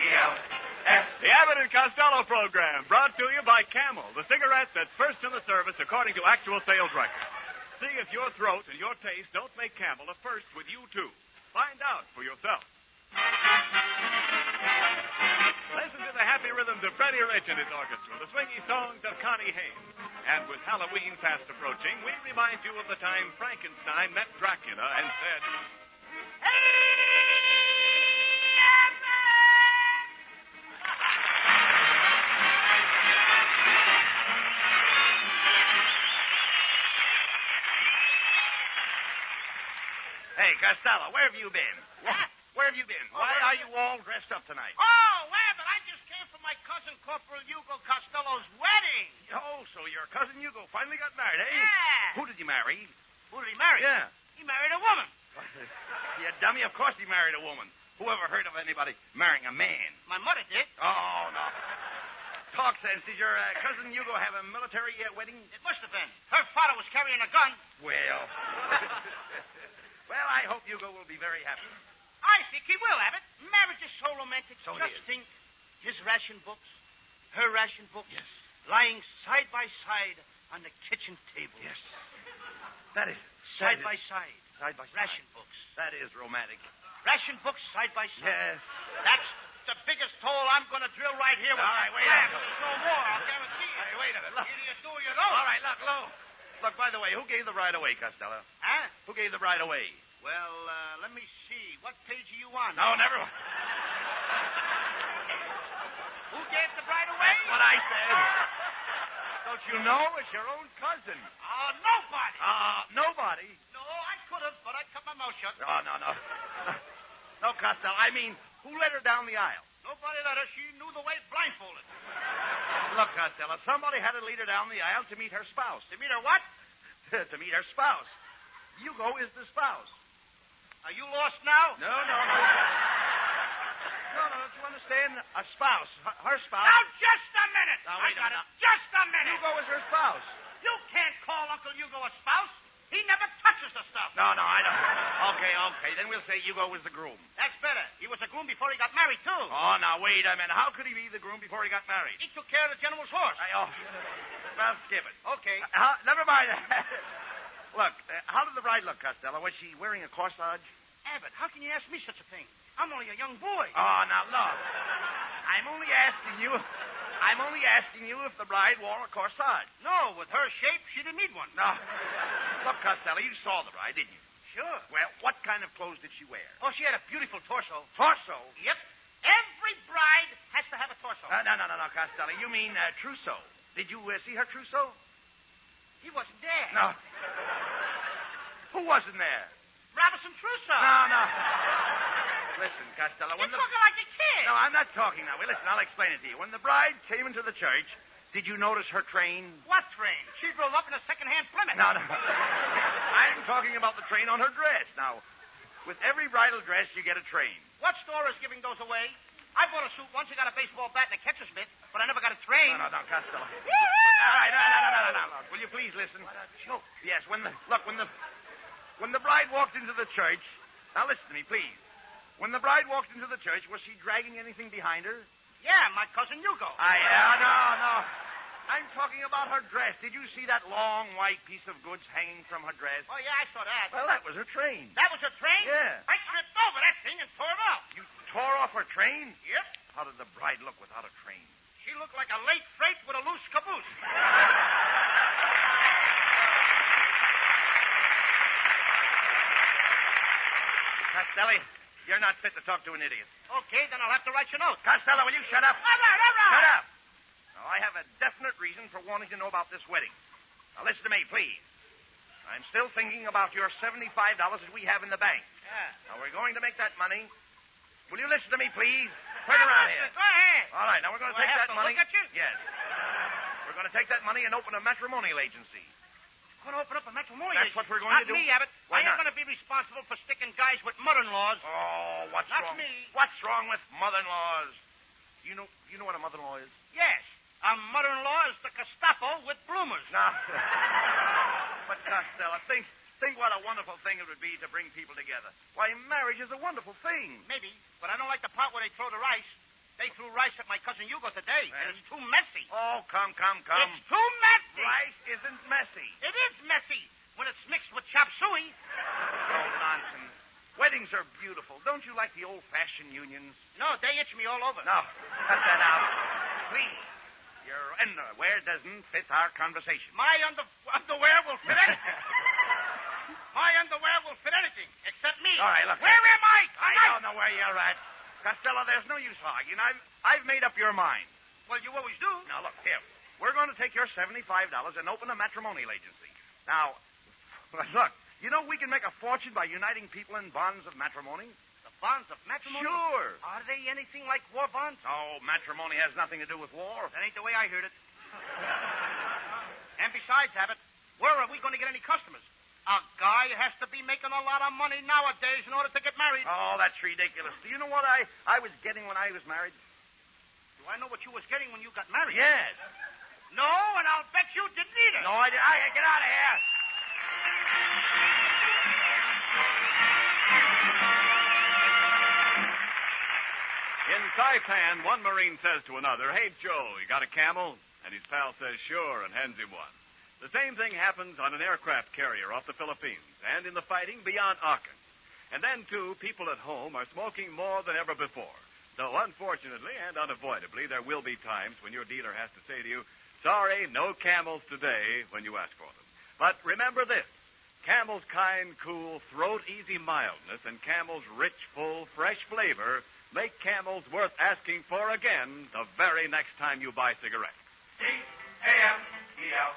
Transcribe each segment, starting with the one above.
C-O-S. The Abbott and Costello program, brought to you by Camel, the cigarette that's first in the service according to actual sales records. See if your throat and your taste don't make Camel a first with you, too. Find out for yourself. Listen to the happy rhythms of Freddie Rich and his orchestra, the swingy songs of Connie Haynes. And with Halloween fast approaching, we remind you of the time Frankenstein met Dracula and said, Hey, Costello, where have you been? What? Where have you been? Why are you all dressed up tonight? Oh, Abbott, I just came from my cousin Corporal Hugo Costello's wedding. Oh, so your cousin Hugo finally got married, eh? Yeah. Who did you marry? Who did he marry? Yeah. He married a woman. You dummy, of course he married a woman. Who ever heard of anybody marrying a man? My mother did. Oh, no. Talk sense. Did your cousin Hugo have a military wedding? It must have been. Her father was carrying a gun. Well. Well, I hope Hugo will be very happy. I think he will, Abbott. Marriage is so romantic. So it Just is. think, his ration books, her ration books, Yes. lying side by side on the kitchen table. Yes. That is. Side by side. Side by side. Ration books. That is romantic. Ration books side by side. Yes. That's the biggest hole I'm going to drill right here. All right, wait a minute. No more, I'll guarantee you. Hey, wait a minute. Look. Either you do or you don't. All right, look. Look, by the way, who gave the bride away, Costello? Huh? Who gave the bride away? Well, let me see. What page are you on? No, never mind. Who gave the bride away? That's what I said. Don't you know? It's your own cousin. Nobody. Nobody. No, I could have, but I cut my mouth shut. Oh, no. No, Costello. I mean, who led her down the aisle? Nobody let her. She knew the way blindfolded. Look, Costello, somebody had to lead her down the aisle to meet her spouse. To meet her what? To meet her spouse. Hugo is the spouse. Are you lost now? No. No, don't you understand? A spouse. Her spouse. Now, just a minute. Now, I wait a got minute. it. Just a minute. Hugo is her spouse. You can't call Uncle Hugo a spouse. He never touches the stuff. No, I don't. Okay. Then we'll say Hugo was the groom. That's better. He was a groom before he got married, too. Oh, now, wait a minute. How could he be the groom before he got married? He took care of the general's horse. Well, skip it. Okay. Never mind. Look, how did the bride look, Costello? Was she wearing a corsage? Abbott, how can you ask me such a thing? I'm only a young boy. Oh, now, look. I'm only asking you if the bride wore a corsage. No, with her shape, she didn't need one. No. Look, Costello, you saw the bride, didn't you? Sure. Well, what kind of clothes did she wear? Oh, she had a beautiful torso. Torso? Yep. Every bride has to have a torso. No, Costello. You mean trousseau. Did you see her trousseau? He wasn't there. No. Who wasn't there? Robinson Crusoe. No. Listen, Costello. You're talking like a kid. No, I'm not talking that way. Listen, I'll explain it to you. When the bride came into the church, did you notice her train? What train? She drove up in a second-hand Plymouth. No. I'm talking about the train on her dress. Now, with every bridal dress, you get a train. What store is giving those away? I bought a suit once. I got a baseball bat and a catcher's mitt, but I never got a train. No, Costello. All right, no. Will you please listen? What a joke. Yes, when the bride walked into the church. Now listen to me, please. When the bride walked into the church, was she dragging anything behind her? Yeah, my cousin Hugo. No. I'm talking about her dress. Did you see that long white piece of goods hanging from her dress? Oh, yeah, I saw that. Well, that was her train. That was her train? Yeah. I tripped over that thing and tore it off. You tore off her train? Yep. How did the bride look without a train? She looked like a late freight with a loose caboose. Costello, you're not fit to talk to an idiot. Okay, then I'll have to write you notes. Costello, will you shut up? All right. Shut up. Now, I have a definite reason for wanting to know about this wedding. Now, listen to me, please. I'm still thinking about your $75 that we have in the bank. Yeah. Now, we're going to make that money. Will you listen to me, please? Turn around here. Go ahead. All right, now we're going to Do I take have that to money. look at you? Yes. We're going to take that money and open a matrimonial agency. Going to open up a matrimonial That's agency. what we're going to do. Not me, Abbott. Why I ain't not? going to be responsible for sticking guys with mother-in-laws. Oh, what's Not wrong? me. What's wrong with mother-in-laws? You know what a mother-in-law is? Yes. A mother-in-law is the Gestapo with bloomers. No. But, Costello, think what a wonderful thing it would be to bring people together. Why, marriage is a wonderful thing. Maybe, but I don't like the part where they throw the rice. They threw rice at my cousin Hugo today, and it's too messy. Oh, come. It's too messy. Rice isn't messy. It is messy when it's mixed with chop suey. Oh, nonsense. Weddings are beautiful. Don't you like the old-fashioned unions? No, they itch me all over. No, cut that out. Please. Your underwear doesn't fit our conversation. My underwear will fit anything. My underwear will fit anything, except me. All right, look. Where am I? I don't know where you're at. Costello, there's no use arguing. I've made up your mind. Well, you always do. Now, look, here. We're going to take your $75 and open a matrimonial agency. Now, look, you know we can make a fortune by uniting people in bonds of matrimony? The bonds of matrimony? Sure. Are they anything like war bonds? No, matrimony has nothing to do with war. That ain't the way I heard it. And besides, Abbott, where are we going to get any customers? A guy has to be making a lot of money nowadays in order to get married. Oh, that's ridiculous. Do you know what I was getting when I was married? Do I know what you was getting when you got married? Yes. No, and I'll bet you didn't either. No, I get out of here. In Saipan, one Marine says to another, "Hey, Joe, you got a camel?" And his pal says, "Sure," and hands him one. The same thing happens on an aircraft carrier off the Philippines and in the fighting beyond Aachen. And then, too, people at home are smoking more than ever before. Though, unfortunately and unavoidably, there will be times when your dealer has to say to you, "Sorry, no Camels today," when you ask for them. But remember this. Camel's kind, cool, throat-easy mildness and Camel's rich, full, fresh flavor make Camels worth asking for again the very next time you buy cigarettes. C-A-M-E-L.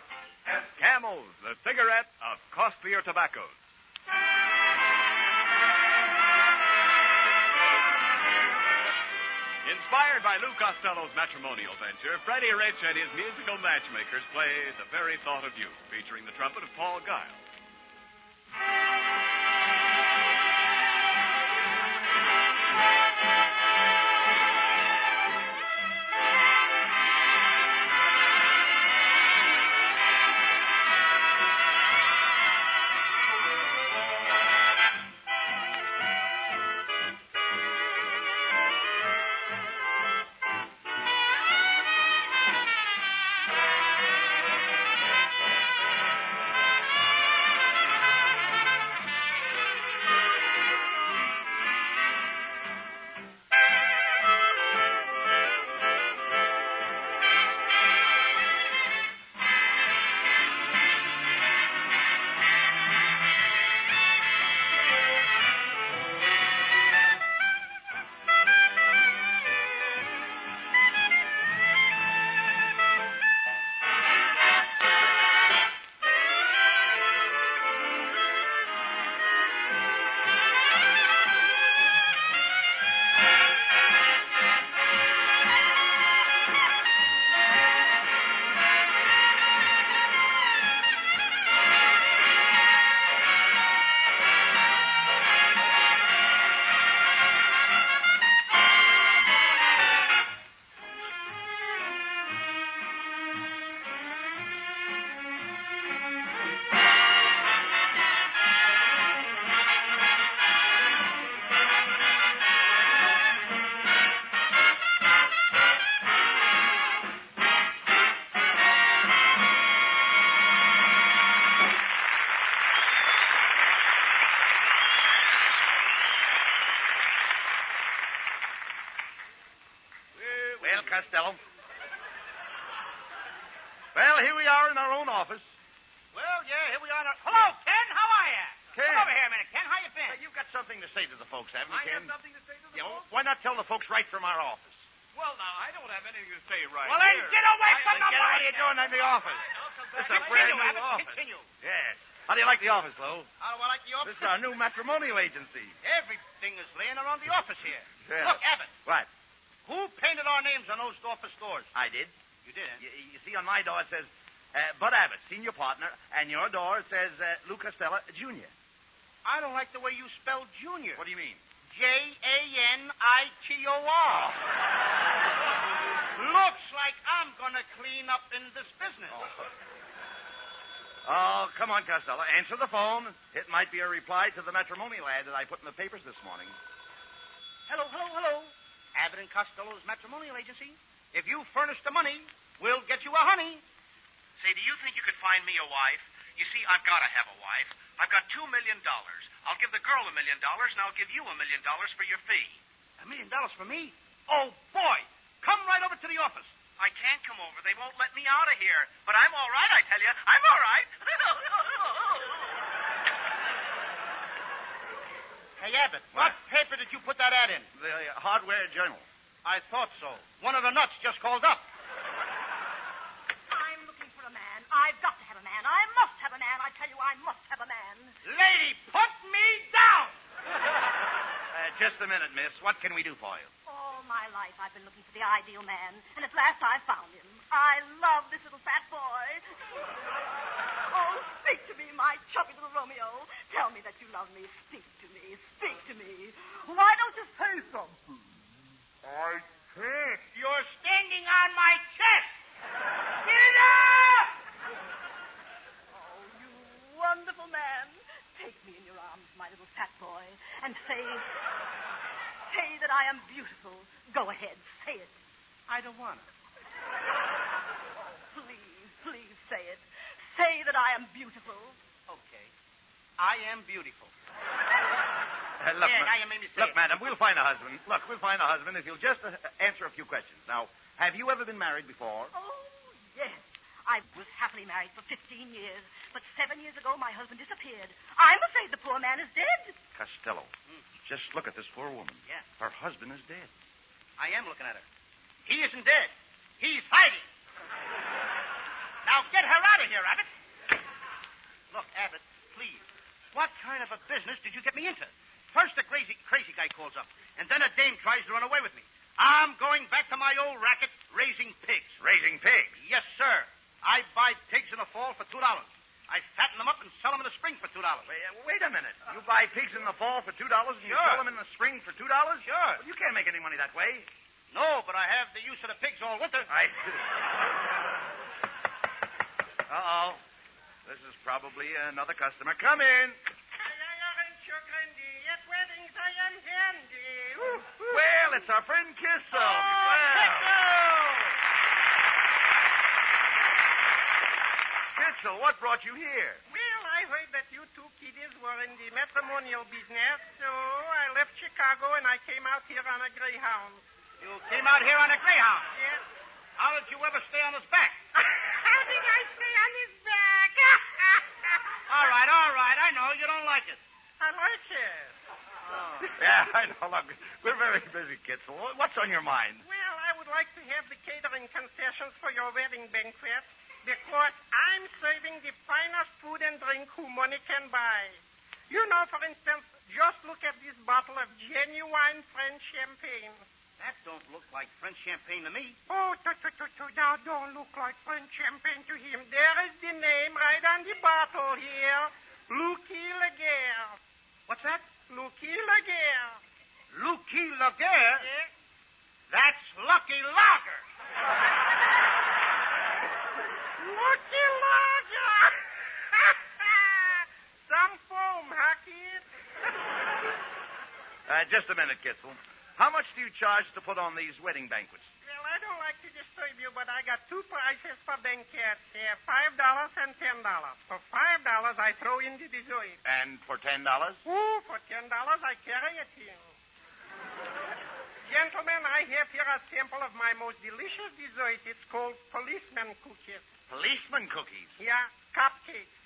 Camels, the cigarette of costlier tobaccos. Inspired by Lou Costello's matrimonial venture, Freddie Rich and his musical matchmakers play The Very Thought of You, featuring the trumpet of Paul Giles. Well, Costello. Well, here we are in our own office. Well, yeah, here we are. Hello, Ken. How are you? Ken. Come over here a minute, Ken. How you been? You've got something to say to the folks, haven't you, I Ken? have something to say to the Yeah, folks? why not tell the folks right from our office? Well, now, I don't have anything to say right Well, then here. get away from the What are mic. you doing in the office? This is a brand new Abbott, office. Continue. Yes. How do you like the office, Lou? How do I like the office? This is our new matrimonial agency. Everything is laying around the office here. Yeah. Look, Abbott, What? who painted our names on those office doors? I did. You did, huh? You see, on my door it says Bud Abbott, senior partner, and your door says Lou Costello, Jr. I don't like the way you spell junior. What do you mean? Janitor. Looks like I'm gonna clean up in this business. Oh, come on, Costello. Answer the phone. It might be a reply to the matrimonial ad that I put in the papers this morning. Hello. Abbott Costello's matrimonial agency. If you furnish the money, we'll get you a honey. Say, do you think you could find me a wife? You see, I've got to have a wife. I've got $2 million. I'll give the girl $1 million, and I'll give you $1 million for your fee. $1 million for me? Oh, boy. Come right over to the office. I can't come over. They won't let me out of here. But I'm all right, I tell you. I'm all right. Hey, Abbott, what paper did you put that ad in? The Hardware Journal. I thought so. One of the nuts just called up. I'm looking for a man. I've got to have a man. I must have a man. I tell you, I must have a man. Lady, put me down! Just a minute, miss. What can we do for you? All my life I've been looking for the ideal man, and at last I found him. I love this little fat boy. Oh, speak to me, my chubby little Romeo. Tell me that you love me. Speak to me. Speak to me. Why don't you say something? I can't. You're standing on my chest! Get up! Oh, you wonderful man. Take me in your arms, my little fat boy, and say that I am beautiful. Go ahead, say it. I don't want to. Oh, please say it. Say that I am beautiful. Okay. I am beautiful. Look, Look, madam, we'll find a husband. Look, we'll find a husband if you'll just answer a few questions. Now, have you ever been married before? Oh, yes. I was happily married for 15 years, but 7 years ago my husband disappeared. I'm afraid the poor man is dead. Costello, just look at this poor woman. Yeah. Her husband is dead. I am looking at her. He isn't dead. He's hiding. Now get her out of here, Abbott. Look, Abbott, please. What kind of a business did you get me into? First, a crazy guy calls up, and then a dame tries to run away with me. I'm going back to my old racket, raising pigs. Raising pigs? Yes, sir. I buy pigs in the fall for $2. I fatten them up and sell them in the spring for $2. Wait a minute. You buy pigs in the fall for $2 and you sell them in the spring for $2? Sure. Well, you can't make any money that way. No, but I have the use of the pigs all winter. Uh-oh. This is probably another customer. Come in. Well, it's our friend Kissel. Kissel, what brought you here? Well, I heard that you two kiddies were in the matrimonial business, so I left Chicago and I came out here on a Greyhound. You came out here on a Greyhound? Yes. How did you ever stay on his back? How did I stay on his back? All right. I know you don't like it. I like it. Oh. Yeah, I know. Look, we're very busy, Kissel. What's on your mind? Well, I would like to have the catering concessions for your wedding banquet because I'm serving the finest food and drink who money can buy. You know, for instance, just look at this bottle of genuine French champagne. That don't look like French champagne to me. Oh, now don't look like French champagne to him. There is the name right on the bottle here. Lucky Laguerre. What's that? Lucky Laguerre. Lucky Laguerre? Yes. That's Lucky Lager. Lucky Lager. Some foam, huh, kid? Just a minute, Kissel. How much do you charge to put on these wedding banquets? Well, I don't like to disturb you, but I got two prices for banquets here, $5 and $10. For $5, I throw in the dessert. And for $10? Oh, for $10, I carry it in. Gentlemen, I have here a sample of my most delicious dessert. It's called policeman cookies. Policeman cookies? Yeah, cupcakes.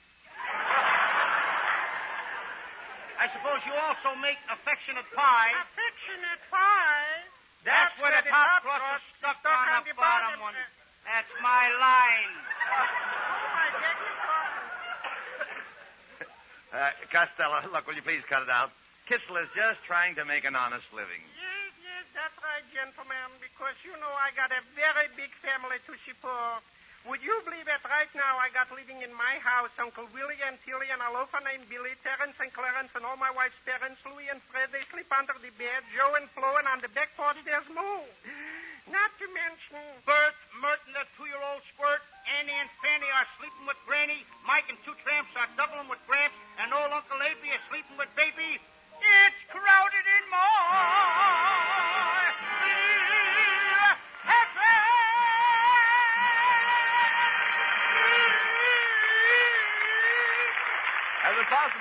I suppose you also make affectionate pie. Affectionate pie? That's where the top crust is stuck on the bottom one. That's my line. Oh, I beg your pardon. Costello, look, will you please cut it out? Kissel is just trying to make an honest living. Yes, that's right, gentlemen, because, you know, I got a very big family to support. Would you believe that right now I got living in my house Uncle Willie and Tilly and a loafer named Billy, Terrence and Clarence, and all my wife's parents, Louie and Fred. They sleep under the bed, Joe and Flo, and on the back porch there's Moo. Not to mention Bert, Merton, that 2-year-old squirt, Annie and Fanny are sleeping with Granny, Mike and 2 tramps are doubling with Gramps, and old Uncle Abe is sleeping with Baby. It's crowded in my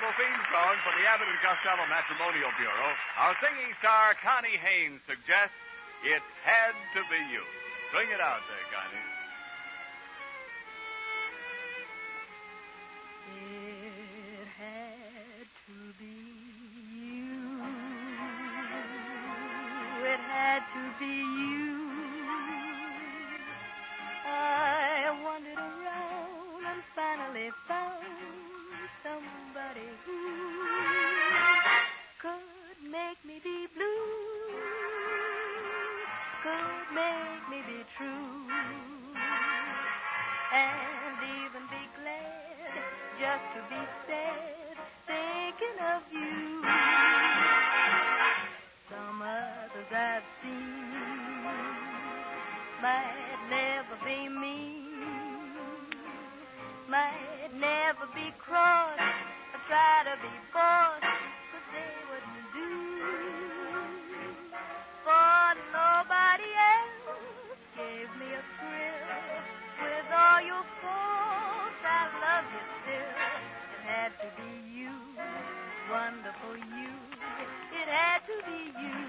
unforgettable theme song for the Abbott and Costello Matrimonial Bureau, our singing star, Connie Haynes, suggests It Had to Be You. Sing it out there, Connie. It had to be you. It had to be you. I wandered around and finally found somebody who could make me be blue, could make me be true, and even be glad just to be sad thinking of you. Some others I've seen might never be mean, might never be cross or try to be boss, but they wouldn't do. For nobody else gave me a thrill. With all your faults, I love you still. It had to be you, wonderful you. It had to be you.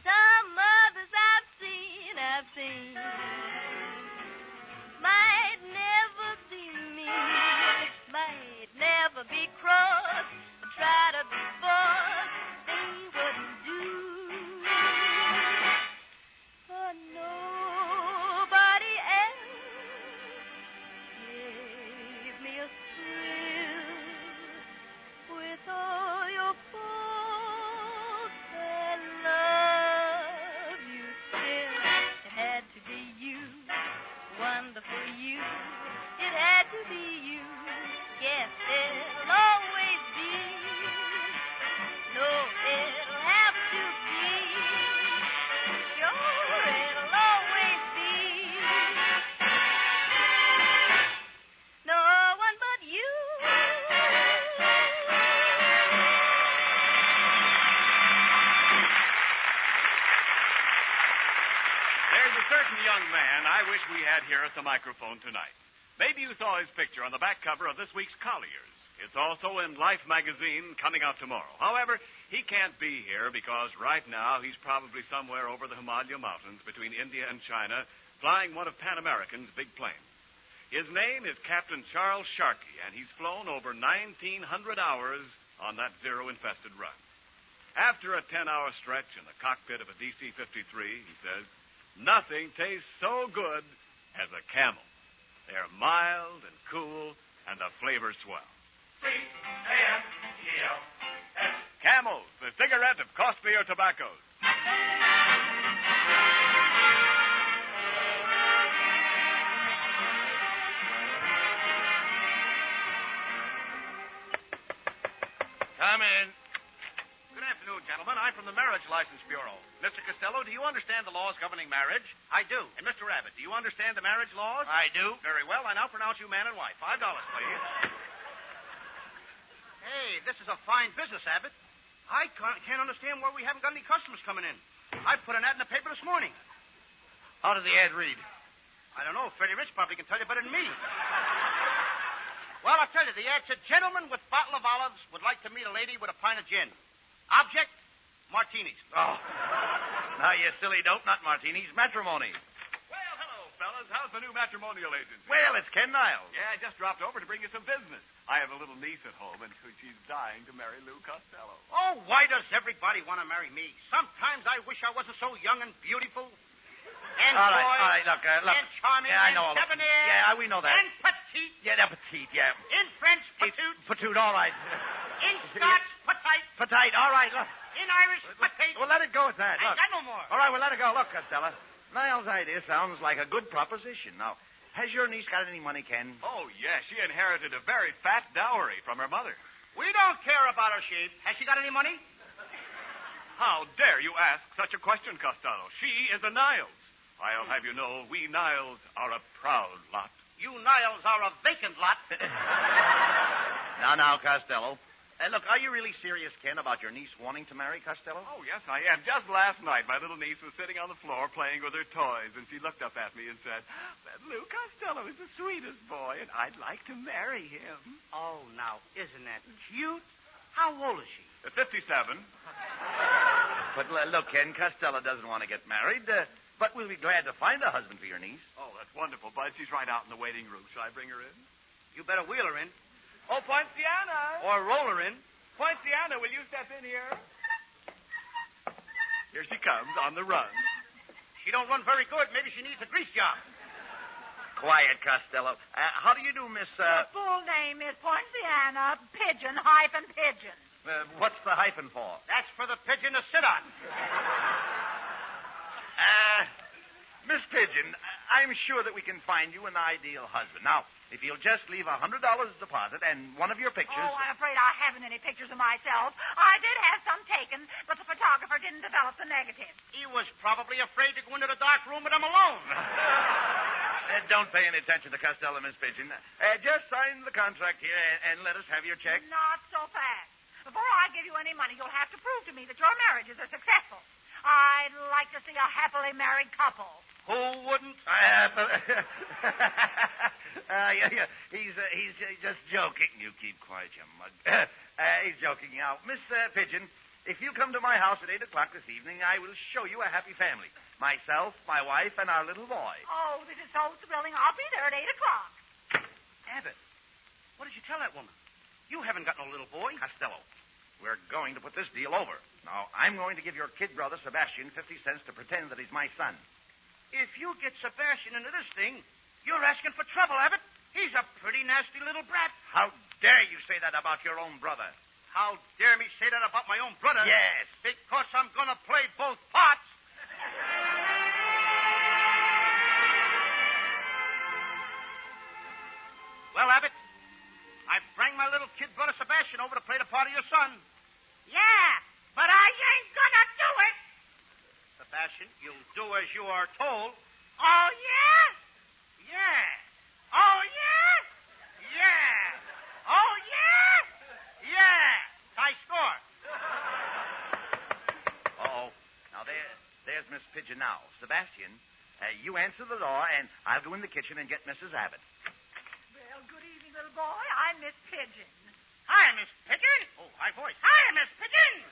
Some others I've seen might never be mean, might never be cross, or try to be boss. They wouldn't do. For nobody else gave me a thrill. With all your faults, I love you still. It had to be you, wonderful you. It had to be you. Yes, it'll always be. No, it'll have to be. Sure, it'll always be. No one but you. There's a certain young man I wish we had here at the microphone tonight. Maybe you saw his picture on the back cover of this week's Collier's. It's also in Life magazine coming out tomorrow. However, he can't be here because right now he's probably somewhere over the Himalaya Mountains between India and China flying one of Pan American's big planes. His name is Captain Charles Sharkey, and he's flown over 1,900 hours on that zero-infested run. After a 10-hour stretch in the cockpit of a DC-53, he says, nothing tastes so good as a Camel. They're mild and cool, and the flavor's swell. C-A-M-E-L-S. Camels, the cigarette of costlier tobaccos. Come in. Good afternoon, gentlemen. I'm from the Marriage License Bureau. Mr. Costello, do you understand the laws governing marriage? I do. And Mr. Abbott, do you understand the marriage laws? I do. Very well. I now pronounce you man and wife. $5, please. Hey, this is a fine business, Abbott. I can't understand why we haven't got any customers coming in. I put an ad in the paper this morning. How did the ad read? I don't know. Freddie Rich probably can tell you better than me. Well, I'll tell you. The ad said, gentleman with bottle of olives would like to meet a lady with a pint of gin. Object, martinis. Oh. Now, you silly dope, not martinis, matrimony. Well, hello, fellas. How's the new matrimonial agency? Well, it's Ken Niles. Yeah, I just dropped over to bring you some business. I have a little niece at home, and she's dying to marry Lou Costello. Oh, why does everybody want to marry me? Sometimes I wish I wasn't so young and beautiful. And All boy, right, look. and charming, Yeah, I know all and that. debonair. Yeah, we know that. And petite. Yeah, that petite, yeah. In French, petite. Petite, all right. In Scotch, petite. Petite, all right, look. In Irish, petite. Well, let it go at that. I Look. ain't got no more. All right, well, let it go. Look, Costello. Niles' idea sounds like a good proposition. Now, has your niece got any money, Ken? Oh, yes. She inherited a very fat dowry from her mother. We don't care about her shape. Has she got any money? How dare you ask such a question, Costello? She is a Niles. I'll have you know, we Niles are a proud lot. You Niles are a vacant lot. Now, Costello. Look, are you really serious, Ken, about your niece wanting to marry Costello? Oh, yes, I am. Just last night, my little niece was sitting on the floor playing with her toys, and she looked up at me and said, Lou Costello is the sweetest boy, and I'd like to marry him. Oh, now, isn't that cute? How old is she? 57. But look, Ken, Costello doesn't want to get married, but we'll be glad to find a husband for your niece. Oh, that's wonderful, Bud. She's right out in the waiting room. Shall I bring her in? You better wheel her in. Oh, Poinciana! Or roll her in. Poinciana, will you step in here? Here she comes, on the run. She don't run very good. Maybe she needs a grease job. Quiet, Costello. How do you do, Miss... Her full name is Poinciana Pigeon. What's the hyphen for? That's for the pigeon to sit on. Miss Pigeon, I'm sure that we can find you an ideal husband. Now, if you'll just leave $100 deposit and one of your pictures... Oh, I'm afraid I haven't any pictures of myself. I did have some taken, but the photographer didn't develop the negatives. He was probably afraid to go into the dark room with them alone. Don't pay any attention to Costello, Miss Pigeon. Just sign the contract here and let us have your check. Not so fast. Before I give you any money, you'll have to prove to me that your marriages are successful. I'd like to see a happily married couple. Who wouldn't? He's just joking. You keep quiet, you mug. He's joking now. Miss Pigeon, if you come to my house at 8 o'clock this evening, I will show you a happy family. Myself, my wife, and our little boy. Oh, this is so thrilling. I'll be there at 8 o'clock. Abbott, what did you tell that woman? You haven't got no little boy. Costello, we're going to put this deal over. Now, I'm going to give your kid brother, Sebastian, 50 cents to pretend that he's my son. If you get Sebastian into this thing, you're asking for trouble, Abbott. He's a pretty nasty little brat. How dare you say that about your own brother? How dare me say that about my own brother? Yes. Because I'm going to play both parts. Well, Abbott, I bring my little kid brother Sebastian over to play the part of your son. Yeah, but I ain't gonna do it. Sebastian, you'll do as you are told. Oh, yeah? Yeah. Oh, yeah? Yeah. Oh, yeah? Yeah. High score. Uh-oh. Now, there's Miss Pigeon now. Sebastian, you answer the door, and I'll go in the kitchen and get Mrs. Abbott. Well, good evening, little boy. I'm Miss Pigeon. Hi, Miss Pigeon. Oh, high voice. Hi, Miss Pigeon.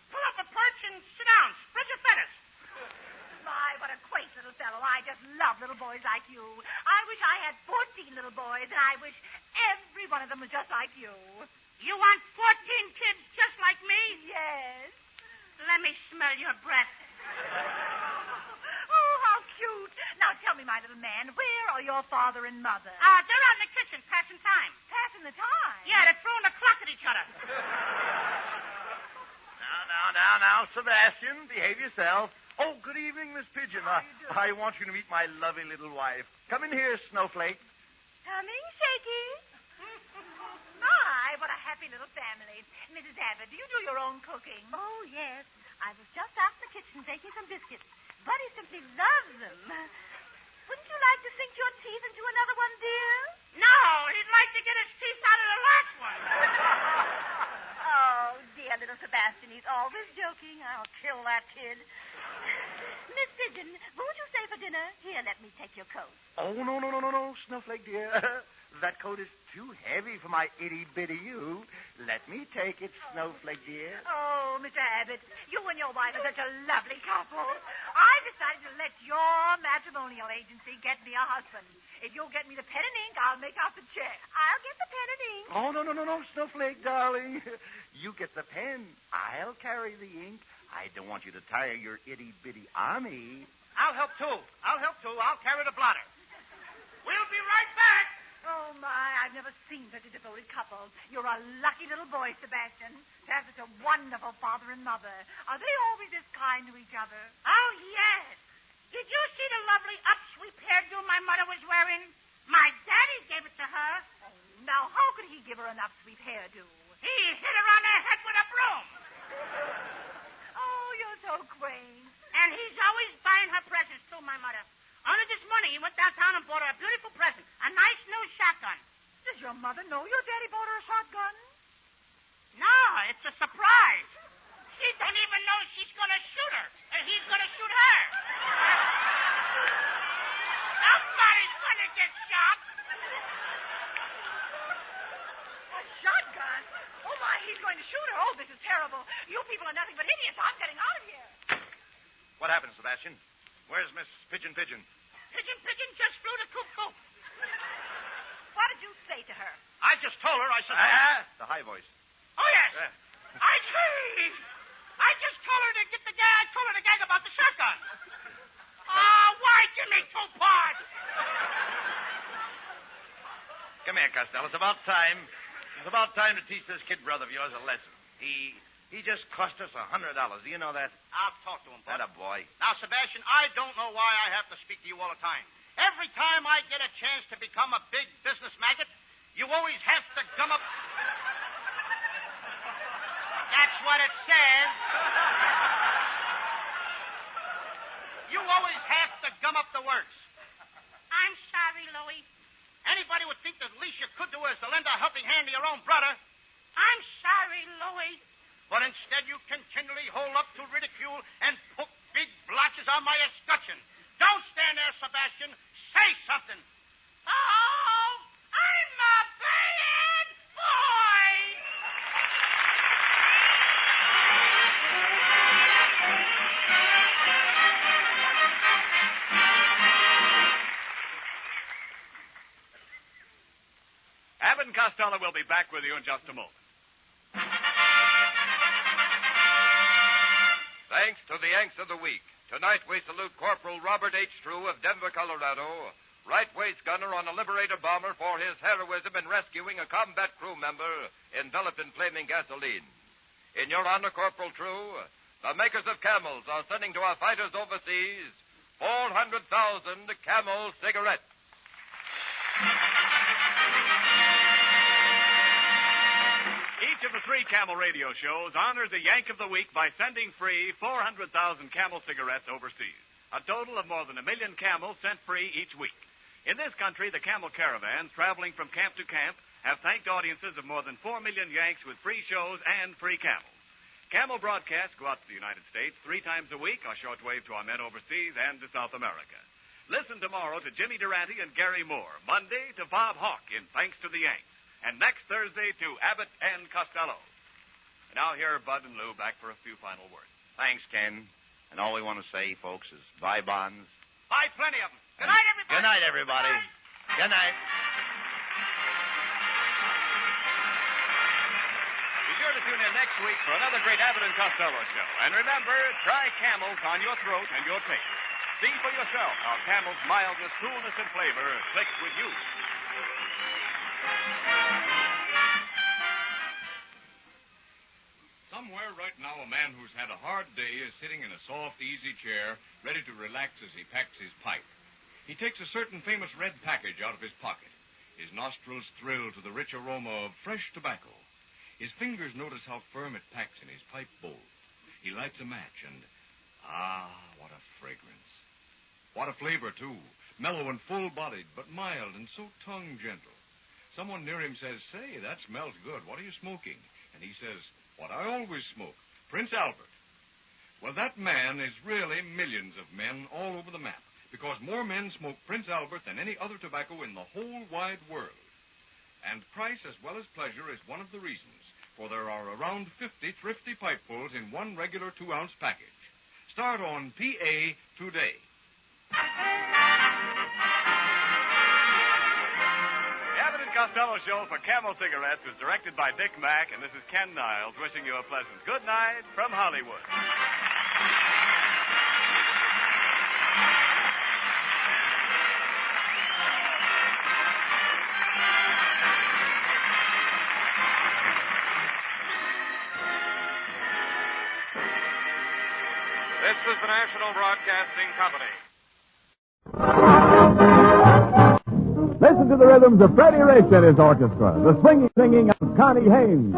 Pull up a perch and sit down. Spread your feathers. My, what a quaint little fellow. I just love little boys like you. I wish I had 14 little boys, and I wish every one of them was just like you. You want 14 kids just like me? Yes. Let me smell your breath. Oh, how cute. Now tell me, my little man, where are your father and mother? They're out in the kitchen passing time. Passing the time? Yeah, they're throwing the clock at each other. Now, Sebastian, behave yourself. Oh, good evening, Miss Pigeon. I want you to meet my lovely little wife. Come in here, Snowflake. Coming, Shaky. My, what a happy little family. Mrs. Abbott, do you do your own cooking? Oh, yes. I was just out in the kitchen baking some biscuits. Buddy simply loves them. Wouldn't you like to sink your teeth into another one, dear? No, he'd like to get his teeth out of the last one. Oh, dear little Sebastian, he's always joking. I'll kill that kid. Miss Pigeon, won't you stay for dinner? Here, let me take your coat. Oh, no, Snowflake, dear. That coat is too heavy for my itty-bitty you. Let me take it, Snowflake, dear. Oh, Mr. Abbott, you and your wife are such a lovely couple. I decided to let your matrimonial agency get me a husband. If you'll get me the pen and ink, I'll make out the check. I'll get the pen and ink. Oh, no, Snowflake, darling. You get the pen. I'll carry the ink. I don't want you to tire your itty-bitty army. I'll help, too. I'll carry the blotter. We'll be right back. Oh, my, I've never seen such a devoted couple. You're a lucky little boy, Sebastian, to have such a wonderful father and mother. Are they always this kind to each other? Oh, yes. Did you see the lovely upsweep hairdo my mother was wearing? My daddy gave it to her. Oh, now, how could he give her an upsweep hairdo? He hit her on the head with a broom. Oh, you're so quaint. And he's always buying her presents, too, my mother. Only this morning he went downtown and bought her a beautiful present, a nice new shotgun. Does your mother know your daddy bought her a shotgun? it's a surprise. She don't even know she's going to shoot her, and he's going to shoot her. Somebody's going to get shot. A shotgun? Oh, my, he's going to shoot her. Oh, this is terrible. You people are nothing but idiots. I'm getting out of here. What happened, Sebastian? Where's Miss Pigeon? Pigeon just flew to Coop. What did you say to her? I just told her I said... The high voice. Oh, yes. I just told her to get the gag. I told her to gag about the shotgun. Oh, why give me two parts? Come here, Costello. It's about time. It's about time to teach this kid brother of yours a lesson. He just cost us $100. Do you know that? I'll talk to him, Bud. That a boy. Now, Sebastian, I don't know why I have to speak to you all the time. Every time I get a chance to become a big business maggot, you always have to gum up... That's what it says. You always have to gum up the works. I'm sorry, Louie. Anybody would think that the least you could do is to lend a helping hand to your own brother. I'm sorry, Louie. But instead you continually hold up to ridicule and put big blotches on my escutcheon. Don't stand there, Sebastian. Say something. Oh, I'm a bad boy. Abbott and Costello will be back with you in just a moment. Thanks to the Yanks of the Week. Tonight we salute Corporal Robert H. True of Denver, Colorado, right waist gunner on a Liberator bomber for his heroism in rescuing a combat crew member enveloped in flaming gasoline. In your honor, Corporal True, the makers of Camels are sending to our fighters overseas 400,000 Camel cigarettes. Each of the three Camel radio shows honors a Yank of the Week by sending free 400,000 Camel cigarettes overseas. A total of more than 1 million Camels sent free each week. In this country, the Camel caravans traveling from camp to camp have thanked audiences of more than 4 million Yanks with free shows and free Camels. Camel broadcasts go out to the United States 3 times a week, our shortwave to our men overseas and to South America. Listen tomorrow to Jimmy Durante and Gary Moore. Monday to Bob Hawk in Thanks to the Yanks. And next Thursday to Abbott and Costello. And now here are Bud and Lou back for a few final words. Thanks, Ken. And all we want to say, folks, is bye, bonds. Buy plenty of them. Good night, everybody. Good night, everybody. Good night. Be sure to tune in next week for another great Abbott and Costello show. And remember, try Camels on your throat and your taste. See for yourself how Camel's mildness, coolness, and flavor click with you. Somewhere right now, a man who's had a hard day is sitting in a soft, easy chair, ready to relax as he packs his pipe. He takes a certain famous red package out of his pocket. His nostrils thrill to the rich aroma of fresh tobacco. His fingers notice how firm it packs in his pipe bowl. He lights a match and, what a fragrance. What a flavor, too. Mellow and full-bodied, but mild and so tongue-gentle. Someone near him says, "Say, that smells good. What are you smoking?" And he says, "What I always smoke, Prince Albert." Well, that man is really millions of men all over the map, because more men smoke Prince Albert than any other tobacco in the whole wide world. And price as well as pleasure is one of the reasons, for there are around 50 thrifty pipefuls in one regular 2-ounce package. Start on PA today. The Abbott and Costello show for Camel cigarettes was directed by Dick Mack, and this is Ken Niles wishing you a pleasant good night from Hollywood. This is the National Broadcasting Company. Listen to the rhythms of Freddie Rich and his orchestra, the swinging singing of Connie Haynes,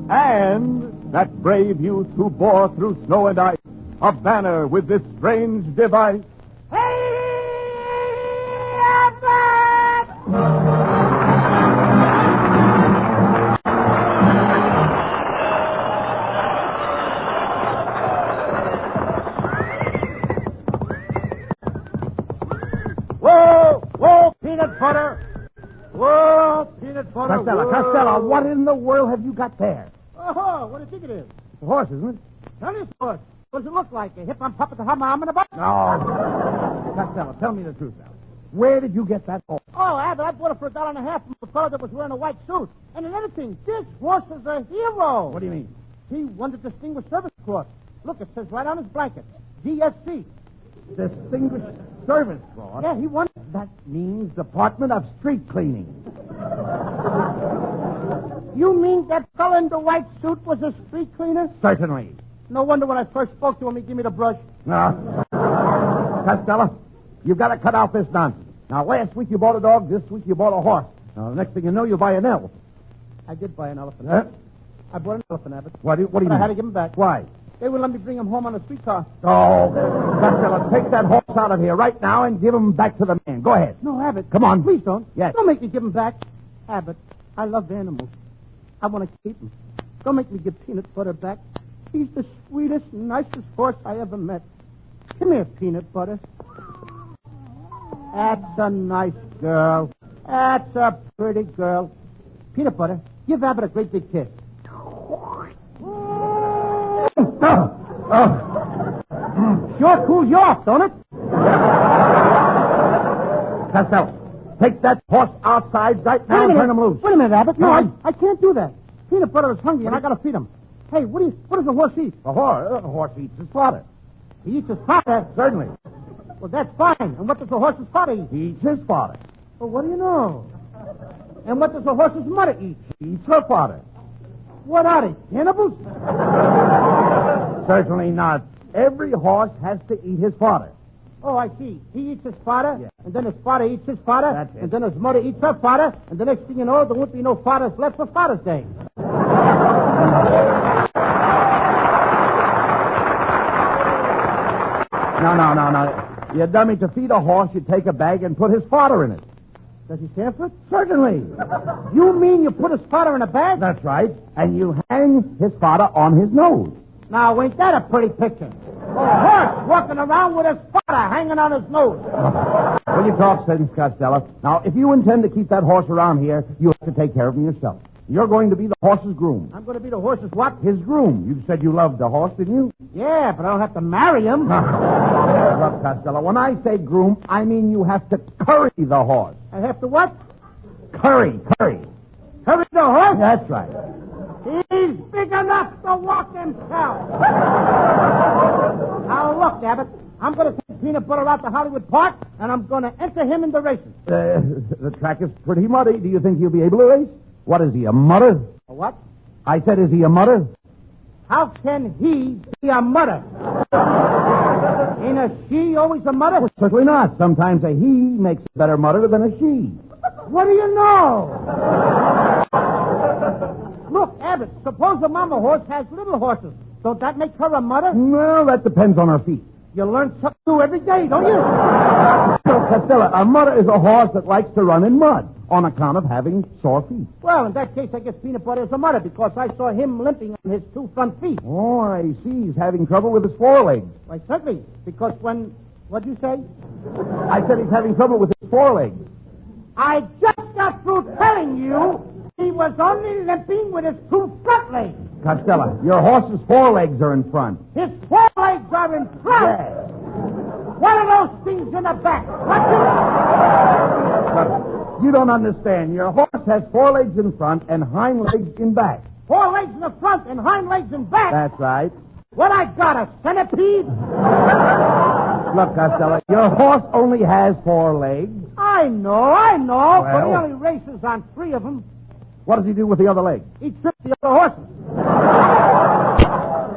and that brave youth who bore through snow and ice a banner with this strange device. Hey, Abbott! butter. Whoa, peanut butter. Costello, what in the world have you got there? Oh, what do you think it is? It's a horse, isn't it? Tell me it's a horse. What does it look like? A hip-on-pup with a hum-hum and a butt? No. Costello, tell me the truth now. Where did you get that horse? Oh, Abbott, I bought it for $1.50 from a fellow that was wearing a white suit. And another thing, this horse is a hero. What do you mean? He won the Distinguished Service Cross. Look, it says right on his blanket. DSC. Distinguished Service Cross? Yeah, he won. That means Department of Street Cleaning. You mean that fellow in the white suit was a street cleaner? Certainly. No wonder when I first spoke to him, he gave me the brush. No. Costello, you've got to cut out this nonsense. Now, last week you bought a dog, this week you bought a horse. Now, the next thing you know, you buy an elephant. I did buy an elephant. Huh? I bought an elephant, Abbott. What do you But mean? I had to give him back. Why? They wouldn't let me bring him home on a streetcar. Oh, Costello, take that horse out of here right now and give him back to the man. Go ahead. No, Abbott. Come on. Please don't. Yes. Don't make me give him back. Abbott, I love animals. I want to keep him. Don't make me give Peanut Butter back. He's the sweetest, nicest horse I ever met. Come here, Peanut Butter. That's a nice girl. That's a pretty girl. Peanut Butter, give Abbott a great big kiss. Sure cools you off, don't it? Costello, take that horse outside right now and turn him loose. Wait a minute, Abbott. No, Come on. I can't do that. Peanut Butter is hungry, and I got to feed him. Hey, what does a horse eat? The horse eats his fodder. He eats his fodder. Certainly. Well, that's fine. And what does a horse's fodder eat? He eats his fodder. Well, what do you know? And what does a horse's mother eat? He eats her fodder. What are they, cannibals? Certainly not. Every horse has to eat his fodder. Oh, I see. He eats his fodder, Yeah. and then his father eats his fodder, That's it. and then his mother eats her fodder, and the next thing you know, there won't be no fathers left for Father's Day. No. You dummy, to feed a horse, you take a bag and put his fodder in it. Does he stand for it? Certainly. You mean you put his fodder in a bag? That's right. And you hang his fodder on his nose. Now, ain't that a pretty picture? A horse walking around with his fodder hanging on his nose. Well, you talk sense, Costello. Now, if you intend to keep that horse around here, you have to take care of him yourself. You're going to be the horse's groom. I'm going to be the horse's what? His groom. You said you loved the horse, didn't you? Yeah, but I don't have to marry him. Look, Costello, when I say groom, I mean you have to curry the horse. I have to what? Curry. Hurry the horse? That's right. He's big enough to walk himself. Now, look, Abbott. I'm going to take Peanut Butter out to Hollywood Park, and I'm going to enter him in the races. The track is pretty muddy. Do you think he'll be able to race? What is he, a mutter? A what? I said, is he a mutter? How can he be a mother? Ain't a she always a mother? Well, certainly not. Sometimes a he makes a better mutter than a she. What do you know? Look, Abbott, suppose a mama horse has little horses. Don't that make her a mother? Well, that depends on her feet. You learn something new every day, don't you? No, Costello, a mutter is a horse that likes to run in mud on account of having sore feet. Well, in that case, I guess Peanut Butter is a mother because I saw him limping on his two front feet. Oh, I see. He's having trouble with his forelegs. Why, certainly, because what'd you say? I said he's having trouble with his forelegs. I just got through telling you he was only limping with his two front legs. Costello, your horse's forelegs are in front. His forelegs are in front. Yes. What are those things in the back? But you don't understand. Your horse has forelegs in front and hind legs in back. Four legs in the front and hind legs in back. That's right. What I got, a centipede? Look, Costello, your horse only has 4 legs. I know, but he Well? only races on 3 of them. What does he do with the other leg? He trips the other horses.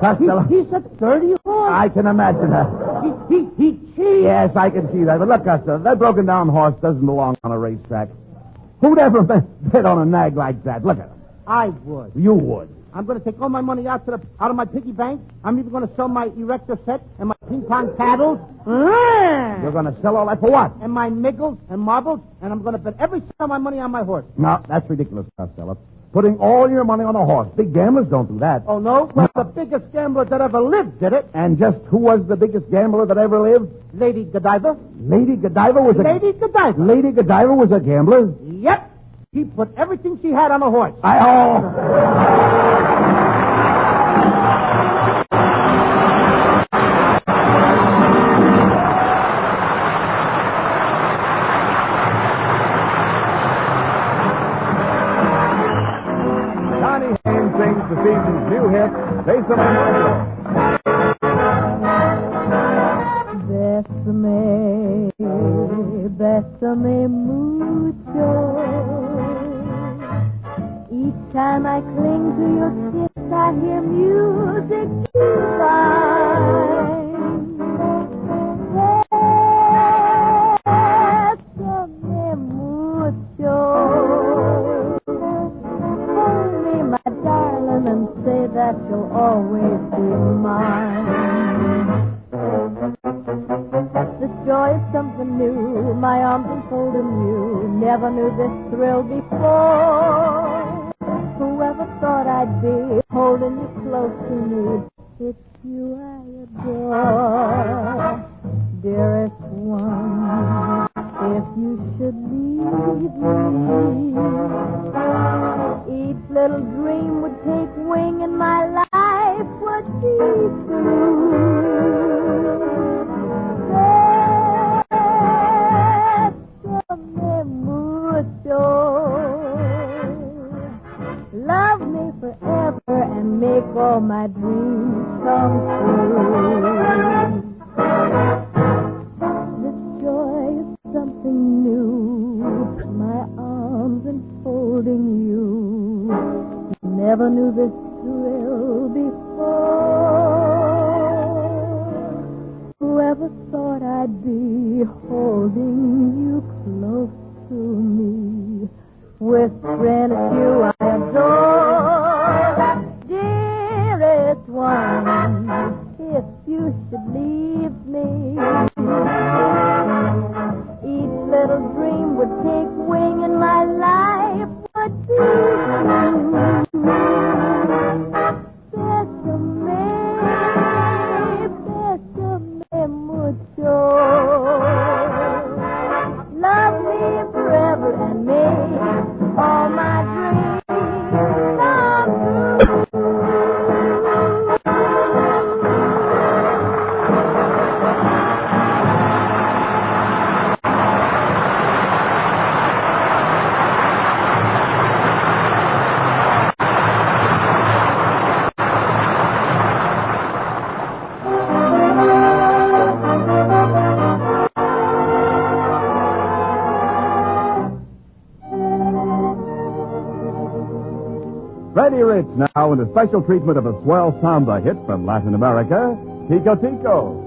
Costello, He's a dirty horse. I can imagine that. He cheats. Yes, I can see that. But look, Costello, that broken down horse doesn't belong on a racetrack. Who'd ever bet on a nag like that? Look at him. I would. You would. I'm going to take all my money out of my piggy bank. I'm even going to sell my erector set and my ping pong paddles. You're going to sell all that for what? And my nickels and marbles, and I'm going to bet every cent of my money on my horse. No, that's ridiculous, Costello. Putting all your money on a horse. Big gamblers don't do that. Oh, no? Well, the biggest gambler that ever lived did it. And just who was the biggest gambler that ever lived? Lady Godiva. Lady Godiva was a... Lady Godiva. Lady Godiva was a gambler? Yep. She put everything she had on a horse. Johnny Haynes sings the season's new hit, Bésame Mucho. Bésame mucho. Each time I cling to your kiss, I hear music divine. Bésame mucho. Hold me, my darling, and say that you'll always be mine. This joy is something new, my arms enfolding you. Never knew this thrill before. Whoever thought I'd be holding you close to me? It's you I adore. Dearest one, if you should leave me, each little dream would take wing and my life would be through. Bésame mucho. Love me forever and make all my dreams come true. This joy is something new, my arms enfolding you. Never knew this thrill before. Whoever thought I'd be holding you close to me, whispering at you I adore. Dearest one, if you should leave me, each little dream would take wing and my life would be through. Bésame mucho. Love me forever and make all my dreams come true. Freddie Rich now in a special treatment of a swell samba hit from Latin America, Tico Tico.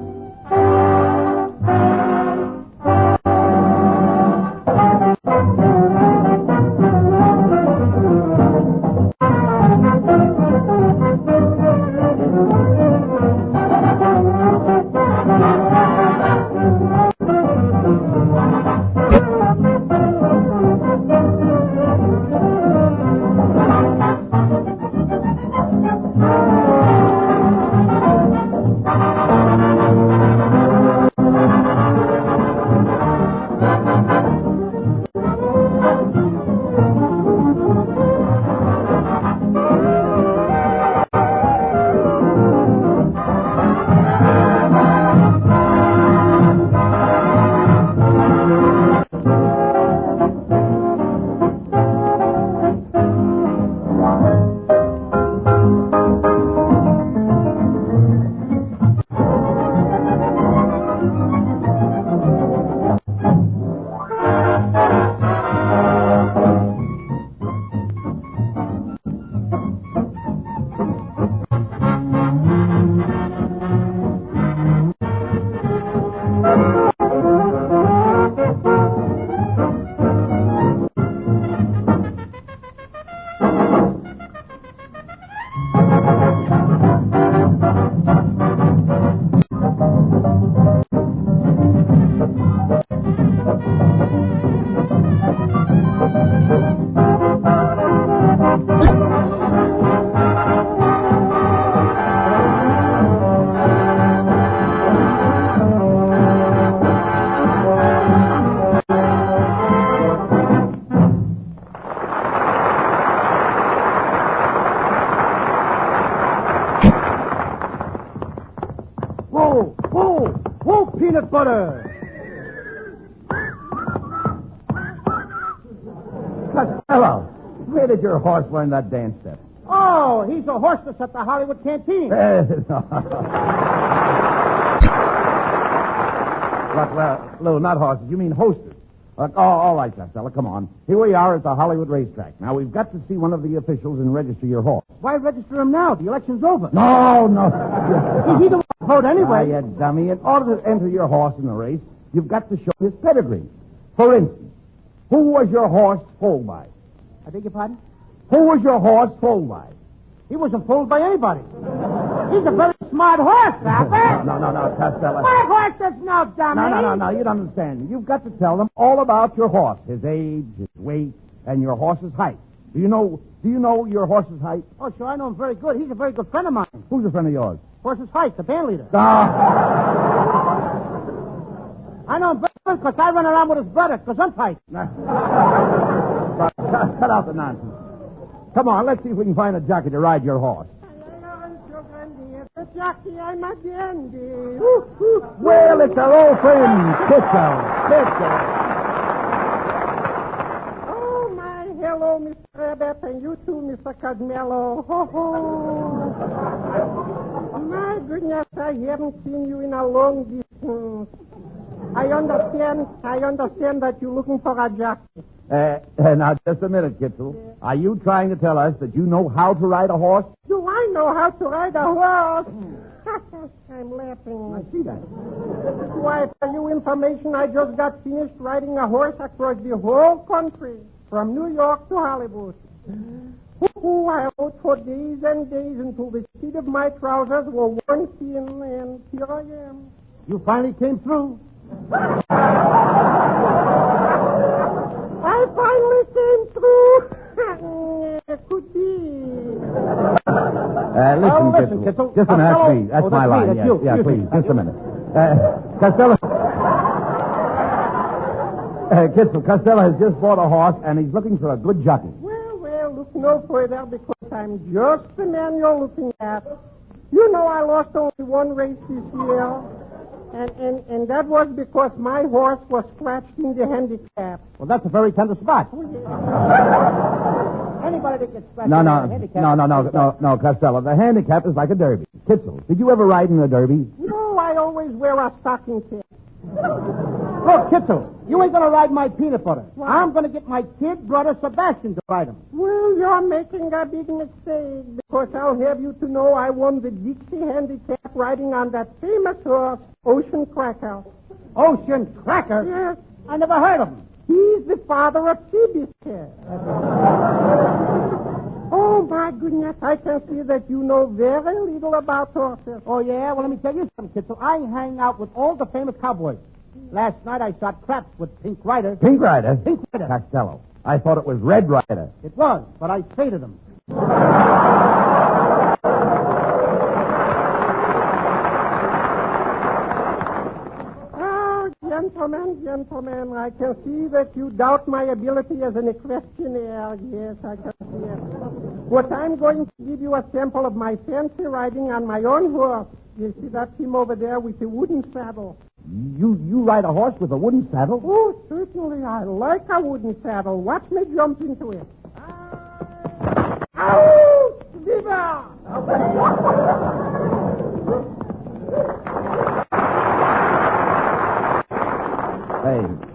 Whoa! Whoa, peanut butter! Costello, where did your horse learn that dance step? Oh, he's a hostess at the Hollywood Canteen. Look, Lou, not horses. You mean hostess. All right, Costello, come on. Here we are at the Hollywood racetrack. Now, we've got to see one of the officials and register your horse. Why register him now? The election's over. No. He don't vote anyway. You dummy. In order to enter your horse in the race, you've got to show his pedigree. For instance, who was your horse foaled by? I beg your pardon? Who was your horse foaled by? He wasn't fooled by anybody. He's a very smart horse, Abbott. No, Costello. My horse is no dummy. No, you don't understand. You've got to tell them all about your horse, his age, his weight, and your horse's height. Do you know your horse's height? Oh, sure, I know him very good. He's a very good friend of mine. Who's a friend of yours? Horse's height, the band leader. I know him very good because I run around with his brother, Gesundheit. Cut out the nonsense. Come on, let's see if we can find a jockey to ride your horse. The jockey, I'm a dandy. Well, it's our old friend, Costello. Oh, my hello, Mr. Abbott, and you too, Mr. Costello. Ho, ho. My goodness, I haven't seen you in a long distance. I understand that you're looking for a jockey. Now, just a minute, Kitzel. Yeah. Are you trying to tell us that you know how to ride a horse? Do I know how to ride a horse? I'm laughing. I see that. Why, for your information, I just got finished riding a horse across the whole country, from New York to Hollywood. I rode for days and days until the seat of my trousers were worn thin, and here I am. You finally came through. I finally came through. Could be. Listen, Kitzel. Just a minute, please. That's my line. Yeah, please. Just a minute. Costello. Costello has just bought a horse, and he's looking for a good jockey. Well, look no further because I'm just the man you're looking at. You know I lost only one race this year. And that was because my horse was scratched in the handicap. Well, that's a very tender spot. Oh, yeah. Anybody that gets scratched No, in the handicap... No, Costello. The handicap is like a derby. Kitzel, did you ever ride in a derby? No, I always wear a stocking cap. Look, Kitzel, you ain't going to ride my peanut butter. What? I'm going to get my kid brother Sebastian to ride him. Well, you're making a big mistake because I'll have you to know I won the Dixie handicap riding on that famous horse, Ocean Cracker. Ocean Cracker? Yes. I never heard of him. He's the father of Seabiscuit. Oh, my goodness, I can see that you know very little about horses. Oh, yeah? Well, let me tell you something, Kitzel. I hang out with all the famous cowboys. Last night I shot craps with Pink Rider. Pink Rider? Pink Rider. Costello. I thought it was Red Rider. It was, but I faded him. Gentlemen, I can see that you doubt my ability as an equestrian. Yes, I can see it. But I'm going to give you a sample of my fancy riding on my own horse. You see that him over there with the wooden saddle? You ride a horse with a wooden saddle? Oh, certainly. I like a wooden saddle. Watch me jump into it. Ouch! Viva!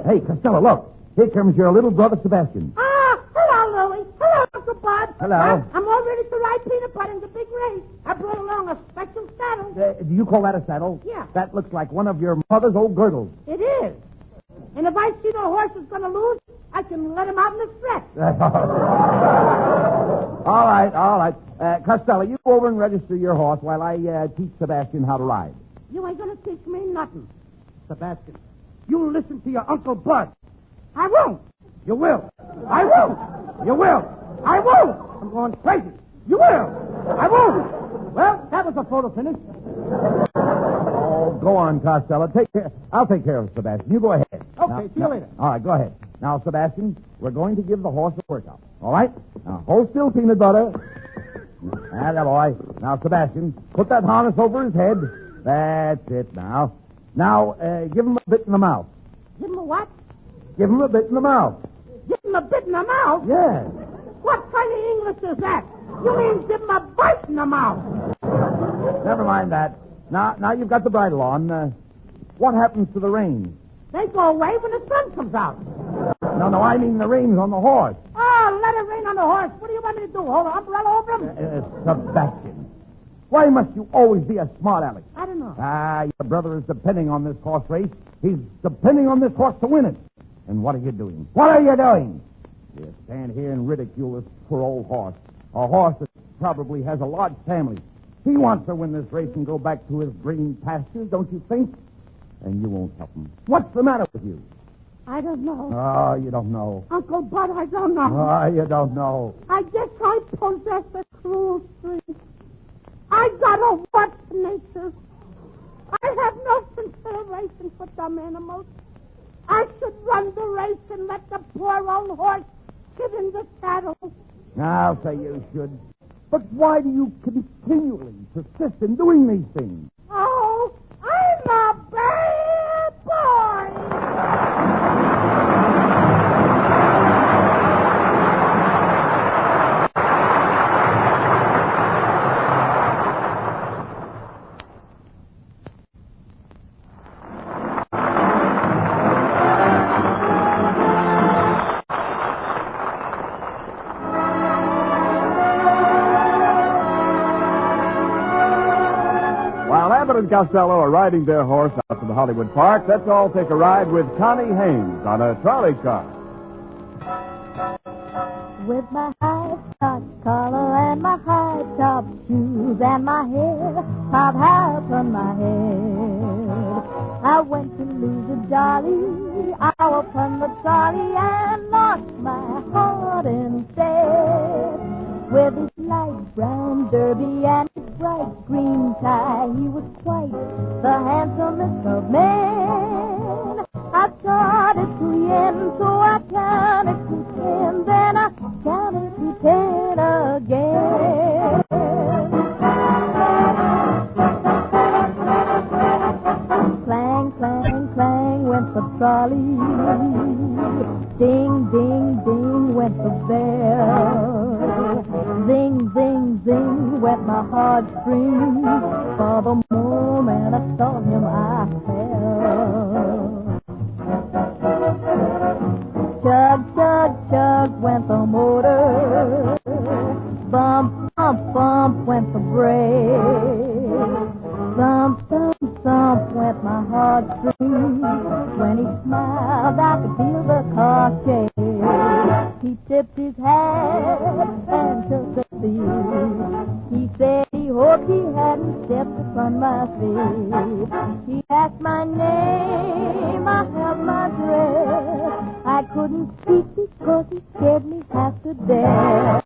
Hey, Costello, look. Here comes your little brother, Sebastian. Hello, Louie. Hello, Uncle Bud. Hello. I'm all ready to ride Peanut Butter in the big race. I brought along a special saddle. Do you call that a saddle? Yeah. That looks like one of your mother's old girdles. It is. And if I see the horse is going to lose, I can let him out in the stretch. All right. Costello, you go over and register your horse while I teach Sebastian how to ride. You ain't going to teach me nothing. Sebastian, you listen to your Uncle Bud. I won't. You will. I won't. You will. I won't. I'm going crazy. You will. I won't. Well, that was a photo finish. Oh, go on, Costello. I'll take care of Sebastian. You go ahead. Okay, see you later. All right, go ahead. Now, Sebastian, we're going to give the horse a workout. All right? Now, hold still, Peanut Butter. That boy. Now, Sebastian, put that harness over his head. That's it now. Now, give him a bit in the mouth. Give him a what? Give him a bit in the mouth. Give him a bit in the mouth? Yes. What kind of English is that? You mean give him a bite in the mouth? Never mind that. Now you've got the bridle on. What happens to the reins? They go away when the sun comes out. No, I mean the reins on the horse. Oh, let it rain on the horse. What do you want me to do? Hold an umbrella over him? Sebastian, why must you always be a smart aleck? I don't know. Your brother is depending on this horse race. He's depending on this horse to win it. And what are you doing? What are you doing? You stand here and ridicule this poor old horse. A horse that probably has a large family. He wants to win this race and go back to his green pastures, don't you think? And you won't help him. What's the matter with you? I don't know. Oh, you don't know. Uncle Bud, I don't know. Oh, you don't know. I guess I possess a cruel streak. I got a what nature. I have no consideration for dumb animals. I should run the race and let the poor old horse sit in the saddle. I'll say you should. But why do you continually persist in doing these things? Oh, I'm a bad boy. Abbott and Costello are riding their horse out to the Hollywood Park. Let's all take a ride with Connie Haynes on a trolley car. With my high-top collar and my high-top shoes and my hair piled high upon my head, I went to lose a jolly hour upon the trolley and lost my heart instead. With his light brown derby and his bright green tie, he was quite the handsomest of men. I started to yen, so I counted to 10, then I counted to 10 again. Clang, clang, clang went the trolley. Ding, ding, ding went the bell. Zing, zing, zing went my heartstrings. For the moment I saw him, I fell. Chug, chug, chug went the motor. Bump, bump, bump went the brake. Thump, thump, thump went my heartstrings. When he smiled, I could feel the car shake. He tipped his hat and took a seat. He said he hoped he hadn't stepped upon my feet. He asked my name, I held my breath. I couldn't speak because he scared me half to death.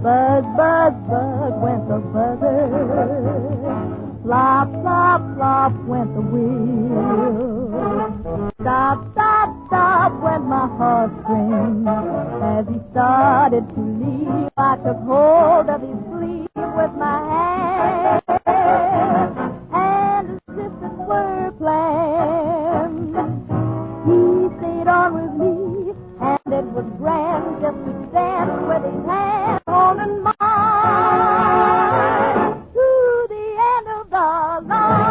Buzz, buzz, buzz went the buzzer. Flop, flop, flop went the wheel. Stop, stop, stop went my heartstrings. As he started to leave, I took hold of his sleeve with my hand. And as if it were planned, he stayed on with me, and it was grand just to stand with his hand holding mine to the end of the line.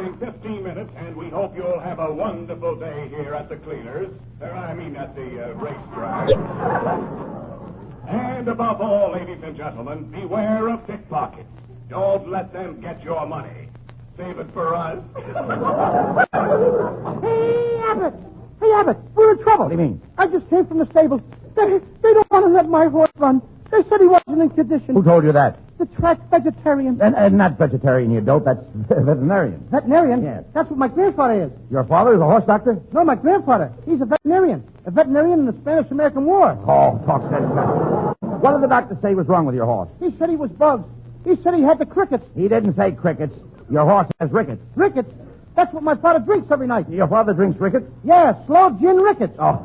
In 15 minutes, and we hope you'll have a wonderful day here at the cleaners. At the racetrack. And above all, ladies and gentlemen, beware of pickpockets. Don't let them get your money. Save it for us. Hey, Abbott! Hey, Abbott, we're in trouble. What do you mean? I just came from the stable. They don't want to let my horse run. They said he wasn't in condition. Who told you that? The That's vegetarian. And not vegetarian, you dope. That's veterinarian. Veterinarian? Yes. That's what my grandfather is. Your father is a horse doctor? No, my grandfather. He's a veterinarian. A veterinarian in the Spanish-American War. Oh, talk sense. What did the doctor say was wrong with your horse? He said he was bugs. He said he had the crickets. He didn't say crickets. Your horse has rickets. Rickets? That's what my father drinks every night. Your father drinks rickets? Yeah, slow gin rickets. Oh.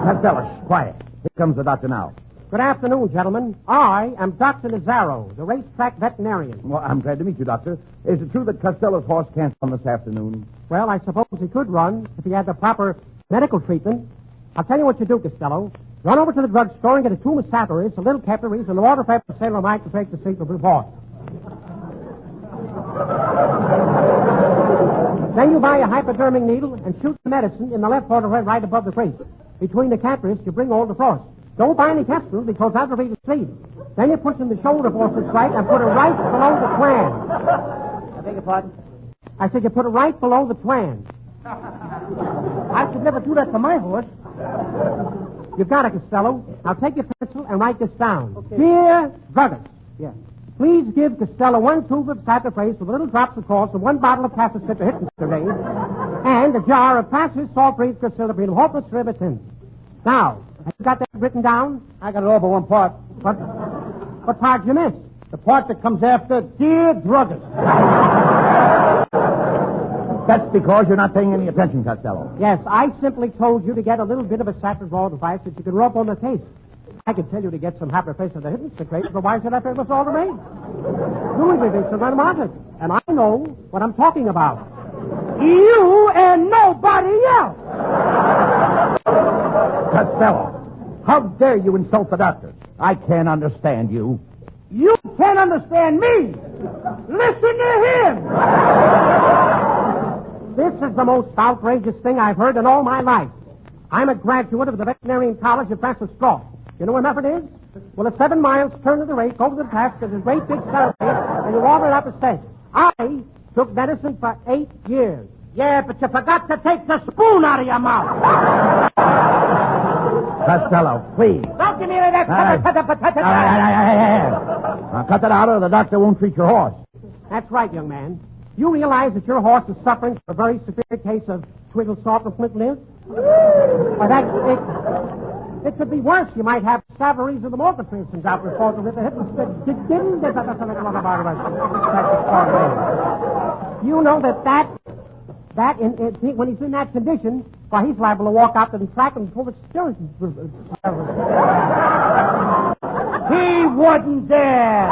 Costello, quiet. Here comes the doctor now. Good afternoon, gentlemen. I am Dr. Nazaro, the racetrack veterinarian. Well, I'm glad to meet you, Doctor. Is it true that Costello's horse can't run this afternoon? Well, I suppose he could run if he had the proper medical treatment. I'll tell you what you do, Costello. Run over to the drugstore and get a tube of sapparies, a little capillaries, and the water for Sailor Mike to take the seat of the horse. Then you buy a hypodermic needle and shoot the medicine in the left artery right above the face. Between the capillaries, you bring all the frost. Don't buy any capsules because that'll be the seed. Then you put in the shoulder forceps right and put it right below the twan. I beg your pardon? I said you put it right below the twan. I could never do that to my horse. You've got it, Costello. Now take your pencil and write this down. Okay. Dear druggist. Yeah. Please give Costello 1 tube of saccharose with little drops of salt and 1 bottle of Cassicipahittin and a jar of Passes salt-free Crucilabrine Hopeless Rivetin. Now, have you got that written down? I got it all but one part. What part did you miss? The part that comes after Dear Druggist. That's because you're not paying any attention, Costello. Yes, I simply told you to get a little bit of a saccharose device that you can rub on the taste. I could tell you to get some hyperface of the hidden secret, but why should I pay this all to me? Louis Revisa Renomatic, and I know what I'm talking about. You and nobody else! Costello, how dare you insult the doctor? I can't understand you. You can't understand me! Listen to him! This is the most outrageous thing I've heard in all my life. I'm a graduate of the Veterinarian College of Francis Straw. You know where Mefford is? Well, it's 7 miles, turn to the rake, over the pass, there's a great big ceremony, and you water it up a steak. I took medicine for 8 years. Yeah, but you forgot to take the spoon out of your mouth. Costello, please. Don't give me any of that. Now, cut that out or the doctor won't treat your horse. That's right, young man. You realize that your horse is suffering from a very severe case of twiggle salt and flint live? Or that it could be worse. You might have Savaries of the mortar, for instance, out before the river. You know that when he's in that condition, why, he's liable to walk out and track and pull the steering. He wouldn't dare.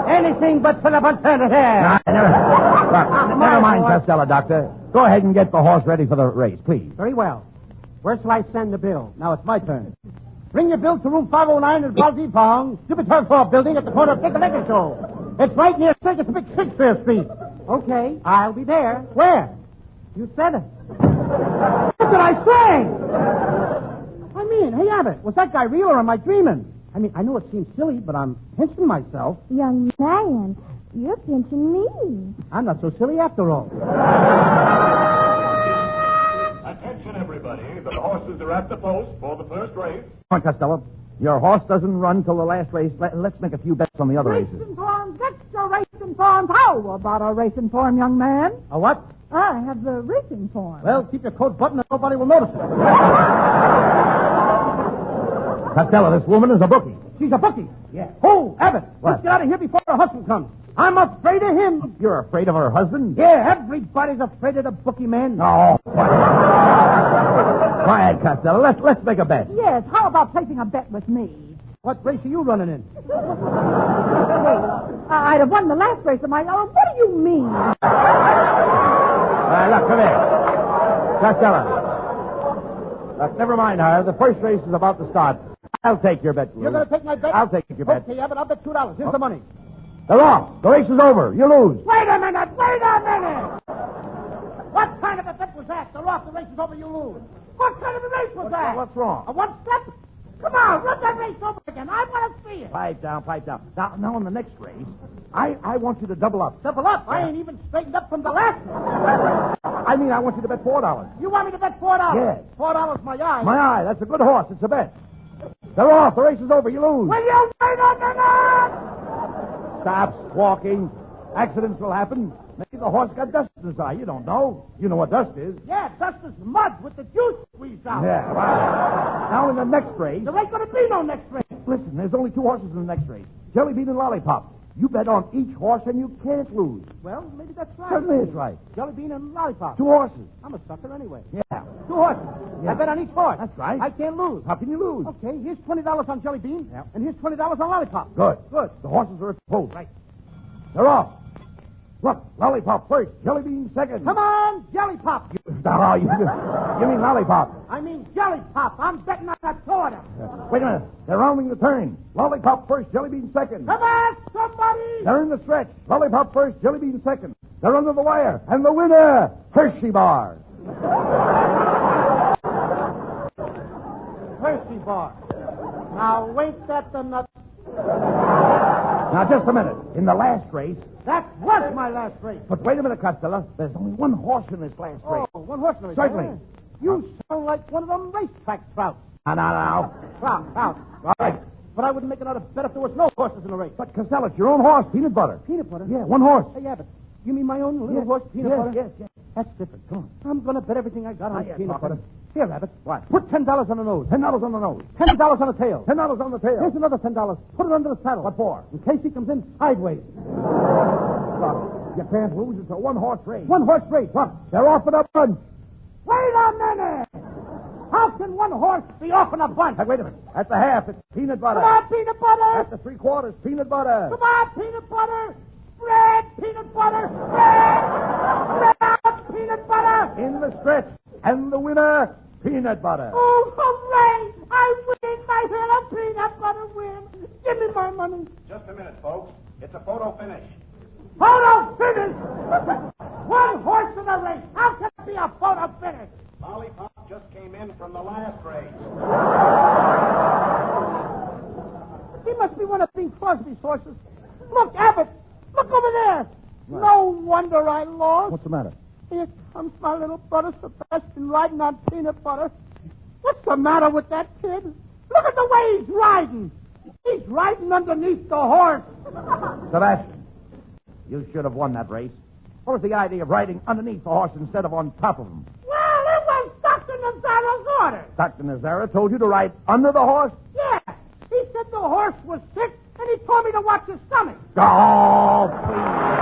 Anything but for the alternative. Never mind, Costello, Doctor. Go ahead and get the horse ready for the race, please. Very well. Where shall I send the bill? Now it's my turn. Bring your bill to room 509 in Baldy-Pong, Jupiter 4 building at the corner of Piccadilly Show. It's right near Circus Big Shakespeare Street. Okay, I'll be there. Where? You said it. What did I say? I mean, hey, Abbott, was that guy real or am I dreaming? I mean, I know it seems silly, but I'm pinching myself. Young man, you're pinching me. I'm not so silly after all. Attention, everybody. The horses are at the post for the first race. Come on, Costello. Your horse doesn't run till the last race. Let's make a few bets on the other races. Racing forms, extra racing forms. How about a racing form, young man? A what? I have the racing form. Well, keep your coat buttoned and nobody will notice it. Costello, this woman is a bookie. She's a bookie. Yeah. Oh, Abbott, What? let's get out of here before her husband comes. I'm afraid of him. You're afraid of her husband? Yeah, everybody's afraid of the bookie man. Oh, quiet, Costello. Let's make a bet. Yes, how about placing a bet with me? What race are you running in? I'd have won the last race of my... Oh, what do you mean? All right, look, come here. Costello. Look, never mind her. The first race is about to start. I'll take your bet, Lou. You're going to take my bet? I'll take your bet. Okay, Abbott, I'll bet $2. Here's the money. They're off. The race is over. You lose. Wait a minute! Wait a minute! What kind of a bet was that? They're off, the race is over, you lose. What kind of a race was that? What's wrong? A one-step? Come on, run that race over again. I want to see it. Pipe down, pipe down. Now in the next race, I want you to double up. Double up? I ain't even straightened up from the last one. I mean, I want you to bet $4. You want me to bet $4? Yes. $4 my eye. My eye, that's a good horse. It's a bet. They're off. The race is over. You lose. Will you Wait a minute! Stop squawking. Accidents will happen. Maybe the horse got dust in his eye. You don't know. You know what dust is. Yeah, dust is mud with the juice squeezed out. Yeah, right. Now in the next race. There ain't going to be no next race. Listen, there's only 2 horses in the next race. Jelly Bean and Lollipop. You bet on each horse and you can't lose. Well, maybe that's right. Certainly it's right. Jelly Bean and Lollipop. 2 horses. I'm a sucker anyway. Yeah. 2 horses. Yeah. I bet on each horse. That's right. I can't lose. How can you lose? Okay, here's $20 on Jelly Bean. Yeah. And here's $20 on Lollipop. Good. Good. The horses are at the post. Right. They're off. Look, Lollipop first, Jelly Bean second. Come on, Jelly Pop. No, you mean Lollipop. I mean Jelly Pop. I'm betting on that quarter. Wait a minute. They're rounding the turn. Lollipop first, Jelly Bean second. Come on, somebody. They're in the stretch. Lollipop first, Jelly Bean second. They're under the wire. And the winner, Hershey Bar. Hershey Bar. Now, ain't that the nuts? Now, just a minute. In the last race... That was my last race. But wait a minute, Costello. There's only 1 horse in this last race. Oh, 1 horse in the race. Certainly. Yeah. You sound like one of them racetrack trouts. Now. Trout. All right. But I wouldn't make another bet if there was no horses in the race. But, Costello, it's your own horse, Peanut Butter. Peanut Butter? Yeah, 1 horse. Hey, Abbott, you mean my own little horse, Peanut Butter? Yes. That's different. Come on. I'm going to bet everything I got on Peanut talking. Butter. Here, Abbott. What? Put $10 on the nose. $10 on the nose. $10 on the tail. $10 on the tail. Here's another $10. Put it under the saddle. What for? In case he comes in sideways. Look, you can't lose. It's a 1-horse race. 1 horse race. What? They're off in a bunch. Wait a minute. How can 1 horse be off in a bunch? Hey, wait a minute. At the half, it's Peanut Butter. Come on, Peanut Butter. At the 3/4, Peanut Butter. Come on, Peanut Butter. Spread, Peanut Butter. Spread, Peanut Butter. In the stretch. And the winner, Peanut Butter. Oh, hooray! I win! My little Peanut Butter win. Give me my money. Just a minute, folks. It's a photo finish. Photo finish! 1 horse in a race. How can it be a photo finish? Lollipop just came in from the last race. He must be one of Bing Crosby's horses. Look, Abbott. Look over there. What? No wonder I lost. What's the matter? Here comes my little brother Sebastian riding on Peanut Butter. What's the matter with that kid? Look at the way he's riding. He's riding underneath the horse. Sebastian, you should have won that race. What was the idea of riding underneath the horse instead of on top of him? Well, it was Dr. Nazzaro's order. Dr. Nazzaro told you to ride under the horse? Yeah. He said the horse was sick, and he told me to watch his stomach. Oh, please.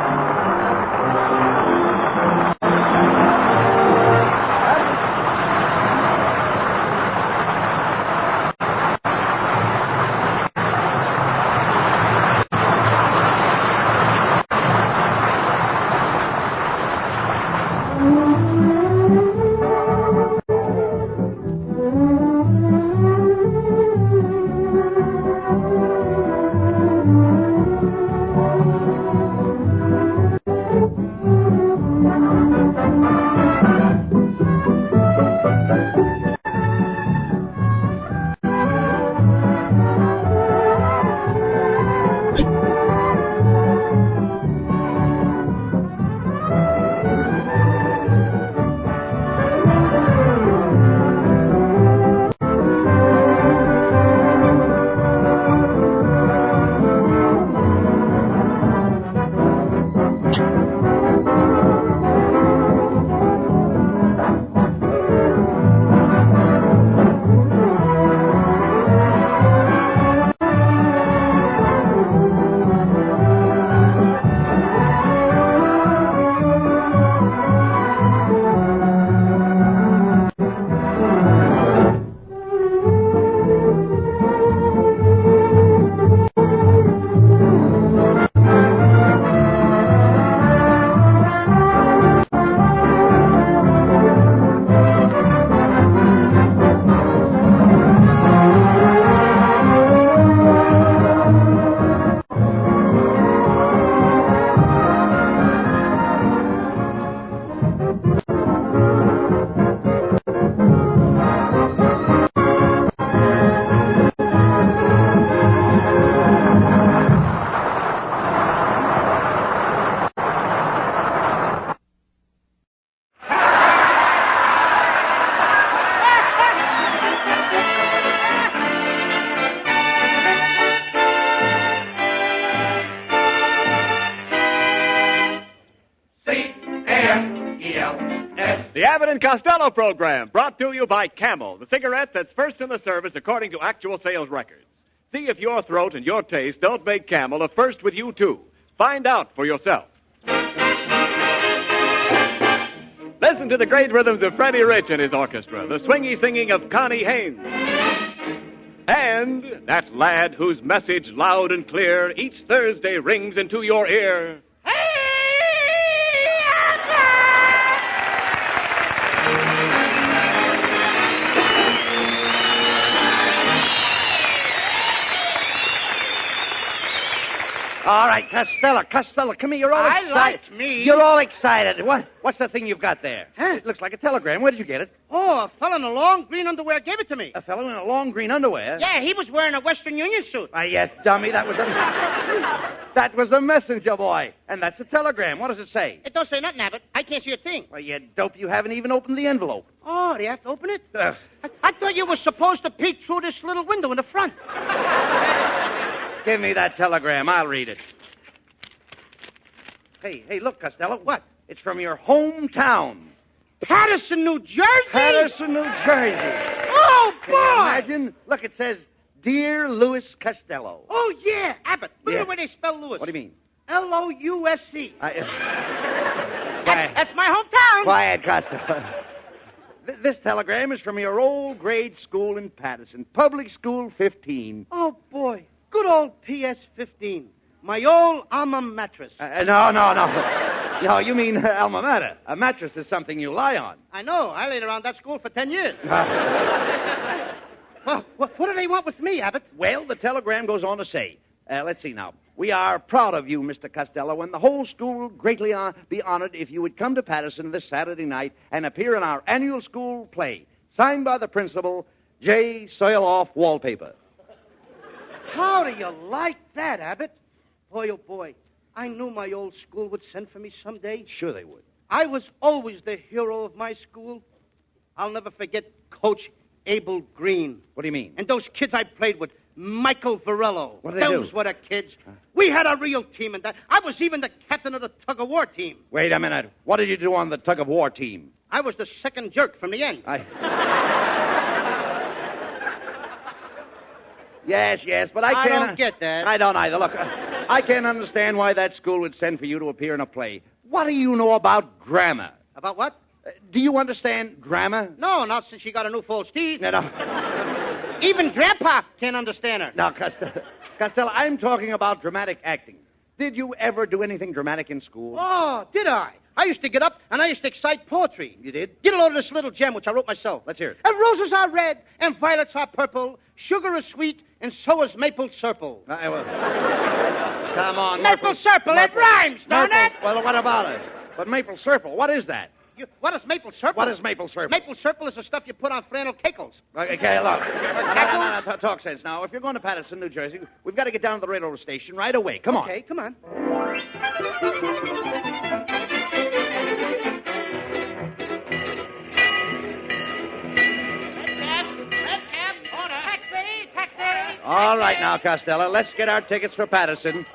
The Abbott and Costello program, brought to you by Camel, the cigarette that's first in the service according to actual sales records. See if your throat and your taste don't make Camel a first with you, too. Find out for yourself. Listen to the great rhythms of Freddie Rich and his orchestra, the swingy singing of Connie Haynes. And that lad whose message loud and clear each Thursday rings into your ear. All right, Costello, come here. You're all excited. like me. You're all excited. What's the thing you've got there? Huh? It looks like a telegram. Where did you get it? Oh, a fellow in a long green underwear gave it to me. A fellow in a long green underwear? Yeah, he was wearing a Western Union suit. Why, yes, dummy. That was a messenger boy. And that's a telegram. What does it say? It don't say nothing, Abbott. I can't see a thing. Well, you dope. You haven't even opened the envelope. Oh, do you have to open it? I thought you were supposed to peek through this little window in the front. Give me that telegram. I'll read it. Hey, look, Costello. What? It's from your hometown. Patterson, New Jersey? Patterson, New Jersey. Oh, boy! Can you imagine? Look, it says, Dear Louis Costello. Oh, yeah, Abbott. Look Yeah. at the way they spell Louis. What do you mean? L-O-U-S-C. Quiet. That's my hometown. Quiet, Costello. This telegram is from your old grade school in Patterson, Public School 15. Oh, boy. Good old PS 15. My old alma mattress. No. No, you mean alma mater. A mattress is something you lie on. I know. I laid around that school for 10 years. Well, what do they want with me, Abbott? Well, the telegram goes on to say, let's see now. We are proud of you, Mr. Costello, and the whole school will greatly be honored if you would come to Patterson this Saturday night and appear in our annual school play, signed by the principal, J. Soil-Off Wallpaper. How do you like that, Abbott? Boy, oh, boy. I knew my old school would send for me someday. Sure they would. I was always the hero of my school. I'll never forget Coach Abel Green. What do you mean? And those kids I played with, Michael Varello. What did they do? Those were the kids. We had a real team, and I was even the captain of the tug-of-war team. Wait a minute. What did you do on the tug-of-war team? I was the second jerk from the end. Yes, but I can't... I don't get that. I don't either. Look, I can't understand why that school would send for you to appear in a play. What do you know about grammar? About what? Do you understand grammar? No, not since she got a new false teeth. No. Even Grandpa can't understand her. Now, Costello, I'm talking about dramatic acting. Did you ever do anything dramatic in school? Oh, did I? I used to get up and I used to excite poetry. You did? Get a load of this little gem, which I wrote myself. Let's hear it. And roses are red and violets are purple. Sugar is sweet and so is maple syrup. Come on, Maple syrup, it rhymes, don't it? Well, what about it? But maple syrup, what is that? What is maple syrup? What is maple syrup? Maple syrup is the stuff you put on flannel cakes. Okay, look. No, talk sense now. If you're going to Patterson, New Jersey, we've got to get down to the railroad station right away. Come on. Okay, come on. All right now, Costello, let's get our tickets for Patterson.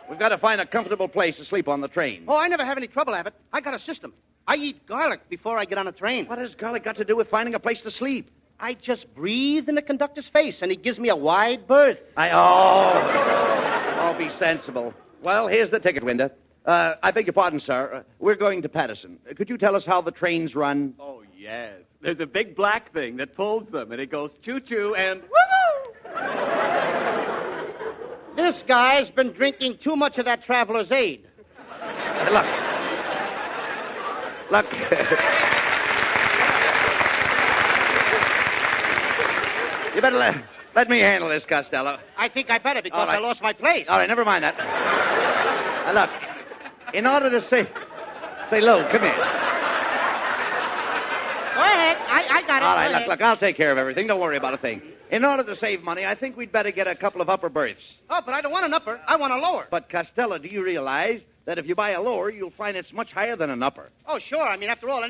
We've got to find a comfortable place to sleep on the train. Oh, I never have any trouble, Abbott. I got a system. I eat garlic before I get on a train. What has garlic got to do with finding a place to sleep? I just breathe in the conductor's face, and he gives me a wide berth. Oh, be sensible. Well, here's the ticket window. I beg your pardon, sir. We're going to Patterson. Could you tell us how the trains run? Oh, yes. There's a big black thing that pulls them, and it goes choo-choo and woo-hoo! This guy's been drinking too much of that Traveler's Aid. Look. You better let me handle this, Costello. I think I better because I lost my place. All right, never mind that. Look, in order to say, Lou, come here. Go ahead. I got it. All right, look, I'll take care of everything. Don't worry about a thing. In order to save money, I think we'd better get a couple of upper berths. Oh, but I don't want an upper. I want a lower. But, Costello, do you realize that if you buy a lower, you'll find it's much higher than an upper? Oh, sure. I mean, after all,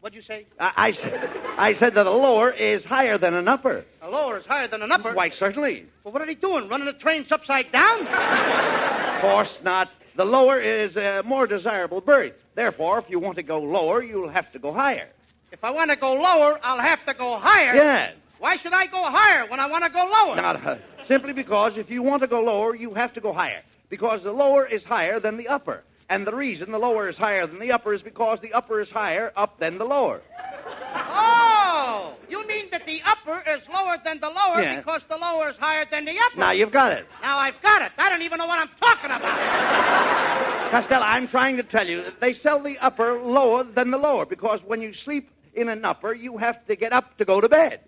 what'd you say? I said that a lower is higher than an upper. A lower is higher than an upper? Why, certainly. Well, what are they doing? Running the trains upside down? Of course not. The lower is a more desirable berth. Therefore, if you want to go lower, you'll have to go higher. If I want to go lower, I'll have to go higher. Yes. Why should I go higher when I want to go lower? Now, simply because if you want to go lower, you have to go higher. Because the lower is higher than the upper. And the reason the lower is higher than the upper is because the upper is higher up than the lower. Oh! You mean that the upper is lower than the lower because the lower is higher than the upper? Now you've got it. Now I've got it. I don't even know what I'm talking about. Costello, I'm trying to tell you that they sell the upper lower than the lower because when you sleep in an upper, you have to get up to go to bed.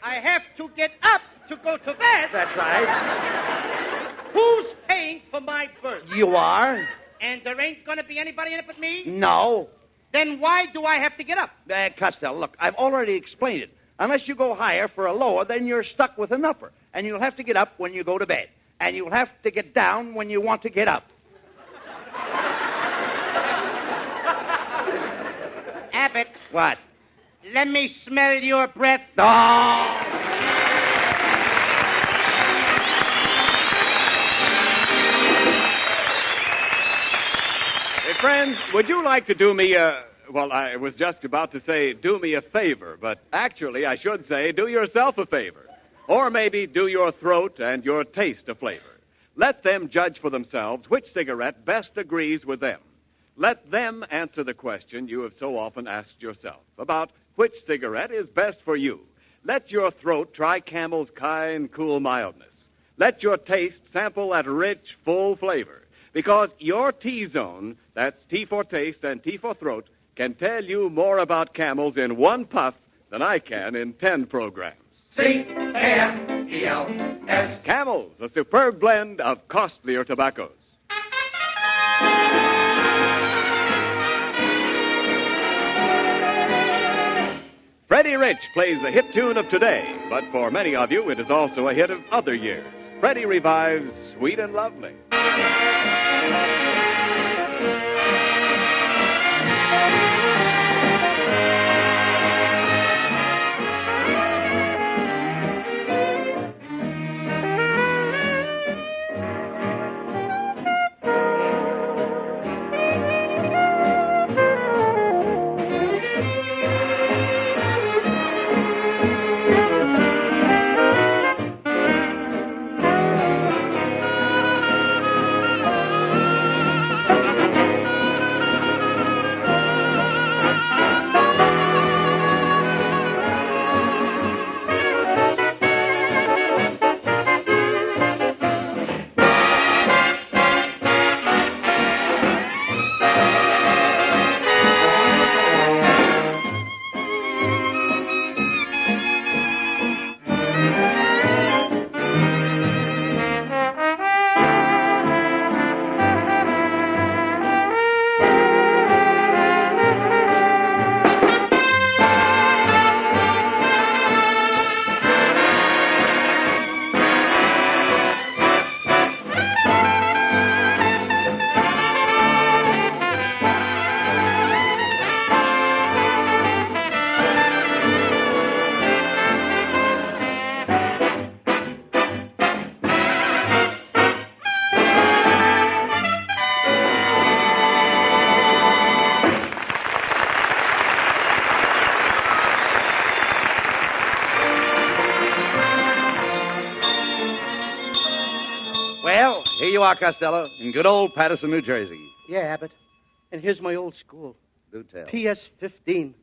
I have to get up to go to bed? That's right. Who's paying for my berth? You are. And there ain't going to be anybody in it but me? No. Then why do I have to get up? Costello, look, I've already explained it. Unless you go higher for a lower, then you're stuck with an upper. And you'll have to get up when you go to bed. And you'll have to get down when you want to get up. Abbott. What? Let me smell your breath. Oh! Hey, friends, would you like to do me well, I was just about to say do me a favor, but actually I should say do yourself a favor. Or maybe do your throat and your taste a flavor. Let them judge for themselves which cigarette best agrees with them. Let them answer the question you have so often asked yourself about which cigarette is best for you. Let your throat try Camel's kind, cool mildness. Let your taste sample that rich, full flavor. Because your T-zone, that's T for taste and T for throat, can tell you more about Camels in one puff than I can in 10 programs. C-A-M-E-L-S. Camels, a superb blend of costlier tobaccos. Freddie Rich plays a hit tune of today, but for many of you, it is also a hit of other years. Freddie revives Sweet and Lovely. Well, here you are, Costello, in good old Patterson, New Jersey. Yeah, Abbott. And here's my old school. Do tell. PS 15.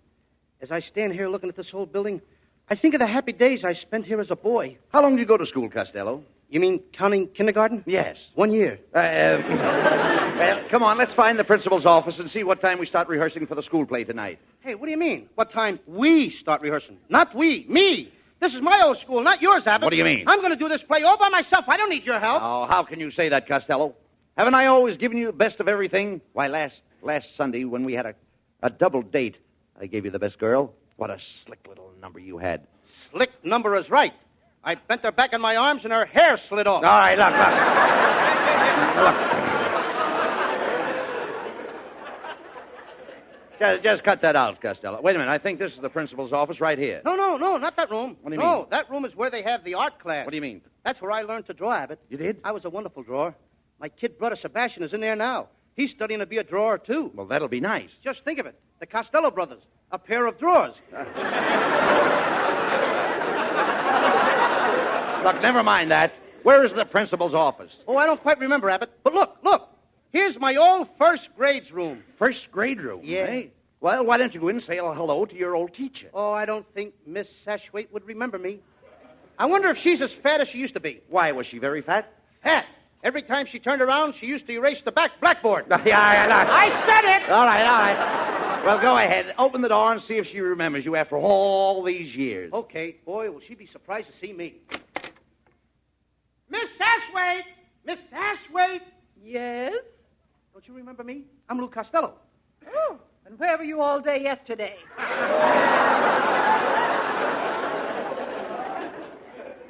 As I stand here looking at this old building, I think of the happy days I spent here as a boy. How long did you go to school, Costello? You mean counting kindergarten? Yes. 1 year. Well, come on, let's find the principal's office and see what time we start rehearsing for the school play tonight. Hey, what do you mean? What time we start rehearsing? Not we. Me. This is my old school, not yours, Abbott. What do you mean? I'm going to do this play all by myself. I don't need your help. Oh, how can you say that, Costello? Haven't I always given you the best of everything? Why, last Sunday when we had a double date, I gave you the best girl. What a slick little number you had. Slick number is right. I bent her back in my arms and her hair slid off. All right, look. Just cut that out, Costello. Wait a minute. I think this is the principal's office right here. No, not that room. What do you mean? No, that room is where they have the art class. What do you mean? That's where I learned to draw, Abbott. You did? I was a wonderful drawer. My kid brother Sebastian is in there now. He's studying to be a drawer, too. Well, that'll be nice. Just think of it. The Costello brothers. A pair of drawers. Look, never mind that. Where is the principal's office? Oh, I don't quite remember, Abbott. But look. Here's my old first grades room. First grade room? Yeah. Eh? Well, why don't you go in and say hello to your old teacher? Oh, I don't think Miss Sashwaite would remember me. I wonder if she's as fat as she used to be. Why, was she very fat? Fat. Every time she turned around, she used to erase the back blackboard. Yeah. I said it! All right. Well, go ahead. Open the door and see if she remembers you after all these years. Okay. Boy, will she be surprised to see me. Miss Sashwaite! Miss Sashwaite! Yes? Don't you remember me? I'm Lou Costello. Oh, and where were you all day yesterday?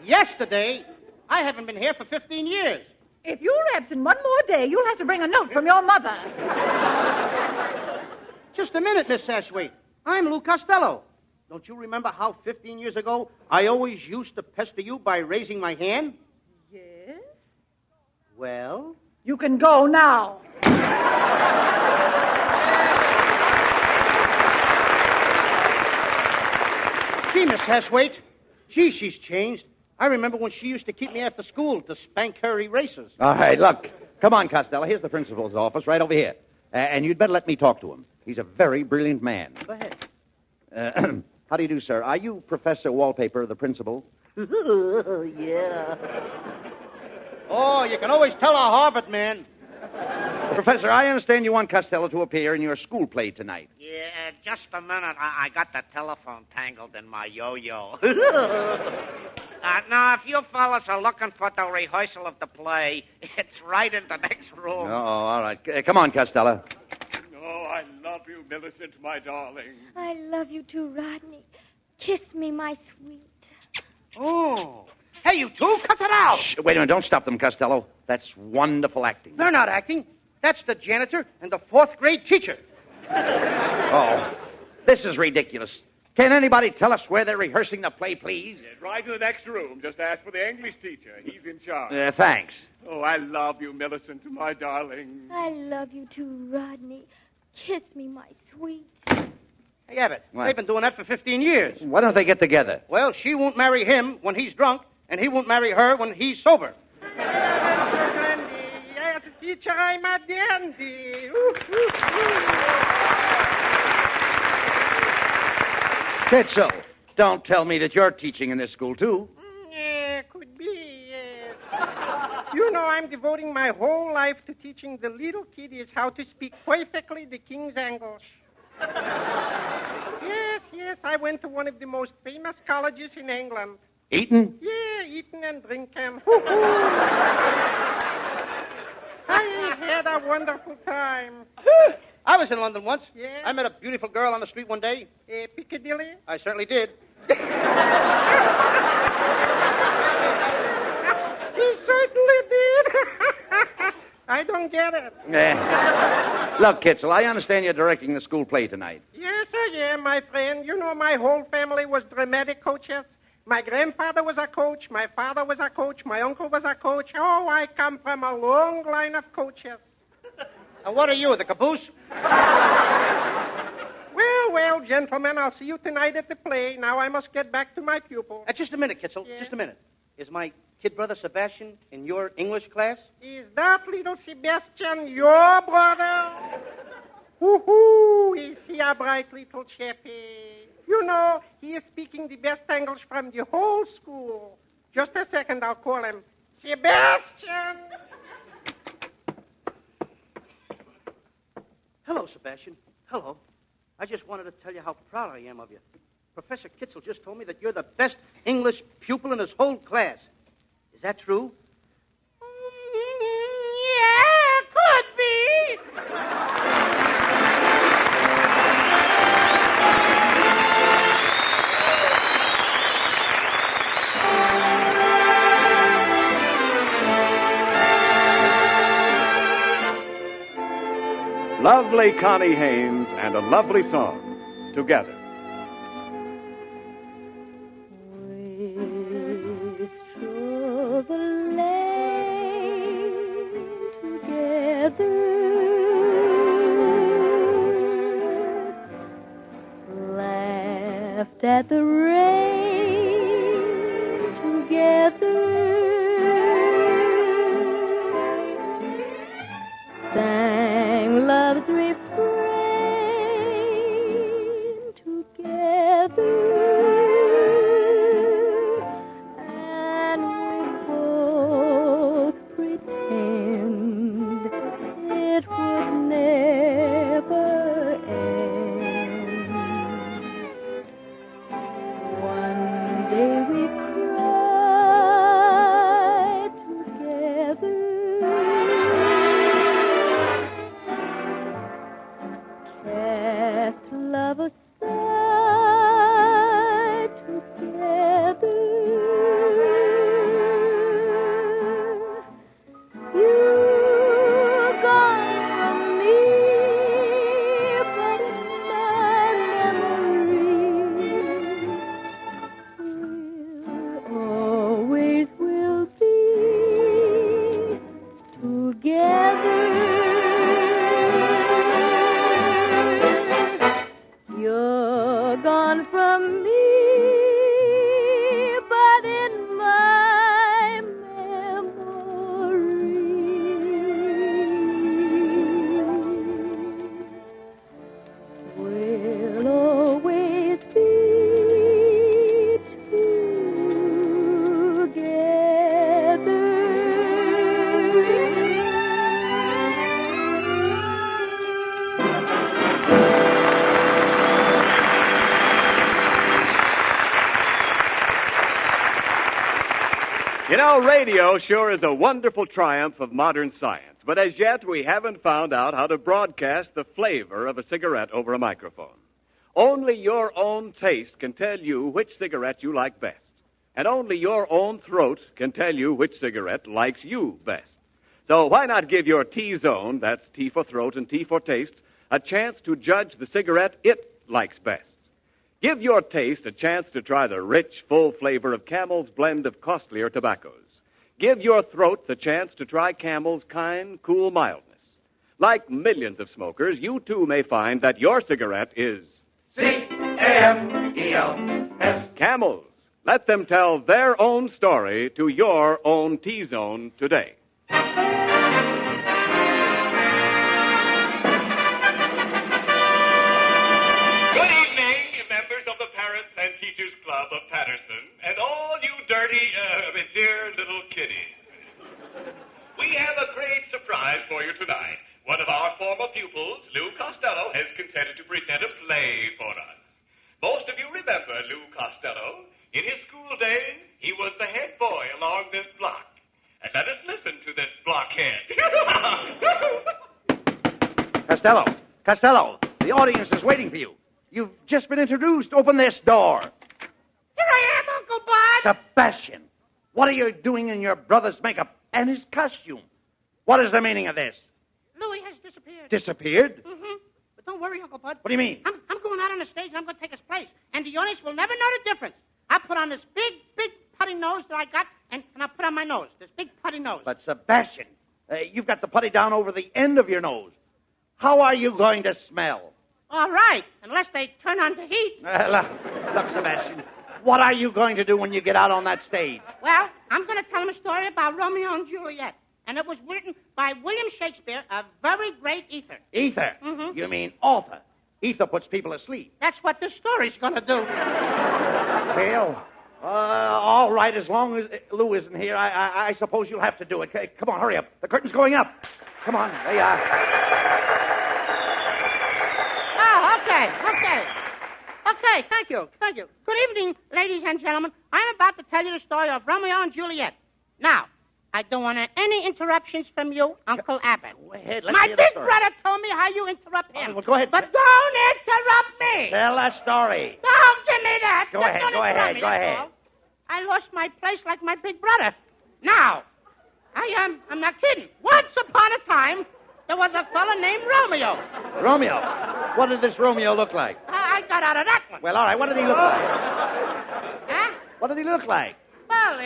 Yesterday? I haven't been here for 15 years. If you're absent one more day, you'll have to bring a note from your mother. Just a minute, Miss Sashwaite. I'm Lou Costello. Don't you remember how 15 years ago I always used to pester you by raising my hand? Yes? Well? You can go now. Gee, Miss Sashwaite. Gee, she's changed. I remember when she used to keep me after school to spank her erasers. All right, look. Come on, Costello. Here's the principal's office right over here. And you'd better let me talk to him. He's a very brilliant man. Go ahead. How do you do, sir? Are you Professor Wallpaper, the principal? Yeah. Oh, you can always tell a Harvard man. Professor, I understand you want Costello to appear in your school play tonight. Yeah, just a minute. I got the telephone tangled in my yo-yo. Now, if you fellas are looking for the rehearsal of the play, it's right in the next room. Oh, all right. Come on, Costello. Oh, I love you, Millicent, my darling. I love you too, Rodney. Kiss me, my sweet. Oh. Hey, you two, cut it out. Shh, wait a minute. Don't stop them, Costello. That's wonderful acting. They're not acting. That's the janitor and the fourth grade teacher. Oh, this is ridiculous. Can anybody tell us where they're rehearsing the play, please? Yeah, right in the next room. Just ask for the English teacher. He's in charge. Thanks. Oh, I love you, Millicent, my darling. I love you too, Rodney. Kiss me, my sweet. Hey, Abbott, What? they've been doing that for 15 years. Why don't they get together? Well, she won't marry him when he's drunk, and he won't marry her when he's sober. Yes, teacher, I'm a dandy. Kitzel, don't tell me that you're teaching in this school, too. Yeah, could be, yes. You know, I'm devoting my whole life to teaching the little kiddies how to speak perfectly the King's English. Yes, I went to one of the most famous colleges in England. Eton? Yeah, Eton and Drinkham. I had a wonderful time. I was in London once. Yeah? I met a beautiful girl on the street one day. Piccadilly? I certainly did. He certainly did. I don't get it. Look, Kitzel, I understand you're directing the school play tonight. Yes, I am, my friend. You know, my whole family was dramatic coaches. My grandfather was a coach. My father was a coach. My uncle was a coach. Oh, I come from a long line of coaches. And what are you, the caboose? Well, gentlemen, I'll see you tonight at the play. Now I must get back to my pupils. Just a minute, Kitzel. Yeah? Just a minute. Is my kid brother Sebastian in your English class? Is that little Sebastian your brother? Hoo-hoo, is he a bright little chappie? You know, he is speaking the best English from the whole school. Just a second, I'll call him. Sebastian! Hello, Sebastian. Hello. I just wanted to tell you how proud I am of you. Professor Kitzel just told me that you're the best English pupil in his whole class. Is that true? Yeah, could be. Lovely Connie Haynes and a lovely song together. Through the lane to Laughed at the rain together. Sang love's refrain together. And we both pretend it would never end. One day we cried together. Cast love aside together. You're gone from me, but in my memory always will be together. You're gone from me, but in my memory will always be You know, radio sure is a wonderful triumph of modern science, but as yet we haven't found out how to broadcast the flavor of a cigarette over a microphone. Only your own taste can tell you which cigarette you like best, and only your own throat can tell you which cigarette likes you best. So why not give your T-zone, that's T for throat and T for taste, a chance to judge the cigarette it likes best? Give your taste a chance to try the rich, full flavor of Camel's blend of costlier tobaccos. Give your throat the chance to try Camel's kind, cool mildness. Like millions of smokers, you too may find that your cigarette is C-A-M-E-L-S. Camels. Let them tell their own story to your own T-zone today. And Teachers Club of Patterson, and all you dirty, dear little kiddies. We have a great surprise for you tonight. One of our former pupils, Lou Costello, has consented to present a play for us. Most of you remember Lou Costello. In his school days, he was the head boy along this block. And let us listen to this blockhead. Costello, the audience is waiting for you. You've just been introduced. Open this door. Here I am, Uncle Bud. Sebastian, what are you doing in your brother's makeup and his costume? What is the meaning of this? Louis has disappeared. Disappeared? Mm-hmm. But don't worry, Uncle Bud. What do you mean? I'm going out on the stage and I'm going to take his place. And the audience will never know the difference. I put on this big putty nose that I got, and I put on my nose, this big putty nose. But, Sebastian, you've got the putty down over the end of your nose. How are you going to smell? All right, unless they turn on the heat. Look, Sebastian, what are you going to do when you get out on that stage? Well, I'm going to tell them a story about Romeo and Juliet. And it was written by William Shakespeare, a very great ether. Ether? Mm-hmm. You mean author. Ether puts people asleep. That's what this story's going to do. Well, all right, as long as Lou isn't here, I suppose you'll have to do it. Okay, come on, hurry up. The curtain's going up. Come on, there you are. Okay, thank you. Good evening, ladies and gentlemen. I'm about to tell you the story of Romeo and Juliet. Now, I don't want any interruptions from you, Uncle Abbott. Go ahead, let's My hear the big story. brother told me how you interrupt him. Well, go ahead. But don't interrupt me. Tell that story. Don't give me that. Go Just ahead, don't go interrupt ahead, me, go that's ahead. all. I lost my place like my big brother. Now, I'm not kidding. Once upon a time, there was a fella named Romeo. Romeo? What did this Romeo look like? I got out of that one. Well, all right, what did he look like? Huh? What did he look like? Well,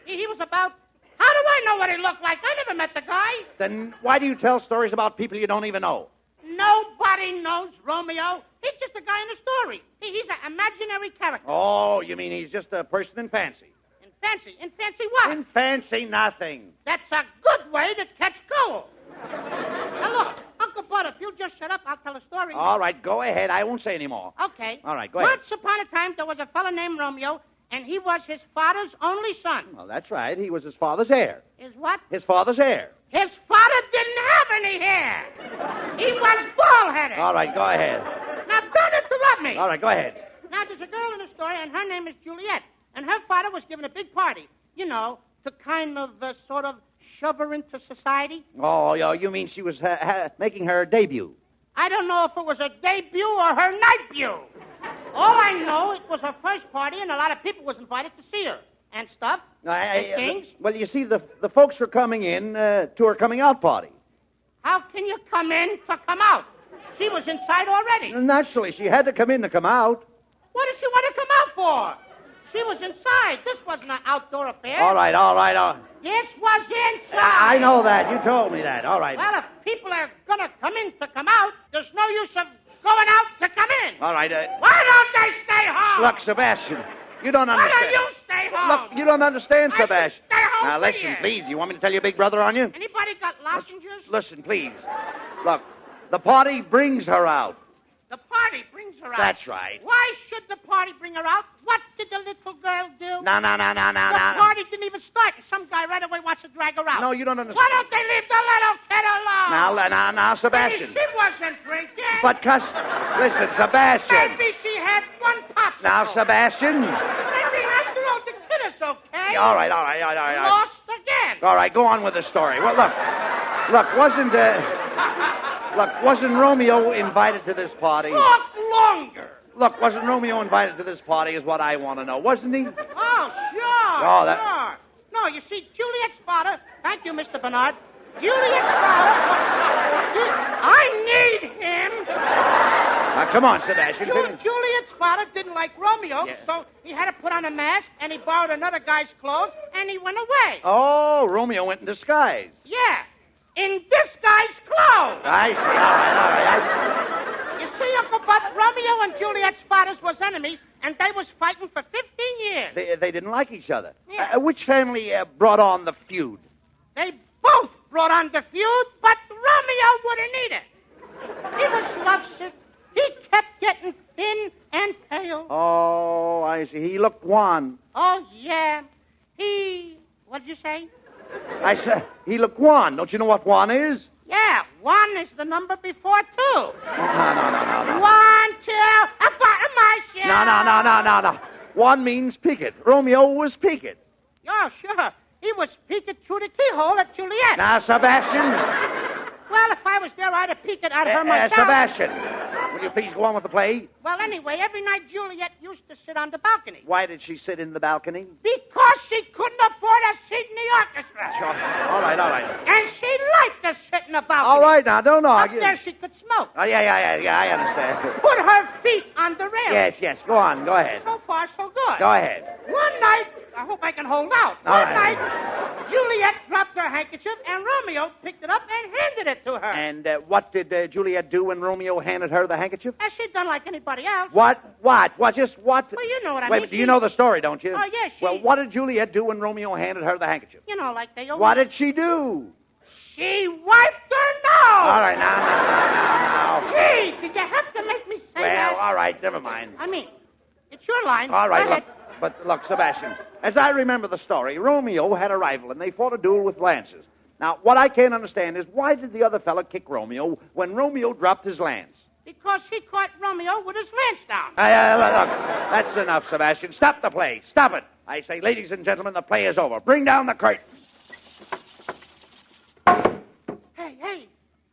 he was about... How do I know what he looked like? I never met the guy. Then why do you tell stories about people you don't even know? Nobody knows Romeo. He's just a guy in a story. He's an imaginary character. Oh, you mean he's just a person in fancy? In fancy? In fancy what? In fancy nothing. That's a good way to catch cold. Now, look, Uncle Bud, if you just shut up, I'll tell a story. All right, go ahead. I won't say any more. Okay. All right, go ahead. Once upon a time, there was a fellow named Romeo, and he was his father's only son. Well, that's right. He was his father's heir. His what? His father's heir. His father didn't have any hair. He was bald-headed. All right, go ahead. Now, don't interrupt me. All right, go ahead. Now, there's a girl in the story, and her name is Juliet. And her father was giving a big party, you know, to kind of, sort of shove her into society. Oh, you mean she was making her debut? I don't know if it was a debut or her night-view. All I know, it was her first party, and a lot of people was invited to see her and stuff. And things. Well, you see, the folks were coming in to her coming-out party. How can you come in to come out? She was inside already. Naturally, she had to come in to come out. What did she want to come out for? She was inside. This wasn't an outdoor affair. All right. This was inside. I know that. You told me that. All right. Well, if people are going to come in to come out, there's no use of going out to come in. All right. Why don't they stay home? Look, Sebastian, you don't understand. Why don't you stay home? Look, you don't understand, I should Sebastian. stay home Now, with listen, you. please. You want me to tell your big brother on you? Anybody got lozenges? Listen, please. Look, the party brings her out. The party brings her out. That's right. Why should the party bring her out? What did the little girl do? No. The party didn't even start, and some guy right away wants to drag her out. No, you don't understand. Why don't they leave the little kid alone? Now, Sebastian. Maybe she wasn't drinking. But, listen, Sebastian. Maybe she had one popsicle. Now, Sebastian. Maybe after all, the kid is okay. All right. Lost again. All right, go on with the story. Well, wasn't Romeo invited to this party? Talk longer. Look, wasn't Romeo invited to this party is what I want to know, wasn't he? Oh, sure. Sure. No, you see, Juliet's father... Thank you, Mr. Bernard. Juliet's father... I need him. Now, come on, Sebastian. Juliet's father didn't like Romeo, Yeah. so he had to put on a mask, and he borrowed another guy's clothes, and he went away. Oh, Romeo went in disguise. Yeah, in this guy's clothes. I see. All right, I see. You see, Uncle Bud, Romeo and Juliet's fathers was enemies, and they was fighting for 15 years. They didn't like each other. Yeah. Which family brought on the feud? They both brought on the feud, but Romeo wouldn't need it. He was lovesick. He kept getting thin and pale. Oh, I see. He looked wan. Oh, yeah. What did you say? I said, he looked wan. Don't you know what wan is? Yeah, 1 is the number before 2. No. 1, 2, a button myself. No. Wan means peaked. Romeo was peaked. Oh, sure. He was peeked through the keyhole at Juliet. Now, Sebastian. Well, if I was there, I'd have peeked at her myself. Sebastian, will you please go on with the play? Well, anyway, every night Juliet used to sit on the balcony. Why did she sit in the balcony? Because she couldn't afford a seat in the orchestra. Sure. All right. And she liked to sit in the balcony. All right, now, don't Up argue. there she could smoke. Oh, yeah, I understand. Put her feet on the rail. Yes, go on, go ahead. So far, so good. Go ahead. One night, I hope I can hold out. All One right. night, Juliet dropped her handkerchief, and Romeo picked it up and handed it to her. And what did Juliet do when Romeo handed her the handkerchief? As she'd done like anybody else. What? Just what? Well, you know what I Wait, mean. do you know the story, don't you? Oh, yes, Well, what did Juliet do when Romeo handed her the handkerchief? You know, like they always... What did she do? She wiped her nose. All right, now. Gee, did you have to make me say that? Well, all right, never mind. I mean, it's your line. All right, Go ahead. look, Sebastian, as I remember the story, Romeo had a rival, and they fought a duel with lances. Now, what I can't understand is why did the other fellow kick Romeo when Romeo dropped his lance? Because he caught Romeo with his lance down. Look, that's enough, Sebastian. Stop the play. Stop it. I say, ladies and gentlemen, the play is over. Bring down the curtain.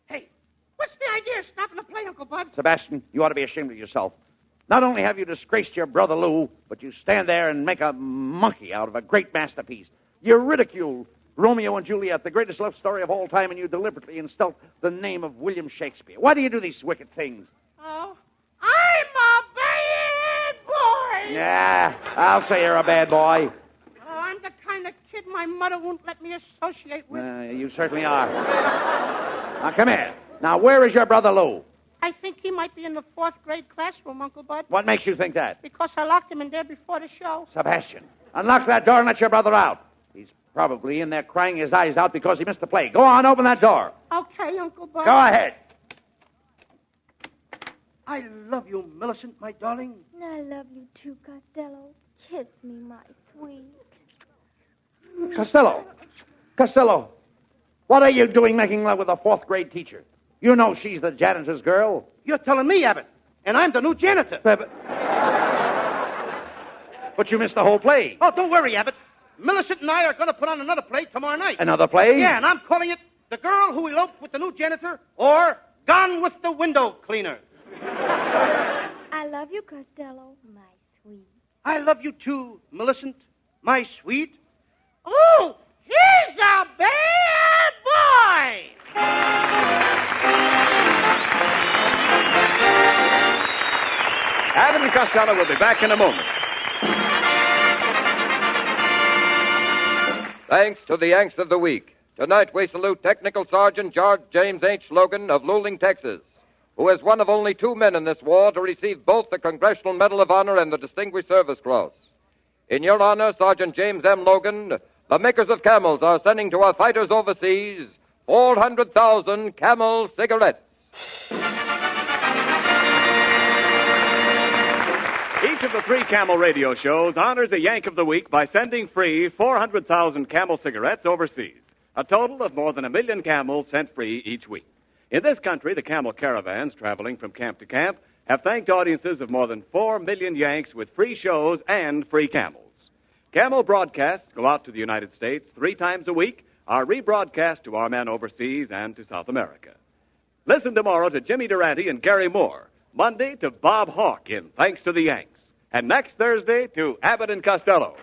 Hey, what's the idea of stopping the play, Uncle Bud? Sebastian, you ought to be ashamed of yourself. Not only have you disgraced your brother Lou, but you stand there and make a monkey out of a great masterpiece. You ridicule Romeo and Juliet, the greatest love story of all time, and you deliberately insult the name of William Shakespeare. Why do you do these wicked things? Oh, I'm a bad boy. Yeah, I'll say you're a bad boy. Oh, I'm the kind of kid my mother won't let me associate with. You certainly are. Now, come here. Now, where is your brother Lou? I think he might be in the 4th grade classroom, Uncle Bud. What makes you think that? Because I locked him in there before the show. Sebastian, unlock that door and let your brother out. He's probably in there crying his eyes out because he missed the play. Go on, open that door. Okay, Uncle Bud. Go ahead. I love you, Millicent, my darling. I love you too, Costello. Kiss me, my sweet. Costello, what are you doing making love with a 4th grade teacher? You know she's the janitor's girl. You're telling me, Abbott, and I'm the new janitor. But you missed the whole play. Oh, don't worry, Abbott. Millicent and I are going to put on another play tomorrow night. Another play? Yeah, and I'm calling it The Girl Who Eloped with the New Janitor or Gone with the Window Cleaner. I love you, Costello, my sweet. I love you too, Millicent, my sweet. Oh, he's a bad boy! Abbott and Costello will be back in a moment. Thanks to the Yanks of the Week. Tonight we salute Technical Sergeant George James H. Logan of Luling, Texas, who is one of only 2 men in this war to receive both the Congressional Medal of Honor and the Distinguished Service Cross. In your honor, Sergeant James M. Logan, the makers of Camels are sending to our fighters overseas 400,000 Camel cigarettes. Each of the 3 Camel radio shows honors a Yank of the Week by sending free 400,000 Camel cigarettes overseas. A total of more than 1 million Camels sent free each week. In this country, the Camel caravans traveling from camp to camp have thanked audiences of more than 4 million Yanks with free shows and free Camels. Camel broadcasts go out to the United States 3 times a week, are rebroadcast to our men overseas and to South America. Listen tomorrow to Jimmy Durante and Gary Moore. Monday to Bob Hawke in Thanks to the Yanks. And next Thursday to Abbott and Costello.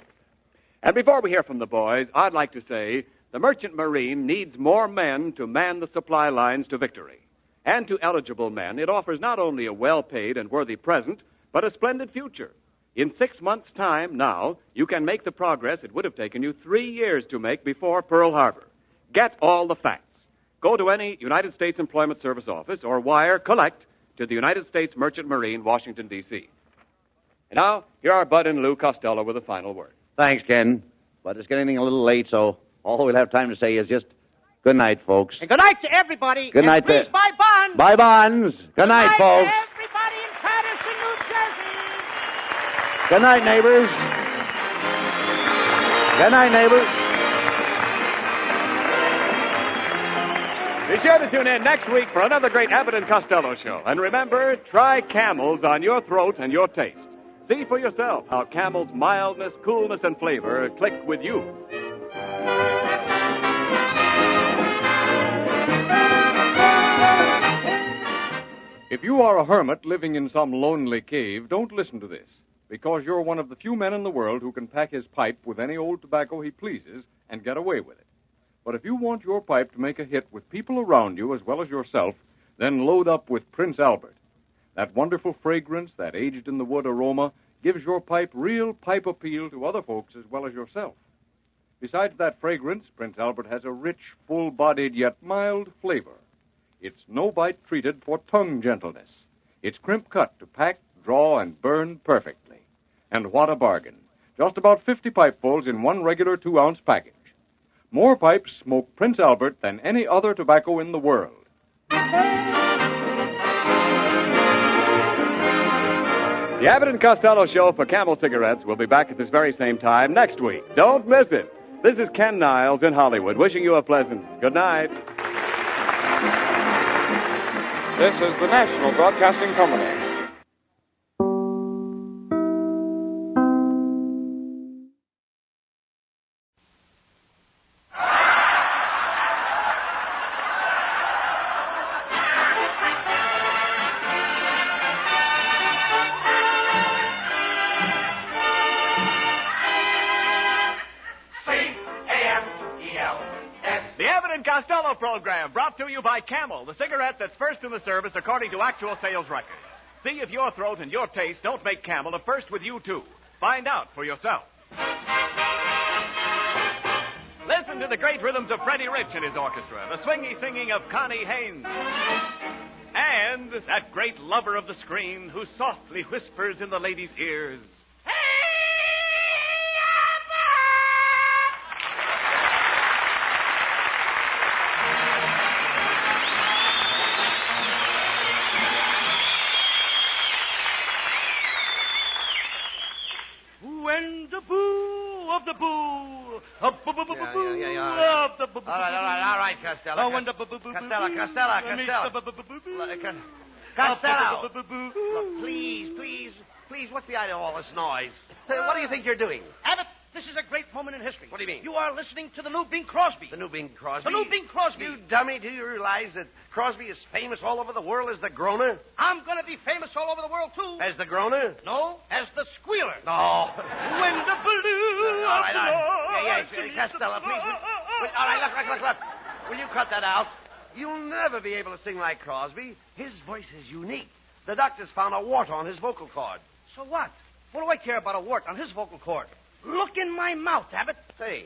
And before we hear from the boys, I'd like to say the Merchant Marine needs more men to man the supply lines to victory. And to eligible men, it offers not only a well-paid and worthy present, but a splendid future. In 6 months' time now, you can make the progress it would have taken you 3 years to make before Pearl Harbor. Get all the facts. Go to any United States Employment Service office or wire collect to the United States Merchant Marine, Washington, D.C. And now, here are Bud and Lou Costello with a final word. Thanks, Ken. But it's getting a little late, so all we'll have time to say is just good night, folks. And good night to everybody. Good night, please buy bonds. Buy bonds. Good night, folks. To everybody in Patterson, New Jersey. Good night, neighbors. Good night, neighbors. Be sure to tune in next week for another great Abbott and Costello show. And remember, try Camels on your throat and your taste. See for yourself how Camel's mildness, coolness, and flavor click with you. If you are a hermit living in some lonely cave, don't listen to this, because you're one of the few men in the world who can pack his pipe with any old tobacco he pleases and get away with it. But if you want your pipe to make a hit with people around you as well as yourself, then load up with Prince Albert. That wonderful fragrance, that aged-in-the-wood aroma, gives your pipe real pipe appeal to other folks as well as yourself. Besides that fragrance, Prince Albert has a rich, full-bodied, yet mild flavor. It's no-bite treated for tongue gentleness. It's crimp-cut to pack, draw, and burn perfectly. And what a bargain. Just about 50 pipefuls in one regular 2-ounce package. More pipes smoke Prince Albert than any other tobacco in the world. The Abbott and Costello Show for Camel Cigarettes will be back at this very same time next week. Don't miss it. This is Ken Niles in Hollywood, wishing you a pleasant good night. This is the National Broadcasting Company. Costello program brought to you by Camel, the cigarette that's first in the service according to actual sales records. See if your throat and your taste don't make Camel a first with you, too. Find out for yourself. Listen to the great rhythms of Freddie Rich and his orchestra, the swingy singing of Connie Haynes. And And that great lover of the screen who softly whispers in the ladies' ears. When the boo of the boo, of the boo All right, Costello. Oh, when the Costello. Look, please, what's the idea of all this noise? What do you think you're doing? Abbott, this is a great moment in history. What do you mean? You are listening to the new Bing Crosby. The new Bing Crosby? The new Bing Crosby. You dummy, do you realize that Crosby is famous all over the world as the groaner? I'm going to be famous all over the world, too. As the groaner? No, as the squealer. No. When the blue all right. Costello, please. All right, look. Will you cut that out? You'll never be able to sing like Crosby. His voice is unique. The doctors found a wart on his vocal cord. So what? What do I care about a wart on his vocal cord? Look in my mouth, Abbott. Say,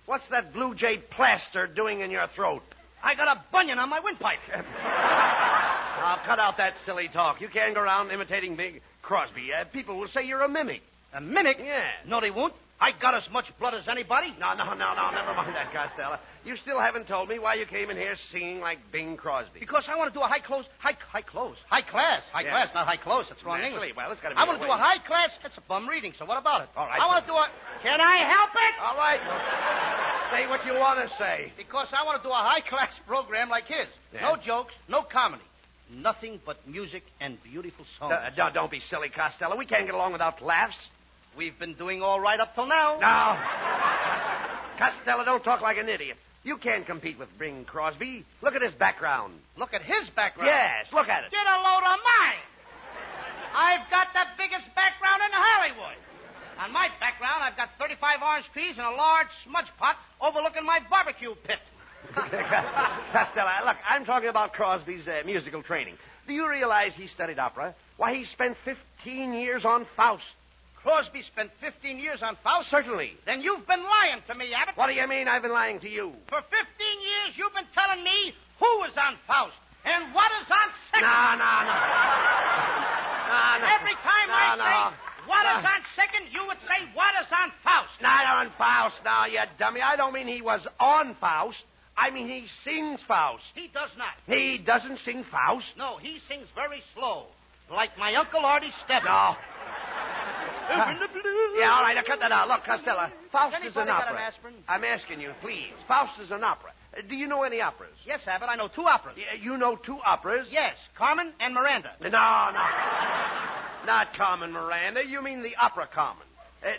what's that Blue Jay plaster doing in your throat? I got a bunion on my windpipe. Now, cut out that silly talk. You can't go around imitating Bing Crosby. People will say you're a mimic. A mimic? Yeah. No, they won't. I got as much blood as anybody. No. Never mind that, Costello. You still haven't told me why you came in here singing like Bing Crosby. Because I want to do a high class. High class, not high close. That's wrong English. Well, it's got to be. I want to do a high class. It's a bum reading, so what about it? All right. I want to do a... Can I help it? All right. Say what you want to say. Because I want to do a high class program like his. Yeah. No jokes, no comedy. Nothing but music and beautiful songs. Don't be silly, Costello. We can't get along without laughs. We've been doing all right up till now. No. Costello, don't talk like an idiot. You can't compete with Bing Crosby. Look at his background. Look at his background? Yes, look at it. Get a load of mine. I've got the biggest background in Hollywood. On my background, I've got 35 orange trees and a large smudge pot overlooking my barbecue pit. Costello, look, I'm talking about Crosby's musical training. Do you realize he studied opera? Why, he spent 15 years on Faust. Crosby spent 15 years on Faust? Certainly. Then you've been lying to me, Abbott. What do you mean I've been lying to you? For 15 years, you've been telling me who is on Faust and what is on second. No. Every time I say what is on second, you would say what is on Faust. Not on Faust, now, you dummy. I don't mean he was on Faust. I mean he sings Faust. He does not. He doesn't sing Faust? No, he sings very slow, like my Uncle Artie Stebbins. No. Yeah, all right, now cut that out. Look, Costello, Faust is an opera. Got an aspirin? I'm asking you, please. Faust is an opera. Do you know any operas? Yes, Abbott, I know 2 operas. You know 2 operas? Yes, Carmen and Miranda. No. Not Carmen Miranda. You mean the opera Carmen.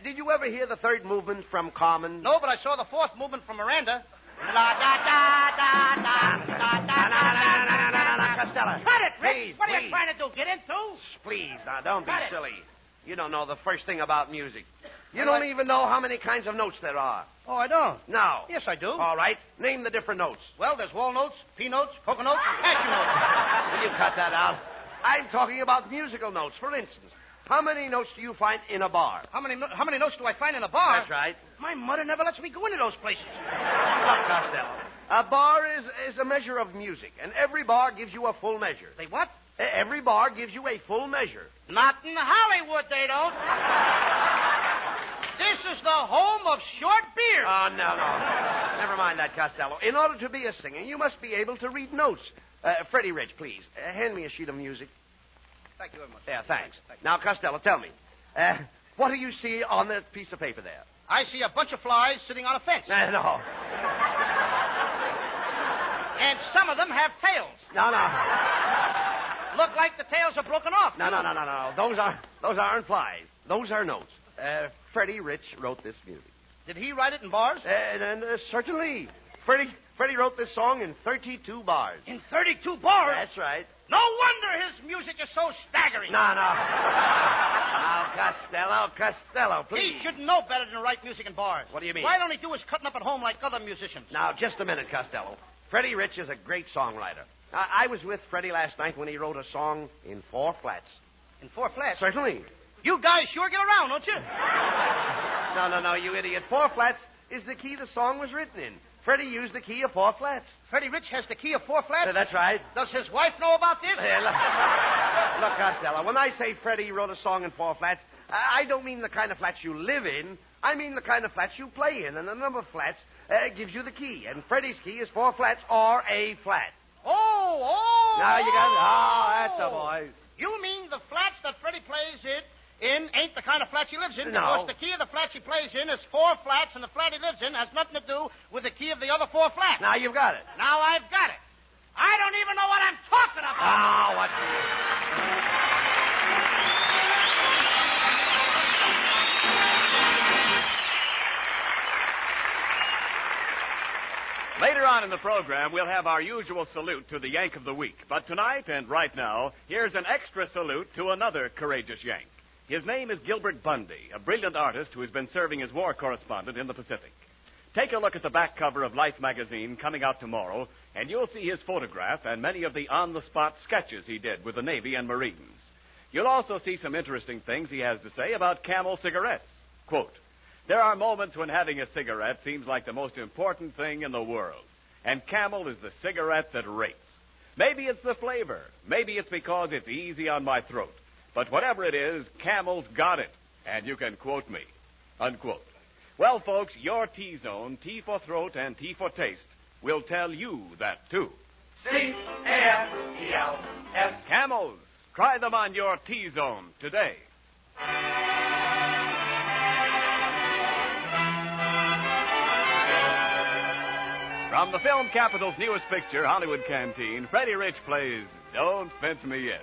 Did you ever hear the 3rd movement from Carmen? No, but I saw the 4th movement from Miranda. La da da da da da da. Costello. Cut it, Rick. Please, what are you trying to do? Get into? Please, now, don't be silly. You don't know the first thing about music. You Well, don't even know how many kinds of notes there are. Oh, I don't? No. Yes, I do. All right. Name the different notes. Well, there's walnuts, peanuts, coconuts, and cashew nuts. Will you cut that out? I'm talking about musical notes. For instance, how many notes do you find in a bar? How many notes do I find in a bar? That's right. My mother never lets me go into those places. Look, Costello, a bar is a measure of music, and every bar gives you a full measure. They what? Every bar gives you a full measure. Not in Hollywood, they don't. This is the home of short beer. Oh, no. Never mind that, Costello. In order to be a singer, you must be able to read notes. Freddie Rich, please, hand me a sheet of music. Thank you very much. Yeah, thanks. Now, Costello, tell me, what do you see on that piece of paper there? I see a bunch of flies sitting on a fence. No. And some of them have tails. No. Look like the tails are broken off. No. Those aren't flies. Those are notes. Freddie Rich wrote this music. Did he write it in bars? Certainly. Freddie wrote this song in 32 bars. In 32 bars? That's right. No wonder his music is so staggering. No. Now, Costello, please. He should know better than to write music in bars. What do you mean? Why don't he do his cutting up at home like other musicians? Now, just a minute, Costello. Freddie Rich is a great songwriter. I was with Freddie last night when he wrote a song in 4 flats. In 4 flats? Certainly. You guys sure get around, don't you? No, you idiot. 4 flats is the key the song was written in. Freddie used the key of 4 flats. Freddie Rich has the key of 4 flats? That's right. Does his wife know about this? Look, Costello, when I say Freddie wrote a song in 4 flats, I don't mean the kind of flats you live in. I mean the kind of flats you play in. And the number of flats gives you the key. And Freddie's key is 4 flats or A flat. Oh! Now you got it. Oh, that's a boy. You mean the flats that Freddie plays in ain't the kind of flats he lives in? No. Because the key of the flats he plays in is 4 flats, and the flat he lives in has nothing to do with the key of the other 4 flats. Now you've got it. Now I've got it. I don't even know what I'm talking about. Oh, what's Later on in the program, we'll have our usual salute to the Yank of the Week. But tonight and right now, here's an extra salute to another courageous Yank. His name is Gilbert Bundy, a brilliant artist who has been serving as war correspondent in the Pacific. Take a look at the back cover of Life magazine coming out tomorrow, and you'll see his photograph and many of the on-the-spot sketches he did with the Navy and Marines. You'll also see some interesting things he has to say about Camel cigarettes. Quote, "There are moments when having a cigarette seems like the most important thing in the world. And Camel is the cigarette that rates. Maybe it's the flavor. Maybe it's because it's easy on my throat. But whatever it is, Camel's got it. And you can quote me." Unquote. Well, folks, your T-zone, T for throat and T for taste, will tell you that, too. C-A-M-E-L-S. Camels. Try them on your T-zone today. From the film capital's newest picture, Hollywood Canteen, Freddie Rich plays Don't Fence Me In.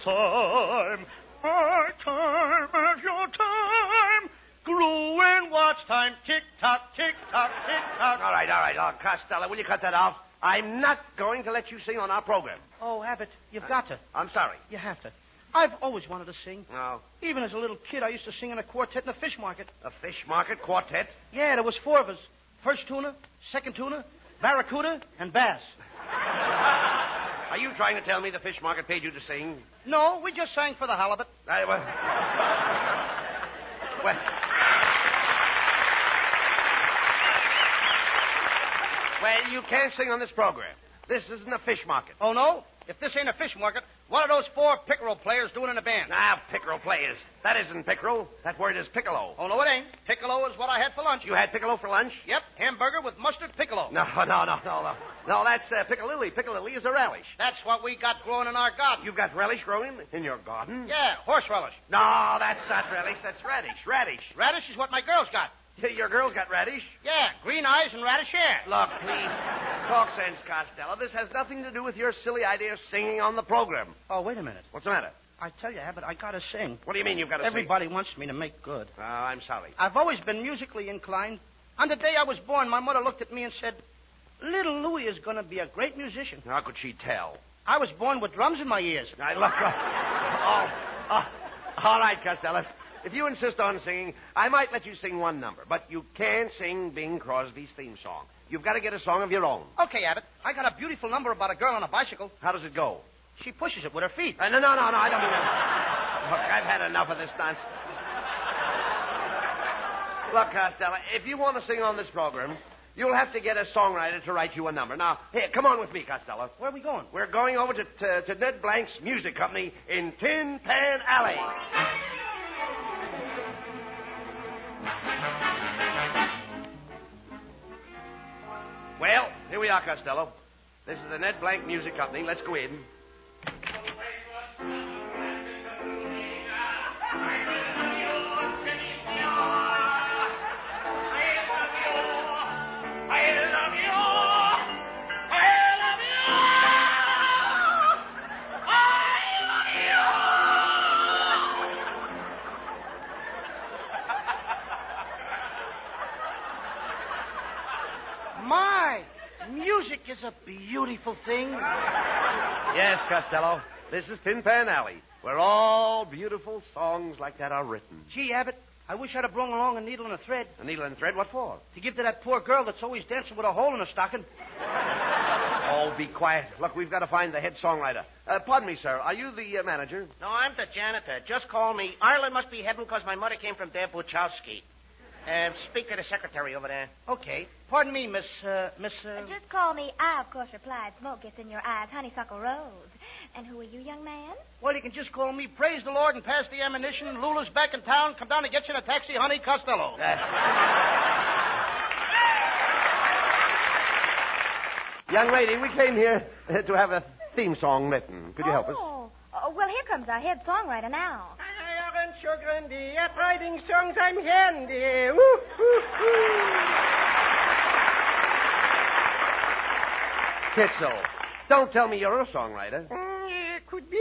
time. My time is your time. Growing watch time. Tick-tock, tick-tock, tick-tock. All right. Oh, Costello, will you cut that off? I'm not going to let you sing on our program. Oh, Abbott, you've got to. I'm sorry. You have to. I've always wanted to sing. No. Even as a little kid, I used to sing in a quartet in a fish market. A fish market quartet? Yeah, there was 4 of us. First tuna, second tuna, barracuda, and bass. Are you trying to tell me the fish market paid you to sing? No, we just sang for the halibut. Well, you can't sing on this program. This isn't a fish market. Oh, no? If this ain't a fish market, what are those 4 pickerel players doing in a band? Pickerel players. That isn't pickerel. That word is piccolo. Oh, no, it ain't. Piccolo is what I had for lunch. You had piccolo for lunch? Yep, hamburger with mustard piccolo. No, that's piccalilli. Piccalilli is a relish. That's what we got growing in our garden. You've got relish growing in your garden? Yeah, horse relish. No, that's not relish. That's radish. Radish is what my girls got. Your girl's got radish? Yeah, green eyes and radish hair. Look, please. Talk sense, Costello. This has nothing to do with your silly idea of singing on the program. Oh, wait a minute. What's the matter? I tell you, Abbott, I gotta sing. What do you mean you've got to sing? Everybody wants me to make good. Oh, I'm sorry. I've always been musically inclined. On the day I was born, my mother looked at me and said, Little Louie is going to be a great musician. How could she tell? I was born with drums in my ears. Look. All right, Costello. If you insist on singing, I might let you sing one number, but you can't sing Bing Crosby's theme song. You've got to get a song of your own. Okay, Abbott. I got a beautiful number about a girl on a bicycle. How does it go? She pushes it with her feet. No, I don't mean that. Look, I've had enough of this nonsense. Look, Costello, if you want to sing on this program, you'll have to get a songwriter to write you a number. Now, here, come on with me, Costello. Where are we going? We're going over to Ned Blank's music company in Tin Pan Alley. Well, here we are, Costello. This is the Ned Blank Music Company. Let's go in. Music is a beautiful thing. Yes, Costello. This is Tin Pan Alley, where all beautiful songs like that are written. Gee, Abbott, I wish I'd have brought along a needle and a thread. A needle and thread? What for? To give to that poor girl that's always dancing with a hole in her stocking. Oh, be quiet. Look, we've got to find the head songwriter. Pardon me, sir. Are you the manager? No, I'm the janitor. Just call me. Ireland must be heaven because my mother came from Der Buchowski. Speak to the secretary over there. Okay. Pardon me, Miss. Just call me. I, of course, replied. Smoke gets in your eyes. Honeysuckle Rose. And who are you, young man? Well, you can just call me. Praise the Lord and pass the ammunition. Lula's back in town. Come down and get you in a taxi, honey. Costello. Young lady, we came here to have a theme song written. Could you help us? Well, here comes our head songwriter now. At writing songs, I'm handy. Woo, woo, woo. Kitzel, don't tell me you're a songwriter. Could be.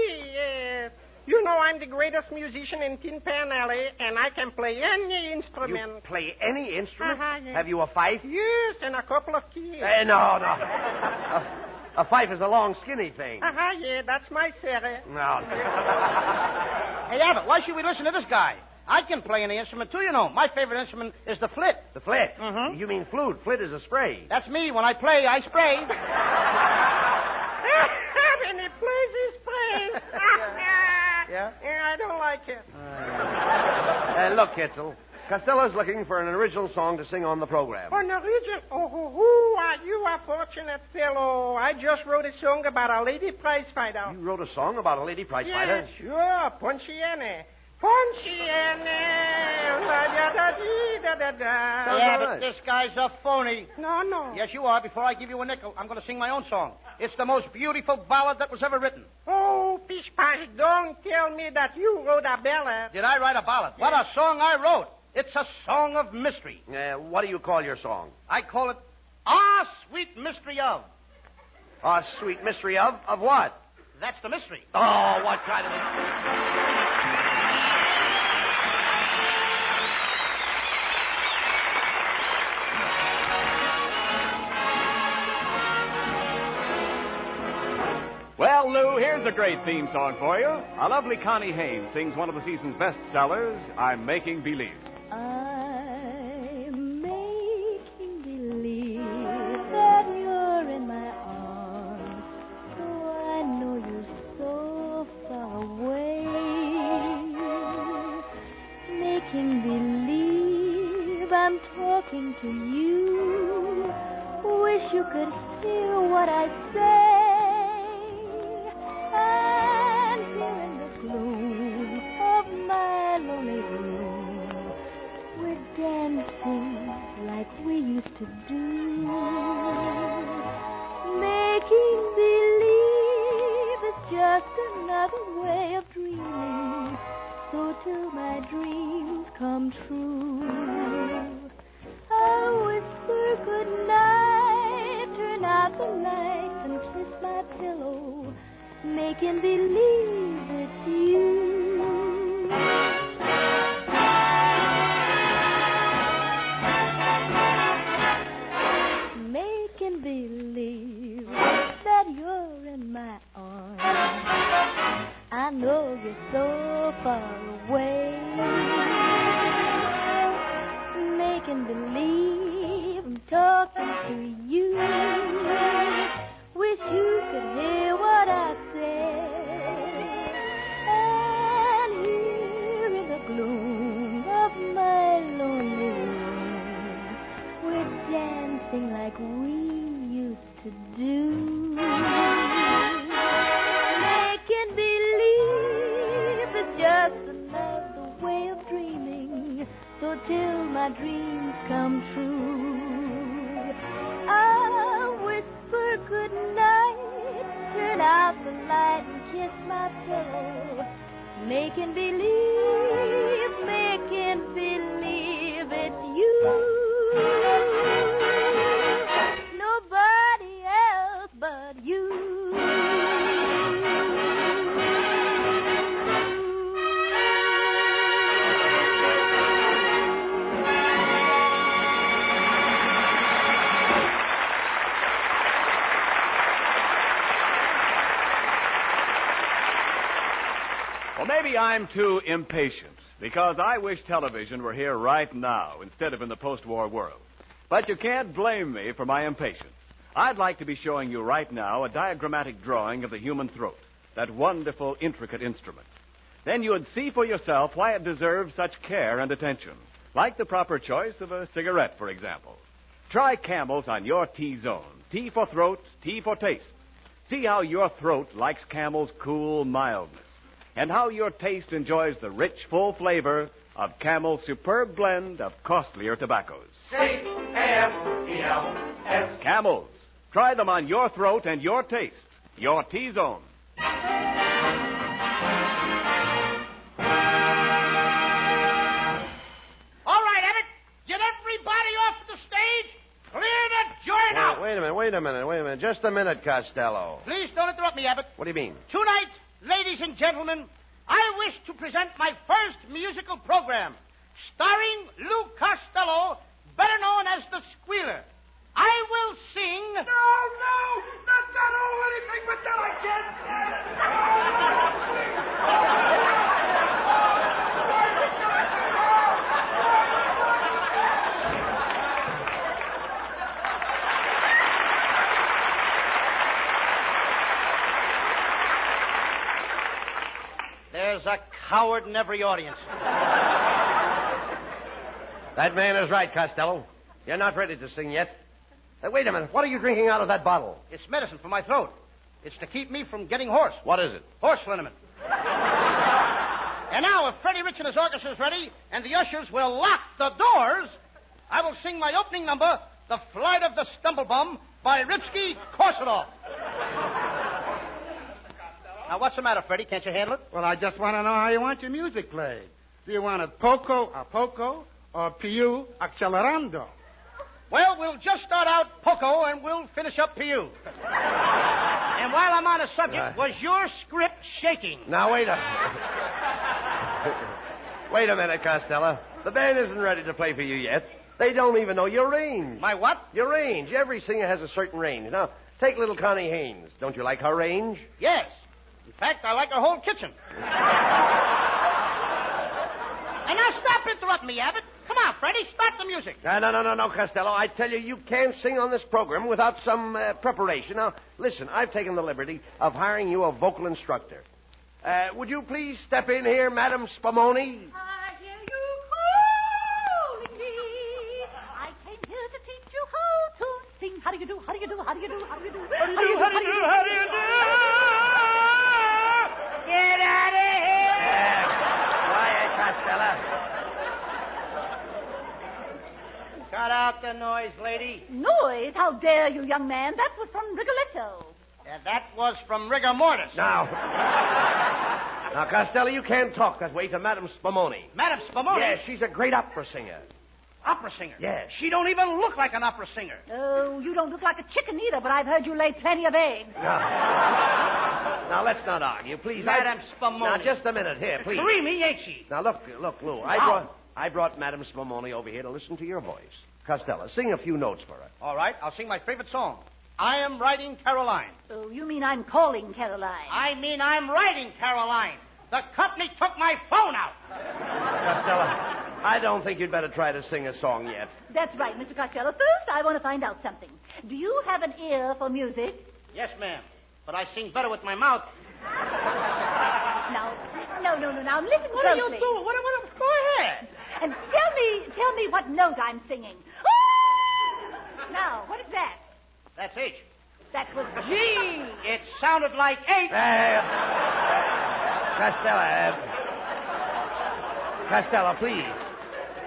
You know I'm the greatest musician in Tin Pan Alley, and I can play any instrument. You play any instrument? Yeah. Have you a fife? Yes, and a couple of keys. No. A fife is a long, skinny thing. Yeah, that's my Sarah. No. Hey, Abbott, why should we listen to this guy? I can play any instrument, too, you know. My favorite instrument is the flit. The flit? Mm-hmm. You mean flute. Flit is a spray. That's me. When I play, I spray. And he plays his sprays. Yeah? I don't like it. Look, Kitzel. Costello's looking for an original song to sing on the program. An original? You a fortunate fellow. I just wrote a song about a lady prize fighter. You wrote a song about a lady prize fighter? Yes, sure. Ponciene. Ponciene. Yeah, but this guy's a phony. No. Yes, you are. Before I give you a nickel, I'm going to sing my own song. It's the most beautiful ballad that was ever written. Oh, Pish Pash, don't tell me that you wrote a ballad. Did I write a ballad? What a song I wrote. It's a song of mystery. What do you call your song? I call it Ah, Sweet Mystery of. Ah, Sweet Mystery of? Of what? That's the mystery. Oh, what kind of... Well, Lou, here's a great theme song for you. Our lovely Connie Haynes sings one of the season's best sellers, I'm Making Believe. I'm making believe that you're in my arms, though I know you're so far away. Making believe I'm talking to you. Wish you could hear what I say. And here in the gloom of my lonely room, we're dancing like we used to do. Making believe is just another way of dreaming. So till my dreams come true, I'll whisper goodnight, turn out the lights and kiss my pillow, making believe it's you. Making believe talking to you. Wish you could hear what I say. And here in the gloom of my lonely room, we're dancing like we used to do. Making believe it's just another way of dreaming. So till my dreams come true, I'll whisper good night, turn out the light and kiss my pillow. Making believe it's you. Nobody else but you. Well, maybe I'm too impatient, because I wish television were here right now instead of in the post-war world. But you can't blame me for my impatience. I'd like to be showing you right now a diagrammatic drawing of the human throat, that wonderful, intricate instrument. Then you'd see for yourself why it deserves such care and attention, like the proper choice of a cigarette, for example. Try Camel's on your T-zone. T for throat, T for taste. See how your throat likes Camel's cool mildness, and how your taste enjoys the rich, full flavor of Camel's superb blend of costlier tobaccos. C-A-M-E-L-S. Camels. Try them on your throat and your taste. Your T-zone. All right, Abbott. Get everybody off the stage. Clear the joint out. Wait a minute. Just a minute, Costello. Please don't interrupt me, Abbott. What do you mean? Tonight, ladies and gentlemen, I wish to present my first musical program, starring Lou Costello, better known as the Squealer. I will sing... No, that's not all anything but that I There's a coward in every audience. That man is right, Costello. You're not ready to sing yet. Wait a minute. What are you drinking out of that bottle? It's medicine for my throat. It's to keep me from getting hoarse. What is it? Horse liniment. And now, if Freddie Rich and his orchestra is ready, and the ushers will lock the doors, I will sing my opening number, The Flight of the Stumblebum, by Rimsky-Korsakov. Now, what's the matter, Freddie? Can't you handle it? Well, I just want to know how you want your music played. Do you want it poco a poco or più accelerando? Well, we'll just start out poco and we'll finish up più. And while I'm on the subject, was your script shaking? Now, wait a minute, Costello. The band isn't ready to play for you yet. They don't even know your range. My what? Your range. Every singer has a certain range. Now, take little Connie Haynes. Don't you like her range? Yes. In fact, I like her whole kitchen. And now stop interrupting me, Abbott. Come on, Freddie, start the music. No, Costello. I tell you, you can't sing on this program without some preparation. Now, listen, I've taken the liberty of hiring you a vocal instructor. Would you please step in here, Madam Spumoni? I hear you calling me. I came here to teach you how to sing. How do you do? How do you do? How do you do? How do you do? How do you do? How do you do? How do you do? Get out of here! Quiet, Costello. Cut out the noise, lady. Noise? How dare you, young man? That was from Rigoletto. And that was from rigor mortis. Now, Costello, you can't talk that way to Madam Spumoni. Madam Spumoni? Yes, she's a great opera singer. Opera singer? Yes. She don't even look like an opera singer. Oh, you don't look like a chicken either, but I've heard you lay plenty of eggs. Now, let's not argue, please. Madam Spumoni. Now, just a minute. Here, please. Creamy, ain't she? Now, look, Lou. Wow. I brought Madam Spumoni over here to listen to your voice. Costello, sing a few notes for her. All right, I'll sing my favorite song. I am writing Caroline. Oh, you mean I'm calling Caroline? I mean I'm writing Caroline. The company took my phone out. I don't think you'd better try to sing a song yet. That's right, Mr. Costello. First, I want to find out something. Do you have an ear for music? Yes, ma'am. But I sing better with my mouth. Now, no. Now, listen What closely. are you doing? Go ahead. And tell me what note I'm singing. Now, what is that? That's H. That was G. It sounded like H. Costello, please.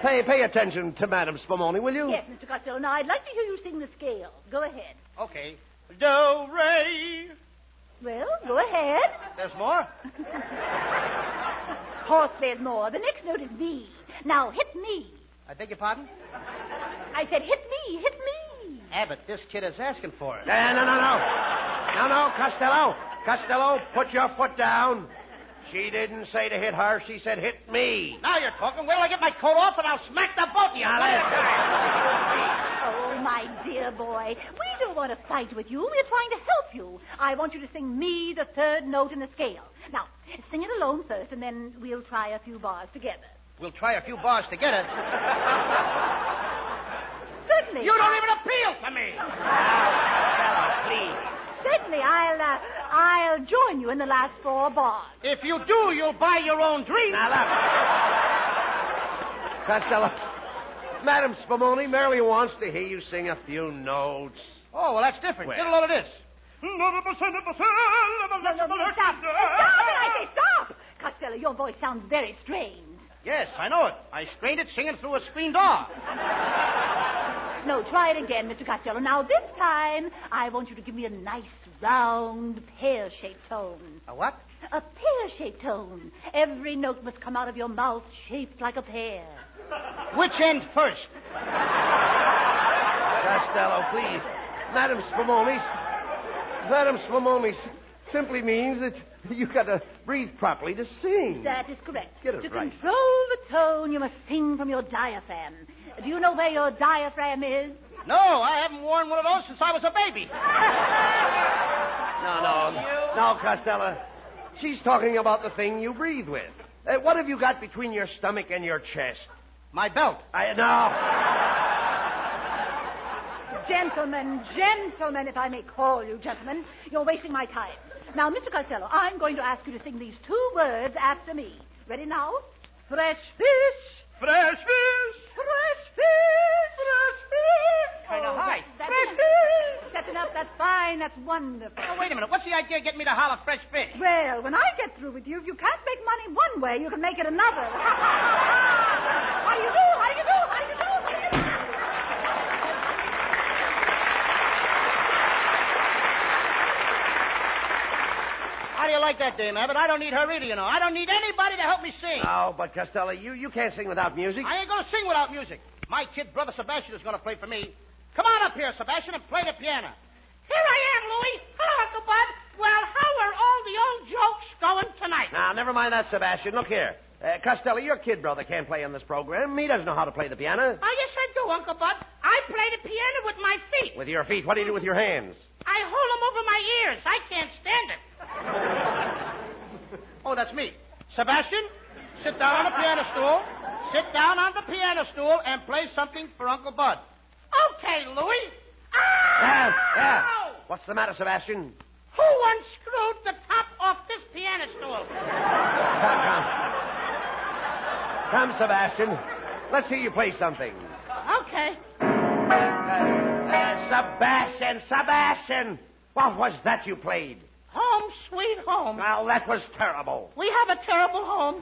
Pay attention to Madame Spumoni, will you? Yes, Mr. Costello. Now, I'd like to hear you sing the scale. Go ahead. Okay. Do, re. Well, go ahead. There's more? Of course there's more. The next note is B. Now, hit me. I beg your pardon? I said hit me. Abbott, this kid is asking for it. No, Costello. Costello, put your foot down. She didn't say to hit her. She said hit me. Now you're talking. Wait till I get my coat off and I'll smack the both of you. Oh, my dear boy. We don't want to fight with you. We're trying to help you. I want you to sing me, the third note in the scale. Now, sing it alone first, and then we'll try a few bars together. We'll try a few bars together. Certainly. You don't even appeal to me. Costello, please. Certainly, I'll join you in the last 4 bars. If you do, you'll buy your own drink. Now, look. Costello, Madame Spumoni merely wants to hear you sing a few notes. Oh, well, that's different. Well. Get a load of this. No, stop. I say stop. Costello, your voice sounds very strange. Yes, I know it. I strained it singing through a screen door. No, try it again, Mr. Costello. Now, this time, I want you to give me a nice, round, pear-shaped tone. A what? A pear-shaped tone. Every note must come out of your mouth shaped like a pear. Which end first? Costello, please. Madame Spumoni simply means that you've got to breathe properly to sing. That is correct. Get it to right. control the tone, you must sing from your diaphragm. Do you know where your diaphragm is? No, I haven't worn one of those since I was a baby. No, Costello. She's talking about the thing you breathe with. What have you got between your stomach and your chest? My belt. No. Gentlemen, if I may call you gentlemen, you're wasting my time. Now, Mr. Costello, I'm going to ask you to sing these 2 words after me. Ready now? Fresh fish. Fresh fish. Fresh fish. Fresh fish. Kind of high. Fresh fish. That's enough. That's fine. That's wonderful. Oh, wait a minute. What's the idea of getting me to holler fresh fish? Well, when I get through with you, if you can't make money one way, you can make it another. How do you do? How do you like that, Dame Abbott? I don't need her either, you know. I don't need anybody to help me sing. No, but Costello, you can't sing without music. I ain't going to sing without music. My kid brother Sebastian is going to play for me. Come on up here, Sebastian, and play the piano. Here I am, Louie. Hello, Uncle Bud. Well, how are all the old jokes going tonight? Now, never mind that, Sebastian. Look here. Costello, your kid brother can't play on this program. He doesn't know how to play the piano. Oh, yes, I do, Uncle Bud. I play the piano with my feet. With your feet. What do you do with your hands? I hold them over my ears. I can't stand it. Oh, that's me. Sebastian, sit down on the piano stool. Sit down on the piano stool and play something for Uncle Bud. Okay, Louie. Yeah. What's the matter, Sebastian? Who unscrewed the top off this piano stool? Come, Sebastian. Let's see you play something. Okay. Sebastian! What was that you played? Home, sweet home. Well, that was terrible. We have a terrible home.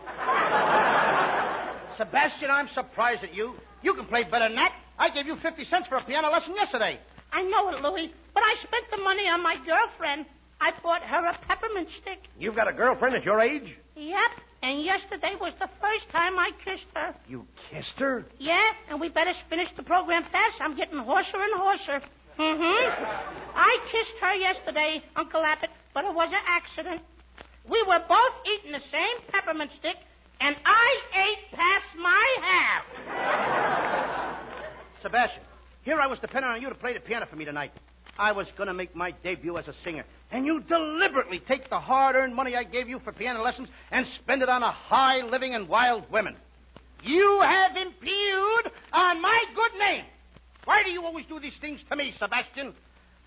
Sebastian, I'm surprised at you. You can play better than that. I gave you 50 cents for a piano lesson yesterday. I know it, Louie, but I spent the money on my girlfriend. I bought her a peppermint stick. You've got a girlfriend at your age? Yep, and yesterday was the first time I kissed her. You kissed her? Yeah, and we better finish the program fast. I'm getting hoarser and hoarser. I kissed her yesterday, Uncle Abbott, but it was an accident. We were both eating the same peppermint stick, and I ate past my half. Sebastian, here I was depending on you to play the piano for me tonight. I was going to make my debut as a singer, and you deliberately take the hard-earned money I gave you for piano lessons and spend it on a high living and wild women. You have impugned on my good name. Why do you always do these things to me, Sebastian?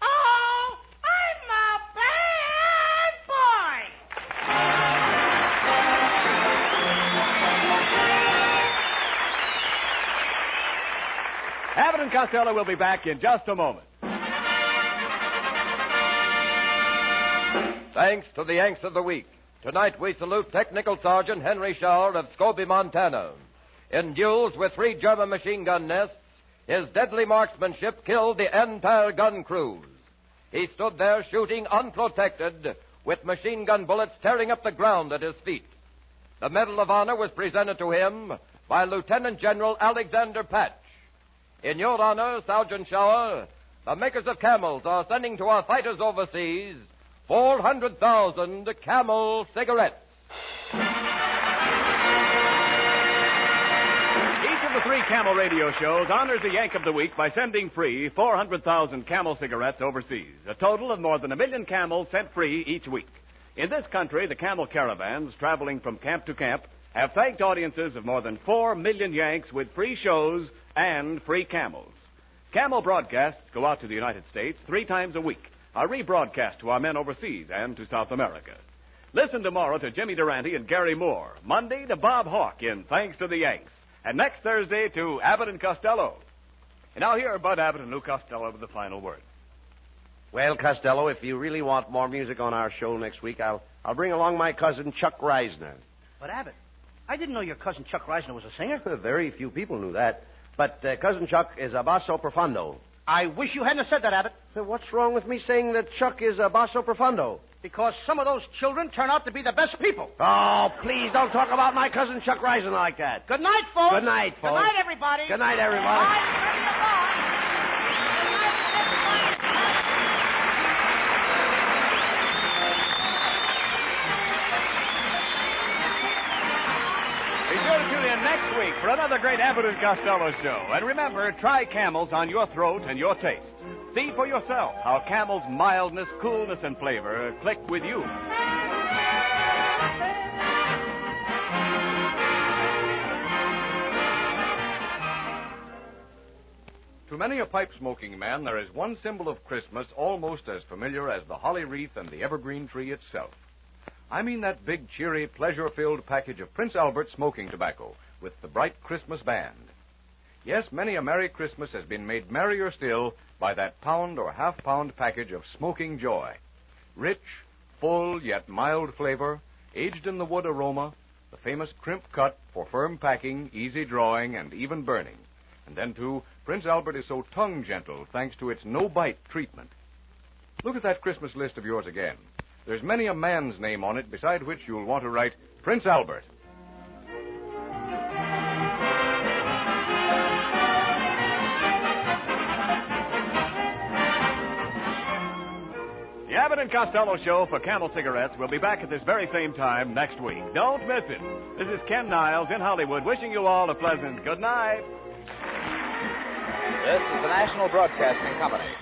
Oh, I'm a bad boy. Abbott and Costello will be back in just a moment. Thanks to the Yanks of the Week. Tonight we salute Technical Sergeant Henry Schauer of Scobie, Montana. In duels with 3 German machine gun nests, his deadly marksmanship killed the entire gun crews. He stood there shooting unprotected, with machine gun bullets tearing up the ground at his feet. The Medal of Honor was presented to him by Lieutenant General Alexander Patch. In your honor, Sergeant Schauer, the makers of Camels are sending to our fighters overseas 400,000 Camel cigarettes. Each of the 3 Camel radio shows honors a Yank of the Week by sending free 400,000 Camel cigarettes overseas. A total of more than 1 million Camels sent free each week. In this country, the Camel caravans traveling from camp to camp have thanked audiences of more than 4 million Yanks with free shows and free Camels. Camel broadcasts go out to the United States 3 times a week, are rebroadcast to our men overseas and to South America. Listen tomorrow to Jimmy Durante and Gary Moore. Monday to Bob Hawke in Thanks to the Yanks. And next Thursday to Abbott and Costello. And now here are Bud Abbott and Lou Costello with the final word. Well, Costello, if you really want more music on our show next week, I'll bring along my cousin Chuck Reisner. But, Abbott, I didn't know your cousin Chuck Reisner was a singer. Very few people knew that. But cousin Chuck is a basso profundo. I wish you hadn't said that, Abbott. So what's wrong with me saying that Chuck is a basso profundo? Because some of those children turn out to be the best people. Oh, please don't talk about my cousin Chuck Reisner like that. Good night, folks. Good night, folks. Good night, everybody. Good night, everybody. Be sure to tune in next week for another great Abbott and Costello show. And remember, try Camels on your throat and your taste. See for yourself how Camel's mildness, coolness, and flavor click with you. To many a pipe-smoking man, there is one symbol of Christmas almost as familiar as the holly wreath and the evergreen tree itself. I mean that big, cheery, pleasure-filled package of Prince Albert smoking tobacco with the bright Christmas band. Yes, many a Merry Christmas has been made merrier still by that pound or half-pound package of smoking joy. Rich, full, yet mild flavor, aged in the wood aroma, the famous crimp cut for firm packing, easy drawing, and even burning. And then, too, Prince Albert is so tongue-gentle thanks to its no-bite treatment. Look at that Christmas list of yours again. There's many a man's name on it beside which you'll want to write Prince Albert. The Abbott and Costello show for Camel cigarettes will be back at this very same time next week. Don't miss it. This is Ken Niles in Hollywood wishing you all a pleasant good night. This is the National Broadcasting Company.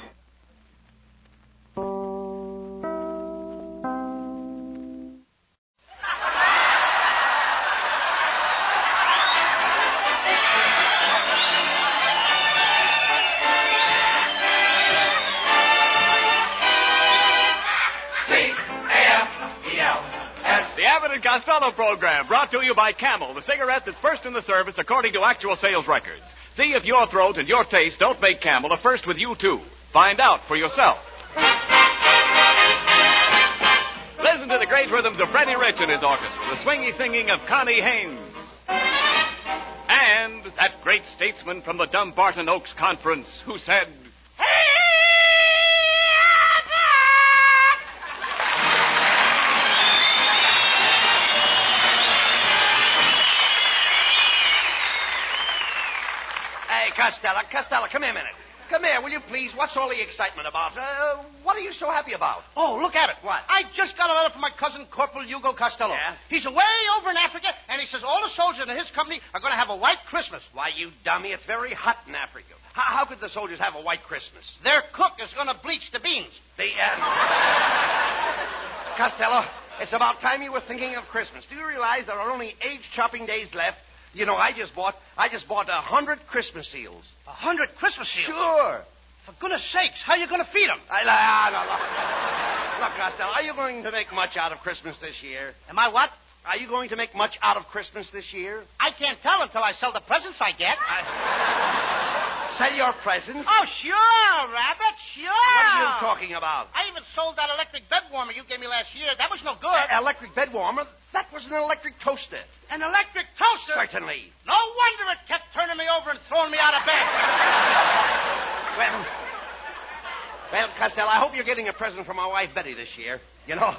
Costello program brought to you by Camel, the cigarette that's first in the service according to actual sales records. See if your throat and your taste don't make Camel a first with you, too. Find out for yourself. Listen to the great rhythms of Freddie Rich and his orchestra, the swingy singing of Connie Haynes. And that great statesman from the Dumbarton Oaks Conference who said, Costello, come here a minute. Come here, will you please? What's all the excitement about? What are you so happy about? Oh, look at it. What? I just got a letter from my cousin, Corporal Hugo Costello. Yeah? He's away over in Africa, and he says all the soldiers in his company are going to have a white Christmas. Why, you dummy, it's very hot in Africa. How could the soldiers have a white Christmas? Their cook is going to bleach the beans. Costello, it's about time you were thinking of Christmas. Do you realize there are only 8 shopping days left? You know, I just bought 100 Christmas seals. 100 Christmas seals? Sure. For goodness sakes, how are you going to feed them? Look, Costello, are you going to make much out of Christmas this year? Am I what? Are you going to make much out of Christmas this year? I can't tell until I sell the presents I get. Sell your presents? Oh, sure, Rabbit, sure. What are you talking about? I even sold that electric bed warmer you gave me last year. That was no good. Electric bed warmer? That was an electric toaster. An electric toaster? Certainly. No wonder it kept turning me over and throwing me out of bed. Well, Costello, I hope you're getting a present from my wife, Betty, this year. You know,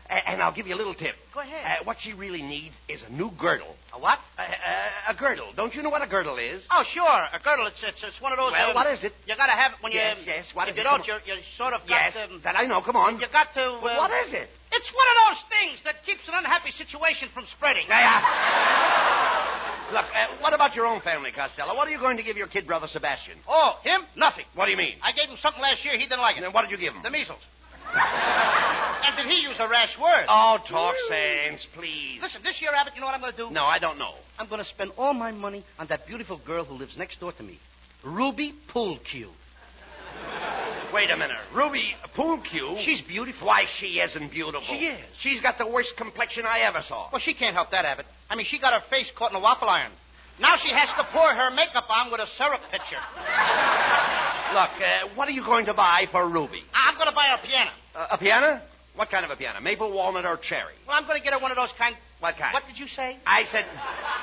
and I'll give you a little tip. Go ahead. What she really needs is a new girdle. A what? A girdle. Don't you know what a girdle is? Oh, sure. A girdle. It's one of those... Well, what is it? You got to have it when you... Yes, what is it? If you don't, you're sort of got Yes, that I know. Come on. You got to... But what is it? It's one of those things that keeps an unhappy situation from spreading. Look, what about your own family, Costello? What are you going to give your kid brother Sebastian? Oh, him? Nothing. What do you mean? I gave him something last year. He didn't like it. And what did you give him? The measles. And did he use a rash word? Oh, talk sense, please. Listen, this year, Abbott, you know what I'm going to do? No, I don't know. I'm going to spend all my money on that beautiful girl who lives next door to me. Ruby Pool Cue. Wait a minute. Ruby Pool Cue? She's beautiful. Why, she isn't beautiful. She is. She's got the worst complexion I ever saw. Well, she can't help that, Abbott. I mean, she got her face caught in a waffle iron. Now she has to pour her makeup on with a syrup pitcher. Look, what are you going to buy for Ruby? I'm going to buy her a piano. A piano? What kind of a piano? Maple, walnut, or cherry? Well, I'm going to get her one of those kind... What kind? What did you say? I said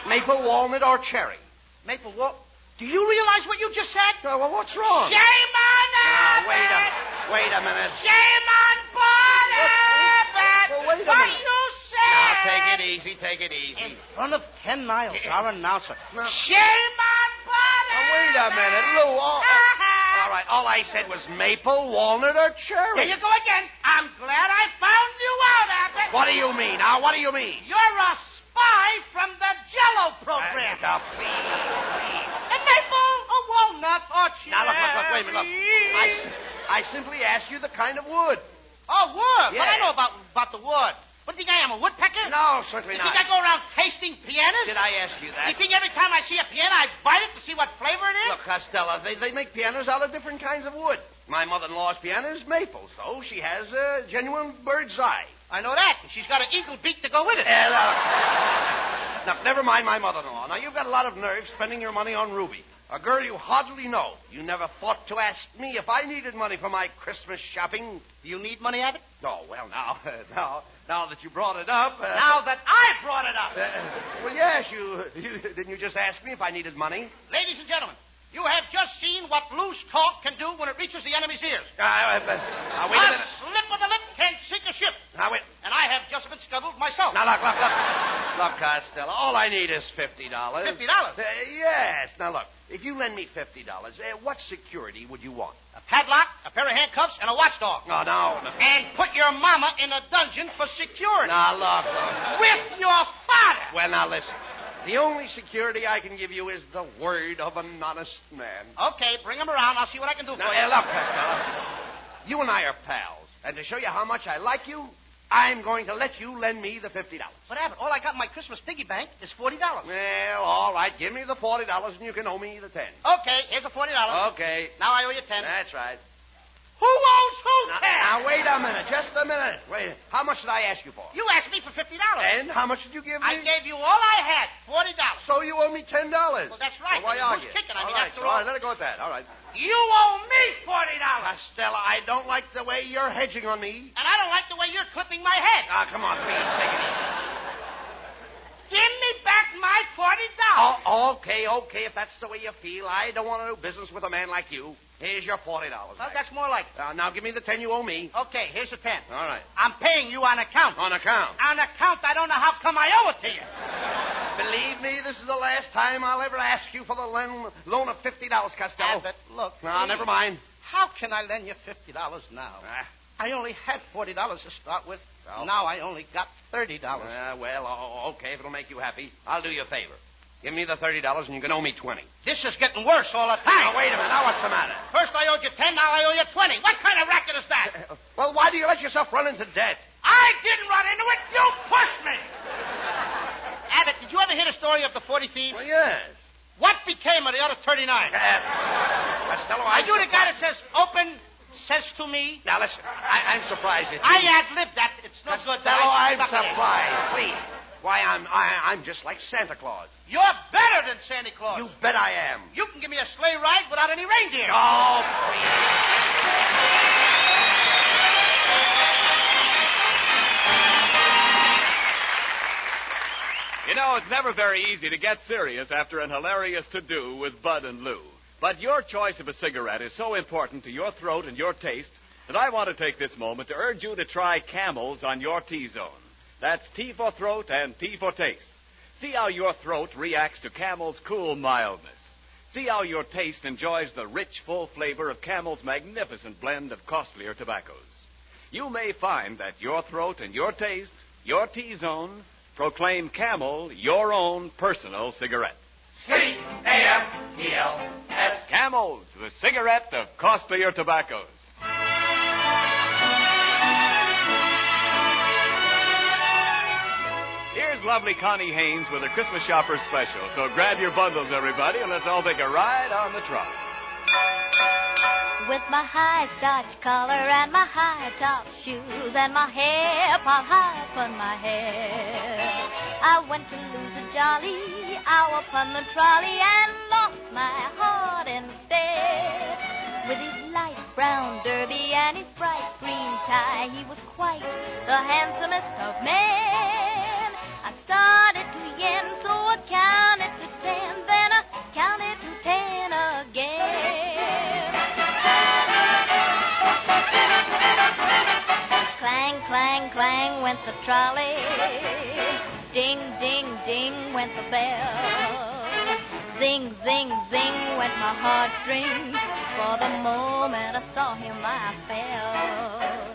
maple, walnut, or cherry. Maple walnut? Do you realize what you just said? Well, what's wrong? Shame on Abbott! Wait a minute. Shame on Bud Abbott! Well, wait a what minute. you said? Now, take it easy. In front of 10 miles, our announcer. No. Shame on Bud Now, wait a minute, Lou. All right, all I said was maple, walnut, or cherry. There you go again. I'm glad I found you out, Abbott. What do you mean? Now, what do you mean? You're a spy from the Jello program. Now, please. A maple, a walnut, or cherry. Now, look, wait a minute. Look, I simply asked you the kind of wood. Oh, wood? Yeah. Well, I know about the wood. What do you think I am, a woodpecker? No, certainly you not. think I go around tasting pianos? Did I ask you that? You think every time I see a piano, I bite it to see what flavor it is? Look, Costello, they make pianos out of different kinds of wood. My mother-in-law's piano is maple, so she has a genuine bird's eye. I know that. And she's got an eagle beak to go with it. Now, never mind my mother-in-law. Now, you've got a lot of nerve spending your money on Ruby, a girl you hardly know. You never thought to ask me if I needed money for my Christmas shopping. Do you need money, Abbott? Oh, well, now that you brought it up... now that I brought it up. Well, yes, didn't you just ask me if I needed money? Ladies and gentlemen, you have just seen what loose talk can do when it reaches the enemy's ears. Wait a minute. A slip of the lip can sink a ship. Now, wait. And I have just been scuttled myself. Now, look. Look, Costello, all I need is $50. $50? Yes. Now, look, if you lend me $50, what security would you want? A padlock, a pair of handcuffs, and a watchdog. Oh, no. And put your mama in a dungeon for security. Now, look. With your father. Well, now, listen. The only security I can give you is the word of an honest man. Okay, bring him around. I'll see what I can do for you. Look, Costello. You and I are pals. And to show you how much I like you, I'm going to let you lend me the $50. But, Abbott, all I got in my Christmas piggy bank is $40. Well, all right. Give me the $40 and you can owe me the $10. Okay, here's the $40. Okay. Now I owe you $10. That's right. Who owes who $10? Now, wait a minute. Just a minute. Wait. How much did I ask you for? You asked me for $50. And how much did you give me? I gave you all I had, $40. So you owe me $10. Well, that's right. Well, why argue? Who's kicking? I mean, all right, after all right, let it go at that. All right. You owe me $40. Costello, I don't like the way you're hedging on me. And I don't like the way you're clipping my head. Ah, come on, please, take it easy. Give me back my $40. Oh, okay. If that's the way you feel, I don't want to do business with a man like you. Here's your $40. Well, that's more like it. Now give me the 10 you owe me. Okay, here's the 10. All right. I'm paying you on account. On account? On account. I don't know how come I owe it to you. Believe me, this is the last time I'll ever ask you for the loan of $50, Costello. Abbott, look. No, never mind. How can I lend you $50 now? I only had $40 to start with. Well, now I only got $30. Okay, if it'll make you happy, I'll do you a favor. Give me the $30 and you can owe me 20. This is getting worse all the time. Now, wait a minute. Now, what's the matter? First I owed you 10, now I owe you 20. What kind of racket is that? Well, why do you let yourself run into debt? I didn't run into it. You pushed me. Abbott, did you ever hear the story of the 40 thieves? Well, yes. What became of the other 39? Costello, Are you the guy that says, open, says to me? Now, listen, I'm surprised that I ad-libbed that. It's no good. Costello, I'm surprised. Please. Why, I'm just like Santa Claus. You're better than Santa Claus. You bet I am. You can give me a sleigh ride without any reindeer. Oh, please. You know, it's never very easy to get serious after an hilarious to-do with Bud and Lou. But your choice of a cigarette is so important to your throat and your taste that I want to take this moment to urge you to try Camels on your T-zone. That's T for throat and T for taste. See how your throat reacts to Camel's cool mildness. See how your taste enjoys the rich, full flavor of Camel's magnificent blend of costlier tobaccos. You may find that your throat and your taste, your T-zone, proclaim Camel your own personal cigarette. C-A-M-E-L-S. Camels, the cigarette of costlier tobaccos. Here's lovely Connie Haynes with her Christmas Shopper Special. So grab your bundles, everybody, and let's all take a ride on the trot. With my high starch collar and my high top shoes and my hair piled high upon my hair, I went to lose a jolly hour upon the trolley and lost my heart instead. With his light brown derby and his bright green tie, he was quite the handsomest of men. I started to yen, so I counted to 10, then I counted to 10 again. Clang, clang, clang went the trolley. Ding, ding, ding went the bell. Zing, zing, zing went my heartstrings. For the moment I saw him, I fell.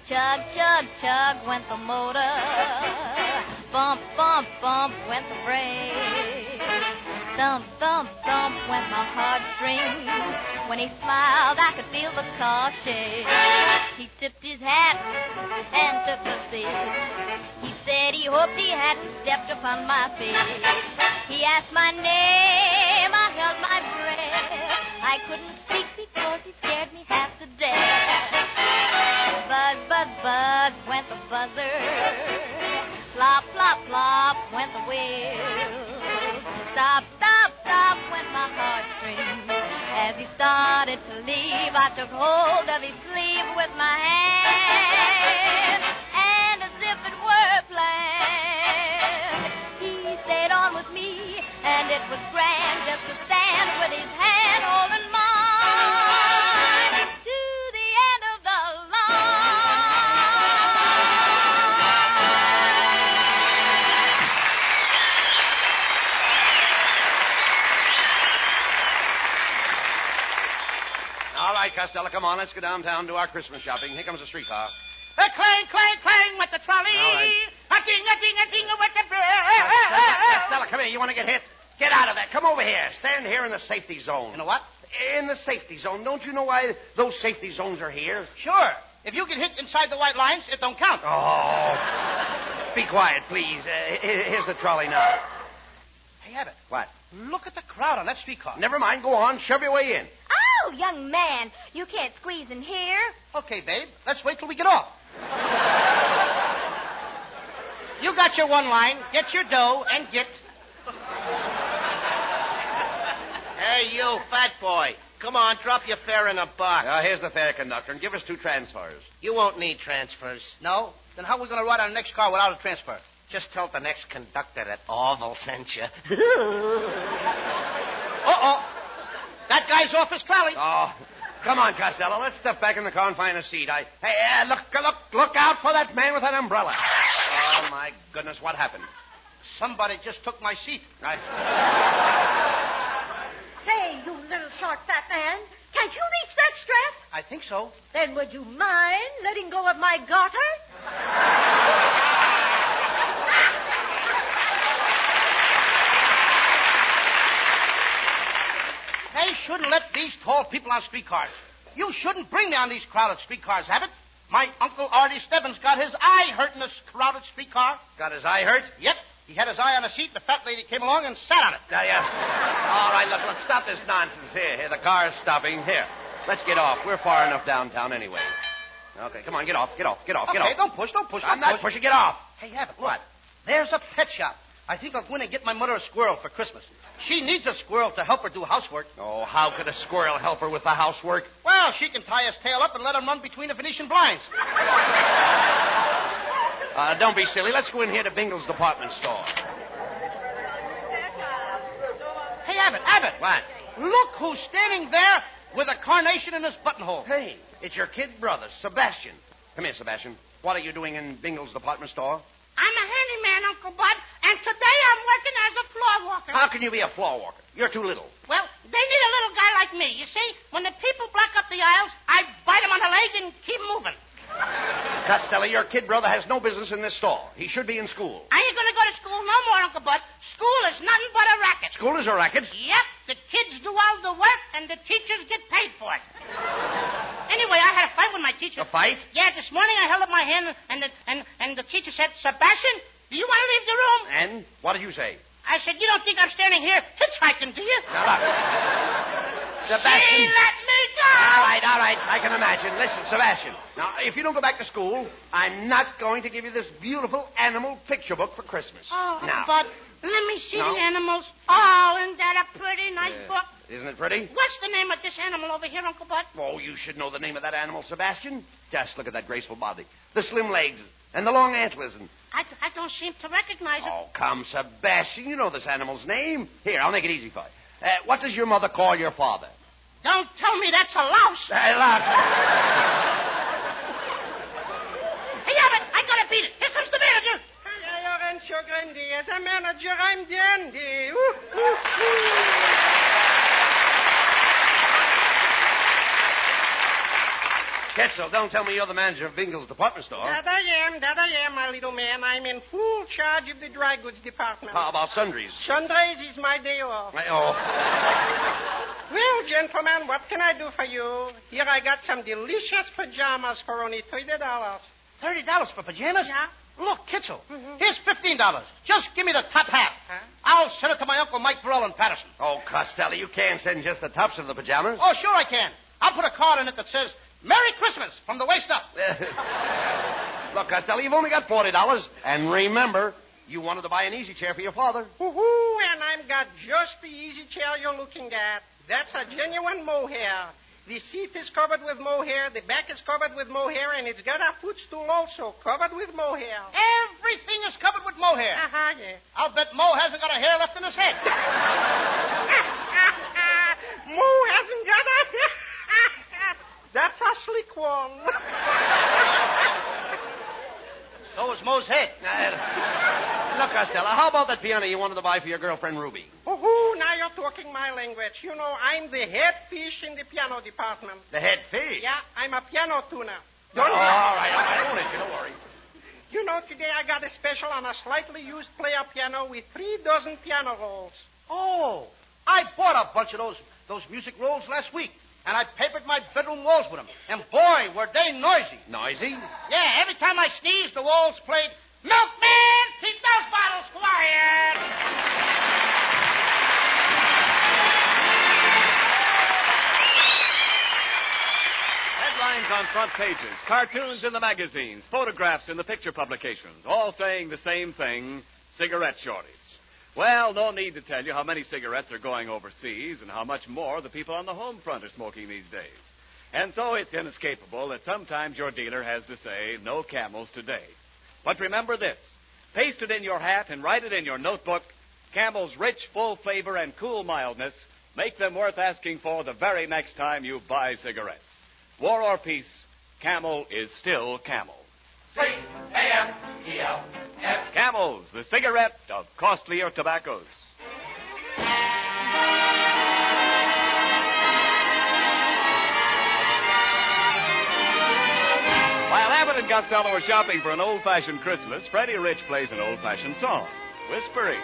Chug, chug, chug went the motor. Bump, bump, bump went the brake. Thump, thump, thump went my heartstrings. When he smiled, I could feel the car shake. He tipped his hat and took a seat. He said he hoped he hadn't stepped upon my feet. He asked my name, I held my breath. I couldn't speak because he scared me half to death. Buzz, buzz, buzz went the buzzer. Plop, plop, plop went the wheel. Stop, stop, stop went my heartstrings. As he started to leave, I took hold of his sleeve with my hand. And as if it were planned, he stayed on with me. And it was grand just to stand with his hand holding mine to the end of the All right, Costello, come on. Let's go downtown and do our Christmas shopping. Here comes a streetcar. Clang, clang, clang went the trolley. All right. A ding, went the Costello, come here. You want to get hit? Get out of there. Come over here. Stand here in the safety zone. In the what? In the safety zone. Don't you know why those safety zones are here? Sure. If you get hit inside the white lines, it don't count. Oh. Be quiet, please. Here's the trolley now. Hey, Abbott. What? Look at the crowd on that streetcar. Never mind. Go on. Shove your way in. Oh, young man, you can't squeeze in here. Okay, babe. Let's wait till we get off. You got your one line. Get your dough and get... Hey, you, fat boy. Come on, drop your fare in a box. Here's the fare, conductor, and give us 2 transfers. You won't need transfers. No? Then how are we going to ride on the next car without a transfer? Just tell the next conductor that Orville sent you. Uh-oh. That guy's off his trolley. Oh, come on, Costello. Let's step back in the car and find a seat. Hey, look out for that man with that umbrella. Oh, my goodness, what happened? Somebody just took my seat. Say, you little short fat man, can't you reach that strap? I think so. Then would you mind letting go of my garter? They shouldn't let these tall people on streetcars. You shouldn't bring me on these crowded streetcars, Abbott. My Uncle Artie Stebbins got his eye hurt in this crowded streetcar. Got his eye hurt? Yep. He had his eye on a seat. The fat lady came along and sat on it. Yeah. All right, look, stop this nonsense. Here, the car's stopping. Here, let's get off. We're far enough downtown anyway. Okay, come on, get off. Okay, don't push. I'm not pushing. Get off. Hey, Abbott, look. What? There's a pet shop. I think I'll go in and get my mother a squirrel for Christmas. She needs a squirrel to help her do housework. Oh, how could a squirrel help her with the housework? Well, she can tie his tail up and let him run between the Venetian blinds. Don't be silly. Let's go in here to Bingle's department store. Hey, Abbott. What? Look who's standing there with a carnation in his buttonhole. Hey, it's your kid brother, Sebastian. Come here, Sebastian. What are you doing in Bingle's department store? I'm a handyman, Uncle Bud, and today I'm working as a floor walker. How can you be a floor walker? You're too little. Well, they need a little guy like me. You see, when the people block up the aisles, I bite them on the leg and keep moving. Costello, your kid brother has no business in this store. He should be in school. I ain't going to go to school no more, Uncle Bud. School is nothing but a racket. School is a racket? Yep, the kids do all the work, and the teachers get paid for it. Anyway, I had a fight with my teacher. A fight? Yeah, this morning I held up my hand, and the teacher said, Sebastian, do you want to leave the room? And what did you say? I said, you don't think I'm standing here hitchhiking, do you? Now, look. Sebastian. She let me go! All right. I can imagine. Listen, Sebastian. Now, if you don't go back to school, I'm not going to give you this beautiful animal picture book for Christmas. Oh, now. but let me see No? the animals. Oh, isn't that a pretty nice book? Isn't it pretty? What's the name of this animal over here, Uncle Bud? Oh, you should know the name of that animal, Sebastian. Just look at that graceful body, the slim legs, and the long antlers. And I don't seem to recognize it. oh, come, Sebastian. You know this animal's name. Here, I'll make it easy for you. What does your mother call your father? Don't tell me that's a louse. Hey, look. Hey, Abbott, I gotta beat it. Here comes the manager. Hi, Rancho Grande. As a manager, I'm dandy. Quetzal, don't tell me you're the manager of Bingle's department store. That I am, my little man. I'm in full charge of the dry goods department. How about sundries? Sundays is my day off. Well, gentlemen, what can I do for you? Here I got some delicious pajamas for only $30. $30 for pajamas? Yeah. Look, Kitzel, here's $15. Just give me the top half. Huh? I'll send it to my Uncle Mike Burrell in Patterson. Oh, Costello, you can't send just the tops of the pajamas. Oh, sure I can. I'll put a card in it that says, Merry Christmas from the waist up. Look, Costello, you've only got $40. And remember, you wanted to buy an easy chair for your father. Woohoo, and I've got just the easy chair you're looking at. That's a genuine mohair. The seat is covered with mohair, the back is covered with mohair, and it's got a footstool also covered with mohair. Everything is covered with mohair. Yeah. I'll bet Mo hasn't got a hair left in his head. Mo hasn't got a... That's a slick one. So is Mo's head. Look, Costello, how about that piano you wanted to buy for your girlfriend, Ruby? Woohoo, now you're talking my language. You know, I'm the head fish in the piano department. The head fish? Yeah, I'm a piano tuner. All right. Don't let you. Don't worry. You know, today I got a special on a slightly used player piano with 3 dozen piano rolls. Oh, I bought a bunch of those music rolls last week. And I papered my bedroom walls with them. And boy, were they noisy. Noisy? Yeah, every time I sneezed, the walls played, Milkman, keep those bottles quiet. Headlines on front pages, cartoons in the magazines, photographs in the picture publications, all saying the same thing, cigarette shortage. Well, no need to tell you how many cigarettes are going overseas and how much more the people on the home front are smoking these days. And so it's inescapable that sometimes your dealer has to say, no Camels today. But remember this, paste it in your hat and write it in your notebook, Camel's rich, full flavor and cool mildness make them worth asking for the very next time you buy cigarettes. War or peace, Camel is still Camel. C-A-M-E-L. Camels, the cigarette of costlier tobaccos. While Abbott and Costello are shopping for an old-fashioned Christmas, Freddie Rich plays an old-fashioned song, Whispering.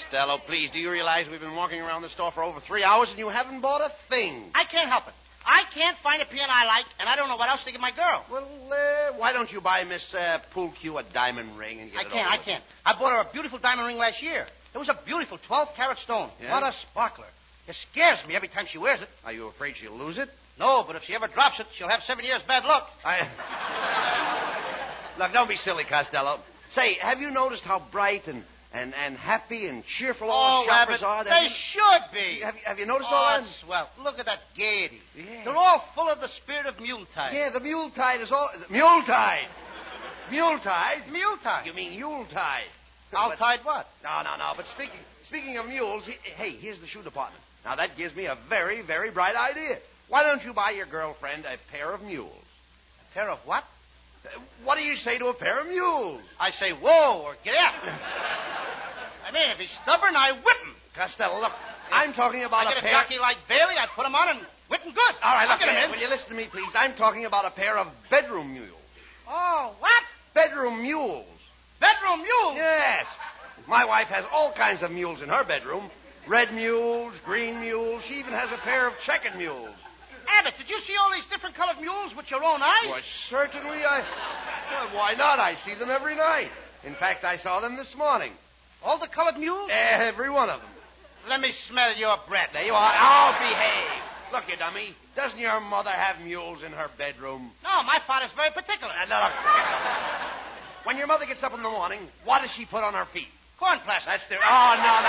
Costello, please, do you realize we've been walking around the store for over 3 hours and you haven't bought a thing? I can't help it. I can't find a piano I like, and I don't know what else to give my girl. Well, why don't you buy Miss Poolcue a diamond ring and get it over I with? can't. I bought her a beautiful diamond ring last year. It was a beautiful 12-carat stone. Yeah? What a sparkler. It scares me every time she wears it. Are you afraid she'll lose it? No, but if she ever drops it, she'll have 7 years bad luck. Look, don't be silly, Costello. Say, have you noticed how bright and happy and cheerful all the shoppers are? They should be. Have you noticed all that? Swell. Look at that gaiety. Yeah. They're all full of the spirit of Yuletide. Yeah, the Yuletide is all... Yuletide! Yuletide? Yuletide. You mean Yuletide. Yuletide what? No. But speaking of mules, hey, here's the shoe department. Now, that gives me a very, very bright idea. Why don't you buy your girlfriend a pair of mules? A pair of what? What do you say to a pair of mules? I say, whoa, or get out. I mean, if he's stubborn, I whip him. Costello, look, I'm talking about I get a jockey like Bailey, I put him on and whip him good. All right, I'll get him in. Will you listen to me, please? I'm talking about a pair of bedroom mules. Oh, what? Bedroom mules. Bedroom mules? Yes. My wife has all kinds of mules in her bedroom. Red mules, green mules. She even has a pair of checkered mules. Abbott, did you see all these different colored mules with your own eyes? Why, certainly Well, why not? I see them every night. In fact, I saw them this morning. All the colored mules? Every one of them. Let me smell your breath. There you are. Oh, behave. Look, you dummy. Doesn't your mother have mules in her bedroom? No, my father's very particular. Look. When your mother gets up in the morning, what does she put on her feet? Corn plaster. That's the... Oh, no.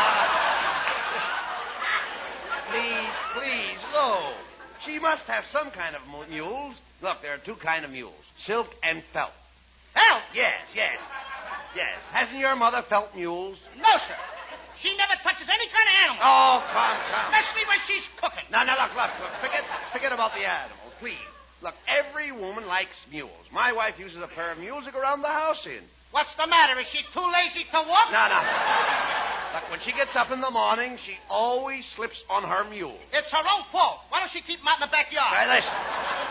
Please, look. She must have some kind of mules. Look, there are two kinds of mules, silk and felt. Felt? Yes. Hasn't your mother felt mules? No, sir. She never touches any kind of animal. Oh, come. Especially when she's cooking. No, look. Forget about the animals, please. Look, every woman likes mules. My wife uses a pair of mules to go around the house in. What's the matter? Is she too lazy to walk? No. Look, when she gets up in the morning, she always slips on her mule. It's her own fault. Why don't she keep them out in the backyard? Right, listen.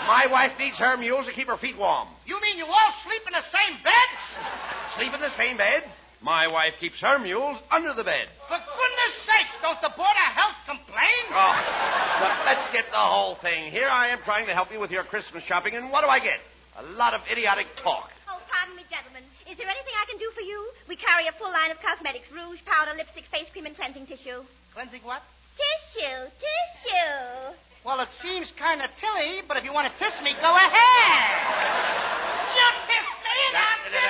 My wife needs her mules to keep her feet warm. You mean you all sleep in the same bed? Sleep in the same bed? My wife keeps her mules under the bed. For goodness sakes, don't the Board of Health complain? Oh, look, let's get the whole thing. Here I am trying to help you with your Christmas shopping, and what do I get? A lot of idiotic talk. Oh, pardon me, gentlemen. Is there anything I can do for you? We carry a full line of cosmetics, rouge, powder, lipstick, face cream, and cleansing tissue. Cleansing what? Tissue. Well, it seems kind of tilly, but if you want to kiss me, go ahead. You kiss me, and I'll kiss you.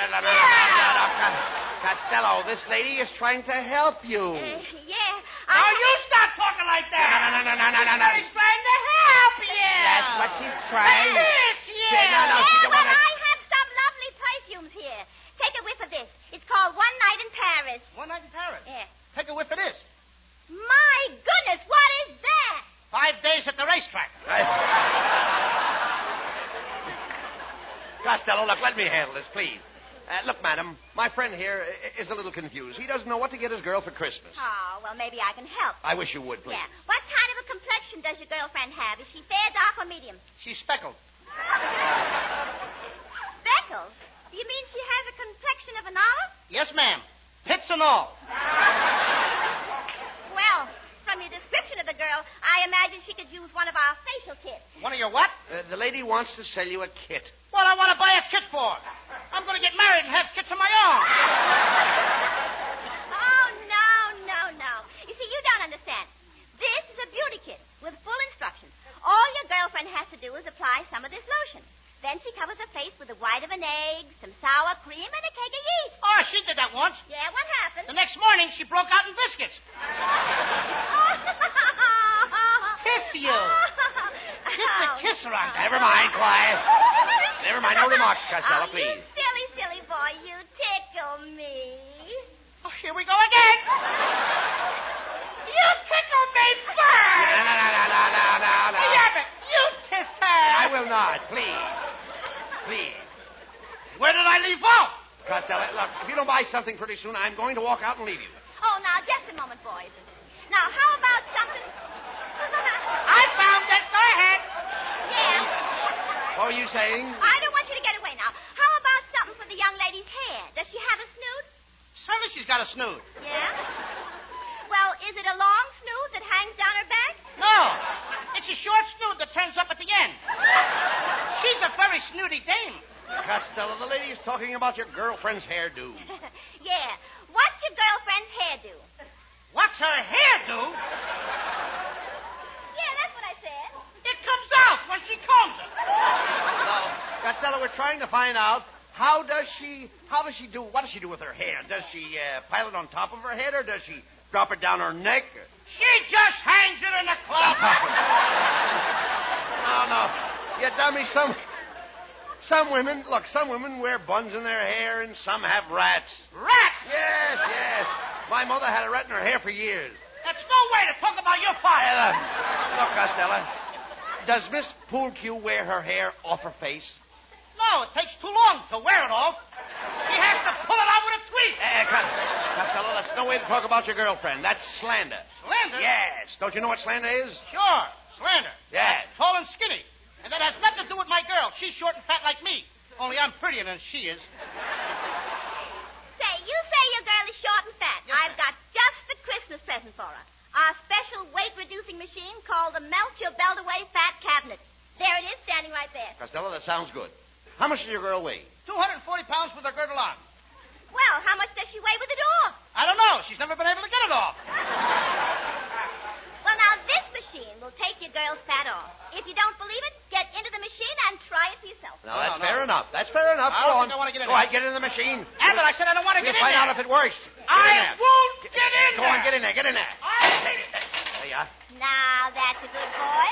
Costello, this lady is trying to help you. Yeah. Now, you stop talking like that. No. She's trying to help you. That's what she's trying. Kiss you. No, she don't Well, want to... I have some lovely perfumes here. Take a whiff of this. It's called One Night in Paris. One night in Paris? Yeah. Take a whiff of this. My goodness, what is that? 5 days at the racetrack. Costello, look, let me handle this, please. Look, madam, my friend here is a little confused. He doesn't know what to get his girl for Christmas. Oh, well, maybe I can help. I wish you would, please. Yeah. What kind of a complexion does your girlfriend have? Is she fair, dark, or medium? She's speckled. Speckled? You mean she has a complexion of an olive? Yes, ma'am. Pits and all. Well, from your description of the girl, I imagine she could use one of our facial kits. One of your what? The lady wants to sell you a kit. What I want to buy a kit for? I'm going to get married and have kits of my own. Oh, no. You see, you don't understand. This is a beauty kit with full instructions. All your girlfriend has to do is apply some of this lotion. Then she covers her face with the white of an egg, some sour cream, and a keg of yeast. Oh, she did that once. Yeah, what happened? The next morning, she broke out in biscuits. Kiss you. Get the kiss around. Never mind, quiet. Never mind, no remarks, Costello, Oh, please. you silly boy, you tickle me. Oh, here we go again. You tickle me first. No. Hey, Abbott, you kiss her. I will not, please. Where did I leave off? Costello, look, if you don't buy something pretty soon, I'm going to walk out and leave you. Oh, now, just a moment, boys. Now, how about something... I found it. Go ahead. Yeah. What were you saying? I don't want you to get away now. How about something for the young lady's hair? Does she have a snoot? Certainly she's got a snoot. Yeah? hangs down her back? No. It's a short snoot that turns up at the end. She's a very snooty dame. Costello, the lady is talking about your girlfriend's hairdo. Yeah. What's your girlfriend's hairdo? What's her hairdo? Yeah, that's what I said. It comes out when she combs it. No, Costello, we're trying to find out what does she do with her hair? Does she pile it on top of her head, or does she drop it down her neck? She just hangs it in the closet. No. You dummy, some women wear buns in their hair, and some have rats. Rats? Yes. My mother had a rat in her hair for years. That's no way to talk about your father. Look, Costello, does Miss Poolcue wear her hair off her face? No, it takes too long to wear it off. She has to pull it out with a tweet. Costello, that's no way to talk about your girlfriend. That's slander. Slander? Yes. Don't you know what slander is? Sure, slander. Yes. That's tall and skinny. And that has nothing to do with my girl. She's short and fat like me. Only I'm prettier than she is. Say, you say your girl is short and fat. Yes, I've got just the Christmas present for her. Our special weight-reducing machine called the Melt Your Belt Away Fat Cabinet. There it is, standing right there. Costello, that sounds good. How much does your girl weigh? 240 pounds with her girdle on. Well, how much does she weigh with it off? I don't know. She's never been able to get it off. Well, now, this machine will take your girl's fat off. If you don't believe it, get into the machine and try it for yourself. No, that's fair enough. That's fair enough. I don't think I want to get in Go there. on, get in the machine. Abbott, I said I don't want to get in We'll there. find out if it works. I won't get in Go there. on, get in there. Get in there. There you are. Now, that's a good boy.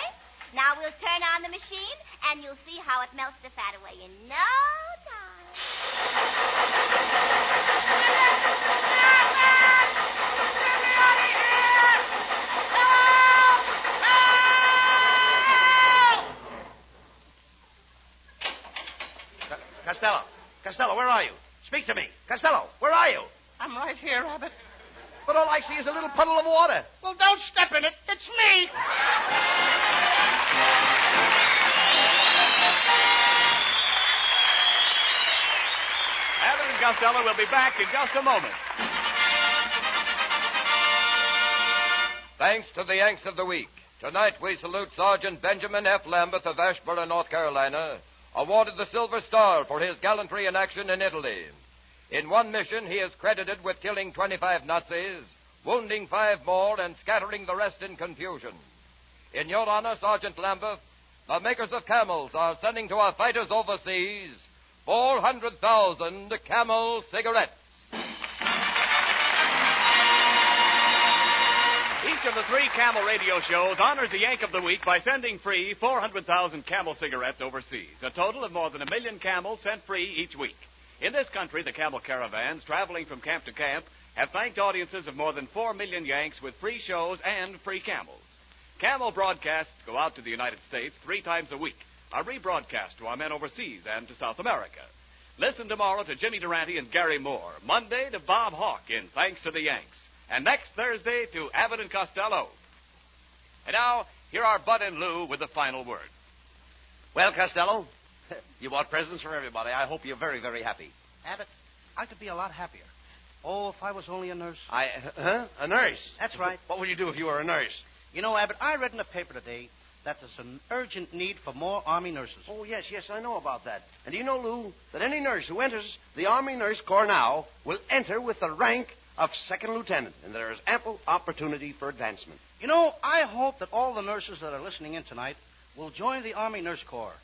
Now we'll turn on the machine, and you'll see how it melts the fat away in no time. Costello, where are you? Speak to me. Costello, where are you? I'm right here, Abbott. But all I see is a little puddle of water. Well, don't step in it. It's me. Abbott and Costello will be back in just a moment. Thanks to the Yanks of the Week. Tonight we salute Sergeant Benjamin F. Lambeth of Ashboro, North Carolina, awarded the Silver Star for his gallantry in action in Italy. In one mission, he is credited with killing 25 Nazis, wounding 5 more, and scattering the rest in confusion. In your honor, Sergeant Lambeth, the makers of Camels are sending to our fighters overseas 400,000 Camel cigarettes. Each of the 3 Camel radio shows honors the Yank of the Week by sending free 400,000 Camel cigarettes overseas. A total of more than 1 million Camels sent free each week. In this country, the Camel caravans traveling from camp to camp have thanked audiences of more than 4 million Yanks with free shows and free Camels. Camel broadcasts go out to the United States 3 times a week, are rebroadcast to our men overseas and to South America. Listen tomorrow to Jimmy Durante and Gary Moore, Monday to Bob Hawke in Thanks to the Yanks, and next Thursday to Abbott and Costello. And now, here are Bud and Lou with the final word. Well, Costello, you bought presents for everybody. I hope you're very, very happy. Abbott, I could be a lot happier. Oh, if I was only a nurse. A nurse? That's right. What would you do if you were a nurse? You know, Abbott, I read in the paper today that there's an urgent need for more Army nurses. Oh, yes, I know about that. And do you know, Lou, that any nurse who enters the Army Nurse Corps now will enter with the rank of second lieutenant, and there is ample opportunity for advancement. You know, I hope that all the nurses that are listening in tonight will join the Army Nurse Corps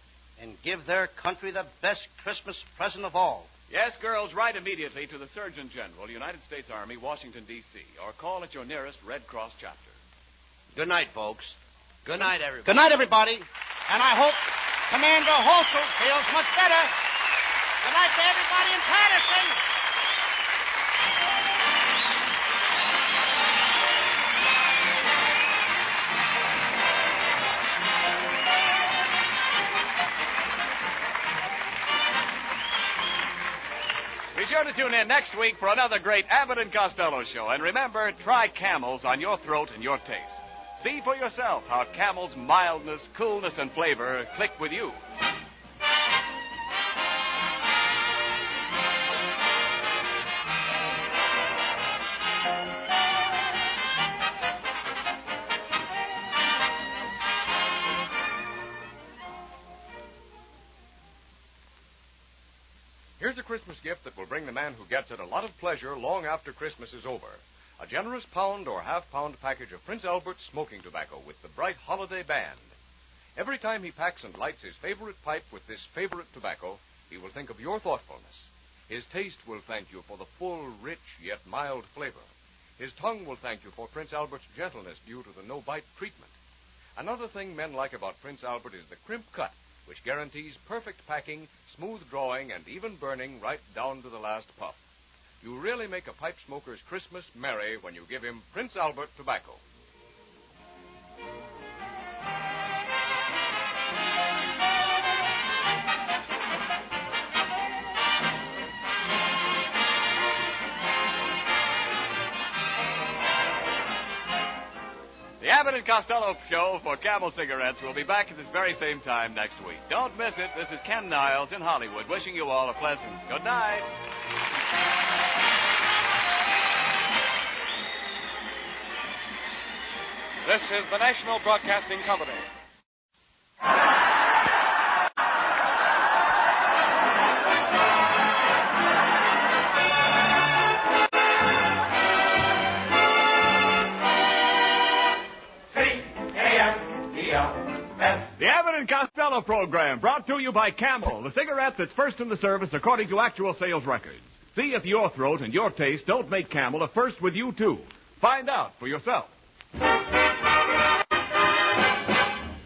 and give their country the best Christmas present of all. Yes, girls, write immediately to the Surgeon General, United States Army, Washington, D.C., or call at your nearest Red Cross chapter. Good night, folks. Good night, everybody. Good night, everybody. And I hope Commander Holsel feels much better. Good night to everybody in Patterson. Be sure to tune in next week for another great Abbott and Costello show. And remember, try Camels on your throat and your taste. See for yourself how Camel's mildness, coolness, and flavor click with you. here's a Christmas gift that will bring the man who gets it a lot of pleasure long after Christmas is over. A generous pound or half-pound package of Prince Albert's smoking tobacco with the bright holiday band. Every time he packs and lights his favorite pipe with this favorite tobacco, he will think of your thoughtfulness. His taste will thank you for the full, rich, yet mild flavor. His tongue will thank you for Prince Albert's gentleness due to the no-bite treatment. Another thing men like about Prince Albert is the crimp cut, which guarantees perfect packing, smooth drawing, and even burning right down to the last puff. You really make a pipe smoker's Christmas merry when you give him Prince Albert tobacco. The Abbott and Costello show for Camel Cigarettes will be back at this very same time next week. Don't miss it. This is Ken Niles in Hollywood, wishing you all a pleasant good night. This is the National Broadcasting Company. The Abbott and Costello program, brought to you by Camel, the cigarette that's first in the service according to actual sales records. See if your throat and your taste don't make Camel a first with you, too. Find out for yourself.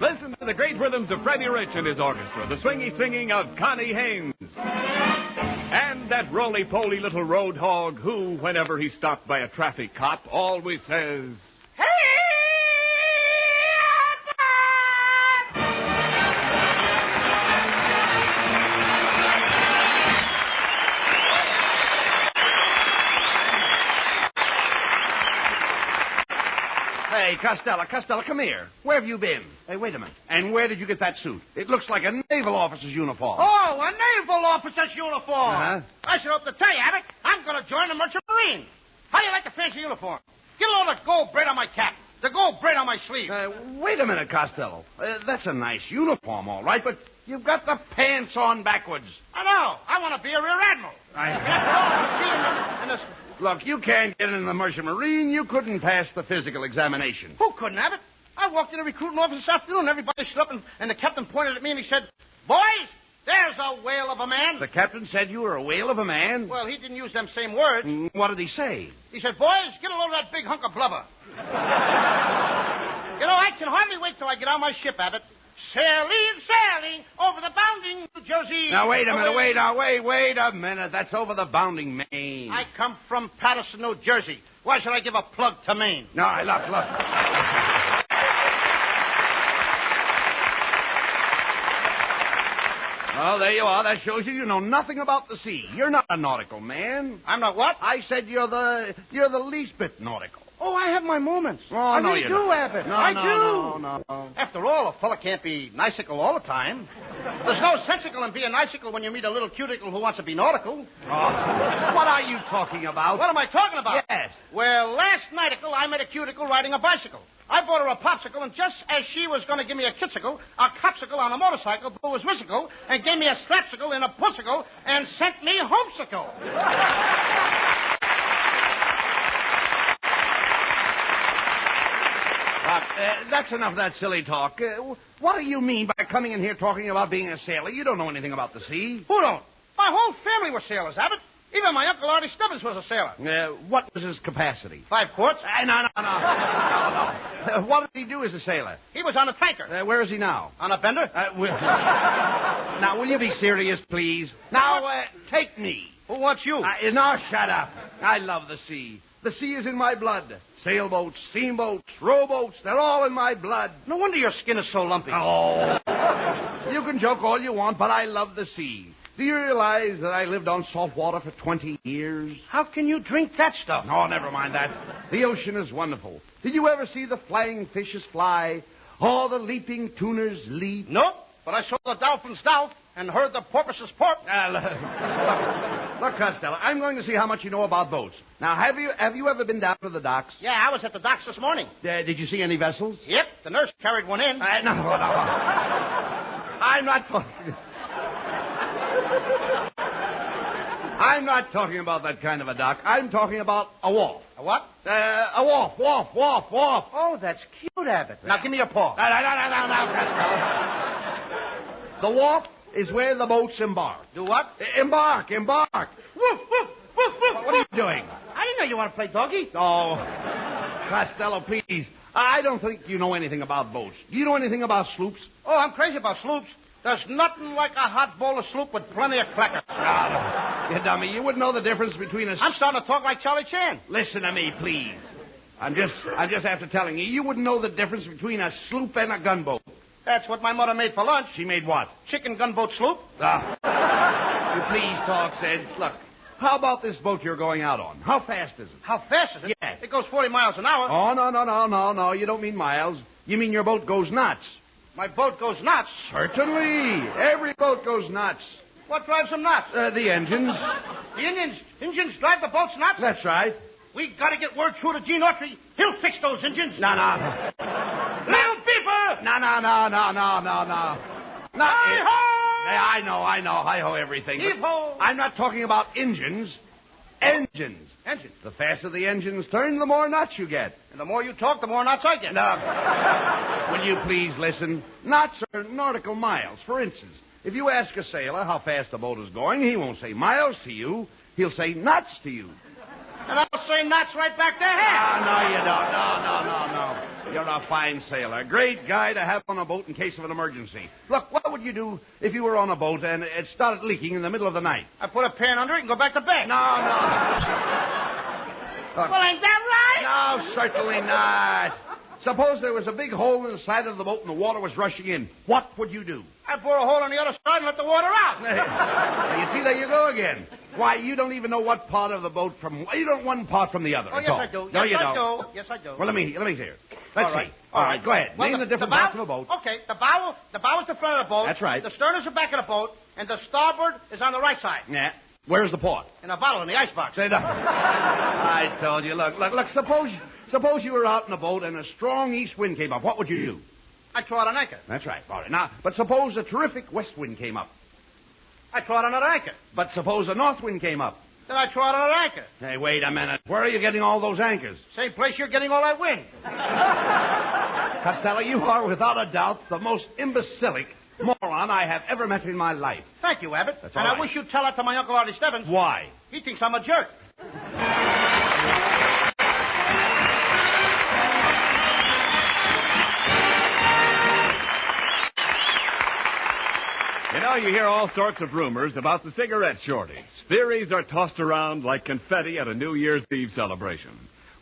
Listen to the great rhythms of Freddie Rich and his orchestra, the swingy singing of Connie Haynes. And that roly-poly little road hog who, whenever he's stopped by a traffic cop, always says... Hey, Costello, come here. Where have you been? Hey, wait a minute. And where did you get that suit? It looks like a naval officer's uniform. Oh, a naval officer's uniform. Uh-huh. I should hope to tell you, Abbott, I'm going to join the Merchant Marine. How do you like the fancy uniform? Get all the gold braid on my cap, the gold braid on my sleeve. Wait a minute, Costello. That's a nice uniform, all right, but you've got the pants on backwards. I know. I want to be a rear admiral. Look, you can't get in the Merchant Marine. You couldn't pass the physical examination. Who couldn't, Abbott? I walked in the recruiting office this afternoon. Everybody stood up, and the captain pointed at me and he said, "Boys, there's a whale of a man." The captain said you were a whale of a man? Well, he didn't use them same words. What did he say? He said, "Boys, get a load of that big hunk of blubber." You know, I can hardly wait till I get on my ship, Abbott. Sailing over the bounding New Jersey. Now, wait a minute, wait a minute. That's over the bounding Maine. I come from Patterson, New Jersey. Why should I give a plug to Maine? No, look. Well, there you are. That shows you know nothing about the sea. You're not a nautical man. I'm not what? I said you're the least bit nautical. Oh, I have my moments. Oh, I no, really you do, don't. Abbott. I do. No. After all, a fella can't be nicicle all the time. There's no sensical in being nicicle when you meet a little cuticle who wants to be nautical. Oh, what are you talking about? What am I talking about? Yes. Well, last nighticle, I met a cuticle riding a bicycle. I bought her a popsicle, and just as she was going to give me a kissicle, a copsicle on a motorcycle blew his whissicle and gave me a slapsicle in a pussicle and sent me homesicle. That's enough of that silly talk. What do you mean by coming in here talking about being a sailor? You don't know anything about the sea. Who don't? My whole family were sailors, Abbott. Even my Uncle Artie Stubbins was a sailor. What was his capacity? 5 quarts. No. What did he do as a sailor? He was on a tanker. Where is he now? On a bender? Now, will you be serious, please? Now, take me. Who wants you? Now, shut up. I love the sea. The sea is in my blood. Sailboats, steamboats, rowboats, they're all in my blood. No wonder your skin is so lumpy. Oh. You can joke all you want, but I love the sea. Do you realize that I lived on salt water for 20 years? How can you drink that stuff? Oh, never mind that. The ocean is wonderful. Did you ever see the flying fishes fly? Or the leaping tuners leap? Nope, but I saw the dolphins dolph and heard the porpoises porp. Look, Costello, I'm going to see how much you know about boats. Now, have you ever been down to the docks? Yeah, I was at the docks this morning. Did you see any vessels? Yep, the nurse carried one in. No. I'm not talking. I'm not talking about that kind of a duck. I'm talking about a wolf. A what? A wolf. Oh, that's cute, Abbott. Now, give me your paw. No, The wharf is where the boats embark. Do what? Embark. Woof, woof, woof, woof, woof. What are you doing? I didn't know you want to play doggy. Oh, Costello, please. I don't think you know anything about boats. Do you know anything about sloops? Oh, I'm crazy about sloops. There's nothing like a hot bowl of sloop with plenty of crackers. You dummy. You wouldn't know the difference between a... I'm starting to talk like Charlie Chan. Listen to me, please. I'm just after telling you. You wouldn't know the difference between a sloop and a gunboat. That's what my mother made for lunch. She made what? Chicken gunboat sloop. You please talk sense. Look, how about this boat you're going out on? How fast is it? How fast is it? Yeah. It goes 40 miles an hour. Oh, no. You don't mean miles. You mean your boat goes nuts. My boat goes nuts. Certainly. Every boat goes nuts. What drives them nuts? The engines. The engines drive the boats nuts? That's right. We got to get word through to Gene Autry. He'll fix those engines. No. Little people! No. Hi-ho! I know. Hi-ho everything. Heave-ho! I'm not talking about engines. Engines. The faster the engines turn, the more knots you get. And the more you talk, the more knots I get. Will you please listen? Knots are nautical miles. For instance, if you ask a sailor how fast the boat is going, he won't say miles to you. He'll say knots to you. And I'll say knots right back to him. No, you don't. No. You're a fine sailor. Great guy to have on a boat in case of an emergency. Look, what would you do if you were on a boat and it started leaking in the middle of the night? I put a pan under it and go back to bed. No. Look, well, ain't that right? No, certainly not. Suppose there was a big hole in the side of the boat and the water was rushing in. What would you do? I'd bore a hole on the other side and let the water out. You see, there you go again. Why, you don't even know what part of the boat from... You don't one part from the other. Oh, yes, I do. No, you don't. don't. Yes, I do. Well, let me hear. Let's see. All right. Go ahead. Well, Name the different parts of a boat. Okay, the bow is the front of the boat. That's right. The stern is the back of the boat, and the starboard is on the right side. Yeah. Where's the port? In a bottle in the icebox. Say that. I told you. Look. Suppose you were out in a boat and a strong east wind came up. What would you do? I'd throw out an anchor. That's right. All right. Now, but suppose a terrific west wind came up. I'd throw out another anchor. But suppose a north wind came up. Then I'd throw out another anchor. Hey, wait a minute. Where are you getting all those anchors? Same place you're getting all that wind. Costello, you are without a doubt the most imbecilic moron I have ever met in my life. Thank you, Abbott. That's and all I right. wish you'd tell that to my Uncle Artie Stebbins. Why? He thinks I'm a jerk. You know, you hear all sorts of rumors about the cigarette shortage. Theories are tossed around like confetti at a New Year's Eve celebration.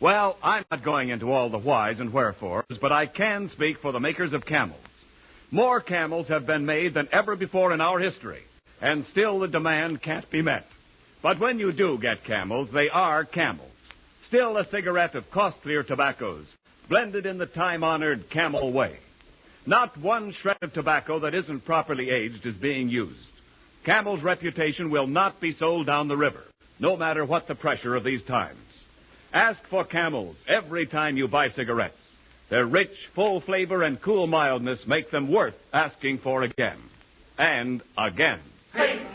Well, I'm not going into all the whys and wherefores, but I can speak for the makers of Camels. More Camels have been made than ever before in our history, and still the demand can't be met. But when you do get Camels, they are Camels. Still a cigarette of costlier tobaccos, blended in the time-honored Camel way. Not one shred of tobacco that isn't properly aged is being used. Camel's reputation will not be sold down the river, no matter what the pressure of these times. Ask for Camels every time you buy cigarettes. Their rich, full flavor and cool mildness make them worth asking for again. And again. C-A-M-E-L-S.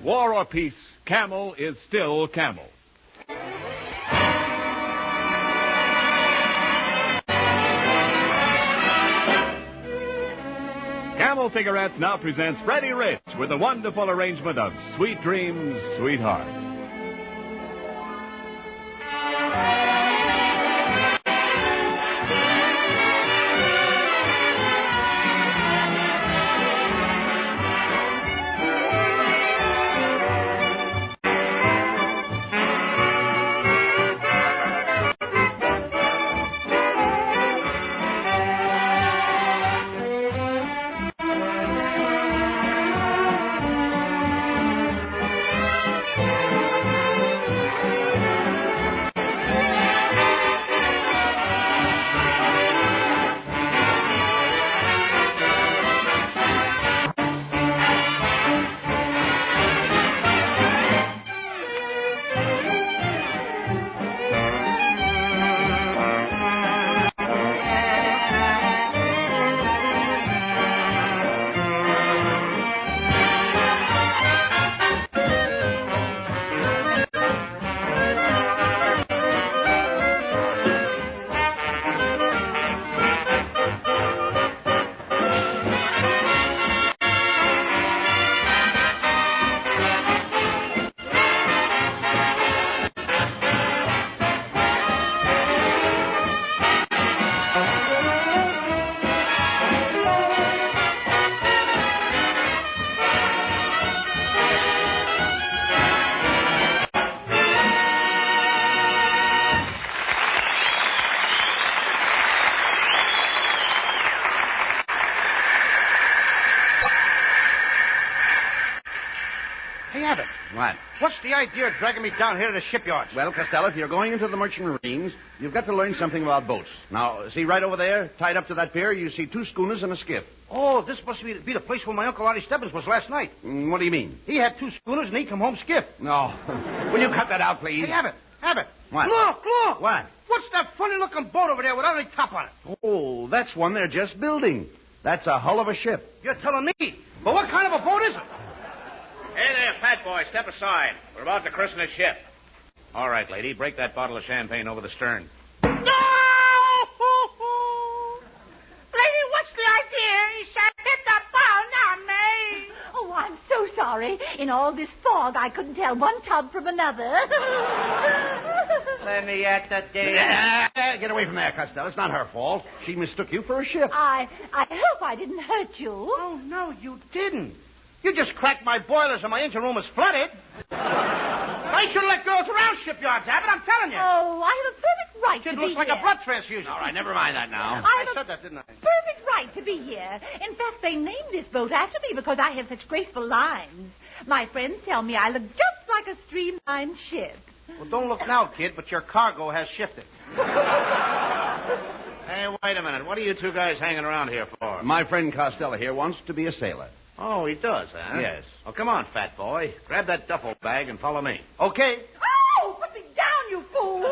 War or peace, Camel is still Camel. Camel Cigarettes now presents Freddie Rich with a wonderful arrangement of Sweet Dreams, Sweetheart. What? What's the idea of dragging me down here to the shipyards? Well, Costello, if you're going into the merchant marines, you've got to learn something about boats. Now, see right over there, tied up to that pier, you see 2 schooners and a skiff. Oh, this must be the place where my Uncle Artie Stebbins was last night. What do you mean? He had 2 schooners and he come home skiff. No. Will you cut that out, please? Hey, Abbott. What? Look. What? What's that funny-looking boat over there without any top on it? Oh, that's one they're just building. That's a hull of a ship. You're telling me. But what kind of a boat is it? Hey there, fat boy, step aside. We're about to christen a ship. All right, lady, break that bottle of champagne over the stern. No! Lady, what's the idea? He said hit the bow, not me. Oh, I'm so sorry. In all this fog, I couldn't tell one tub from another. Let me at the day. Get away from there, Costello. It's not her fault. She mistook you for a ship. I hope I didn't hurt you. Oh, no, you didn't. You just cracked my boilers and my engine room is flooded. I shouldn't let girls around shipyards, Abbott, I'm telling you. Oh, I have a perfect right to be looks like here. a blood transfusion. All right, never mind that now. I said that, didn't I? Perfect right to be here. In fact, they named this boat after me because I have such graceful lines. My friends tell me I look just like a streamlined ship. Well, don't look now, kid, but your cargo has shifted. Hey, wait a minute. What are you 2 guys hanging around here for? My friend Costello here wants to be a sailor. Oh, he does, huh? Yes. Well, come on, fat boy. Grab that duffel bag and follow me. Okay. Oh, put me down, you fool.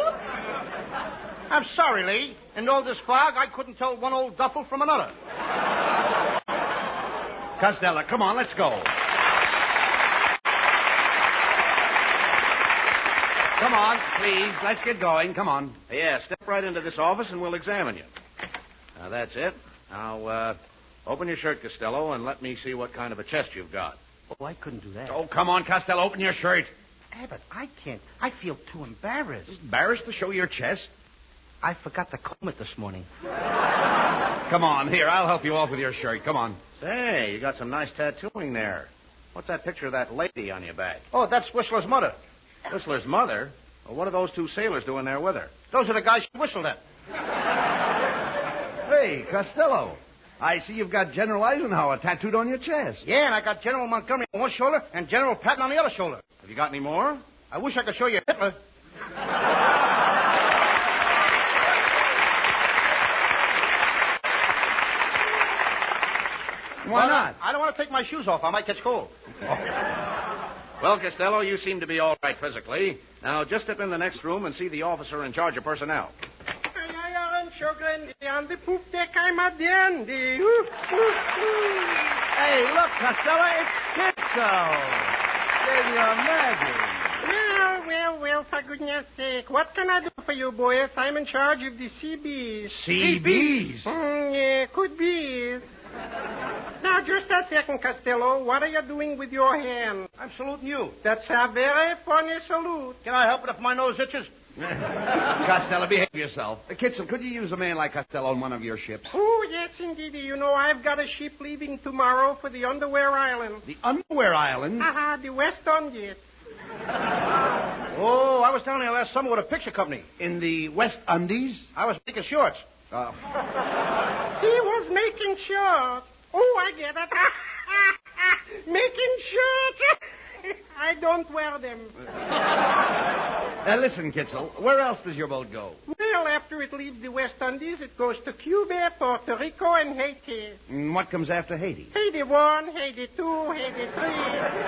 I'm sorry, Lee. In all this fog, I couldn't tell one old duffel from another. Costello, come on, let's go. Come on, please. Let's get going. Come on. Yeah, step right into this office and we'll examine you. Now, that's it. Now, open your shirt, Costello, and let me see what kind of a chest you've got. Oh, I couldn't do that. Oh, come on, Costello. Open your shirt. Abbott, I can't. I feel too embarrassed. Embarrassed to show your chest? I forgot to comb it this morning. Come on, here. I'll help you off with your shirt. Come on. Say, you got some nice tattooing there. What's that picture of that lady on your back? Oh, that's Whistler's mother. Whistler's mother? Well, what are those 2 sailors doing there with her? Those are the guys she whistled at. Hey, Costello. I see you've got General Eisenhower tattooed on your chest. Yeah, and I got General Montgomery on one shoulder and General Patton on the other shoulder. Have you got any more? I wish I could show you Hitler. Why not? I don't want to take my shoes off. I might catch cold. Well, Costello, you seem to be all right physically. Now, just step in the next room and see the officer in charge of personnel. So grande, on the poop deck, I'm a dandy. Hey, look, Costello, it's Kitzel. Can you imagine? Well, for goodness sake. What can I do for you, boys? I'm in charge of the CBs. CBs? Yeah, could be. Now, just a second, Costello. What are you doing with your hand? I'm saluting you. That's a very funny salute. Can I help it if my nose itches? Costello, behave yourself. Kitzel, could you use a man like Costello on one of your ships? Oh, yes, indeed. You know, I've got a ship leaving tomorrow for the Underwear Island. The Underwear Island? The West Indies. Oh, I was down there last summer with a picture company. In the West Indies? I was making shorts. He was making shorts. Oh, I get it. Making shorts. I don't wear them. Listen, Kitzel, where else does your boat go? Well, after it leaves the West Indies, it goes to Cuba, Puerto Rico, and Haiti. And what comes after Haiti? Haiti 1, Haiti 2, Haiti 3.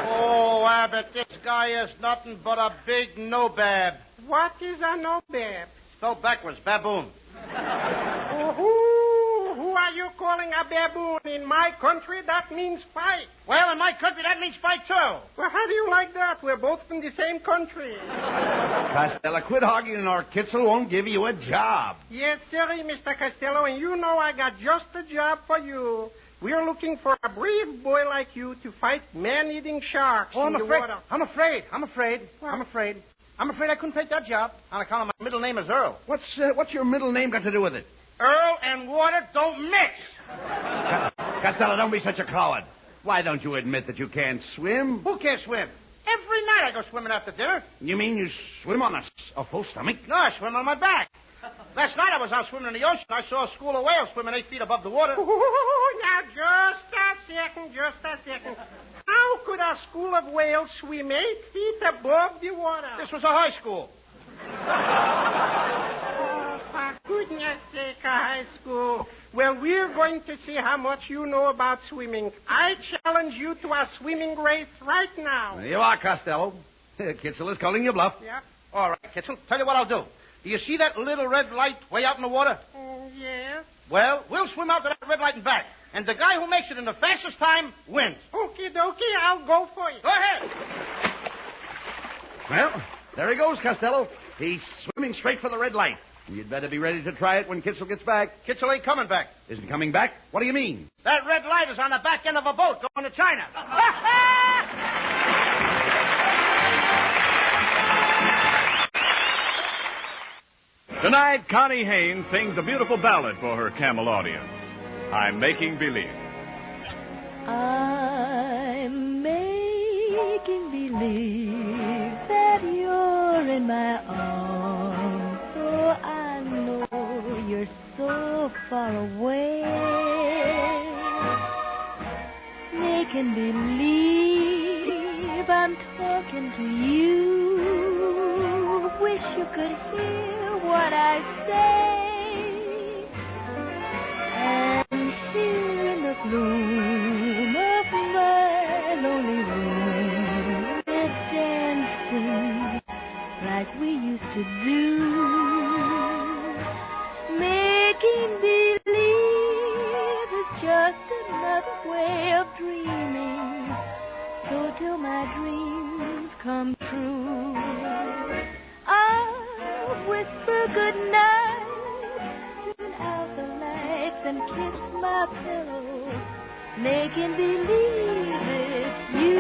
Oh, Abbott, this guy is nothing but a big no-bab. What is a no-bab? Spelled backwards, baboon. Who are you calling a baboon? In my country, that means fight. Well, in my country, that means fight, too. Well, how do you like that? We're both from the same country. Costello, quit arguing or Kitzel won't give you a job. Yes, sir, Mr. Costello, and you know I got just a job for you. We're looking for a brave boy like you to fight man-eating sharks in the water. I'm afraid I couldn't take that job on account of my middle name is Earl. What's your middle name got to do with it? Earl and water don't mix. Costello, don't be such a coward. Why don't you admit that you can't swim? Who can't swim? Every night I go swimming after dinner. You mean you swim on a full stomach? No, I swim on my back. Last night I was out swimming in the ocean. I saw a school of whales swimming 8 feet above the water. Now, just a second. How could a school of whales swim 8 feet above the water? This was a high school. Oh, for goodness sake, a high school. Well, we're going to see how much you know about swimming. I challenge you to a swimming race right now. There you are, Costello. Kitzel is calling you bluff. Yep. All right, Kitzel, tell you what I'll do. Do you see that little red light way out in the water? Yes. Well, we'll swim out to that red light and back. And the guy who makes it in the fastest time wins. Okie dokie, I'll go for you. Go ahead. Well, there he goes, Costello. He's swimming straight for the red light. You'd better be ready to try it when Kitzel gets back. Kitzel ain't coming back. Isn't coming back? What do you mean? That red light is on the back end of a boat going to China. Tonight, Connie Haynes sings a beautiful ballad for her camel audience. I'm Making Believe. I'm making believe that you're in my arms, so I know you're so far away. Making believe I'm talking to you. Wish you could hear what I say. And here in the gloom of my lonely room, we're dancing like we used to do. Making believe is just another way of dreaming. So till my dreams come true, I'll whisper goodnight, turn out the lights and kiss my pillow, making believe it's you.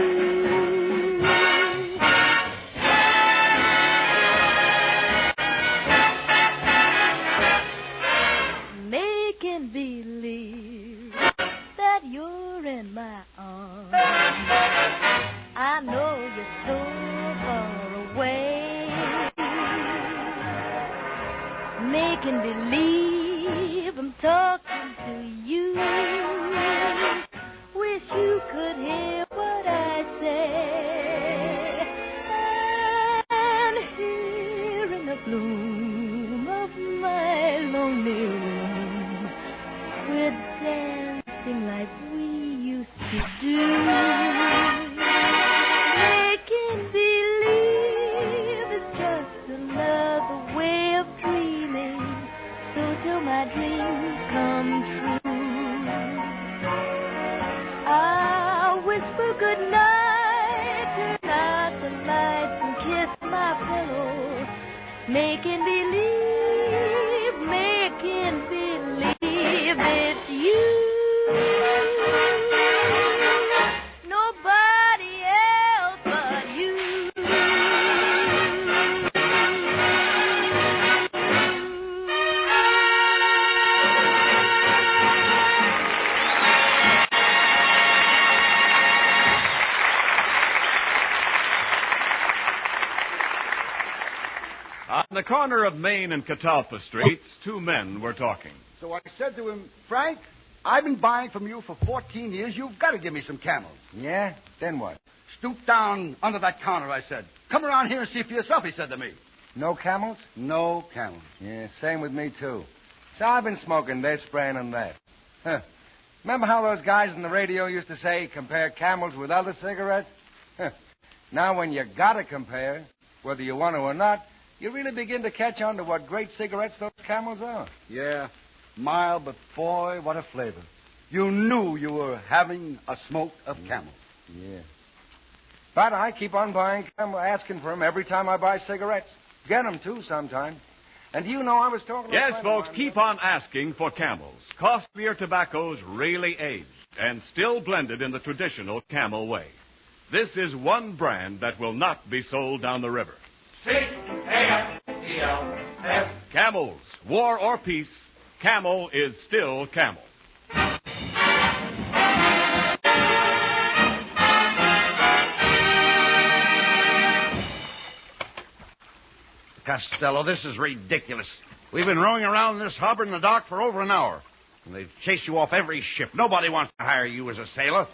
Making believe that you're in my arms. I know you're so far away. Making believe I'm talking to you. Wish you could hear what I say. And here in the gloom of my lonely room, we're dancing like we used to do. Making believe is just another way of dreaming. So till my dreams come true, I'll whisper goodnight, turn out the lights and kiss my pillow, making believe it's you. Nobody else but you. On the corner of Main and Catalpa Streets, two men were talking. So I said to him, Frank, I've been buying from you for 14 years. You've got to give me some camels. Yeah? Then what? Stoop down under that counter, I said. Come around here and see for yourself, he said to me. No camels? No camels. Yeah, same with me, too. So I've been smoking this brand and that. Huh. Remember how those guys on the radio used to say, compare camels with other cigarettes? Huh. Now when you gotta compare, whether you want to or not, you really begin to catch on to what great cigarettes those camels are. Yeah, mild, but boy, what a flavor. You knew you were having a smoke of camel. Yeah. But I keep on buying camel, asking for them every time I buy cigarettes. Get them, too, sometimes. And do you know I was talking to a Yes, friend folks, of mine keep on asking for Camels. Costlier tobaccos really aged and still blended in the traditional Camel way. This is one brand that will not be sold down the river. C-A-M-E-L-S. Camels, war or peace, Camel is still Camel. Costello, this is ridiculous. We've been rowing around this harbor in the dock for over an hour. And they've chased you off every ship. Nobody wants to hire you as a sailor.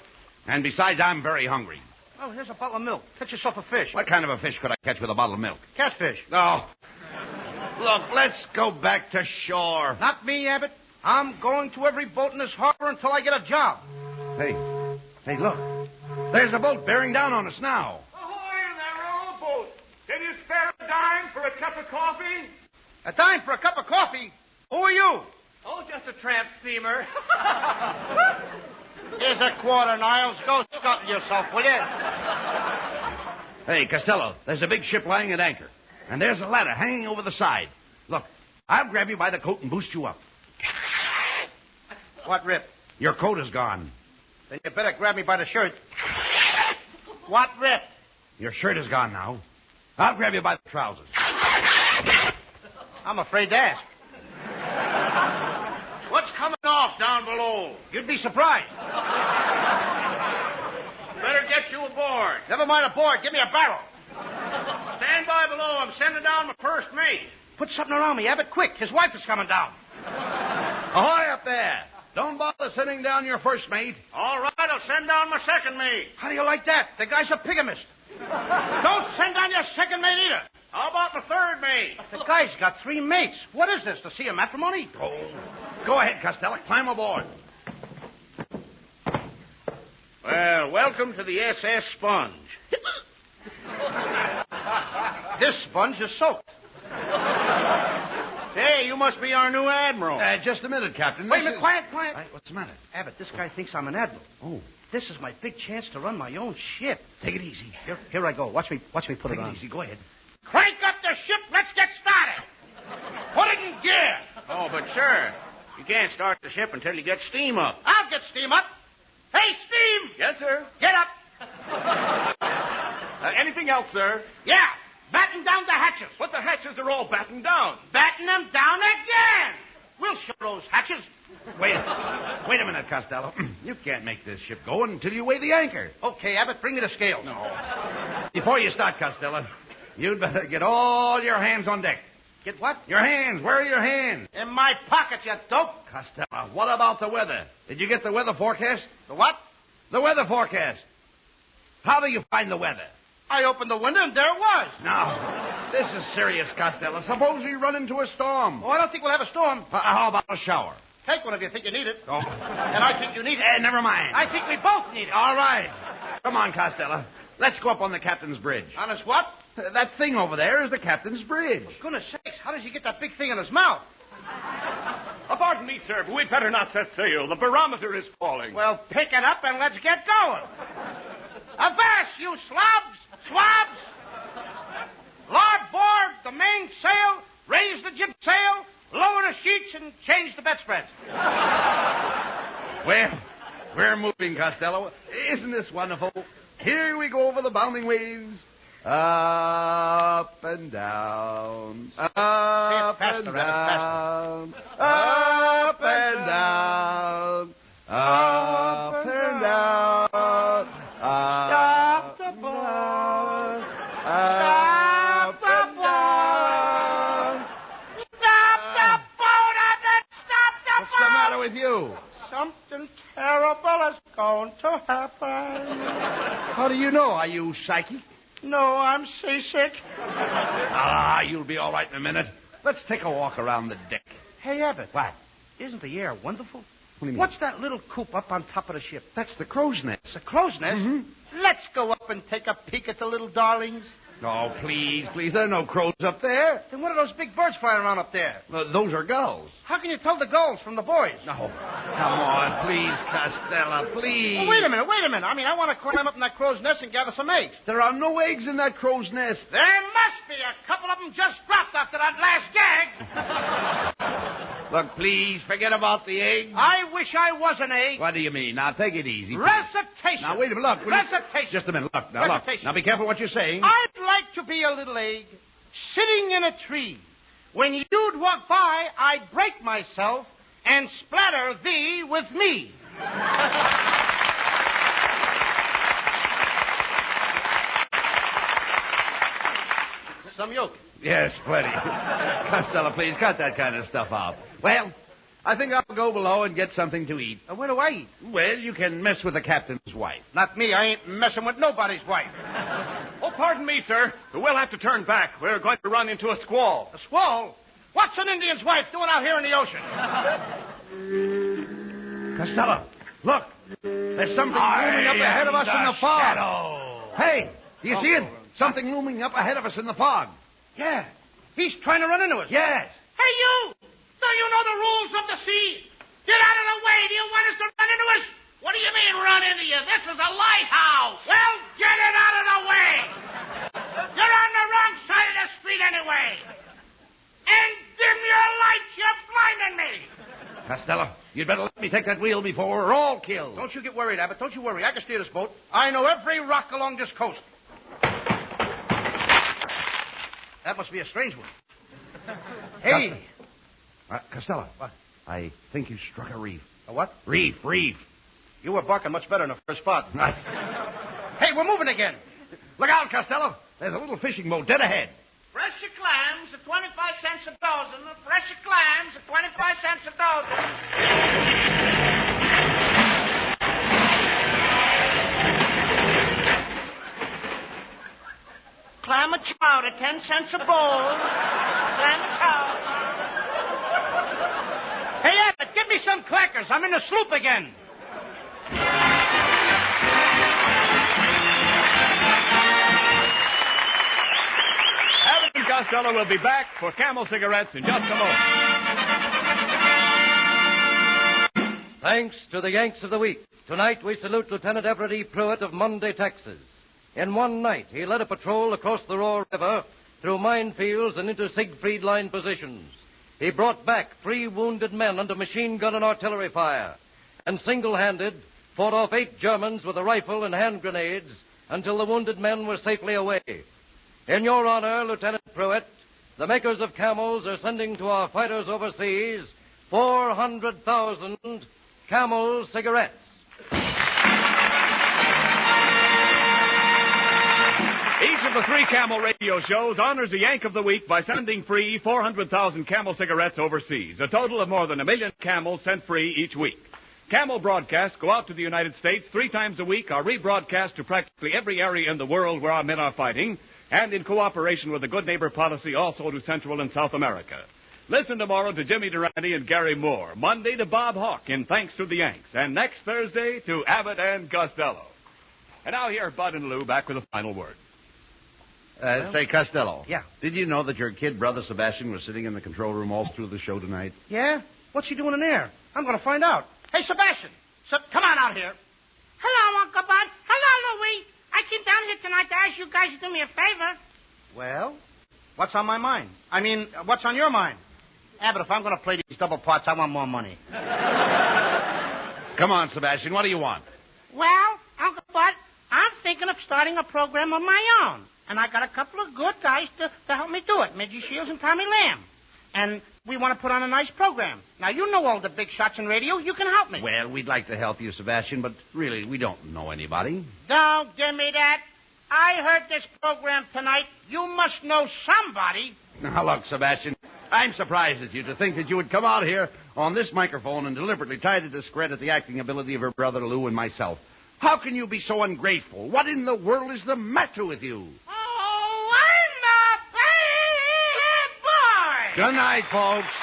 And besides, I'm very hungry. Oh, here's a bottle of milk. Catch yourself a fish. What kind of a fish could I catch with a bottle of milk? Catfish. No. Look, let's go back to shore. Not me, Abbott. I'm going to every boat in this harbor until I get a job. Hey, look. There's a boat bearing down on us now. Ahoy in there, rowboat. Can you spare a dime for a cup of coffee? A dime for a cup of coffee? Who are you? Oh, just a tramp steamer. Here's a quarter, Niles. Go scuttle yourself, will you? Hey, Costello, there's a big ship lying at anchor. And there's a ladder hanging over the side. Look, I'll grab you by the coat and boost you up. What rip? Your coat is gone. Then you better grab me by the shirt. What rip? Your shirt is gone now. I'll grab you by the trousers. I'm afraid to ask. What's coming off down below? You'd be surprised. Better get you aboard. Never mind aboard. Give me a barrel. Stand by below. I'm sending down my first mate. Put something around me, Abbott, quick. His wife is coming down. Ahoy up there. Don't bother sending down your first mate. All right, I'll send down my second mate. How do you like that? The guy's a bigamist. Don't send down your second mate either. How about my third mate? The guy's got 3 mates. What is this, to see a matrimony? Oh, go ahead, Costello. Climb aboard. Well, welcome to the SS Sponge. This sponge is soaked. Hey, you must be our new admiral. Just a minute, Captain. Wait a minute, quiet. What's the matter? Abbott, this guy thinks I'm an admiral. Oh. This is my big chance to run my own ship. Take it easy. Here I go. Watch me put it on. Take it easy. Go ahead. Crank up the ship. Let's get started. Put it in gear. Oh, but, sir, you can't start the ship until you get steam up. I'll get steam up. Hey, Steam! Yes, sir. Get up. Anything else, sir? Yeah. Batten down the hatches. But the hatches are all battened down. Batten them down again. We'll show those hatches. Wait a minute, Costello. You can't make this ship go until you weigh the anchor. Okay, Abbott, bring me the scales. No. Before you start, Costello, you'd better get all your hands on deck. Get what? Your hands. Where are your hands? In my pocket, you dope. Costello, what about the weather? Did you get the weather forecast? The what? The weather forecast. How do you find the weather? I opened the window and there it was. Now, this is serious, Costello. Suppose we run into a storm. Oh, I don't think we'll have a storm. How about a shower? Take one if you think you need it. Oh. And I think you need it. Never mind. I think we both need it. All right. Come on, Costello. Let's go up on the captain's bridge. On his what? That thing over there is the captain's bridge. For goodness sakes, how does he get that big thing in his mouth? Pardon me, sir, but we'd better not set sail. The barometer is falling. Well, pick it up and let's get going. Avast, you swabs! Larboard the mainsail, raise the jib sail, lower the sheets, and change the bedspread. Well, we're moving, Costello. Isn't this wonderful? Here we go over the bounding waves. Up and down. Up and down. Up and down. Up and down. Stop the boat. Stop the boat. Stop the boat, Abbott! Stop the boat! What's the matter with you? Something terrible is going to happen. How do you know? Are you psychic? No, I'm seasick. You'll be all right in a minute. Let's take a walk around the deck. Hey, Abbott. What? Isn't the air wonderful? What do you mean? What's that little coop up on top of the ship? That's the crow's nest. It's a crow's nest? Mm-hmm. Let's go up and take a peek at the little darlings. Oh, please. There are no crows up there. Then what are those big birds flying around up there? Those are gulls. How can you tell the gulls from the boys? No. Come on, please, Costello, please. Well, wait a minute. I mean, I want to climb up in that crow's nest and gather some eggs. There are no eggs in that crow's nest. There must be. A couple of them just dropped after that last gag. Look, please, forget about the eggs. I wish I was an egg. What do you mean? Now, take it easy. Recitation. Now, wait a minute. Look. Recitation. Just a minute. Look. Now, be careful what you're saying. I'd like to be a little egg sitting in a tree. When you'd walk by, I'd break myself and splatter thee with me. Some yolk. Yes, plenty. Costello, please, cut that kind of stuff out. Well, I think I'll go below and get something to eat. Where do I eat? Well, you can mess with the captain's wife. Not me. I ain't messing with nobody's wife. Oh, pardon me, sir. We'll have to turn back. We're going to run into a squall. A squall? What's an Indian's wife doing out here in the ocean? Costello, look. There's something looming up ahead of us in the fog. Shadow. Hey, do you see it? Something looming up ahead of us in the fog. Yeah. He's trying to run into us. Yes. Hey, you! Don't you know the rules of the sea? Get out of the way. Do you want us to run into us? What do you mean, run into you? This is a lighthouse. Well, get it out of the way. You're on the wrong side of the street anyway. And dim your lights. You're blinding me. Costello, you'd better let me take that wheel before we're all killed. Don't you get worried, Abbott. Don't you worry. I can steer this boat. I know every rock along this coast. That must be a strange one. Hey. Costello. What? I think you struck a reef. A what? Reef. You were barking much better in the first spot. Hey, we're moving again. Look out, Costello. There's a little fishing boat dead ahead. Fresher clams at 25 cents a dozen. Fresher clams at 25 cents a dozen. Clam a chowder, 10 cents a bowl. Clam a chowder. Hey, Abbott, give me some crackers. I'm in the sloop again. Abbott and Costello will be back for Camel cigarettes in just a moment. Thanks to the Yanks of the Week. Tonight we salute Lieutenant Everett E. Pruitt of Monday, Texas. In one night, he led a patrol across the Roar River, through minefields and into Siegfried Line positions. He brought back 3 wounded men under machine gun and artillery fire, and single-handed fought off 8 Germans with a rifle and hand grenades until the wounded men were safely away. In your honor, Lieutenant Pruitt, the makers of Camels are sending to our fighters overseas 400,000 Camel cigarettes. Each of the 3 Camel radio shows honors a Yank of the Week by sending free 400,000 Camel cigarettes overseas. A total of more than 1 million Camels sent free each week. Camel broadcasts go out to the United States 3 times a week, are rebroadcast to practically every area in the world where our men are fighting, and in cooperation with the Good Neighbor policy also to Central and South America. Listen tomorrow to Jimmy Durante and Gary Moore. Monday to Bob Hawke in Thanks to the Yanks. And next Thursday to Abbott and Costello. And now here, Bud and Lou back with a final word. Say, Costello. Yeah? Did you know that your kid brother Sebastian was sitting in the control room all through the show tonight? Yeah? What's he doing in there? I'm going to find out. Hey, Sebastian. Come on out here. Hello, Uncle Bud. Hello, Louie. I came down here tonight to ask you guys to do me a favor. Well, what's on my mind? I mean, what's on your mind? Abbott, if I'm going to play these double parts, I want more money. Come on, Sebastian. What do you want? Well, Uncle Bud, I'm thinking of starting a program of my own. And I got a couple of good guys to help me do it, Midgie Shields and Tommy Lamb. And we want to put on a nice program. Now, you know all the big shots in radio. You can help me. Well, we'd like to help you, Sebastian, but really, we don't know anybody. Don't give me that. I heard this program tonight. You must know somebody. Now, look, Sebastian, I'm surprised at you to think that you would come out here on this microphone and deliberately try to discredit the acting ability of her brother Lou and myself. How can you be so ungrateful? What in the world is the matter with you? Oh, I'm a bad boy. Good night, folks.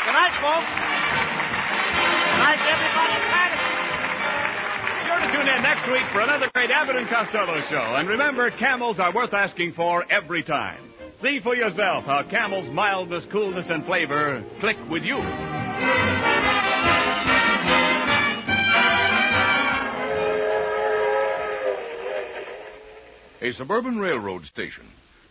Good night, folks. Good night, everybody. Be sure to tune in next week for another great Abbott and Costello show. And remember, Camels are worth asking for every time. See for yourself how Camel's mildness, coolness, and flavor click with you. A suburban railroad station.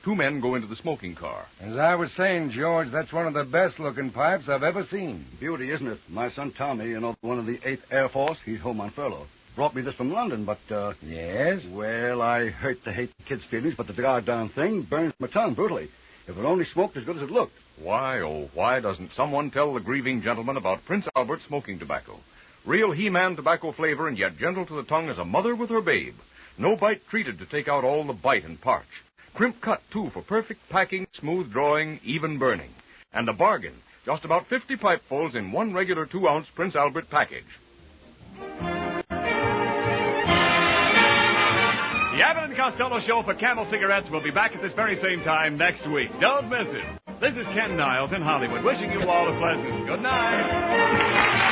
2 men go into the smoking car. As I was saying, George, that's one of the best-looking pipes I've ever seen. Beauty, isn't it? My son Tommy, one of the 8th Air Force, he's home on furlough. Brought me this from London, but, Yes? Well, I hate the kids' feelings, but the goddamn thing burns my tongue brutally. If it only smoked as good as it looked. Why, oh, why doesn't someone tell the grieving gentleman about Prince Albert smoking tobacco? Real He-Man tobacco flavor and yet gentle to the tongue as a mother with her babe. No bite treated to take out all the bite and parch. Crimp cut, too, for perfect packing, smooth drawing, even burning. And a bargain. Just about 50 pipefuls in one regular 2-ounce Prince Albert package. The Abbott and Costello Show for Camel Cigarettes will be back at this very same time next week. Don't miss it. This is Ken Niles in Hollywood, wishing you all a pleasant good night.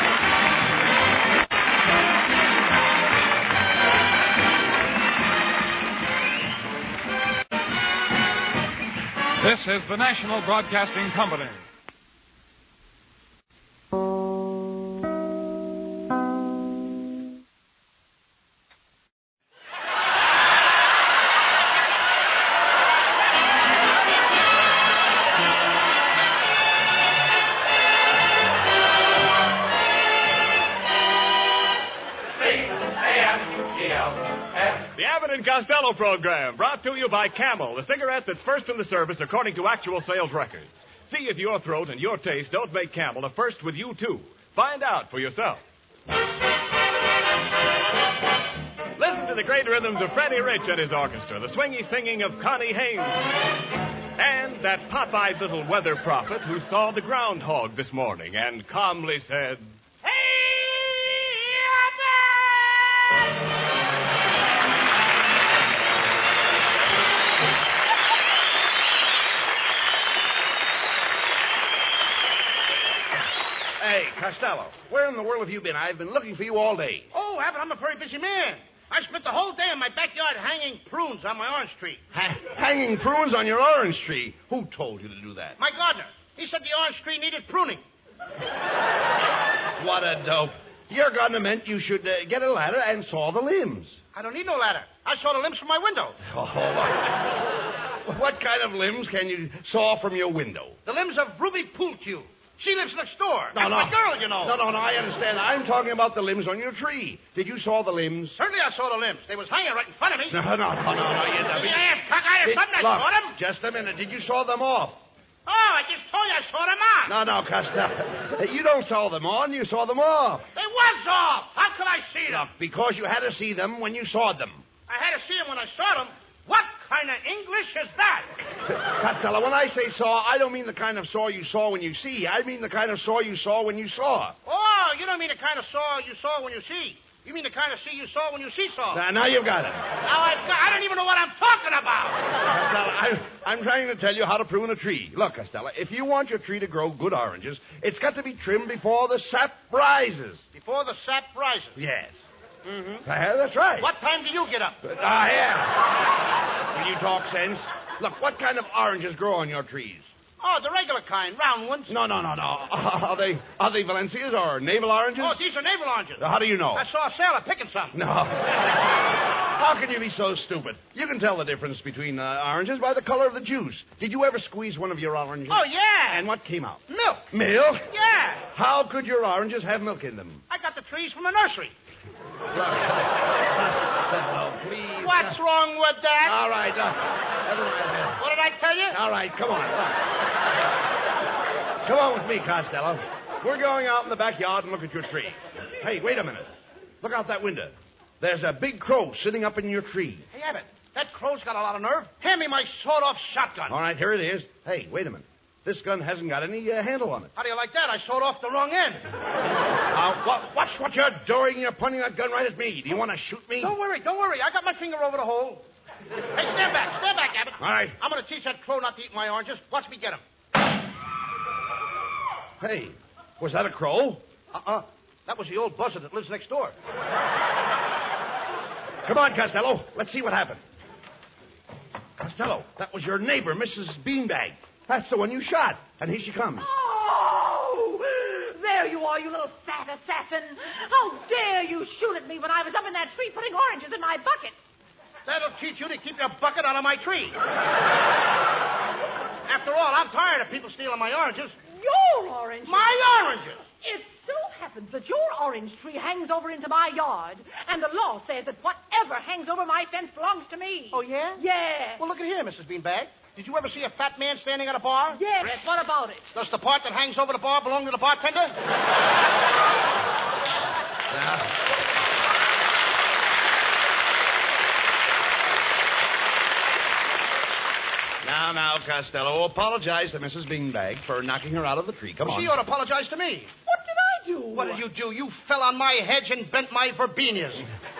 This is the National Broadcasting Company. The Abbott and Costello program, brought to you by Camel, the cigarette that's first in the service according to actual sales records. See if your throat and your taste don't make Camel a first with you, too. Find out for yourself. Listen to the great rhythms of Freddie Rich and his orchestra, the swingy singing of Connie Haynes, and that pop-eyed little weather prophet who saw the groundhog this morning and calmly said, Hey, Costello, where in the world have you been? I've been looking for you all day. Oh, Abbott, I'm a very busy man. I spent the whole day in my backyard hanging prunes on my orange tree. Hanging prunes on your orange tree? Who told you to do that? My gardener. He said the orange tree needed pruning. What a dope. Your gardener meant you should get a ladder and saw the limbs. I don't need no ladder. I saw the limbs from my window. Oh, what kind of limbs can you saw from your window? The limbs of Ruby Poultew. She lives next door. No, That's my girl, you know. No, I understand. I'm talking about the limbs on your tree. Did you saw the limbs? Certainly I saw the limbs. They was hanging right in front of me. No, you don't. I have something. I saw them. Just a minute. Did you saw them off? Oh, I just told you I saw them on. No, Costello. You don't saw them on. You saw them off. They was off. How could I see them? Look, because you had to see them when you saw them. I had to see them when I saw them. What kind of English is that? Costello, when I say saw, I don't mean the kind of saw you saw when you see. I mean the kind of saw you saw when you saw. Oh, you don't mean the kind of saw you saw when you see. You mean the kind of see you saw when you see saw. Now you've got it. I don't even know what I'm talking about. Costello, I'm trying to tell you how to prune a tree. Look, Costello, if you want your tree to grow good oranges, it's got to be trimmed before the sap rises. Before the sap rises? Yes. Mm-hmm. That's right. What time do you get up? Yeah. Will you talk sense? Look, what kind of oranges grow on your trees? Oh, the regular kind, round ones. No. Are they Valencias or navel oranges? Oh, these are navel oranges. How do you know? I saw a sailor picking some. No. How can you be so stupid? You can tell the difference between oranges by the color of the juice. Did you ever squeeze one of your oranges? Oh, yeah. And what came out? Milk. Milk? Yeah. How could your oranges have milk in them? I got the trees from the nursery. Costello, please. What's wrong with that? All right. Never mind. What did I tell you? All right, come on. Come on with me, Costello. We're going out in the backyard and look at your tree. Hey, wait a minute. Look out that window. There's a big crow sitting up in your tree. Hey, Abbott, that crow's got a lot of nerve. Hand me my sawed-off shotgun. All right, here it is. Hey, wait a minute. This gun hasn't got any handle on it. How do you like that? I sawed off the wrong end. Watch what you're doing. You're pointing that gun right at me. Do you want to shoot me? Don't worry. I got my finger over the hole. Hey, stand back, Abbott. All right. I'm going to teach that crow not to eat my oranges. Watch me get him. Hey, was that a crow? That was the old buzzard that lives next door. Come on, Costello. Let's see what happened. Costello, that was your neighbor, Mrs. Beanbag. That's the one you shot. And here she comes. Oh! There you are, you little fat assassin. How dare you shoot at me when I was up in that tree putting oranges in my bucket? That'll teach you to keep your bucket out of my tree. After all, I'm tired of people stealing my oranges. Your oranges? My oranges! It so happens that your orange tree hangs over into my yard, and the law says that whatever hangs over my fence belongs to me. Oh, yeah? Yeah. Well, look at here, Mrs. Beanbag. Did you ever see a fat man standing at a bar? Yes. What about it? Does the part that hangs over the bar belong to the bartender? Now, Now, Costello, apologize to Mrs. Beanbag for knocking her out of the tree. Come on. She ought to apologize to me. What did I do? What did you do? You fell on my hedge and bent my verbenias.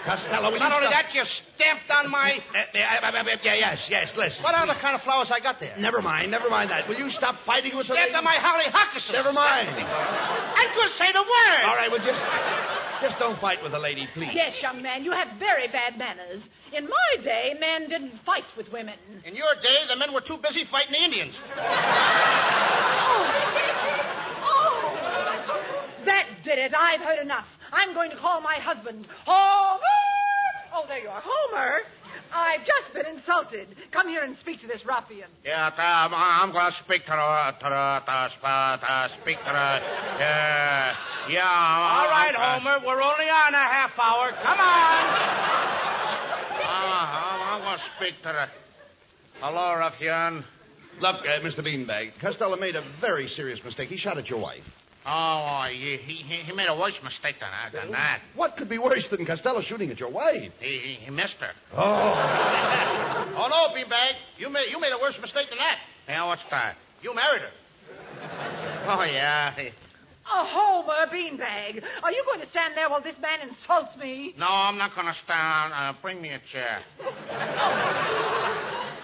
Costello, will Not you only stop- that, you stamped on my... Yes, listen. What are the kind of flowers I got there? Never mind that. Will you stop fighting with the Stamped lady? on my hollyhocks. Never mind. I could say the word. All right, well, just don't fight with the lady, please. Yes, young man, you have very bad manners. In my day, men didn't fight with women. In your day, the men were too busy fighting the Indians. That did it. I've heard enough. I'm going to call my husband. Homer! Oh, there you are. Homer! I've just been insulted. Come here and speak to this ruffian. Yeah, I'm going to speak to her. Speak to her. Yeah. All right, Homer. We're only on a half hour. Come on. I'm going to speak to her. Hello, ruffian. Look, Mr. Beanbag, Costello made a very serious mistake. He shot at your wife. Oh, he made a worse mistake than that. What could be worse than Costello shooting at your wife? He missed her. Oh. Oh, no, Beanbag. You made a worse mistake than that. Yeah, what's that? You married her. Oh, yeah. Oh, Homer Beanbag, are you going to stand there while this man insults me? No, I'm not going to stand. Bring me a chair.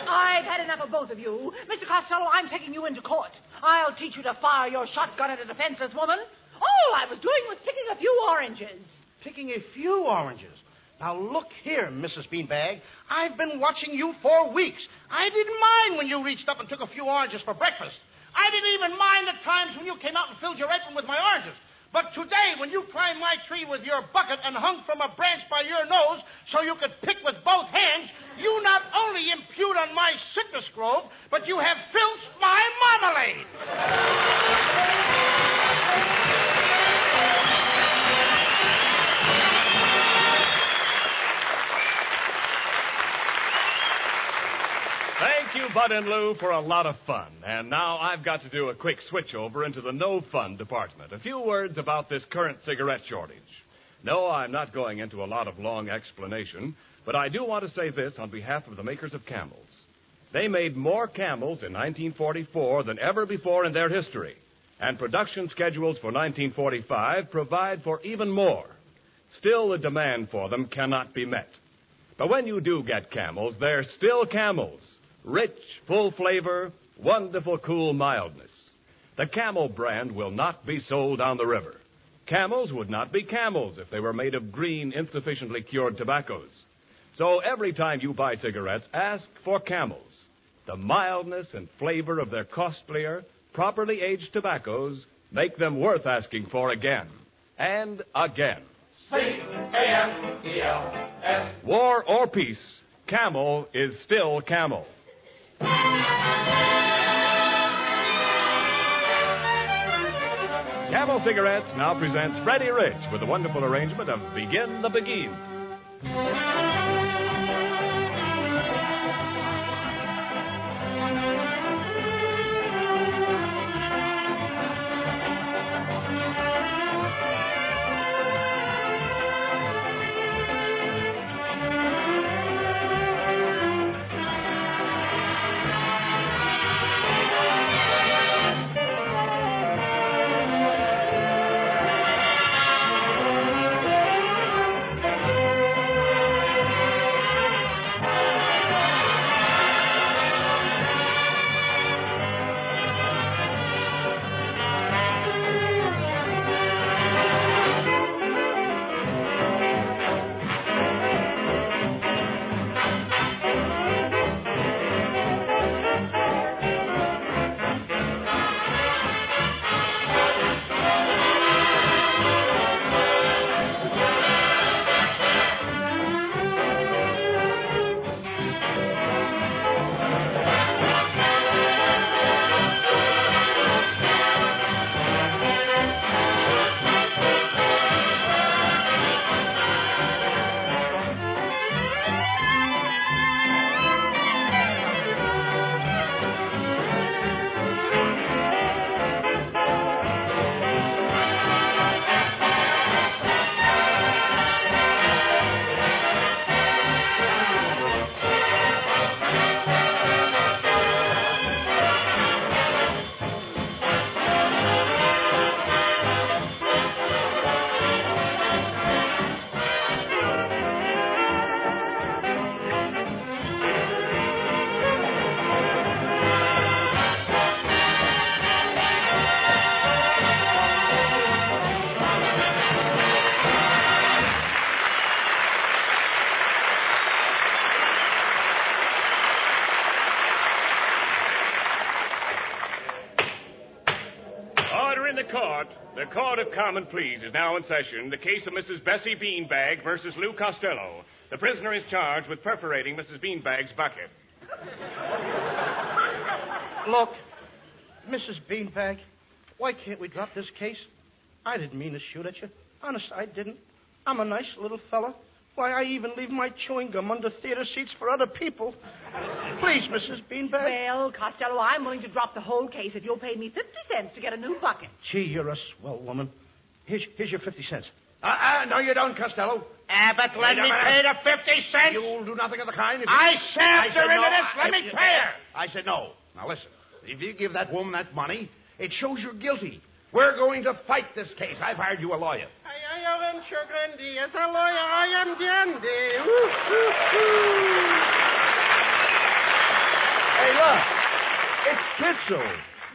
I've had enough of both of you. Mr. Costello, I'm taking you into court. I'll teach you to fire your shotgun at a defenseless woman. All I was doing was picking a few oranges. Picking a few oranges. Now, look here, Mrs. Beanbag. I've been watching you for weeks. I didn't mind when you reached up and took a few oranges for breakfast. I didn't even mind the times when you came out and filled your apron with my oranges. But today, when you climbed my tree with your bucket and hung from a branch by your nose so you could pick with both hands, you not only impute on my citrus grove, but you have filched my marmalade. Thank you, Bud and Lou, for a lot of fun. And now I've got to do a quick switch over into the no-fun department. A few words about this current cigarette shortage. No, I'm not going into a lot of long explanation, but I do want to say this on behalf of the makers of Camels. They made more Camels in 1944 than ever before in their history, and production schedules for 1945 provide for even more. Still, the demand for them cannot be met. But when you do get Camels, they're still Camels. Rich, full flavor, wonderful cool mildness. The Camel brand will not be sold down the river. Camels would not be Camels if they were made of green, insufficiently cured tobaccos. So every time you buy cigarettes, ask for Camels. The mildness and flavor of their costlier, properly aged tobaccos make them worth asking for again and again. C-A-M-E-L-S. War or peace, Camel is still Camel. Camel Cigarettes now presents Freddie Rich with a wonderful arrangement of Begin the Beguine. court. The Court of Common Pleas is now in session. The case of Mrs. Bessie Beanbag versus Lou Costello. The prisoner is charged with perforating Mrs. Beanbag's bucket. Look, Mrs. Beanbag, why can't we drop this case? I didn't mean to shoot at you. Honest, I didn't. I'm a nice little fella. Why, I even leave my chewing gum under theater seats for other people. Please, Mrs. Beanbag. Well, Costello, I'm willing to drop the whole case if you'll pay me 50 cents to get a new bucket. Gee, you're a swell woman. Here's your 50 cents. No, you don't, Costello. Abbott, let me pay the 50 cents. You'll do nothing of the kind. I shoved her into this. Let me pay her. I said no. Now, listen. If you give that woman that money, it shows you're guilty. We're going to fight this case. I've hired you a lawyer. I am Grandi. As a lawyer, I am dandy. Hey, look. It's Kitzel.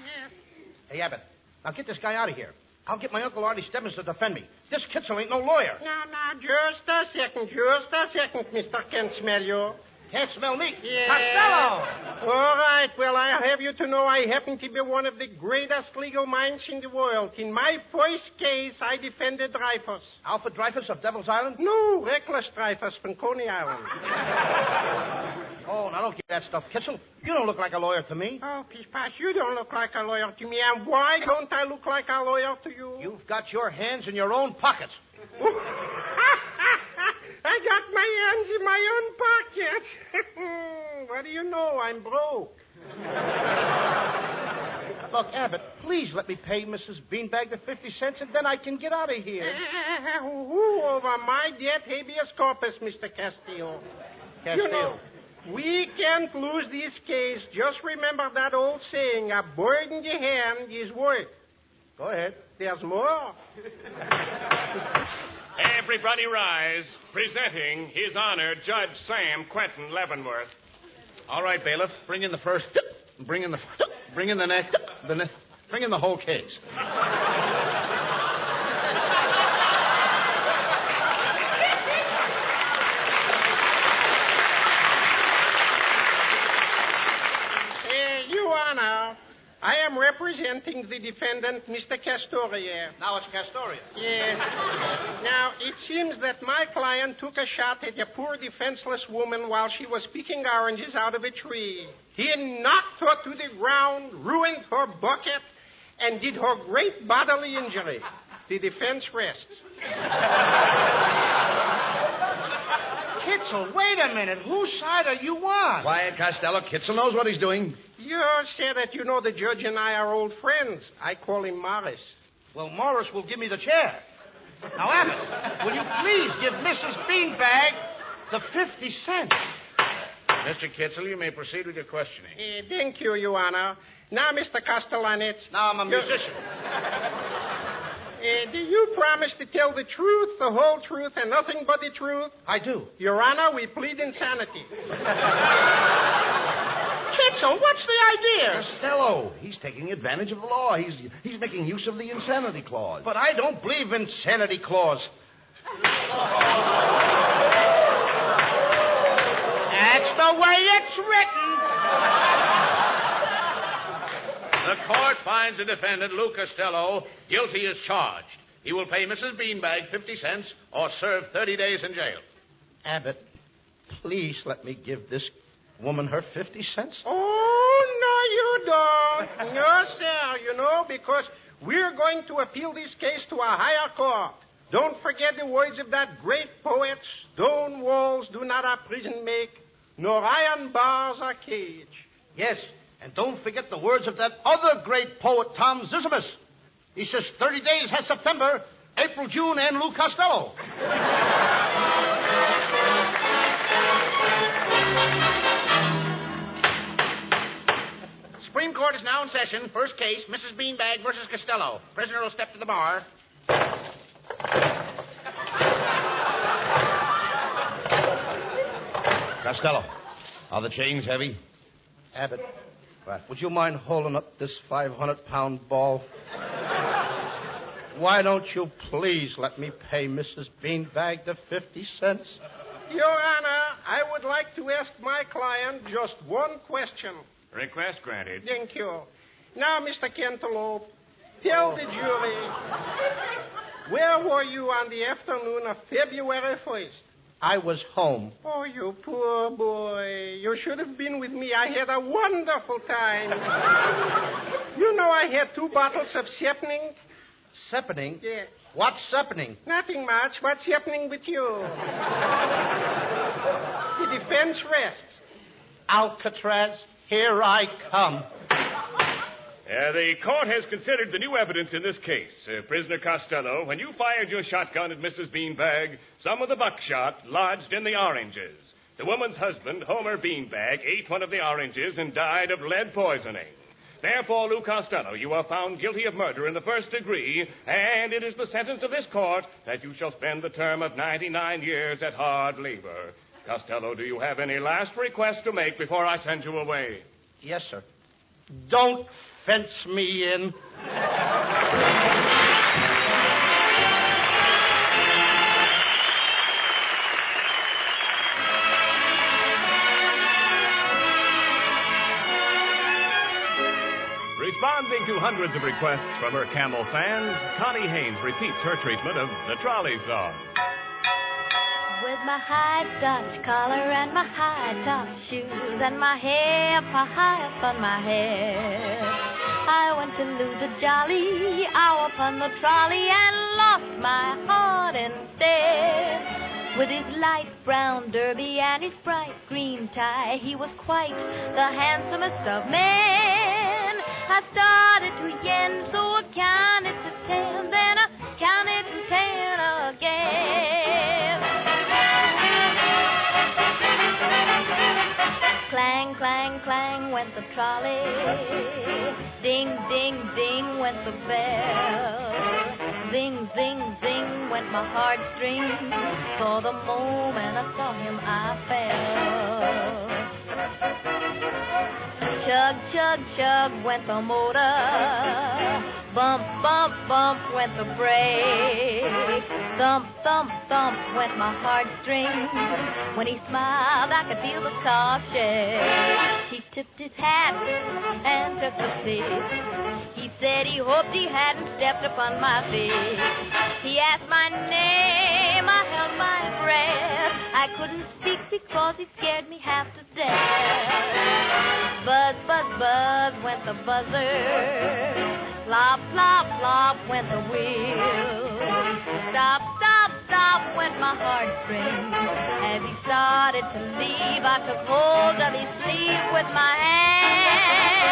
Yes. Hey, Abbott, now get this guy out of here. I'll get my Uncle Artie Stebbins to defend me. This Kitzel ain't no lawyer. Now, just a second, Mr. Can't smell you. Can't smell me. Yeah. Costello! All right, well, I'll have you to know I happen to be one of the greatest legal minds in the world. In my first case, I defended Dreyfus. Alfred Dreyfus of Devil's Island? No, reckless Dreyfus from Coney Island. Oh, now don't give that stuff, Kitzel. You don't look like a lawyer to me. Oh, Pish-Pash, you don't look like a lawyer to me. And why don't I look like a lawyer to you? You've got your hands in your own pockets. I got my hands in my own pockets. What do you know? I'm broke. Look, Abbott, please let me pay Mrs. Beanbag the 50 cents, and then I can get out of here. Who over my debt habeas corpus, Mr. Castillo? You know, we can't lose this case. Just remember that old saying, a bird in the hand is worth. Go ahead. There's more. Everybody rise. Presenting His Honor, Judge Sam Quentin Leavenworth. All right, bailiff. Bring in the first. Bring in the next. Bring in the whole case. Your Honor, I am representing the defendant, Mr. Castoria. Now it's Castoria. Yes. Now, it seems that my client took a shot at a poor defenseless woman while she was picking oranges out of a tree. He knocked her to the ground, ruined her bucket, and did her great bodily injury. The defense rests. Kitzel, wait a minute. Whose side are you on? Quiet, Costello. Kitzel knows what he's doing. You say that you know the judge and I are old friends. I call him Morris. Well, Morris will give me the chair. Now, Abbott, will you please give Mrs. Beanbag the 50 cents? Mr. Kitzel, you may proceed with your questioning. Thank you, Your Honor. Now, Mr. Castellanets. Now, I'm a musician. Do you promise to tell the truth, the whole truth, and nothing but the truth? I do. Your Honor, we plead insanity. Kitzel, what's the idea? Costello, he's taking advantage of the law. He's making use of the insanity clause. But I don't believe in insanity clause. That's the way it's written. The court finds the defendant, Lou Costello, guilty as charged. He will pay Mrs. Beanbag 50 cents or serve 30 days in jail. Abbott, please let me give this woman her 50 cents. Oh, no, you don't. No, sir, you know, because we're going to appeal this case to a higher court. Don't forget the words of that great poet, stone walls do not a prison make, nor iron bars a cage. Yes, and don't forget the words of that other great poet, Tom Zizimus. He says 30 days has September, April, June, and Lou Costello. Supreme Court is now in session. First case, Mrs. Beanbag versus Costello. Prisoner will step to the bar. Costello, are the chains heavy? Abbott, would you mind holding up this 500-pound ball? Why don't you please let me pay Mrs. Beanbag the 50 cents? Your Honor, I would like to ask my client just one question. Request granted. Thank you. Now, Mr. Cantaloupe, Tell the jury, where were you on the afternoon of February 1st? I was home. Oh, you poor boy. You should have been with me. I had a wonderful time. You know I had 2 bottles of Sepning. Seppening? Yeah. What's seppening? Nothing much. What's happening with you? The defense rests. Alcatraz, here I come. The court has considered the new evidence in this case. Prisoner Costello, when you fired your shotgun at Mrs. Beanbag, some of the buckshot lodged in the oranges. The woman's husband, Homer Beanbag, ate one of the oranges and died of lead poisoning. Therefore, Lou Costello, you are found guilty of murder in the 1st degree, and it is the sentence of this court that you shall spend the term of 99 years at hard labor. Costello, do you have any last request to make before I send you away? Yes, sir. Don't fence me in. Responding to hundreds of requests from her Camel fans, Connie Haynes repeats her treatment of the trolley song. With my high-starch collar and my high-top shoes and my hair high up on my head, I went to lose a jolly hour upon the trolley and lost my heart instead. With his light brown derby and his bright green tie, he was quite the handsomest of men. I started to yen, so I counted to 10, then I counted to 10 again. Clang, clang, clang went the trolley. Ding, ding, ding went the bell. Zing, zing, zing went my heartstrings. For the moment I saw him, I fell. Chug, chug, chug went the motor. Bump, bump, bump went the brake. Thump, thump, thump went my heartstrings. When he smiled, I could feel the car shake. He tipped his hat and took a seat. He said he hoped he hadn't stepped upon my feet. He asked my name, I held my breath. I couldn't speak because he scared me half to death. Buzz, buzz, buzz went the buzzer. Flop, flop, flop went the wheel. Stop, stop, stop went my heartstrings. As he started to leave, I took hold of his sleeve with my hand.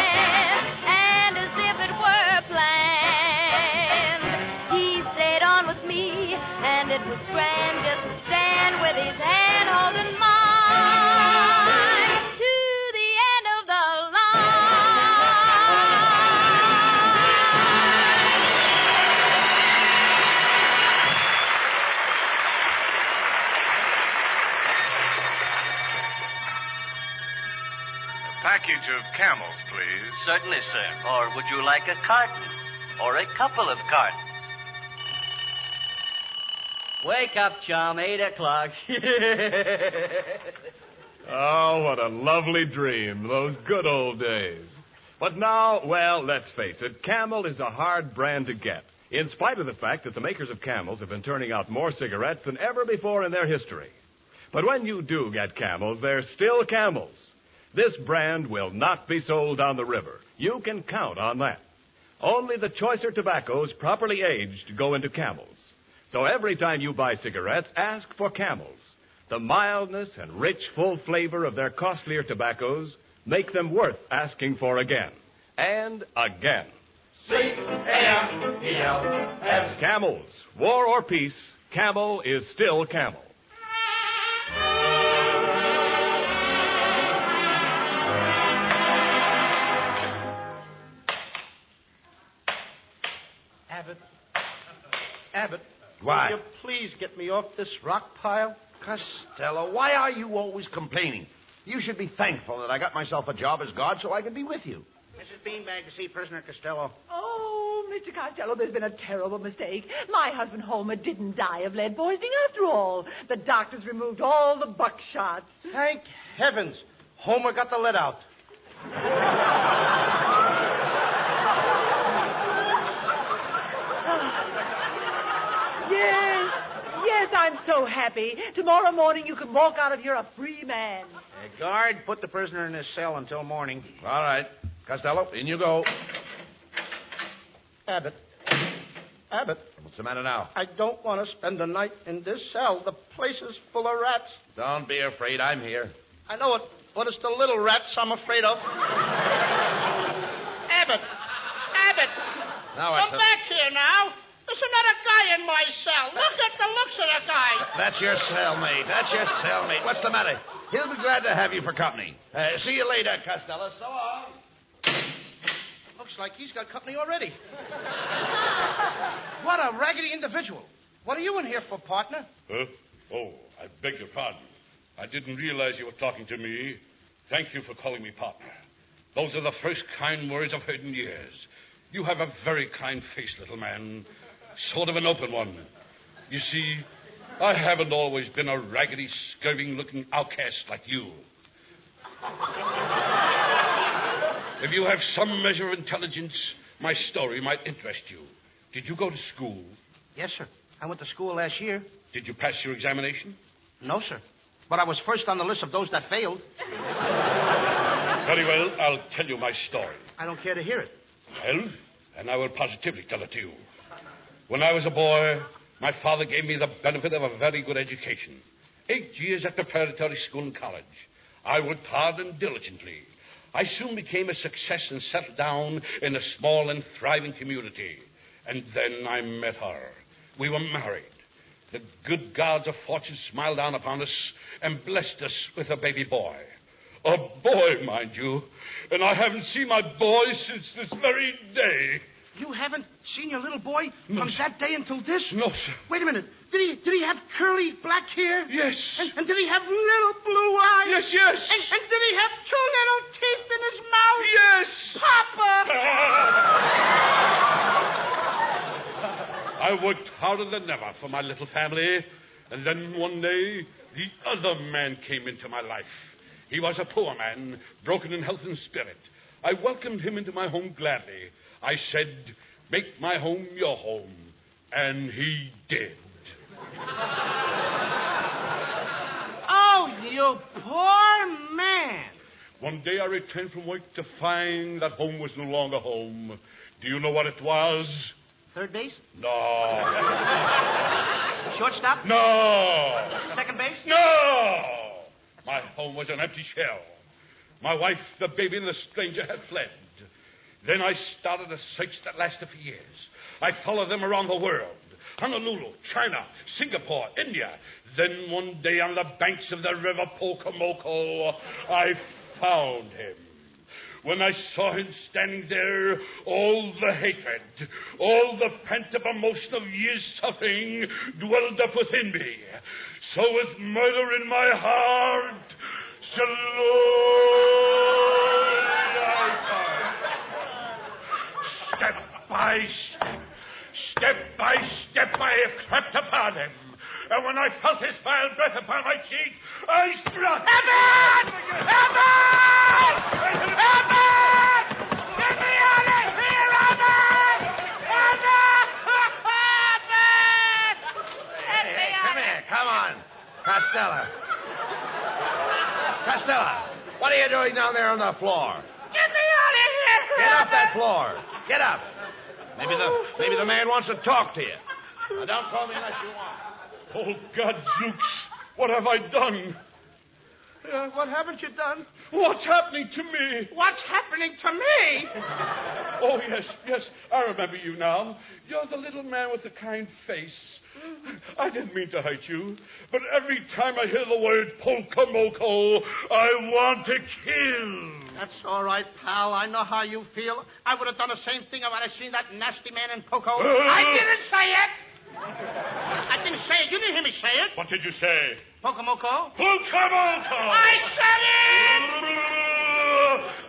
And as if it were planned, he stayed on with me, and it was grand just to stand with his hand holding mine. Package of Camels, please. Certainly, sir. Or would you like a carton? Or a couple of cartons? Wake up, chum. 8 o'clock. Oh, what a lovely dream. Those good old days. But now, well, let's face it, Camel is a hard brand to get, in spite of the fact that the makers of Camels have been turning out more cigarettes than ever before in their history. But when you do get Camels, they're still Camels. This brand will not be sold on the river. You can count on that. Only the choicer tobaccos, properly aged, go into Camels. So every time you buy cigarettes, ask for Camels. The mildness and rich, full flavor of their costlier tobaccos make them worth asking for again. And again. C-A-M-E-L-S. Camels. War or peace, Camel is still Camel. Abbott, Why? will you please get me off this rock pile? Costello, why are you always complaining? You should be thankful that I got myself a job as guard so I could be with you. Mrs. Beanbag to see prisoner Costello. Oh, Mr. Costello, there's been a terrible mistake. My husband Homer didn't die of lead poisoning after all. The doctors removed all the buckshots. Thank heavens. Homer got the lead out. Yes, I'm so happy. Tomorrow morning you can walk out of here a free man. Guard, put the prisoner in his cell until morning. All right. Costello, in you go. Abbott. What's the matter now? I don't want to spend the night in this cell. The place is full of rats. Don't be afraid. I'm here. I know it, but it's the little rats I'm afraid of. Abbott! Now, Come back here now. There's another guy in my cell. Look at the looks of the guy. That's your cellmate. What's the matter? He'll be glad to have you for company. See you later, Costello. So long. Looks like he's got company already. What a raggedy individual. What are you in here for, partner? Huh? Oh, I beg your pardon. I didn't realize you were talking to me. Thank you for calling me partner. Those are the first kind words I've heard in years. You have a very kind face, little man. Sort of an open one. You see, I haven't always been a raggedy, scurvy-looking outcast like you. If you have some measure of intelligence, my story might interest you. Did you go to school? Yes, sir. I went to school last year. Did you pass your examination? No, sir. But I was first on the list of those that failed. Very well, I'll tell you my story. I don't care to hear it. Well, and I will positively tell it to you. When I was a boy, my father gave me the benefit of a very good education. 8 years at the preparatory school and college. I worked hard and diligently. I soon became a success and settled down in a small and thriving community. And then I met her. We were married. The good gods of fortune smiled down upon us and blessed us with a baby boy. A boy, mind you. And I haven't seen my boy since this very day. You haven't seen your little boy from that day until this? No, sir. Wait a minute. Did he have curly black hair? Yes. And did he have little blue eyes? Yes. And did he have 2 little teeth in his mouth? Yes. Papa! I worked harder than ever for my little family. And then one day, the other man came into my life. He was a poor man, broken in health and spirit. I welcomed him into my home gladly. I said, make my home your home. And he did. Oh, you poor man. One day I returned from work to find that home was no longer home. Do you know what it was? Third base? No. Shortstop? No. Second base? No. My home was an empty shell. My wife, the baby, and the stranger had fled. Then I started a search that lasted for years. I followed them around the world. Honolulu, China, Singapore, India. Then one day on the banks of the river Pocomoco, I found him. When I saw him standing there, all the hatred, all the pent-up emotion of years' suffering dwelled up within me. So with murder in my heart, Step by step, I have crept upon him. And when I felt his vile breath upon my cheek, I struck. Abbott! Abbott! Abbott! Get me out of here, Abbott! Abbott! Abbott! Come here. Come on. Costello, what are you doing down there on the floor? Get me out of here! Get off that floor. Get up. Maybe the man wants to talk to you. Now, don't call me unless you want. Oh, Gadzooks, what have I done? What haven't you done? What's happening to me? What's happening to me? Oh, yes, I remember you now. You're the little man with the kind face. I didn't mean to hurt you, but every time I hear the word Pocomoco, I want to kill. That's all right, pal. I know how you feel. I would have done the same thing if I'd seen that nasty man in Poco. I didn't say it. I didn't say it. You didn't hear me say it. What did you say? Pocomoco. Pocomoco! I said it!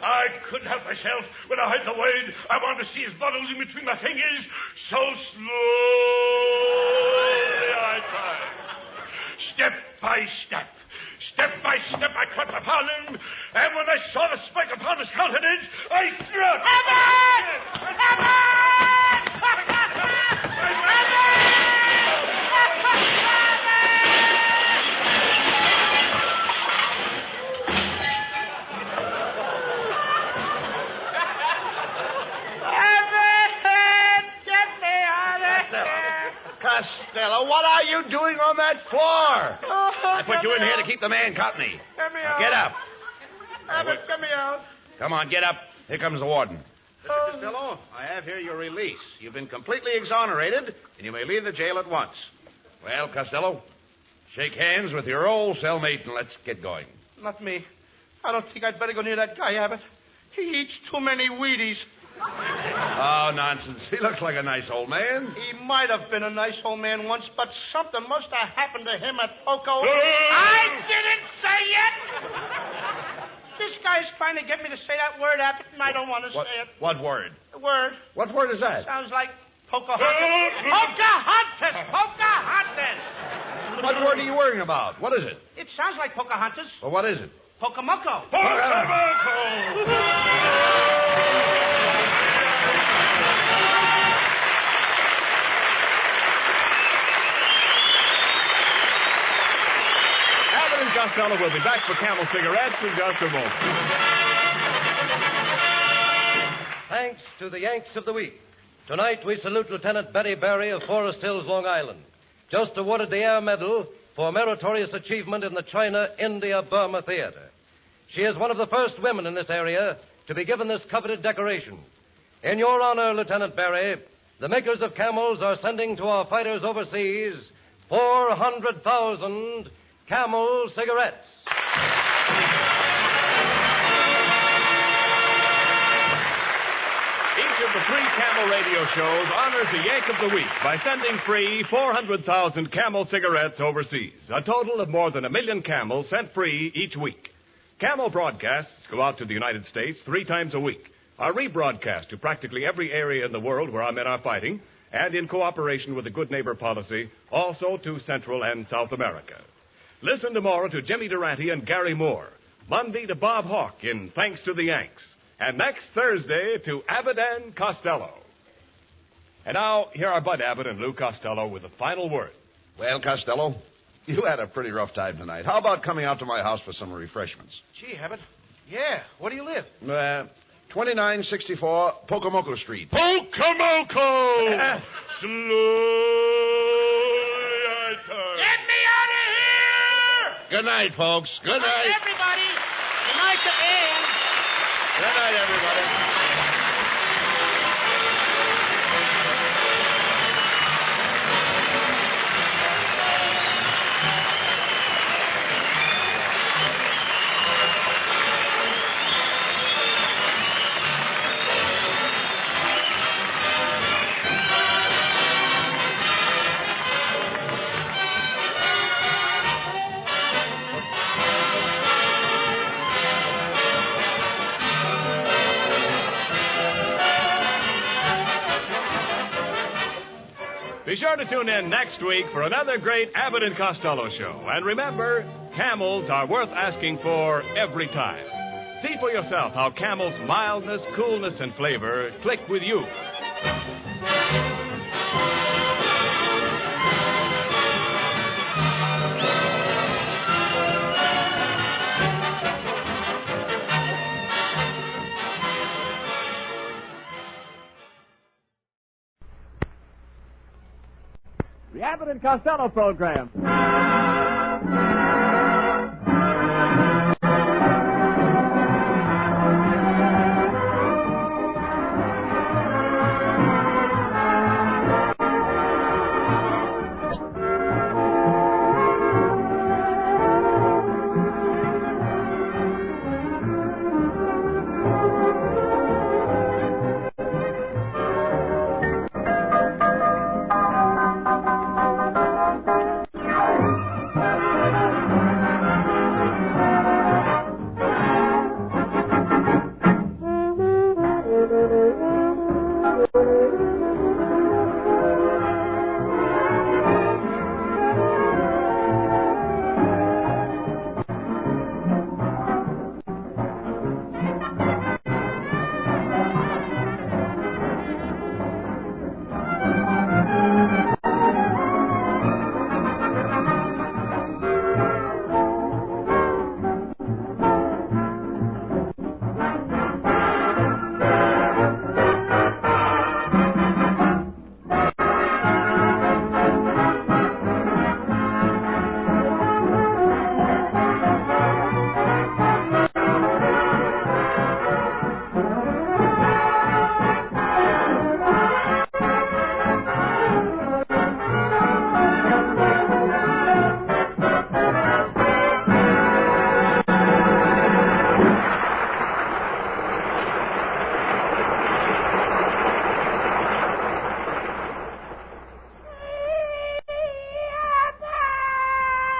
I couldn't help myself when I heard the word. I wanted to see his blood oozing between my fingers. So slowly I tried. Step by step, I crept upon him, and when I saw the spike upon his countenance, I struck. Abbott! Abbott! Costello, what are you doing on that floor? Oh, I put you in here to keep the man company. Get me Now, out. get up. Abbott, get me out. Come on, get up. Here comes the warden. Mr. Costello, I have here your release. You've been completely exonerated, and you may leave the jail at once. Well, Costello, shake hands with your old cellmate and let's get going. Not me. I don't think I'd better go near that guy, Abbott. He eats too many Wheaties. Oh, nonsense. He looks like a nice old man. He might have been a nice old man once, but something must have happened to him at Poco. I didn't say it! This guy's trying to get me to say that word, Abbott, and I don't want to say it. What word? The word. What word is that? Sounds like Pocahontas. Pocahontas! Pocahontas! What word are you worrying about? What is it? It sounds like Pocahontas. Well, what is it? Pocamoco. Abbott and Costello will be back for Camel cigarettes in just a moment. Thanks to the Yanks of the Week. Tonight we salute Lieutenant Betty Barry of Forest Hills, Long Island, just awarded the Air Medal for meritorious achievement in the China-India-Burma Theater. She is one of the first women in this area to be given this coveted decoration. In your honor, Lieutenant Barry, the makers of Camels are sending to our fighters overseas 400,000 Camel cigarettes. Each of the three Camel radio shows honors the Yank of the Week by sending free 400,000 Camel cigarettes overseas. A total of more than 1 million Camels sent free each week. Camel broadcasts go out to the United States 3 times a week, are rebroadcast to practically every area in the world where our men are fighting, and in cooperation with the Good Neighbor policy, also to Central and South America. Listen tomorrow to Jimmy Durante and Gary Moore, Monday to Bob Hawke in Thanks to the Yanks, and next Thursday to Abbott and Costello. And now, here are Bud Abbott and Lou Costello with the final word. Well, Costello, you had a pretty rough time tonight. How about coming out to my house for some refreshments? Gee, Abbott. Yeah, where do you live? 2964 Pocomoco Street. Pocomoco! Slowly I turn. Get me out of here! Good night, folks. Good night. Everybody. Good night to Ann. Good night, everybody. Be sure to tune in next week for another great Abbott and Costello show. And remember, Camels are worth asking for every time. See for yourself how Camel's mildness, coolness, and flavor click with you. The Abbott and Costello program.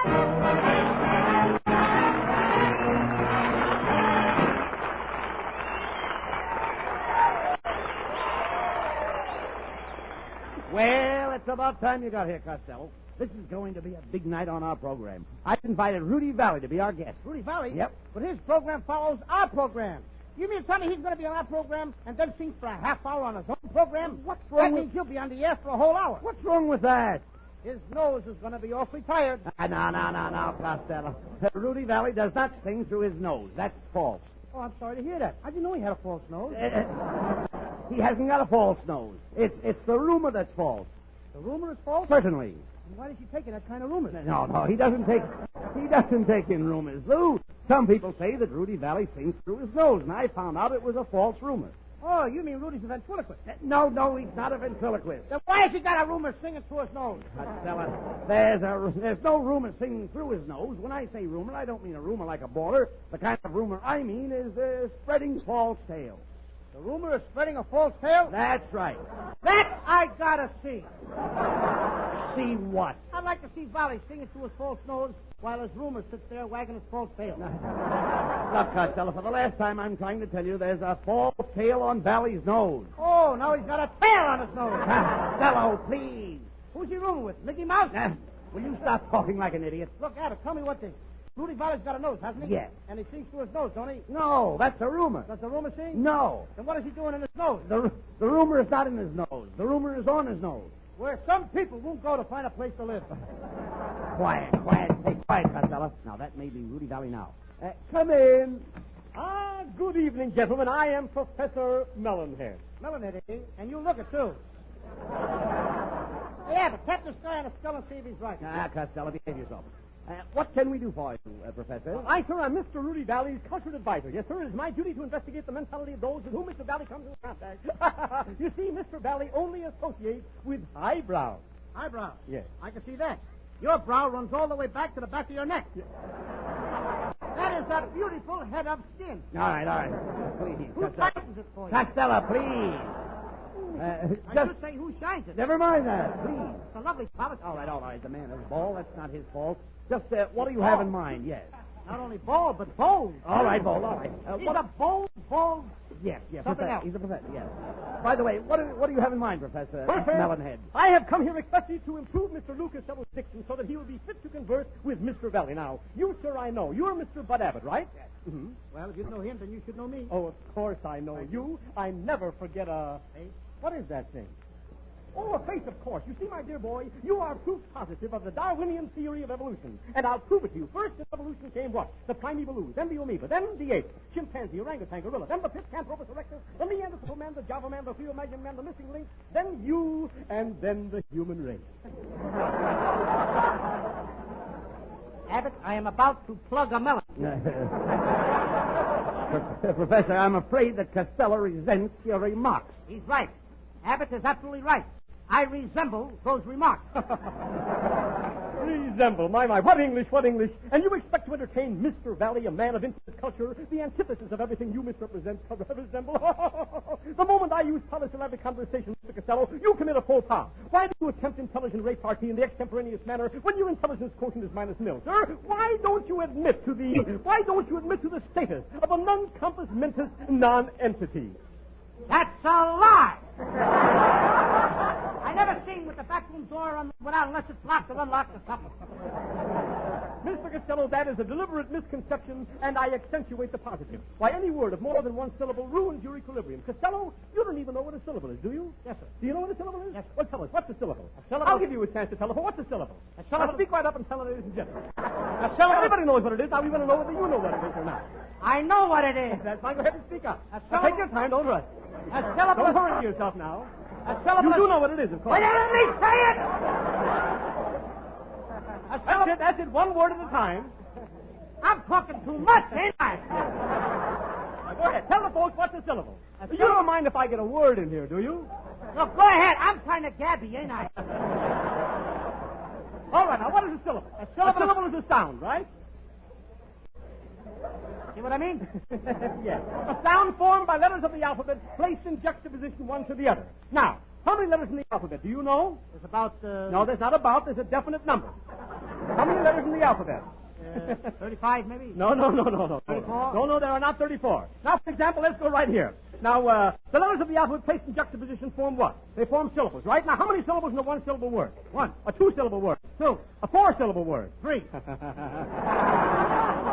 Well, it's about time you got here, Costello. This is going to be a big night on our program. I've invited Rudy Valley to be our guest. Rudy Valley? Yep. But his program follows our program. You mean to tell me he's going to be on our program and then sing for a half hour on his own program? What's wrong That with... means he'll be on the air for a whole hour. What's wrong with that? His nose is going to be awfully tired. No, Costello. Rudy Valley does not sing through his nose. That's false. Oh, I'm sorry to hear that. I didn't know he had a false nose. He hasn't got a false nose. It's the rumor that's false. The rumor is false? Certainly. And why is he taking that kind of rumor? No, he doesn't take in rumors, Lou. Some people say that Rudy Valley sings through his nose, and I found out it was a false rumor. Oh, you mean Rudy's a ventriloquist? No, he's not a ventriloquist. Then why has he got a rumor singing through his nose? Costello, there's no rumor singing through his nose. When I say rumor, I don't mean a rumor like a baller. The kind of rumor I mean is spreading false tales. The rumor is spreading a false tale? That's right. That I gotta see. See what? I'd like to see Valley singing through his false nose while his rumor sits there wagging his false tail. Look, Costello, for the last time I'm trying to tell you there's a false tail on Valley's nose. Oh, now he's got a tail on his nose. Costello, please. Who's he rooming with? Mickey Mouse? Will you stop talking like an idiot? Look, Abbott, tell me what thing. Rudy Valley's got a nose, hasn't he? Yes. And he sings through his nose, don't he? No, that's a rumor. Does the rumor sing? No. Then what is he doing in his nose? The rumor is not in his nose. The rumor is on his nose. Where some people won't go to find a place to live. Quiet. Hey, quiet, Costello. Now, that may be Rudy Valley now. Come in. Good evening, gentlemen. I am Professor Melonhead. Melonhead, eh? And you look it, too. Hey, Abbott, tap this guy on the skull and see if he's right. Costello, behave yourself. What can we do for you, Professor? Sir, I'm Mr. Rudy Valley's cultured advisor. Yes, sir, it is my duty to investigate the mentality of those with whom Mr. Valley comes in contact. You see, Mr. Valley only associates with highbrows. Eyebrows? Yes. I can see that. Your brow runs all the way back to the back of your neck. Yes. That is a beautiful head of skin. All right. Please, Who tightens it for you? Costello, please. I should say who shines it. Never mind that, please. It's a lovely polish. All right. The man is bald. That's not his fault. Just what do you have in mind? Yes. Not only bald, but bold. All right, bold. All right. He's a bold. Yes. Something else. He's a professor, yes. By the way, what do you have in mind, Professor Melonhead? I have come here expressly to improve Mr. Lucas Costello's diction so that he will be fit to converse with Mr. Valley. Now, you, sir, I know. You're Mr. Bud Abbott, right? Yes. Mm-hmm. Well, if you know him, then you should know me. Oh, of course I know you. I never forget a... Face? What is that thing? Oh, a face, of course. You see, my dear boy, you are proof positive of the Darwinian theory of evolution. And I'll prove it to you. First, in evolution came what? The primeval ooze, then the amoeba, then the ape, chimpanzee, orangutan, gorilla, then the Pithecanthropus erectus, then the Neanderthal man, the Java man, the Theo-Magian man, the missing link, then you, and then the human race. Abbott, I am about to plug a melon. Professor, I'm afraid that Costello resents your remarks. He's right. Abbott is absolutely right. I resemble those remarks. Resemble, my. What English? And you expect to entertain Mr. Valley, a man of infinite culture, the antithesis of everything you misrepresent, resemble? The moment I use polysyllabic conversation, Mr. Costello, you commit a faux pas. Why do you attempt intelligent repartee in the extemporaneous manner when your intelligence quotient is -0, sir? Why don't you admit to the status of a non-compass mentis non-entity? That's a lie! I never sing with the back room door without unless it's locked or unlocked or something. Mr. Costello, that is a deliberate misconception, and I accentuate the positive. Why, any word of more than one syllable ruins your equilibrium. Costello, you don't even know what a syllable is, do you? Yes, sir. Do you know what a syllable is? Yes, sir. Well, tell us, what's a syllable? A syllable... I'll give you a chance to tell us. What's a syllable? A syllable... Now, speak right up and tell it, ladies and gentlemen. A syllable... Everybody knows what it is. Now, we want to know whether you know what it is or not. I know what it is. That's fine. Go ahead and speak up. A Now, take your time. Don't rush. A syllable... Don't hurry yourself now. A syllable... You do know what it is, of course. Will you let me say it? That's it. One word at a time. I'm talking too much, ain't I? Now, go ahead. Tell the folks what's a syllable. You don't mind if I get a word in here, do you? Look, go ahead. I'm kind of gabby, ain't I? All right. Now, what is a syllable? A syllable is a sound, right? See what I mean? Yes. A sound formed by letters of the alphabet placed in juxtaposition one to the other. Now, how many letters in the alphabet? Do you know? There's about... No, there's not about. There's a definite number. How many letters in the alphabet? 35, maybe? No. 34? No, there are not 34. Now, for example, let's go right here. Now, the letters of the alphabet placed in juxtaposition form what? They form syllables, right? Now, how many syllables in a one-syllable word? One. A two-syllable word? Two. A four-syllable word? Three.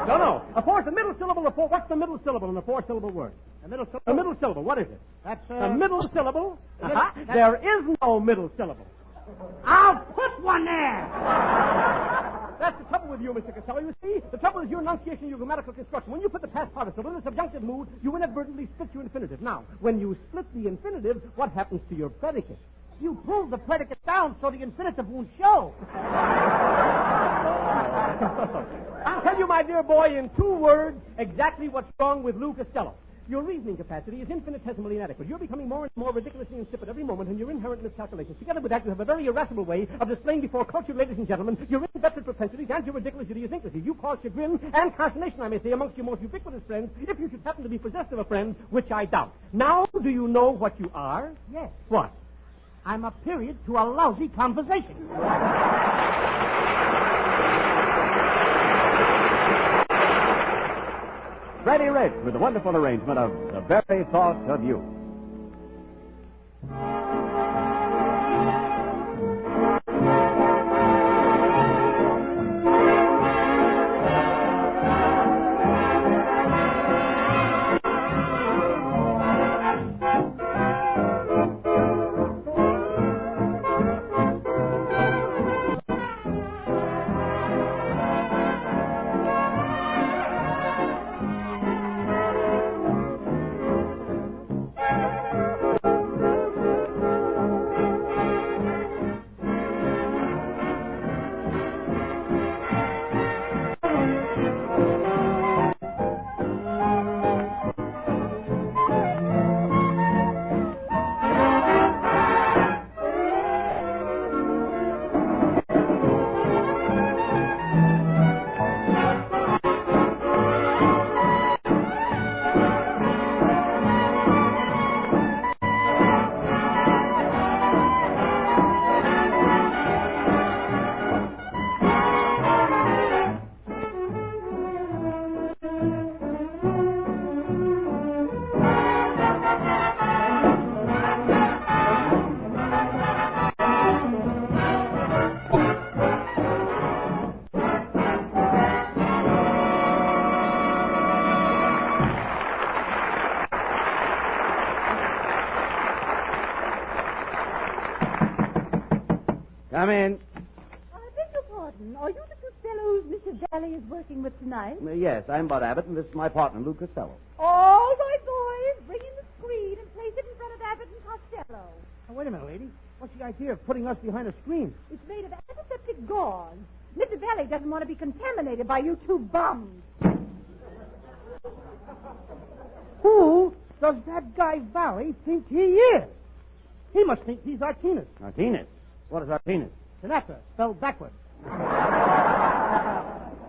No. The middle syllable of four. What's the middle syllable in a four-syllable word? The middle syllable? The middle syllable. What is it? That's, The middle syllable? There is no middle syllable. I'll put one there! That's the trouble with you, Mr. Costello. You see, the trouble is your enunciation and your grammatical construction. When you put the past participle in the subjunctive mood, you inadvertently split your infinitive. Now, when you split the infinitive, what happens to your predicate? You pulled the predicate down so the infinitive won't show. I'll tell you, my dear boy, in 2 words, exactly what's wrong with Lou Costello. Your reasoning capacity is infinitesimally inadequate. You're becoming more and more ridiculously insipid every moment, and your inherent miscalculations. Together with that, you have a very irascible way of displaying before cultured ladies and gentlemen your inveterate propensities and your ridiculous idiosyncrasies. You cause chagrin and consternation, I may say, amongst your most ubiquitous friends, if you should happen to be possessed of a friend, which I doubt. Now, do you know what you are? Yes. What? I'm a period to a lousy conversation. Freddie Rich with the wonderful arrangement of The Very Thought of You. Come in. I beg your pardon. Are you the Costellos Mr. Valley is working with tonight? Yes, I'm Bud Abbott, and this is my partner, Lou Costello. All right, boys. Bring in the screen and place it in front of Abbott and Costello. Oh, wait a minute, lady. What's the idea of putting us behind a screen? It's made of antiseptic gauze. Mr. Valley doesn't want to be contaminated by you two bums. Who does that guy Valley think he is? He must think he's our penis. Our penis? What is our penis? Sinatra, spelled backwards.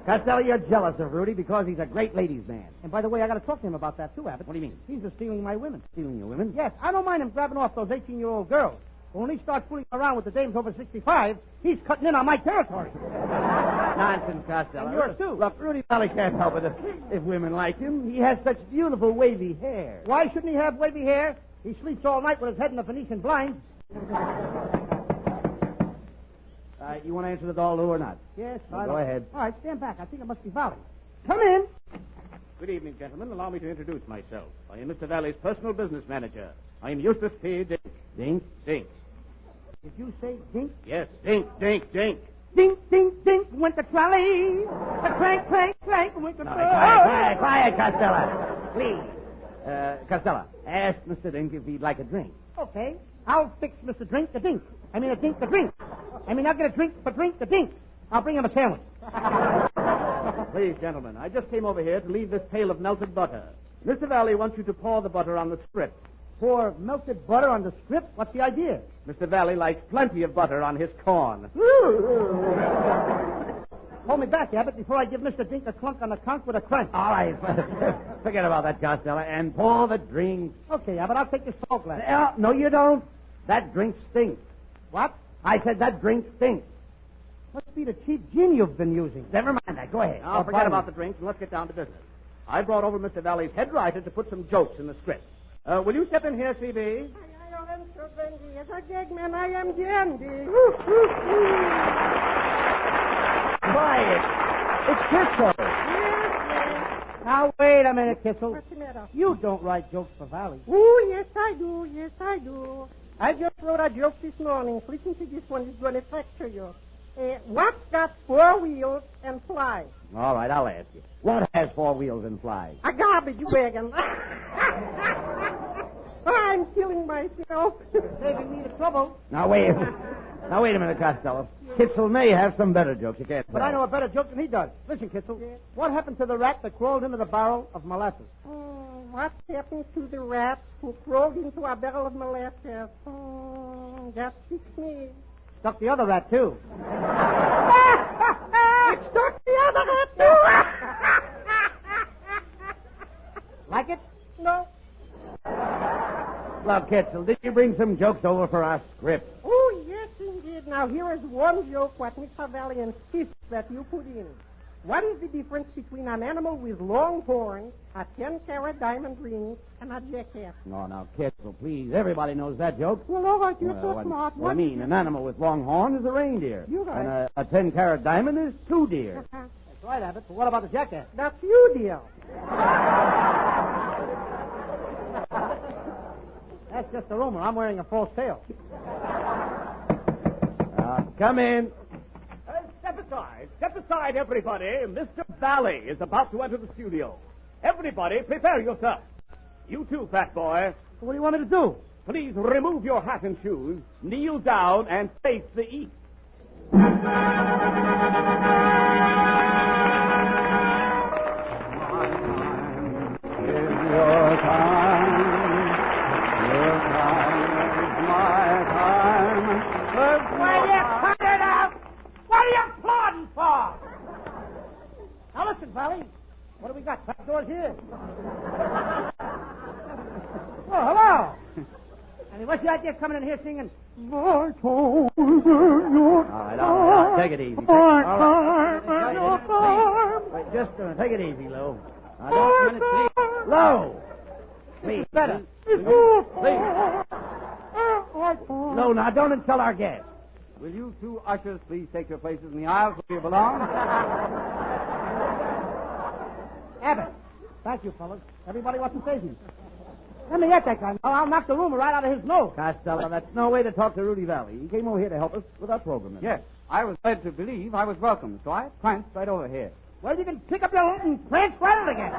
Costello, you're jealous of Rudy because he's a great ladies' man. And by the way, I got to talk to him about that, too, Abbott. What do you mean? He's just stealing my women. Stealing your women? Yes, I don't mind him grabbing off those 18-year-old girls. But when he starts fooling around with the dames over 65, he's cutting in on my territory. Nonsense, Costello. And yours, too. Look, Rudy Valley can't help it if women like him. He has such beautiful wavy hair. Why shouldn't he have wavy hair? He sleeps all night with his head in the Venetian blind. You want to answer the door, Lou, or not? Yes, go ahead. All right, stand back. I think it must be Valley. Come in. Good evening, gentlemen. Allow me to introduce myself. I am Mr. Valley's personal business manager. I am Eustace P. Dink. Dink? Dink. Did you say dink? Yes, Dink, Dink, Dink. Dink, dink, dink, went the trolley. The clank, clank, clank, went the trolley. Quiet, Costello. Please. Costello, ask Mr. Dink if he'd like a drink. Okay. I'll fix Mr. Drink the Dink. I mean, a dink the drink. I mean, I'll get a drink for drink the dink. I'll bring him a sandwich. Please, gentlemen, I just came over here to leave this pail of melted butter. Mr. Valley wants you to pour the butter on the strip. Pour melted butter on the strip? What's the idea? Mr. Valley likes plenty of butter on his corn. Hold me back, Abbott, before I give Mr. Dink a clunk on the conch with a crunch. All right. Forget about that, Costello, and pour the drinks. Okay, Abbott, I'll take the salt glass. No, you don't. That drink stinks. What? I said that drink stinks. Must be the cheap gin you've been using. Never mind that. Go ahead. I'll forget about the drinks and let's get down to business. I brought over Mr. Valley's head writer to put some jokes in the script. Will you step in here, C.B.? I am so dandy. As a gag man, I am dandy. Quiet. It's Kitzel. Yes. Now, wait a minute, Kitzel. What's the matter? You don't write jokes for Valley. Oh, yes, I do. Yes, I do. I just wrote a joke this morning. Listen to this one. It's going to fracture you. What's got 4 wheels and flies? All right, I'll ask you. What has 4 wheels and flies? A garbage wagon. I'm killing myself. Saving me the trouble. Now, wait a minute, Costello. Kitzel may have some better jokes. You can't But tell. I know a better joke than he does. Listen, Kitzel. Yes. What happened to the rat that crawled into the barrel of molasses? What happened to the rat who crawled into a barrel of molasses? That fixed me. Stuck the other rat, too. It stuck the other rat, too. Like it? No. Look, Kitzel, did you bring some jokes over for our script? Oh, yes, indeed. Now, here is one joke what Mr. Valley insists that you put in. What is the difference between an animal with long horns, a 10-carat diamond ring, and a jackass? No, now, Kitzel, please. Everybody knows that joke. Well, all right, you're so what, smart. What I mean, an animal with long horns is a reindeer. You're right. And a 10-carat diamond is 2 deer. That's right, Abbott. But what about the jackass? That's you, dear. That's just a rumor. I'm wearing a false tail. Come in. Step aside, everybody. Mr. Valley is about to enter the studio. Everybody, prepare yourself. You too, fat boy. What do you want me to do? Please remove your hat and shoes, kneel down, and face the east. Your time is my time. Will you cut it out? What are you applauding for? Now listen, Valley. What do we got? Back doors here. Oh, hello. I mean, what's the idea of coming in here singing? All right. Take it easy. Wait, just a minute. Take it easy, Lou. Now, don't minute, please. Lou! Please. Better. Please. Lou, now don't insult our guests. Will you two ushers please take your places in the aisles where you belong? Abbott. Thank you, fellas. Everybody wants to save me. Let me at that guy. I'll knock the rumor right out of his nose. Costello, that's no way to talk to Rudy Valley. He came over here to help us with our program. Yes, I was led to believe I was welcome, so I pranced right over here. Well, you can pick up your own and prance right out again.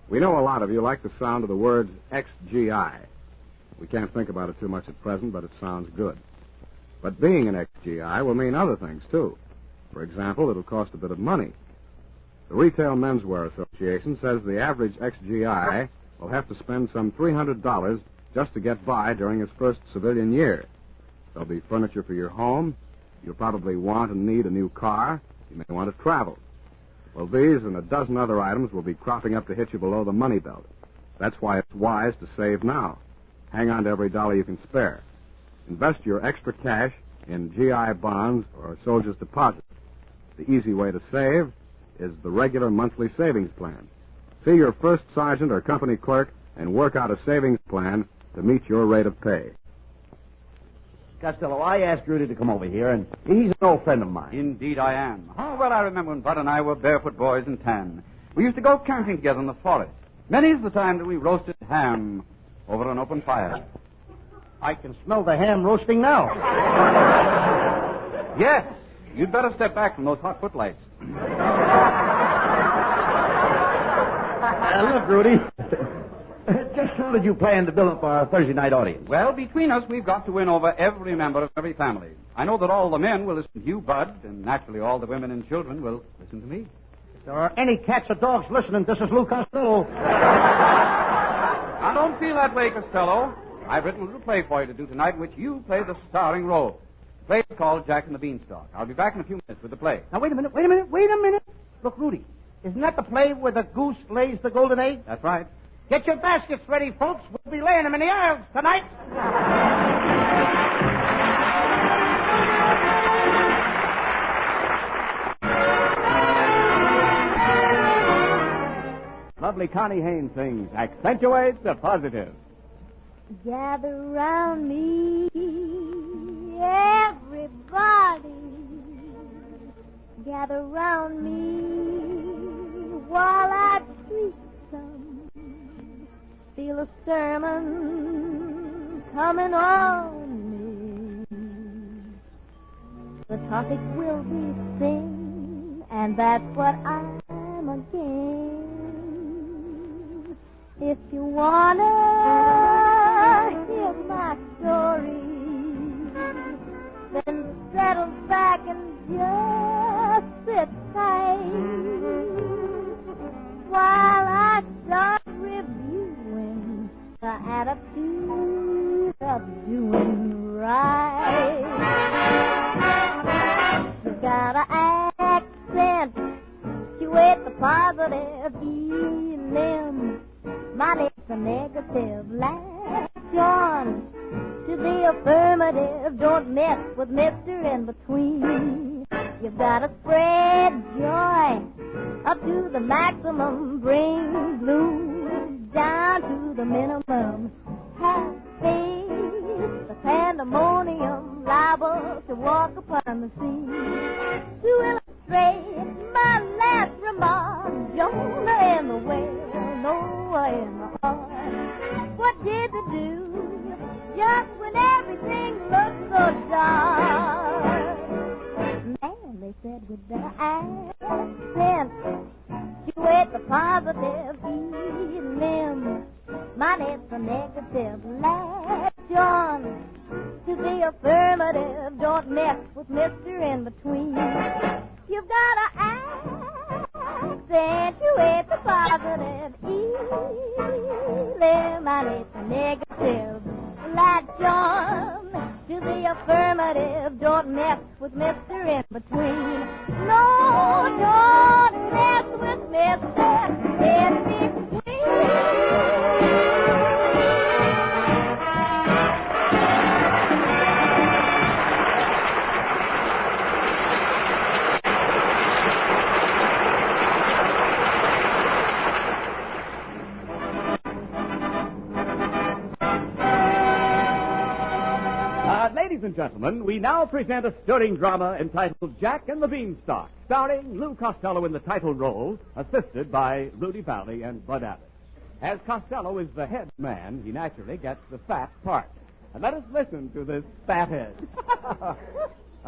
We know a lot of you like the sound of the words XGI. We can't think about it too much at present, but it sounds good. But being an XGI will mean other things, too. For example, it'll cost a bit of money. The Retail Menswear Association says the average XGI will have to spend some $300 just to get by during his first civilian year. There'll be furniture for your home. You'll probably want and need a new car. You may want to travel. Well, these and a dozen other items will be cropping up to hit you below the money belt. That's why it's wise to save now. Hang on to every dollar you can spare. Invest your extra cash in GI bonds or soldier's deposit. The easy way to save is the regular monthly savings plan. See your first sergeant or company clerk and work out a savings plan to meet your rate of pay. Costello, I asked Rudy to come over here, and he's an old friend of mine. Indeed I am. How well I remember when Bud and I were barefoot boys in tan. We used to go camping together in the forest. Many's the time that we roasted ham over an open fire. I can smell the ham roasting now. Yes. You'd better step back from those hot footlights. Look, Rudy. Just how did you plan to build up our Thursday night audience? Well, between us, we've got to win over every member of every family. I know that all the men will listen to you, Bud, and naturally all the women and children will listen to me. If there are any cats or dogs listening, this is Lou Costello. I don't feel that way, Costello. I've written a little play for you to do tonight in which you play the starring role. The play is called Jack and the Beanstalk. I'll be back in a few minutes with the play. Now, wait a minute. Look, Rudy, isn't that the play where the goose lays the golden egg? That's right. Get your baskets ready, folks. We'll be laying them in the aisles tonight. Lovely Connie Haynes sings Accentuate the Positive. Gather round me, everybody. Gather round me while I preach some. Feel a sermon coming on me. The topic will be sin, and that's what I'm again. If you wanna hear my story, then settle back and just sit tight while I start reviewing the attitude of doing right. You gotta accentuate the positive feeling. Mine is a negative. Latch on to the affirmative. Don't mess with Mr. In Between. You've got to spread joy up to the maximum. Bring blues down to the minimum. Have faith, the pandemonium liable to walk upon the scene. To illustrate my last remark, Jonah in the whale, Noah in the ark. What did they do just when everything looked so dark? Man, they said we'd better accentuate the positive feeling. Mine is the negative. Latch on to the affirmative. Don't mess with Mr. In Between. You've got to accentuate the positive feeling. Mine is the negative. Latch on to the affirmative. Don't mess with Mr. In Between. No, don't mess with Mr. In Between. Ladies and gentlemen, we now present a stirring drama entitled Jack and the Beanstalk, starring Lou Costello in the title role, assisted by Rudy Valley and Bud Abbott. As Costello is the head man, he naturally gets the fat part. And let us listen to this fat head.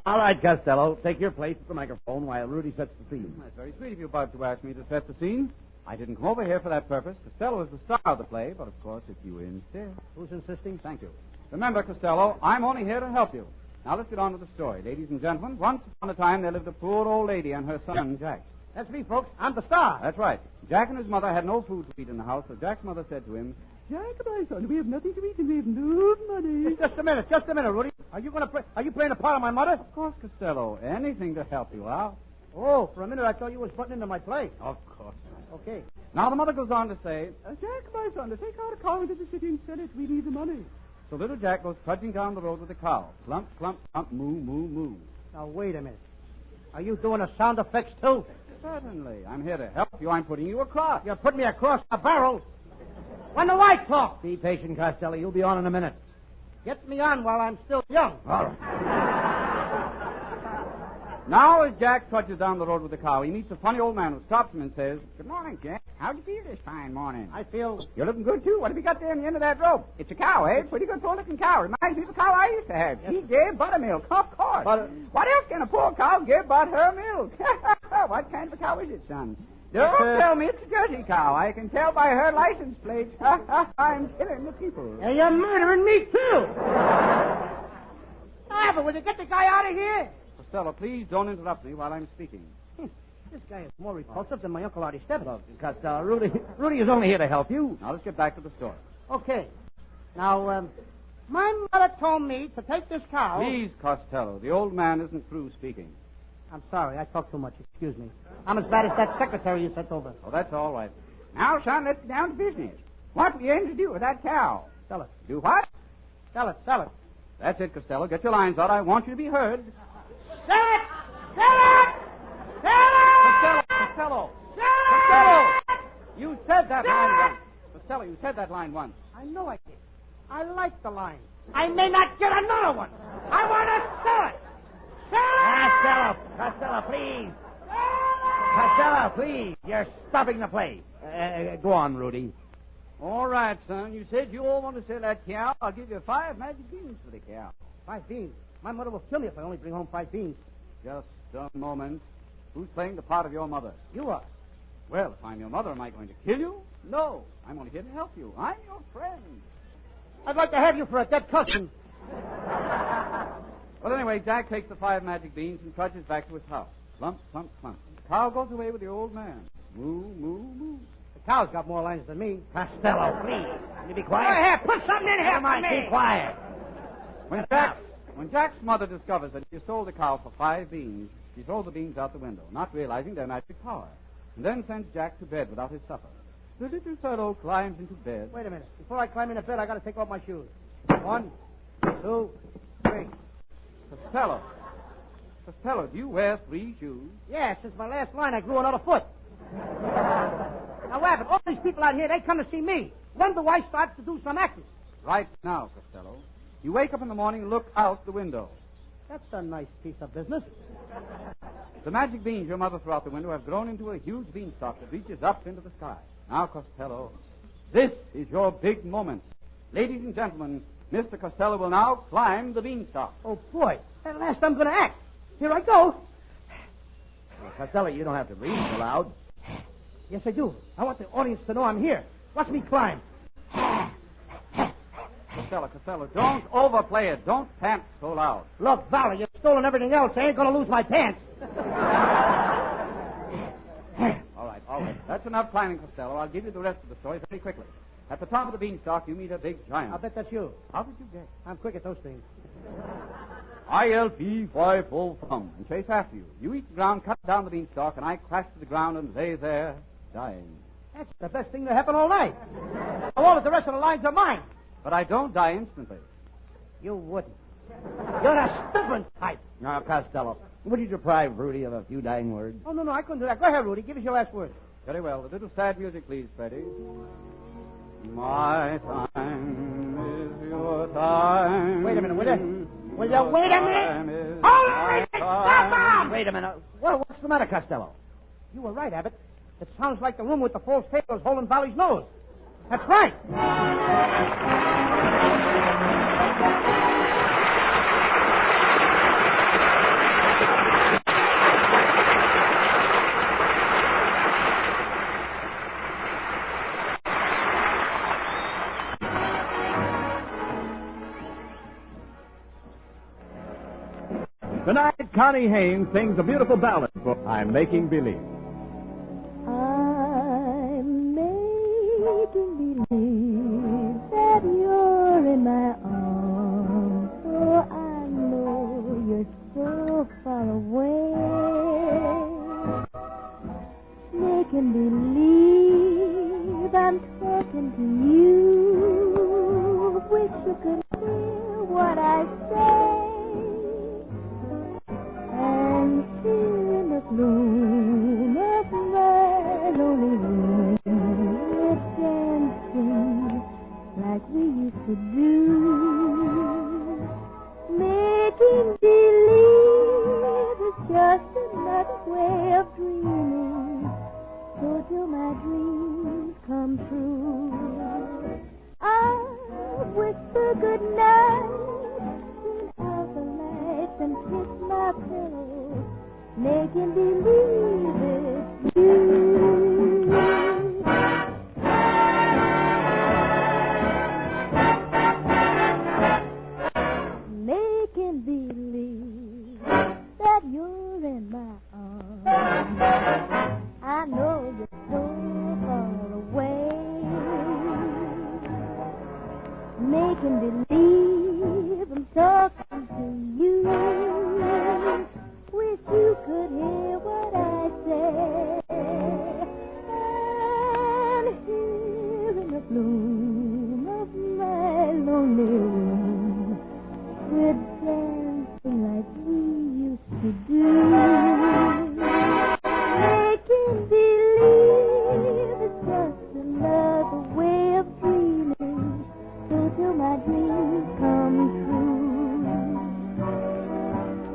All right, Costello, take your place at the microphone while Rudy sets the scene. That's very sweet of you, Bud, to ask me to set the scene. I didn't come over here for that purpose. Costello is the star of the play, but of course, if you insist. Who's insisting? Thank you. Remember, Costello, I'm only here to help you. Now, let's get on with the story. Ladies and gentlemen, once upon a time there lived a poor old lady and her son, Jack. That's me, folks. I'm the star. That's right. Jack and his mother had no food to eat in the house, so Jack's mother said to him, Jack, my son, we have nothing to eat and we have no money. Just a minute, Rudy. Are you playing the part of my mother? Of course, Costello. Anything to help you out. Oh, for a minute I thought you was butting into my play. Of course. Okay. Now the mother goes on to say, Jack, my son, to take our cow into the city and sell it, we need the money. So little Jack goes trudging down the road with the cow. Clump, clump, clump, moo, moo, moo. Now, wait a minute. Are you doing the sound effects, too? Certainly. I'm here to help you. I'm putting you across. You're putting me across a barrel? When do I talk? Be patient, Costello. You'll be on in a minute. Get me on while I'm still young. All right. Now, as Jack trudges down the road with the cow, he meets a funny old man who stops him and says, Good morning, Jack. How'd you feel this fine morning? I feel... You're looking good, too. What have you got there in the end of that rope? It's a cow, eh? Pretty good looking cow. Reminds me of the cow I used to have. She gave buttermilk, of course. What else can a poor cow give but her milk? What kind of a cow is it, son? Don't tell me it's a Jersey cow. I can tell by her license plate. I'm killing the people. And you're murdering me, too. Abbott, will you get the guy out of here? Costello, please don't interrupt me while I'm speaking. This guy is more repulsive than my Uncle Artie Stephen. Costello, Rudy is only here to help you. Now, let's get back to the story. Okay. Now, my mother told me to take this cow... Please, Costello, the old man isn't through speaking. I'm sorry, I talk too much. Excuse me. I'm as bad as that secretary you sent over. Oh, that's all right. Now, son, let's get down to business. What will you aim to do with that cow? Sell it. Do what? Sell it, sell it. That's it, Costello. Get your lines out. I want you to be heard. Sell it! Sell it! Sell it! Costello! Costello! You said that line once. Costello, you said that line once. I know I did. I like the line. I may not get another one. I want to sell it. Sell it! Costello, please. Costello, please. You're stopping the play. Go on, Rudy. All right, son. You said you all want to sell that cow. I'll give you 5 magic beans for the cow. 5 beans? My mother will kill me if I only bring home 5 beans. Just a moment. Who's playing the part of your mother? You are. Well, if I'm your mother, am I going to kill you? No. I'm only here to help you. I'm your friend. I'd like to have you for a dead cousin. Well, anyway, Jack takes the 5 magic beans and trudges back to his house. Plump, plump, plump. The cow goes away with the old man. Moo, moo, moo. The cow's got more lines than me. Costello, please. Can you be quiet? Go ahead, put something in here for me. Keep quiet. When Jack's mother discovers that he sold the cow for 5 beans, she throws the beans out the window, not realizing their magic power, and then sends Jack to bed without his supper. The little fellow climbs into bed. Wait a minute. Before I climb into bed, I got to take off my shoes. 1, 2, 3. Costello, do you wear 3 shoes? Yeah, since my last line, I grew another foot. Now, Abbott, all these people out here, they come to see me. When do I start to do some acting? Right now, Costello. You wake up in the morning and look out the window. That's a nice piece of business. The magic beans your mother threw out the window have grown into a huge beanstalk that reaches up into the sky. Now, Costello, this is your big moment. Ladies and gentlemen, Mr. Costello will now climb the beanstalk. Oh, boy. At last I'm going to act. Here I go. Well, Costello, you don't have to breathe so loud. Yes, I do. I want the audience to know I'm here. Watch me climb. Costello, don't overplay it. Don't pant so loud. Look, Valley, you've stolen everything else. I ain't going to lose my pants. All right. That's enough climbing, Costello. I'll give you the rest of the story very quickly. At the top of the beanstalk, you meet a big giant. I'll bet that's you. How did you guess? I'm quick at those things. ILP 5 thumb and chase after you. You reach the ground, cut down the beanstalk, and I crash to the ground and lay there, dying. That's the best thing that happened all night. All of the rest of the lines are mine. But I don't die instantly. You wouldn't. You're a stubborn type. Now, Costello, would you deprive Rudy of a few dying words? Oh, no, I couldn't do that. Go ahead, Rudy. Give us your last word. Very well. A little sad music, please, Freddie. My time is your time. Wait a minute, will you? Will you wait a minute? Holy stop! Wait a minute. Well, what's the matter, Costello? You were right, Abbott. It sounds like the room with the false tail is holding Valley's nose. That's right. Tonight, Connie Haynes sings a beautiful ballad for I'm Making Believe. I'm making believe that you're in my arms. Oh, I know you're so far away. Making believe night, turn out the lights and kiss my pillow, making believe it's you. Making believe that you're in my arms. I know you're so far away. Making believe I'm talking to you. Wish you could hear what I say. And here in the bloom of my lonely room, we're dancing like we used to do. Making believe it's just another way of dreaming, till my dreams come true.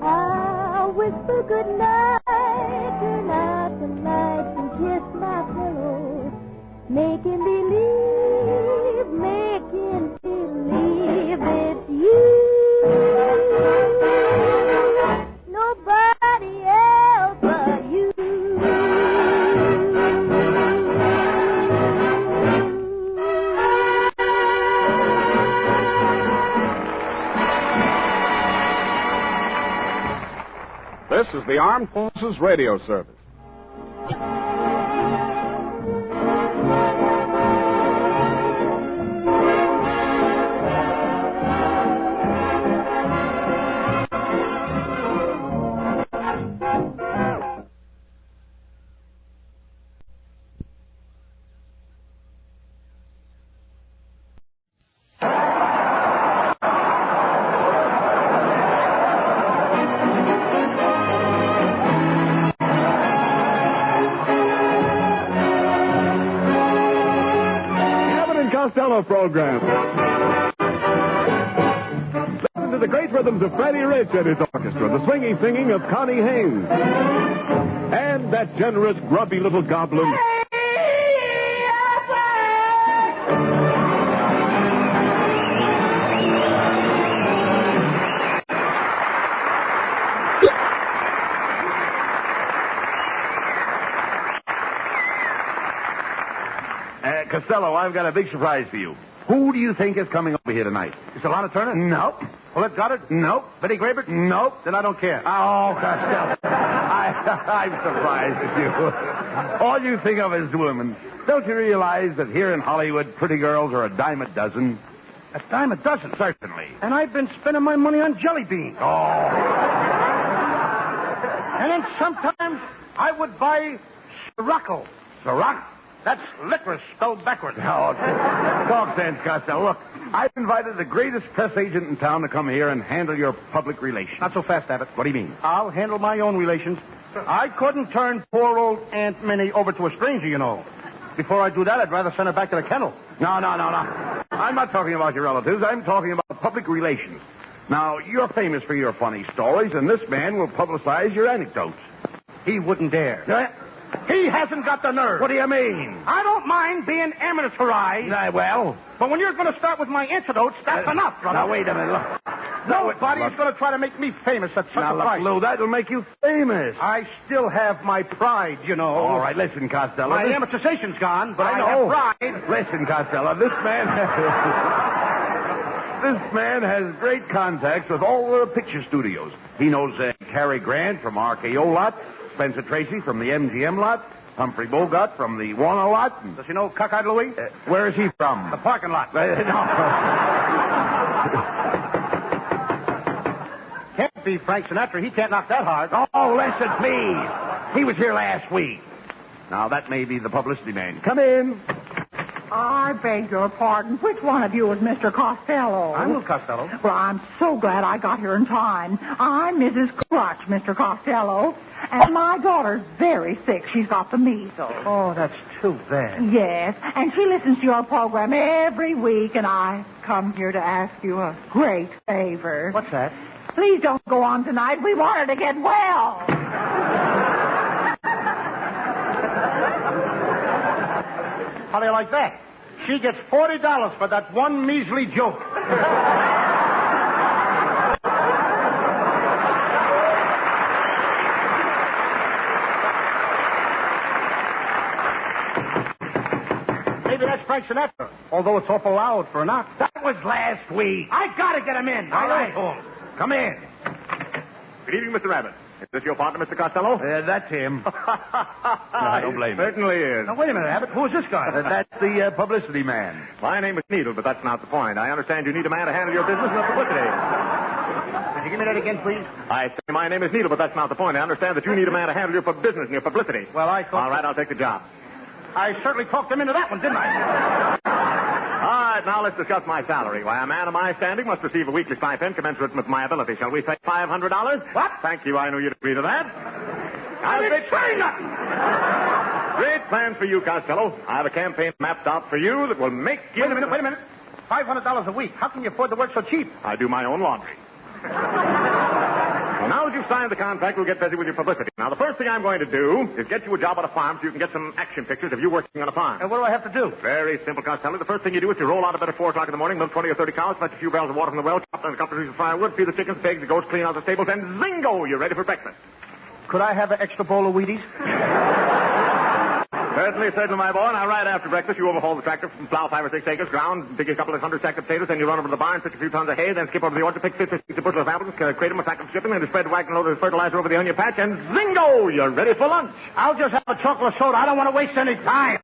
I'll whisper goodnight, turn out the lights and kiss my pillow, making believe it's you. Nobody else but you. This is the Armed Forces Radio Service. Costello program. Listen to the great rhythms of Freddie Rich and his orchestra, the swinging singing of Connie Haynes, and that generous, grubby little goblin. Costello, I've got a big surprise for you. Who do you think is coming over here tonight? Is it Lana Turner? Nope. Paulette Goddard? Nope. Betty Grable? Nope. Then I don't care. Oh, Costello. I'm surprised at you. All you think of is women. Don't you realize that here in Hollywood, pretty girls are a dime a dozen? A dime a dozen? Certainly. And I've been spending my money on jelly beans. Oh. And then sometimes I would buy Sirocco. Sirocco? That's licorice spelled backwards. Oh, talk sense, Costello. Look, I've invited the greatest press agent in town to come here and handle your public relations. Not so fast, Abbott. What do you mean? I'll handle my own relations. I couldn't turn poor old Aunt Minnie over to a stranger, you know. Before I do that, I'd rather send her back to the kennel. No. I'm not talking about your relatives. I'm talking about public relations. Now, you're famous for your funny stories, and this man will publicize your anecdotes. He wouldn't dare. He hasn't got the nerve. What do you mean? I don't mind being amateurized. Well? But when you're going to start with my anecdotes, that's enough, brother. Now, wait a minute. Look. Nobody's going to try to make me famous at such a price. Lou, that'll make you famous. I still have my pride, you know. All right, listen, Costello. My amortization's gone, but I know. have pride. Listen, Costello, this man has great contacts with all the picture studios. He knows Cary Grant from RKO lot, Spencer Tracy from the MGM lot, Humphrey Bogart from the Warner lot. Does he know Cockeyed Louie? Where is he from? The parking lot. Can't be Frank Sinatra. He can't knock that hard. Oh, listen, please. He was here last week. Now, that may be the publicity man. Come in. I beg your pardon. Which one of you is Mr. Costello? I'm Lou Costello. Well, I'm so glad I got here in time. I'm Mrs. Crutch, Mr. Costello. And my daughter's very sick. She's got the measles. Oh, that's too bad. Yes, and she listens to your program every week, and I come here to ask you a great favor. What's that? Please don't go on tonight. We want her to get well. How do you like that? She gets $40 for that one measly joke. Frank Sinatra, although it's awful loud for a knock. That was last week. I gotta get him in. All right, Holmes. Come in. Good evening, Mr. Abbott. Is this your partner, Mr. Costello? That's him. I don't blame him. Certainly is. Now, wait a minute, Abbott. Who is this guy? That's the publicity man. My name is Needle, but that's not the point. I understand you need a man to handle your business and the publicity. Could you give me that again, please? I say my name is Needle, but that's not the point. I understand that you need a man to handle your business and your publicity. Well, I thought... All right, I'll take the job. I certainly talked him into that one, didn't I? All right, now let's discuss my salary. Why, a man of my standing must receive a weekly stipend commensurate with my ability. Shall we say $500? What? Thank you. I knew you'd agree to that. I didn't say nothing. Great plans for you, Costello. I have a campaign mapped out for you that will make you... Wait a minute. $500 a week. How can you afford to work so cheap? I do my own laundry. Well, now that you've signed the contract, we'll get busy with your publicity. Now, the first thing I'm going to do is get you a job on a farm so you can get some action pictures of you working on a farm. And what do I have to do? Very simple, Costello. The first thing you do is you roll out of bed at 4 o'clock in the morning, milk 20 or 30 cows, fetch a few barrels of water from the well, chop down a couple of pieces of firewood, feed the chickens, pigs, the goats, clean out the stables, and zingo, you're ready for breakfast. Could I have an extra bowl of Wheaties? Certainly, my boy. Now, right after breakfast, you overhaul the tractor, plow 5 or 6 acres ground, dig a couple of 100 sacks of potatoes, then you run over to the barn, pick a few tons of hay, then skip over to the orchard, pick 50 bushels of apples, crate them a sack of shipping, then spread the wagon load of fertilizer over the onion patch, and zingo! You're ready for lunch. I'll just have a chocolate soda. I don't want to waste any time.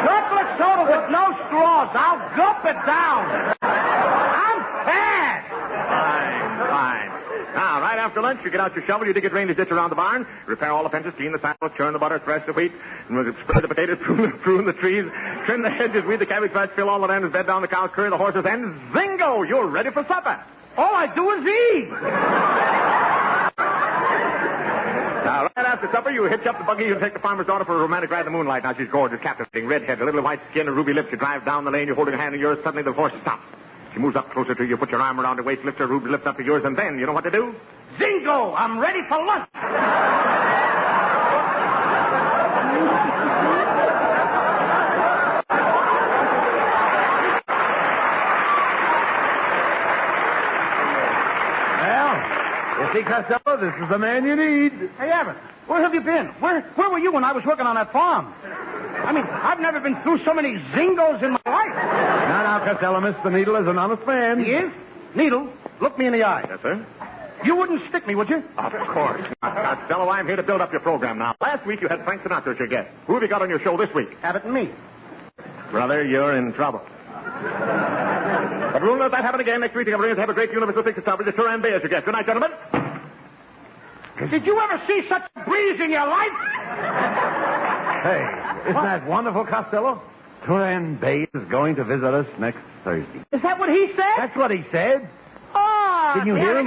Chocolate soda with no straws. I'll gulp it down. I'm fast. Fine. Now, right after lunch, you get out your shovel, you dig a drainage ditch around the barn, repair all the fences, clean the silos, churn the butter, thresh the wheat, and spread the potatoes, prune the trees, trim the hedges, weed the cabbage patch, fill all the lands, bed down the cows, curry the horses, and zingo! You're ready for supper. All I do is eat. Now, right after supper, you hitch up the buggy and take the farmer's daughter for a romantic ride in the moonlight. Now, she's gorgeous, captivating, red-headed, a little white skin and ruby lips. You drive down the lane, you're holding her hand in yours. Suddenly, the horse stops. She moves up closer to you, put your arm around her waist, lift her ruby lips up to yours, and then, you know what to do? Zingo! I'm ready for lunch. You see, Costello, this is the man you need. Hey, Abbott, where have you been? Where were you when I was working on that farm? I mean, I've never been through so many zingos in my life. Now, Costello, Mr. Needle is an honest man. He is? Needle, look me in the eye. Yes, sir? You wouldn't stick me, would you? Of course not, Costello. I'm here to build up your program now. Last week you had Frank Sinatra as your guest. Who have you got on your show this week? Abbott and me. Brother, you're in trouble. But we'll let that happen again next week. We're going to have a great universal ticket coverage. Turan Bay as your guest. Good night, gentlemen. Did you ever see such a breeze in your life? Hey, isn't that wonderful, Costello? Turan Bay is going to visit us next Thursday. Is that what he said? That's what he said. Oh, Didn't you hear him?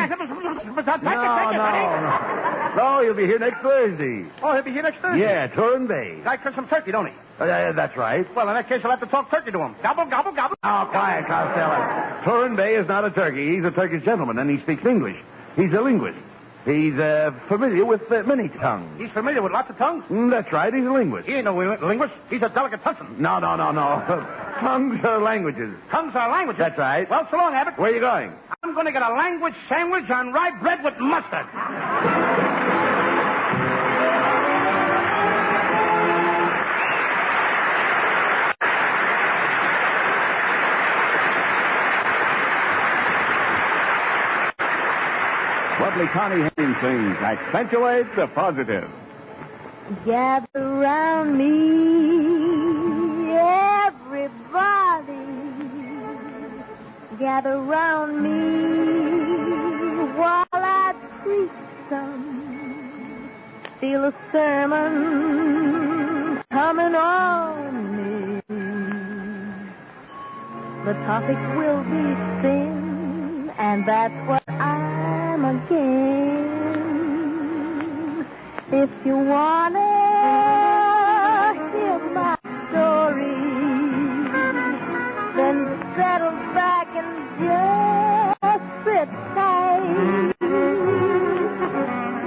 No, he'll be here next Thursday. Oh, he'll be here next Thursday? Yeah, Turan Bay. Guy cooks some turkey, don't he? That's right. Well, in that case, I'll have to talk turkey to him. Gobble, gobble, gobble. Oh, quiet, Costello. Turan Bay is not a turkey. He's a Turkish gentleman, and he speaks English. He's a linguist. He's familiar with many tongues. He's familiar with lots of tongues? That's right. He's a linguist. He ain't no linguist. He's a delicatessen. No. Tongues are languages. Tongues are languages? That's right. Well, so long, Abbott. Where are you going? I'm going to get a language sandwich on rye bread with mustard. Lovely Connie Haynes sings Accentuate the Positive. Gather round me, everybody. Gather round me while I preach some. Feel a sermon coming on me. The topic will be sin, and that's what I'm again. If you wanna hear my story, then settle back and just sit tight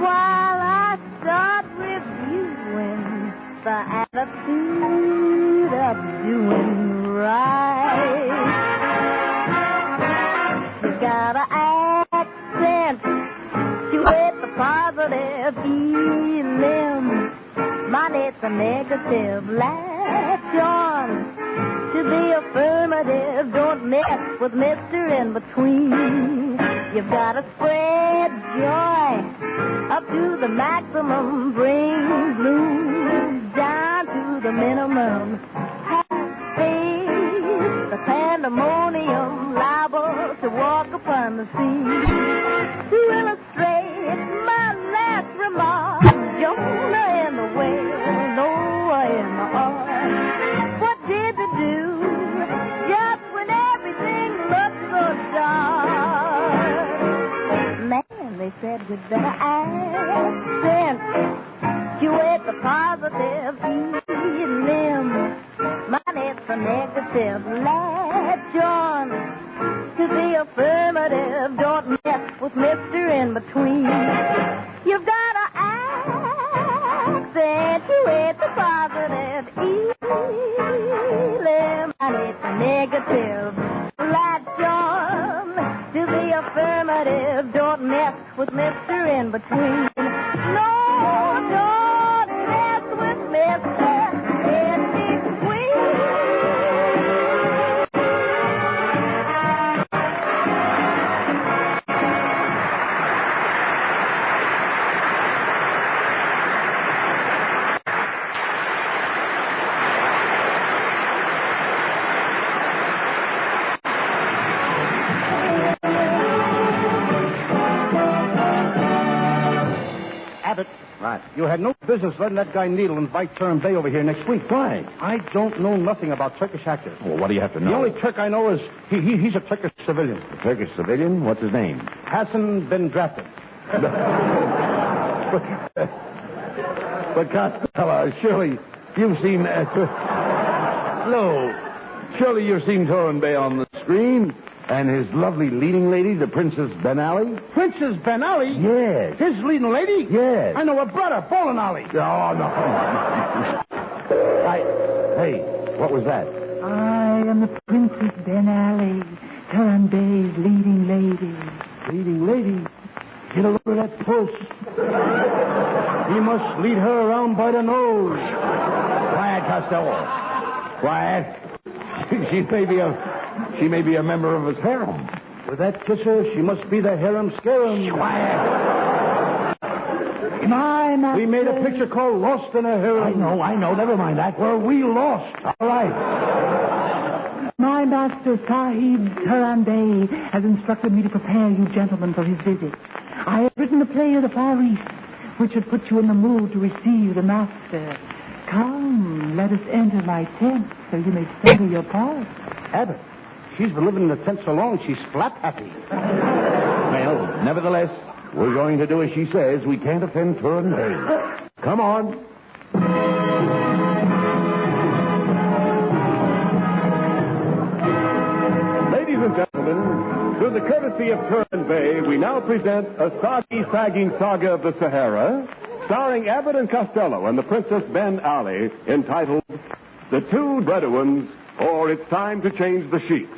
while I start reviewing the attitude of doing right. You gotta accentuate the positive feeling. Mine, it's a negative laugh. John. To the affirmative, don't mess with Mr. In Between. You've got to spread joy up to the maximum, bring blues down to the minimum. Have faith, the pandemonium liable to walk upon the scene. To illustrate my last remark, Jonah and the whale, Noah and the ark. What did they do just when everything looked so dark? Man, they said we'd better accent the positive, eating them. Money for negative, latch on to the affirmative. Don't mess with Mr. In Between. You've got to accentuate the positive, eliminate the negative. Latch on to the affirmative. Don't mess with Mr. In Between. No, don't mess with Mr. In Between. Abbott. Right. You had no business letting that guy Needle invite Turn Bay over here next week. Why? I don't know nothing about Turkish actors. Well, what do you have to know? The only Turk I know is he's a Turkish civilian. A Turkish civilian? What's his name? Hasn't been drafted. But Costello, surely you've seen... surely you've seen Torrin Bay on the screen. And his lovely leading lady, the Princess Ben Ali? Princess Ben Ali? Yes. His leading lady? Yes. I know her brother, Bowling Ali. Oh, no. Hey, what was that? I am the Princess Ben Ali, Turn Bay's leading lady. Leading lady? Get a look at that pulse. He must lead her around by the nose. Quiet, Costello. Quiet. She may be a member of his harem. With that kisser, she must be the harem scarum. Quiet. We made a picture called Lost in a Harem. I know. Never mind that. Where we lost. All right. My master, Sahib Turn Bay, has instructed me to prepare you gentlemen for his visit. I have written a play of the Far East, which should put you in the mood to receive the master. Come, let us enter my tent so you may settle your part. Abbott, she's been living in the tent so long, she's flap happy. Well, nevertheless, we're going to do as she says. We can't offend Turn Bay. Come on. Ladies and gentlemen, through the courtesy of Turn Bay, we now present a soggy-sagging saga of the Sahara, starring Abbott and Costello and the Princess Ben Ali, entitled The Two Bedouins, or It's Time to Change the Sheets.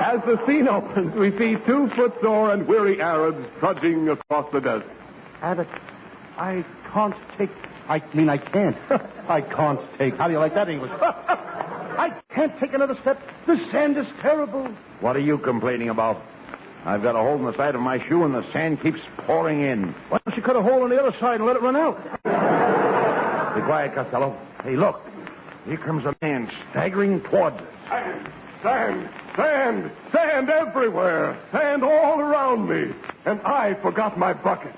As the scene opens, we see two footsore and weary Arabs trudging across the desert. Abbott, I can't take... I can't. I can't take... How do you like that English? I can't take another step. The sand is terrible. What are you complaining about? I've got a hole in the side of my shoe and the sand keeps pouring in. Why don't you cut a hole on the other side and let it run out? Be quiet, Costello. Hey, look. Here comes a man staggering towards us. Sand everywhere. Sand all around me. And I forgot my bucket.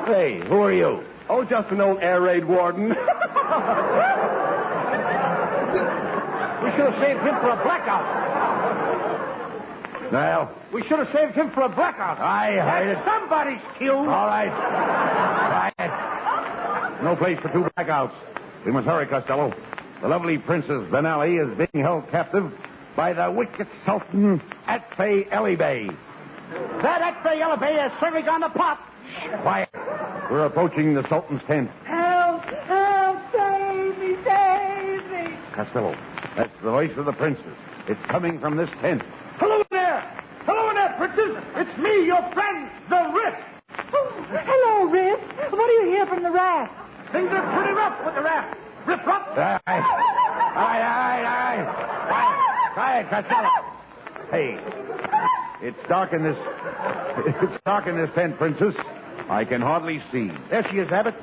Hey, who are you? Oh, just an old air raid warden. We should have saved him for a blackout. Well, we should have saved him for a blackout. I heard it. Somebody's killed. All right. Quiet. No place for two blackouts. We must hurry, Costello. The lovely Princess Ben Ali is being held captive by the wicked Sultan Atfay Ali Bey. That Atfay Ali Bey has certainly gone to pot. Quiet. We're approaching the Sultan's tent. Help! Help! Save me! Save me! Costello, that's the voice of the princess. It's coming from this tent. Hello there! Hello there, Princess! It's me, your friend, the Rip! Hello, Rip. What do you hear from the raft? Things are pretty rough with the raft. Rip up. All right. Quiet, Costello. Hey, it's dark in this tent, Princess. I can hardly see. There she is, Abbott.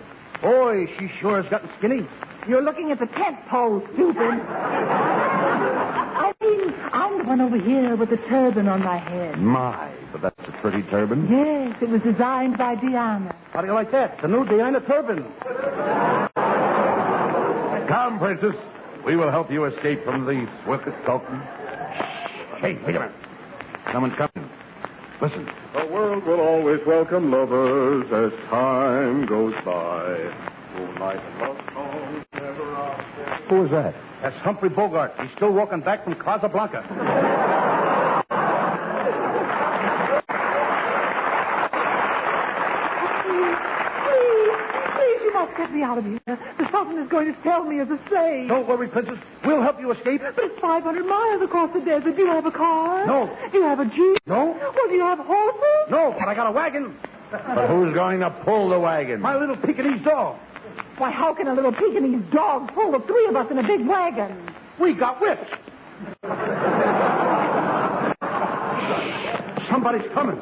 Boy, she sure has gotten skinny. You're looking at the tent pole, stupid. I mean, I'm the one over here with the turban on my head. My, but that's a pretty turban. Yes, it was designed by Diana. How do you like that? The new Diana turban. Come, Princess. We will help you escape from the swift Sultan. Hey, wait a minute. Someone's coming. Listen. The world will always welcome lovers as time goes by. Moonlight and love songs never out. Who is that? That's Humphrey Bogart. He's still walking back from Casablanca. Please, you must get me out of here. The Sultan is going to sell me as a slave. Don't worry, Princess. We'll help you escape. But it's 500 miles across the desert. Do you have a car? No. Do you have a jeep? No. Well, do you have horses? No, but I got a wagon. But who's going to pull the wagon? My little Pekingese dog. Why, how can a little Pekingese dog pull the three of us in a big wagon? We got whips. Somebody's coming.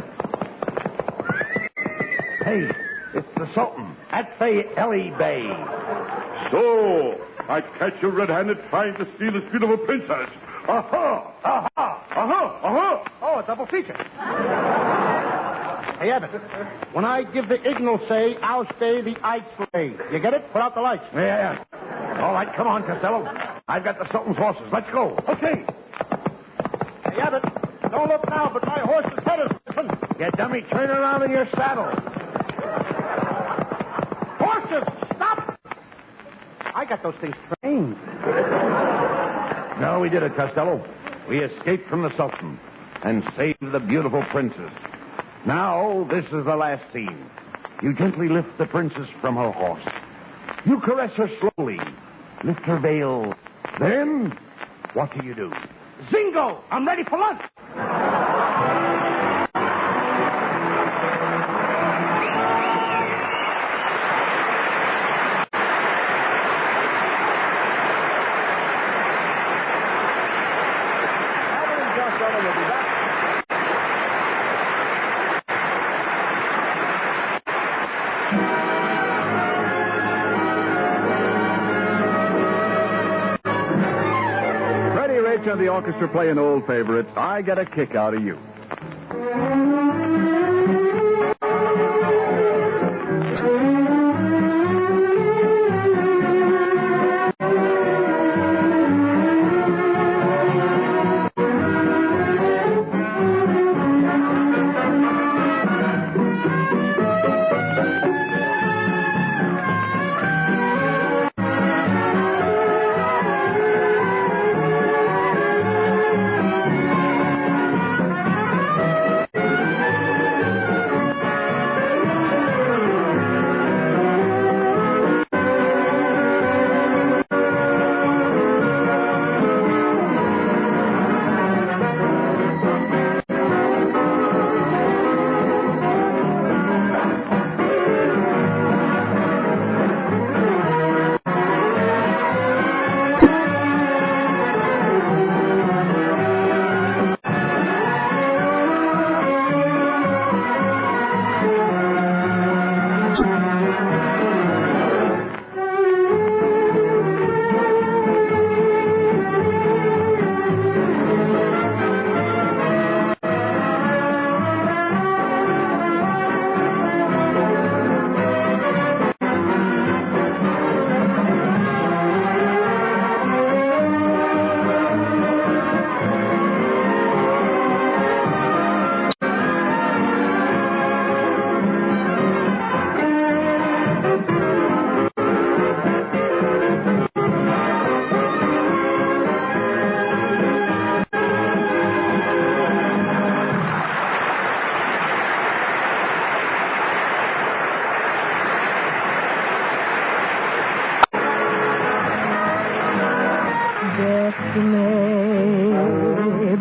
Hey, it's the Sultan at Ellie Bay. So, I catch you red-handed trying to steal the beautiful princess. Aha! Oh, a double feature. Hey, Abbott, when I give the signal say, I'll stay the I'd slay. You get it? Put out the lights. Yeah. All right, come on, Costello. I've got the Sultan's horses. Let's go. Okay. Hey, Abbott, don't look now, but my horse's head is... You dummy, turn around in your saddle. Horses, stop! I got those things trained. No, we did it, Costello. We escaped from the Sultan and saved the beautiful princess. Now, this is the last scene. You gently lift the princess from her horse. You caress her slowly. Lift her veil. Then, what do you do? Zingo! I'm ready for lunch. And the orchestra play an old favorite, I Get a Kick Out of You.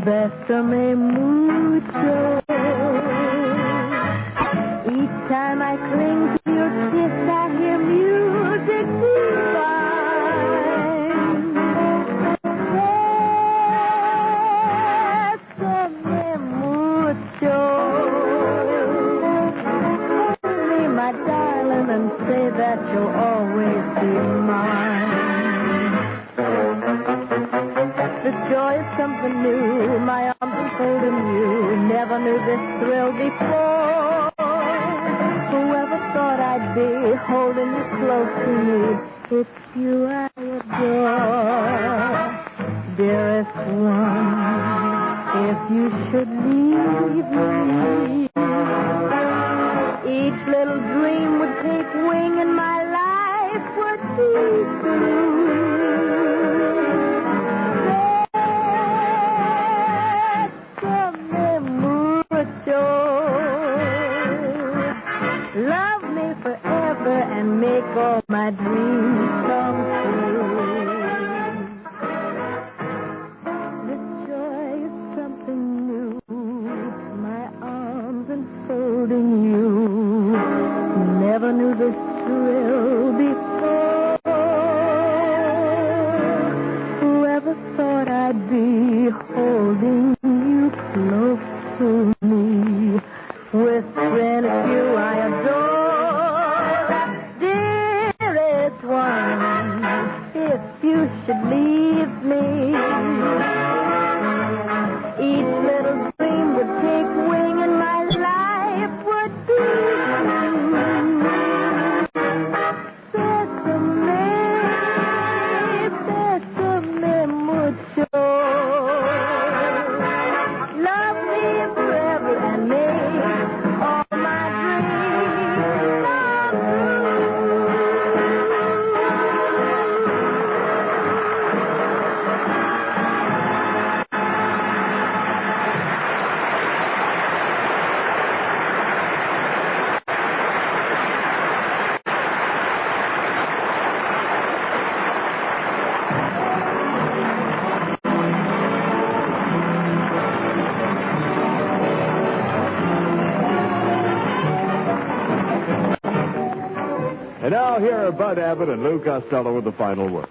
Bésame mucho. Each time I cling joy of something new. My arms enfolding you. Never knew this thrill before. Whoever thought I'd be holding you close to me. It's you I adore. Dearest one, if you should leave me, each little dream would take wing and my life would be through. Bésame mucho. Love me forever and make all my dreams come true. The joy is something new. My arms enfolding you. Never knew this thrill before. Whoever thought I'd be holding you close to me, whispering it's you I adore. Dearest one, if you should leave me, each little dream would take wing and my life would be Bésame mucho. Love me forever and make all my dreams come And now here are Bud Abbott and Lou Costello with the final word.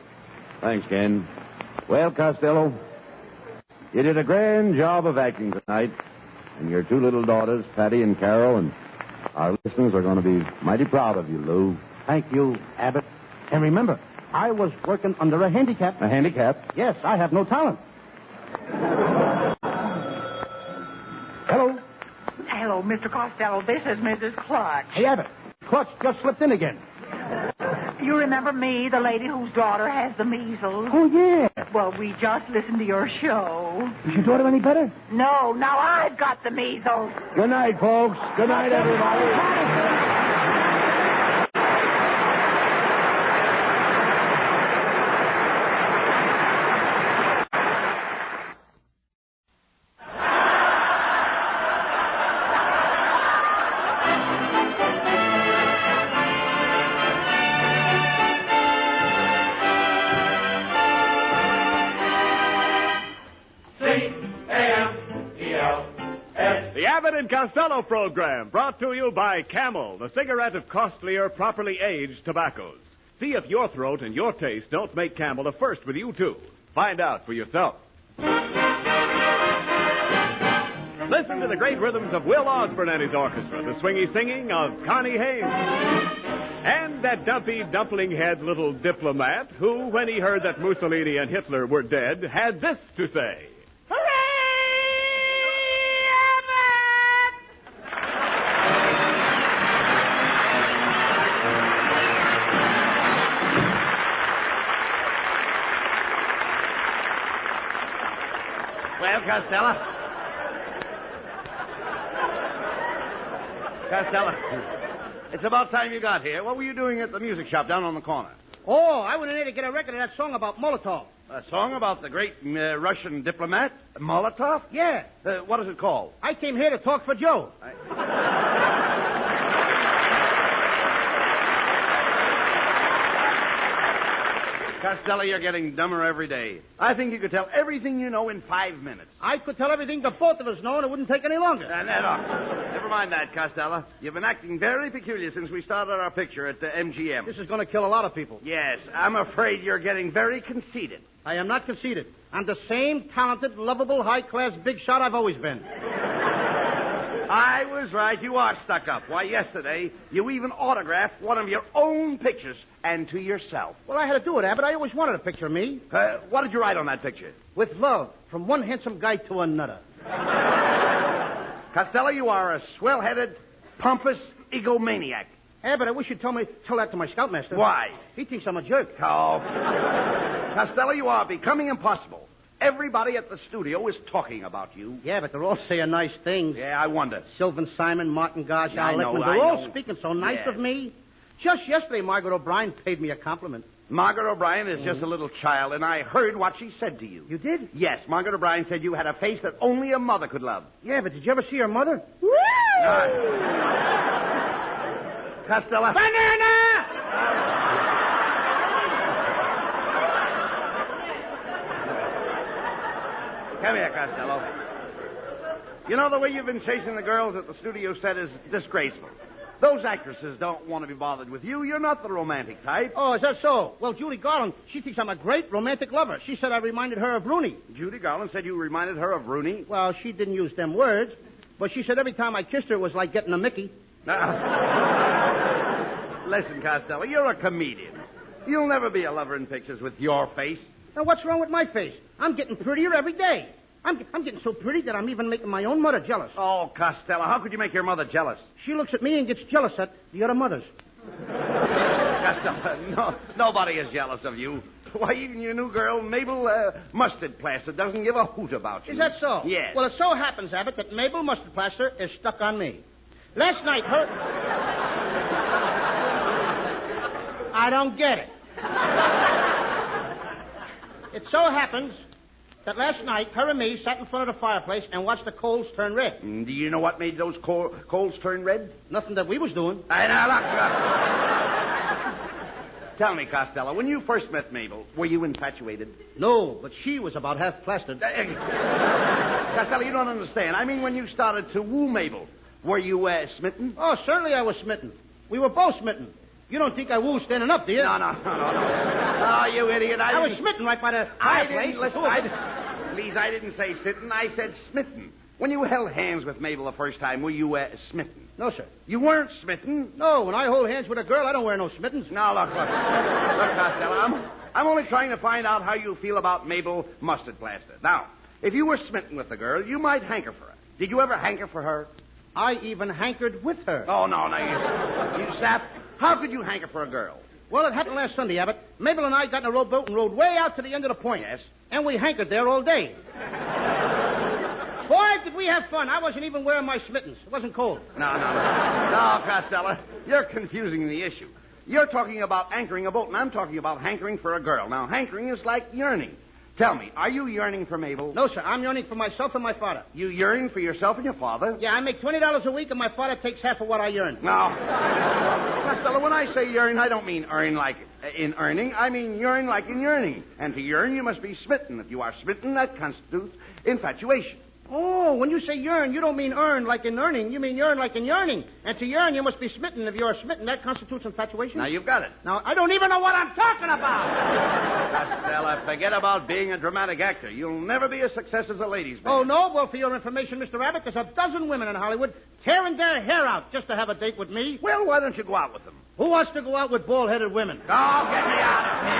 Thanks, Ken. Well, Costello, you did a grand job of acting tonight. And your two little daughters, Patty and Carol, and our listeners are going to be mighty proud of you, Lou. Thank you, Abbott. And remember, I was working under a handicap. A handicap? Yes, I have no talent. Hello. Hello, Mr. Costello. This is Mrs. Clutch. Hey, Abbott. Clutch just slipped in again. You remember me, the lady whose daughter has the measles? Oh, yeah. Well, we just listened to your show. Is your daughter any better? No, now I've got the measles. Good night, folks. Good night, everybody. The Abbott and Costello program brought to you by Camel, the cigarette of costlier, properly aged tobaccos. See if your throat and your taste don't make Camel a first with you, too. Find out for yourself. Listen to the great rhythms of Will Osborne and his orchestra, the swingy singing of Connie Haynes. And that dumpy, dumpling-head little diplomat who, when he heard that Mussolini and Hitler were dead, had this to say. Well, Costello, it's about time you got here. What were you doing at the music shop down on the corner? Oh, I went in there to get a record of that song about Molotov. A song about the great Russian diplomat, Molotov? Yeah. What is it called? I came here to talk for Joe. Costello, you're getting dumber every day. I think you could tell everything you know in 5 minutes. I could tell everything the both of us know, and it wouldn't take any longer. Never mind that, Costello. You've been acting very peculiar since we started our picture at the MGM. This is going to kill a lot of people. Yes, I'm afraid you're getting very conceited. I am not conceited. I'm the same talented, lovable, high-class big shot I've always been. I was right. You are stuck up. Why, yesterday, you even autographed one of your own pictures, and to yourself. Well, I had to do it, Abbott. I always wanted a picture of me. What did you write on that picture? With love, from one handsome guy to another. Costello, you are a swell-headed, pompous egomaniac. Abbott, I wish you'd tell that to my scoutmaster. Why? He thinks I'm a jerk. Oh. Costello, you are becoming impossible. Everybody at the studio is talking about you. Yeah, but they're all saying nice things. Yeah, I wonder. Sylvan Simon, Martin Gosh, Yeah, Al I know, Lickman. I They're all know. speaking so nice Yeah. of me. Just yesterday, Margaret O'Brien paid me a compliment. Margaret O'Brien is just a little child, and I heard what she said to you. You did? Yes, Margaret O'Brien said you had a face that only a mother could love. Yeah, but did you ever see her mother? Costello. Banana! Come here, Costello. You know, the way you've been chasing the girls at the studio set is disgraceful. Those actresses don't want to be bothered with you. You're not the romantic type. Oh, is that so? Well, Judy Garland, she thinks I'm a great romantic lover. She said I reminded her of Rooney. Judy Garland said you reminded her of Rooney? Well, she didn't use them words, but she said every time I kissed her it was like getting a Mickey. Listen, Costello, you're a comedian. You'll never be a lover in pictures with your face. Now, what's wrong with my face? I'm getting prettier every day. I'm getting so pretty that I'm even making my own mother jealous. Oh, Costello, how could you make your mother jealous? She looks at me and gets jealous at the other mothers. Costello, nobody is jealous of you. Why, even your new girl, Mabel Mustard Plaster, doesn't give a hoot about you. Is that so? Yes. Well, it so happens, Abbott, that Mabel Mustard Plaster is stuck on me. Last night, her... I don't get it. It so happens that last night, her and me sat in front of the fireplace and watched the coals turn red. Do you know what made those coals turn red? Nothing that we was doing. Tell me, Costello, when you first met Mabel, were you infatuated? No, but she was about half plastered. Costello, you don't understand. I mean, when you started to woo Mabel, were you smitten? Oh, certainly I was smitten. We were both smitten. You don't think I woo standing up, do you? No. Oh, you idiot. I was smitten right by the fireplace. Please, I didn't say sitten. I said smitten. When you held hands with Mabel the first time, were you smitten? No, sir. You weren't smitten? No, when I hold hands with a girl, I don't wear no smittens. No, look, Costello, I'm only trying to find out how you feel about Mabel Mustard Plaster. Now, if you were smitten with the girl, you might hanker for her. Did you ever hanker for her? I even hankered with her. Oh, no, you sap. How could you hanker for a girl? Well, it happened last Sunday, Abbott. Mabel and I got in a rowboat and rowed way out to the end of the point. Yes. And we hankered there all day. Boy, did we have fun. I wasn't even wearing my smittens. It wasn't cold. No, Costello. You're confusing the issue. You're talking about anchoring a boat, and I'm talking about hankering for a girl. Now, hankering is like yearning. Tell me, are you yearning for Mabel? No, sir. I'm yearning for myself and my father. You yearn for yourself and your father? Yeah, I make $20 a week, and my father takes half of what I yearn. No. Costello, when I say yearn, I don't mean earn like in earning. I mean yearn like in yearning. And to yearn, you must be smitten. If you are smitten, that constitutes infatuation. Oh, when you say yearn, you don't mean earn like in earning. You mean yearn like in yearning. And to yearn, you must be smitten. If you are smitten, that constitutes infatuation. Now, you've got it. Now, I don't even know what I'm talking about. Costello, forget about being a dramatic actor. You'll never be a success as a ladies' man. Oh, no? Well, for your information, Mr. Abbott, there's a dozen women in Hollywood tearing their hair out just to have a date with me. Well, why don't you go out with them? Who wants to go out with bald-headed women? Oh, get me out of here.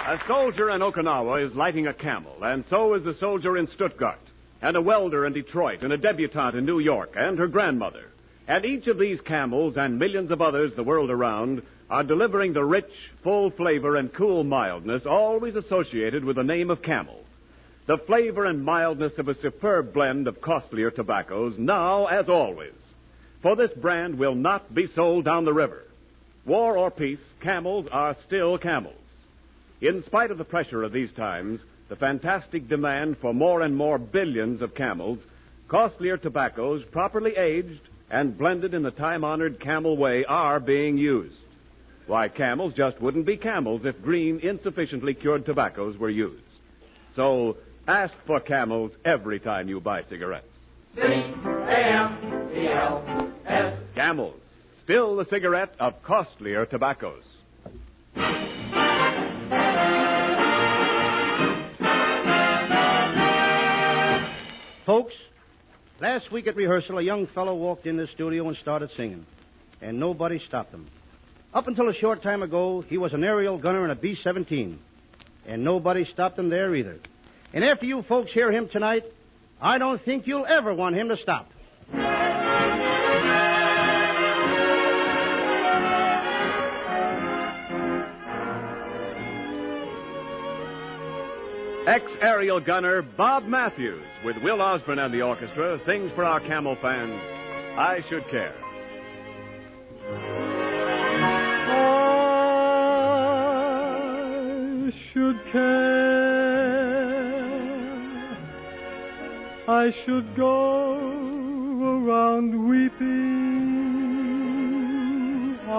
A soldier in Okinawa is lighting a camel, and so is a soldier in Stuttgart, and a welder in Detroit, and a debutante in New York, and her grandmother. And each of these camels and millions of others the world around are delivering the rich, full flavor and cool mildness always associated with the name of Camel. The flavor and mildness of a superb blend of costlier tobaccos, now as always. For this brand will not be sold down the river. War or peace, Camels are still Camels. In spite of the pressure of these times, the fantastic demand for more and more billions of Camels, costlier tobaccos, properly aged and blended in the time-honored Camel way, are being used. Why, Camels just wouldn't be Camels if green, insufficiently cured tobaccos were used. So, ask for Camels every time you buy cigarettes. C-A-M-E-L-S. Camels, Still the cigarette of costlier tobaccos. Folks, last week at rehearsal, a young fellow walked in the studio and started singing, and nobody stopped him. Up until a short time ago, he was an aerial gunner in a B-17, and nobody stopped him there either. And after you folks hear him tonight, I don't think you'll ever want him to stop. Ex-aerial gunner Bob Matthews, with Will Osborne and the orchestra, sings for our Camel fans, I Should Care. I should care. I should go around weeping. I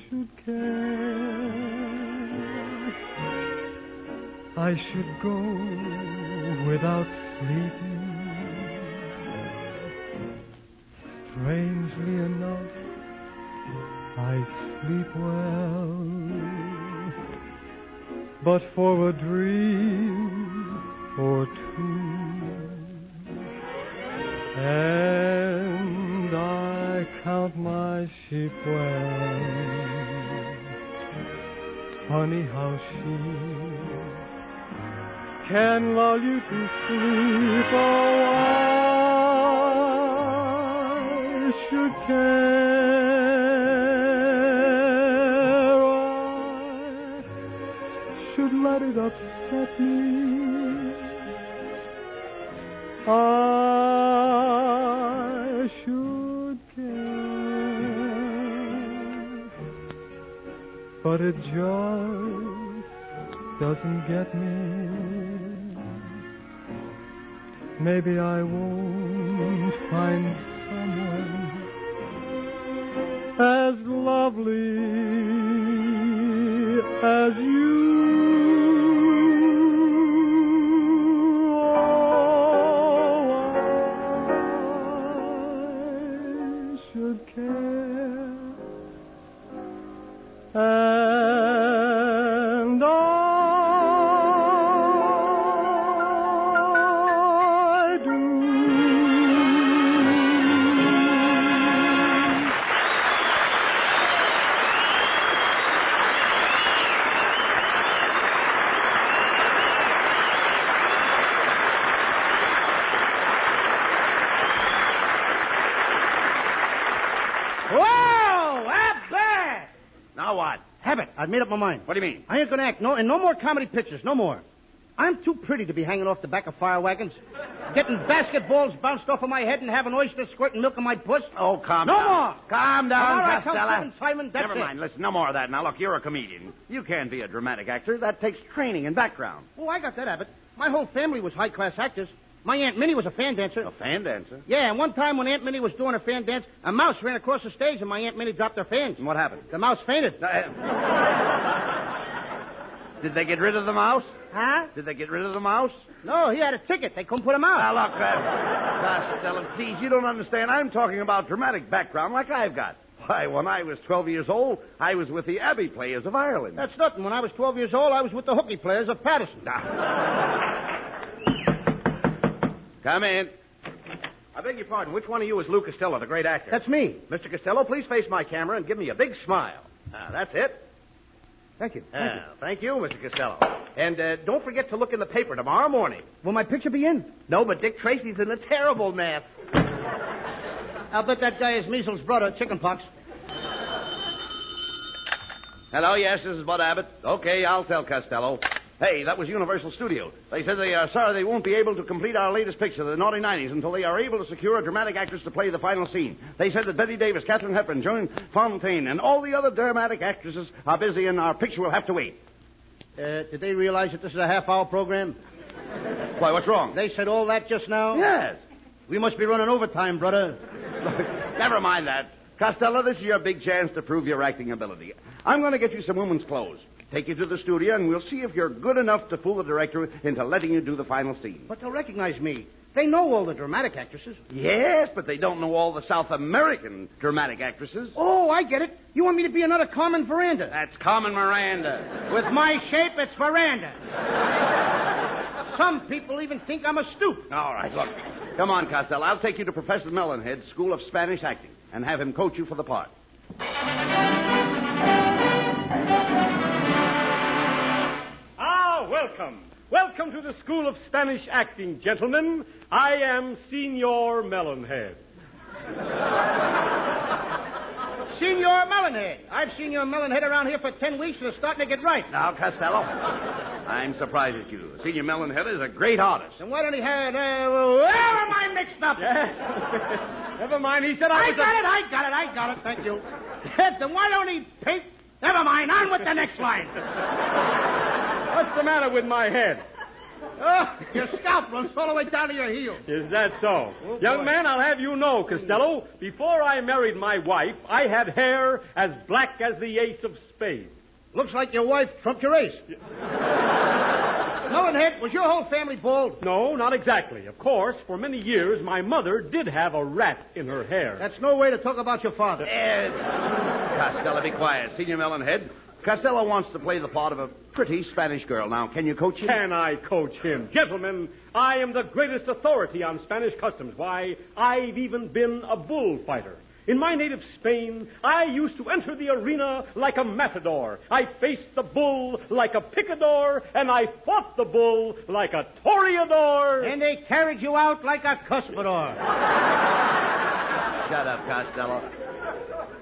should care. I should go without sleeping. Strangely enough, I sleep well, but for a dream or two, and I count my sheep well. Honey, how she can lull you to sleep. Oh, I should care. I should let it upset me. I should care. But it just doesn't get me. Maybe I won't find someone as lovely as you. Oh, I should care. And I do. Whoa! Abbott! Now what? Abbott, I've made up my mind. What do you mean? I ain't gonna act in no more comedy pictures, no more. I'm too pretty to be hanging off the back of fire wagons, getting basketballs bounced off of my head and having oysters squirting milk in my puss. Oh, calm no down. more. Calm down, All right, Costello. Simon, that's Never mind. Listen, no more of that. Now, look, you're a comedian. You can't be a dramatic actor. That takes training and background. Oh, I got that, Abbott. My whole family was high-class actors. My Aunt Minnie was a fan dancer. A fan dancer? Yeah, and one time when Aunt Minnie was doing a fan dance, a mouse ran across the stage and my Aunt Minnie dropped her fans. And what happened? The mouse fainted. Did they get rid of the mouse? Huh? Did they get rid of the mouse? No, he had a ticket. They couldn't put him out. Now, look, Costello, please, you don't understand. I'm talking about dramatic background like I've got. Why, when I was 12 years old, I was with the Abbey Players of Ireland. That's nothing. When I was 12 years old, I was with the hooky players of Patterson. Come in. I beg your pardon. Which one of you is Lou Costello, the great actor? That's me. Mr. Costello, please face my camera and give me a big smile. That's it. Thank you. Thank you, Mr. Costello. And don't forget to look in the paper tomorrow morning. Will my picture be in? No, but Dick Tracy's in a terrible mess. I'll bet that guy is measles' brother, chickenpox. Hello, yes, this is Bud Abbott. Okay, I'll tell Costello. Hey, that was Universal Studios. They said they are sorry they won't be able to complete our latest picture, The Naughty Nineties, until they are able to secure a dramatic actress to play the final scene. They said that Betty Davis, Katharine Hepburn, Joan Fontaine, and all the other dramatic actresses are busy, and our picture will have to wait. Did they realize that this is a half-hour program? Why, what's wrong? They said all that just now? Yes. We must be running overtime, brother. Never mind that. Costello, this is your big chance to prove your acting ability. I'm going to get you some women's clothes. take you to the studio, and we'll see if you're good enough to fool the director into letting you do the final scene. But they'll recognize me. They know all the dramatic actresses. Yes, but they don't know all the South American dramatic actresses. Oh, I get it. You want me to be another Carmen Miranda. That's Carmen Miranda. With my shape, it's veranda. Some people even think I'm a stoop. All right, look. Come on, Costello. I'll take you to Professor Melonhead's School of Spanish Acting and have him coach you for the part. Welcome. Welcome to the School of Spanish Acting, gentlemen. I am Senor Melonhead. Senor Melonhead. I've seen your Melonhead around here for 10 weeks and it's starting to get right. Now, Costello, I'm surprised at you. Senior Melonhead is a great artist. And why don't he have... where am I mixed up? Yes. Never mind, he said I got it. Thank you. Then why don't he paint... Never mind, on with the next line. What's the matter with my head? Oh, your scalp runs all the way down to your heel. Is that so? Oh, young man, I'll have you know, Costello, before I married my wife, I had hair as black as the ace of spades. Looks like your wife trumped your ace. Melonhead, was your whole family bald? No, not exactly. Of course, for many years, my mother did have a rat in her hair. That's no way to talk about your father. Costello, be quiet. Senior Melonhead, Costello wants to play the part of a pretty Spanish girl. Now, can you coach him? Can I coach him? Gentlemen, I am the greatest authority on Spanish customs. Why, I've even been a bullfighter. In my native Spain, I used to enter the arena like a matador. I faced the bull like a picador, and I fought the bull like a toreador. And they carried you out like a cuspidor. Shut up, Costello.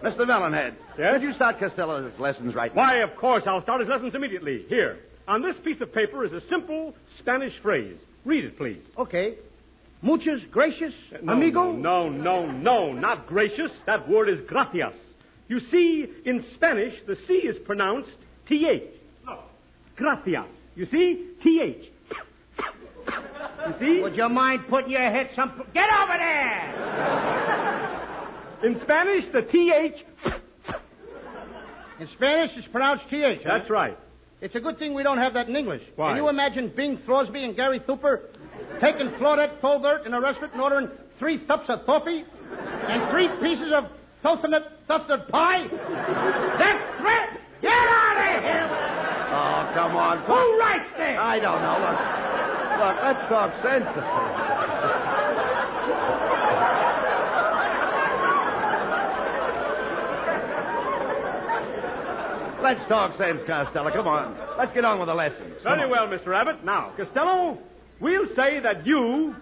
Mr. Melonhead, yes? Did you start Costello's lessons right now? Why, of course, I'll start his lessons immediately. Here, on this piece of paper is a simple Spanish phrase. Read it, please. Okay. Muchas gracias, amigo? No, not gracious. That word is gracias. You see, in Spanish, the C is pronounced T-H. No. Gracias. You see? T-H. You see? Would you mind putting your head some... Get over there! In Spanish, the T-H... In Spanish, it's pronounced T-H, huh? That's right. It's a good thing we don't have that in English. Why? Can you imagine Bing Crosby and Gary Thooper taking Claudette Colbert in a restaurant and ordering 3 cups of toffee and 3 pieces of toasted pie? That's threat! Get out of here! Oh, come on. Who writes this? I don't know. Look, let's talk sense. Let's talk sense, Costello. Come on. Let's get on with the lessons. Very well, Mr. Abbott. Now, Costello, we'll say that you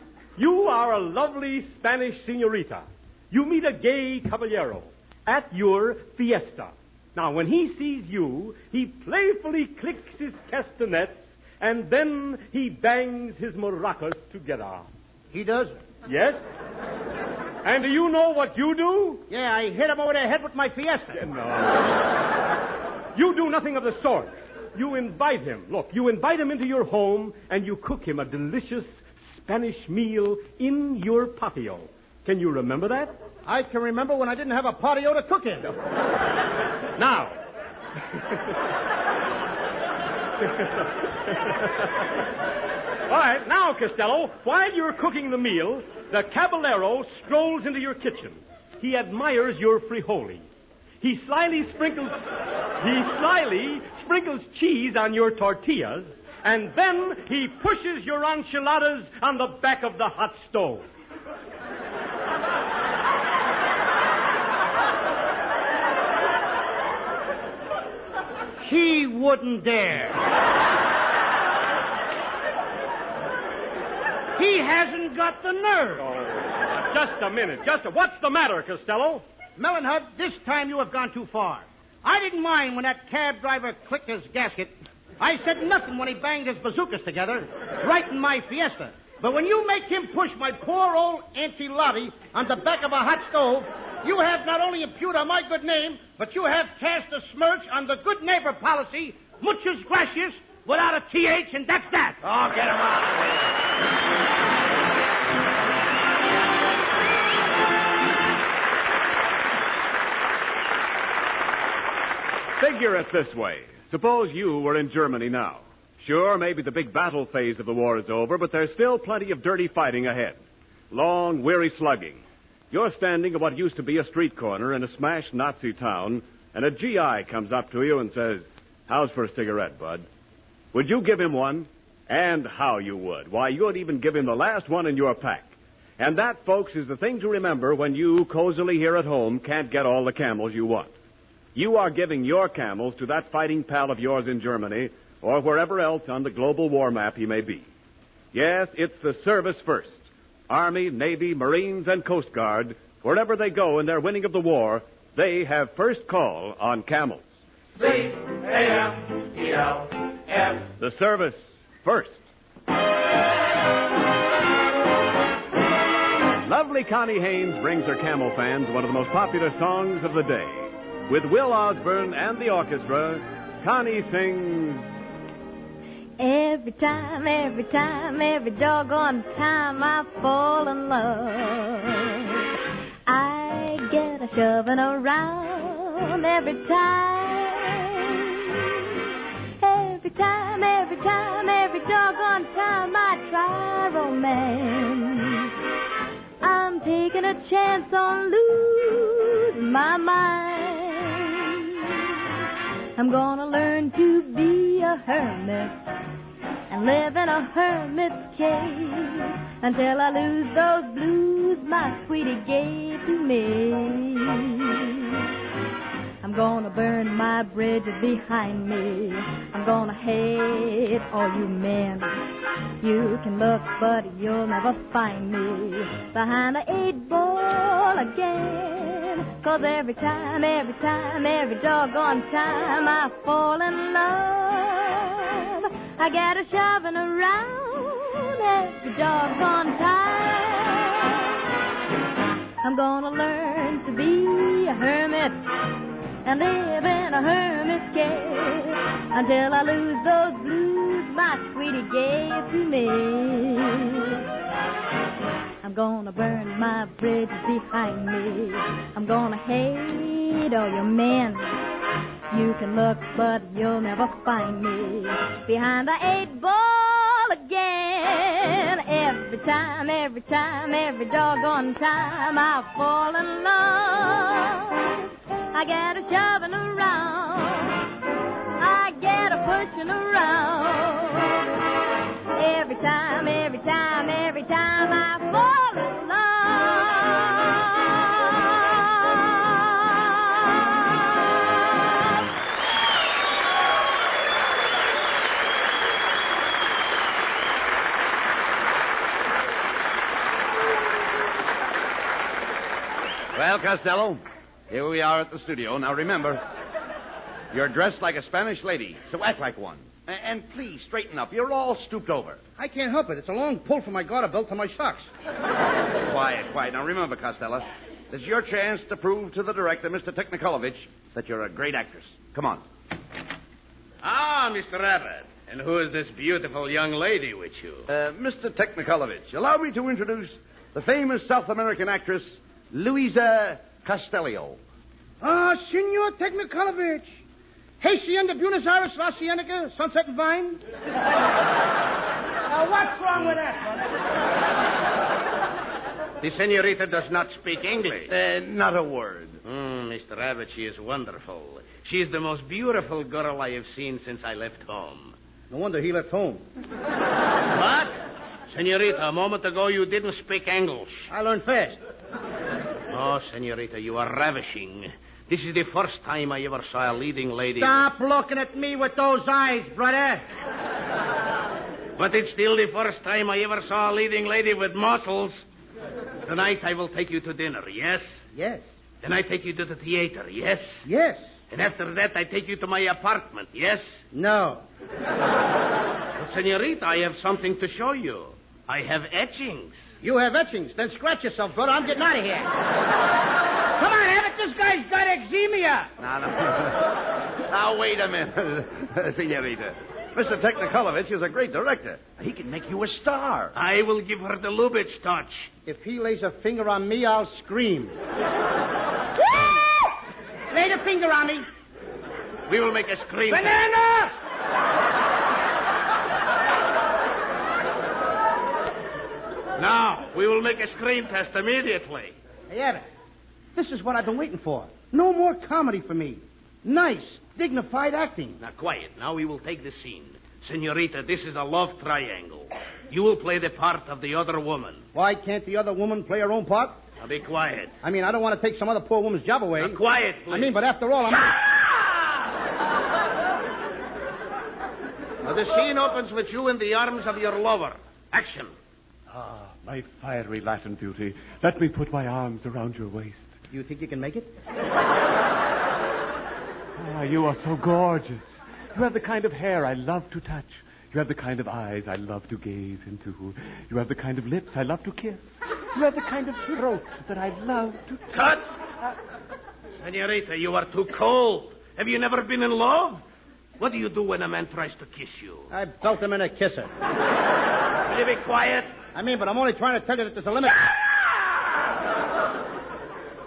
are a lovely Spanish senorita. You meet a gay caballero at your fiesta. Now, when he sees you, he playfully clicks his castanets, and then he bangs his maracas together. He does? Yes. And do you know what you do? Yeah, I hit him over the head with my fiesta. No. You do nothing of the sort. You invite him. Look, you invite him into your home, and you cook him a delicious Spanish meal in your patio. Can you remember that? I can remember when I didn't have a patio to cook in. Now. All right, now, Costello, while you're cooking the meal, the caballero strolls into your kitchen. He admires your frijoles. He slyly sprinkles cheese on your tortillas, and then he pushes your enchiladas on the back of the hot stove. He wouldn't dare. He hasn't got the nerve. Oh, just a minute. What's the matter, Costello? Melonhead, this time you have gone too far. I didn't mind when that cab driver clicked his gasket. I said nothing when he banged his bazookas together, right in my fiesta. But when you make him push my poor old Auntie Lottie on the back of a hot stove, you have not only impugned my good name, but you have cast a smirch on the good neighbor policy, muchas gracias, without a TH, and that's that. Oh, get him out of here. Figure it this way. Suppose you were in Germany now. Sure, maybe the big battle phase of the war is over, but there's still plenty of dirty fighting ahead. Long, weary slugging. You're standing at what used to be a street corner in a smashed Nazi town, and a GI comes up to you and says, "How's for a cigarette, bud?" Would you give him one? And how you would. Why, you'd even give him the last one in your pack. And that, folks, is the thing to remember when you, cozily here at home, can't get all the camels you want. You are giving your camels to that fighting pal of yours in Germany, or wherever else on the global war map he may be. Yes, it's the service first. Army, Navy, Marines, and Coast Guard, wherever they go in their winning of the war, they have first call on camels. C-A-M-E-L-S. The service first. Lovely Connie Haynes brings her camel fans one of the most popular songs of the day. With Will Osborne and the orchestra, Connie sings... Every time, every doggone time I fall in love, I get a shoving around every time. Every doggone time I try romance, I'm taking a chance on losing my mind. I'm gonna learn to be a hermit and live in a hermit's cave until I lose those blues my sweetie gave to me. I'm gonna burn my bridges behind me. I'm gonna hate all you men. You can look, but you'll never find me behind the 8-ball again. 'Cause every time, every doggone time I fall in love, I get a shoving around every doggone time. I'm gonna learn to be a hermit and live in a hermit's cave until I lose those blues my sweetie gave to me. I'm gonna burn my bridges behind me. I'm gonna hate all your men. You can look, but you'll never find me behind the 8-ball again. Every time, every doggone time I fall in love, I get a shoving around, I get a pushing around. Every time I fall in Well, Costello, here we are at the studio. Now, remember, you're dressed like a Spanish lady, so act like one. And please, straighten up. You're all stooped over. I can't help it. It's a long pull from my garter belt to my socks. Quiet. Now, remember, Costello, this is your chance to prove to the director, Mr. Technicolevich, that you're a great actress. Come on. Ah, Mr. Abbott. And who is this beautiful young lady with you? Mr. Technicolevich, allow me to introduce the famous South American actress, Luisa Costello. Ah, Senor Technicolevich. Hacienda Buenos Aires, La Cienega, Sunset and Vine. Now, what's wrong with that, The senorita does not speak English. Not a word. Mr. Abbott, she is wonderful. She is the most beautiful girl I have seen since I left home. No wonder he left home. What? Senorita, a moment ago you didn't speak English. I learned fast. Oh, senorita, you are ravishing. This is the first time I ever saw a leading lady. Stop looking at me with those eyes, brother. But it's still the first time I ever saw a leading lady with muscles. Tonight I will take you to dinner, yes? Yes. Then I take you to the theater, yes? Yes. And after that I take you to my apartment, yes? No. But, senorita, I have something to show you. I have etchings. You have etchings? Then scratch yourself, brother. I'm getting out of here. Come on, Abbott. This guy's got eczema. Now, wait a minute, senorita. Mr. Technicolevich is a great director. He can make you a star. I will give her the Lubitsch touch. If he lays a finger on me, I'll scream. Lay the finger on me. We will make a screen. Banana! Now, we will make a screen test immediately. Hey, Abbott, this is what I've been waiting for. No more comedy for me. Nice, dignified acting. Now, quiet. Now we will take the scene. Senorita, this is a love triangle. You will play the part of the other woman. Why can't the other woman play her own part? Now, be quiet. I mean, I don't want to take some other poor woman's job away. Now, quiet, please. I mean, but after all, I'm... Now, the scene opens with you in the arms of your lover. Action. Ah, my fiery Latin beauty. Let me put my arms around your waist. You think you can make it? Ah, you are so gorgeous. You have the kind of hair I love to touch. You have the kind of eyes I love to gaze into. You have the kind of lips I love to kiss. You have the kind of throat that I love to... Cut! Senorita, you are too cold. Have you never been in love? What do you do when a man tries to kiss you? I belt him in a kisser. Will you be quiet? I mean, but I'm only trying to tell you that there's a limit.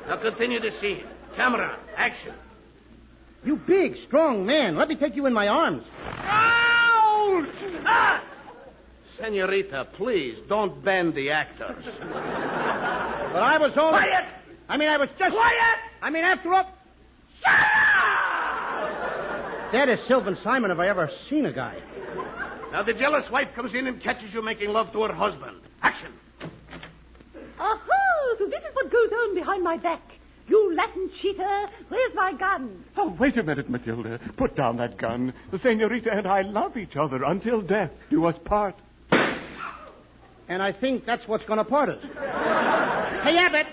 Now continue the scene. Camera, action. You big, strong man. Let me take you in my arms. Ouch! Ah! Senorita, please, don't bend the actors. But I was only... Quiet! I mean, I was just... Quiet! I mean, after all... Shut up! That is Sylvan Simon if I ever seen a guy. Now the jealous wife comes in and catches you making love to her husband. Action. Aha! So this is what goes on behind my back. You Latin cheater, where's my gun? Oh, wait a minute, Matilda. Put down that gun. The senorita and I love each other until death do us part. And I think that's what's going to part us. Hey, Abbott,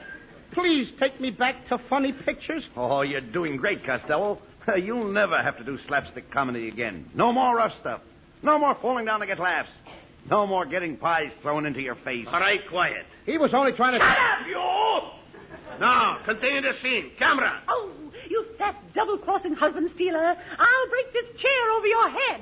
please take me back to funny pictures. Oh, you're doing great, Costello. You'll never have to do slapstick comedy again. No more rough stuff. No more falling down to get laughs. No more getting pies thrown into your face. All right, quiet. He was only trying to... Shut up, you! Now, continue the scene. Camera. Oh, you fat double-crossing husband stealer. I'll break this chair over your head.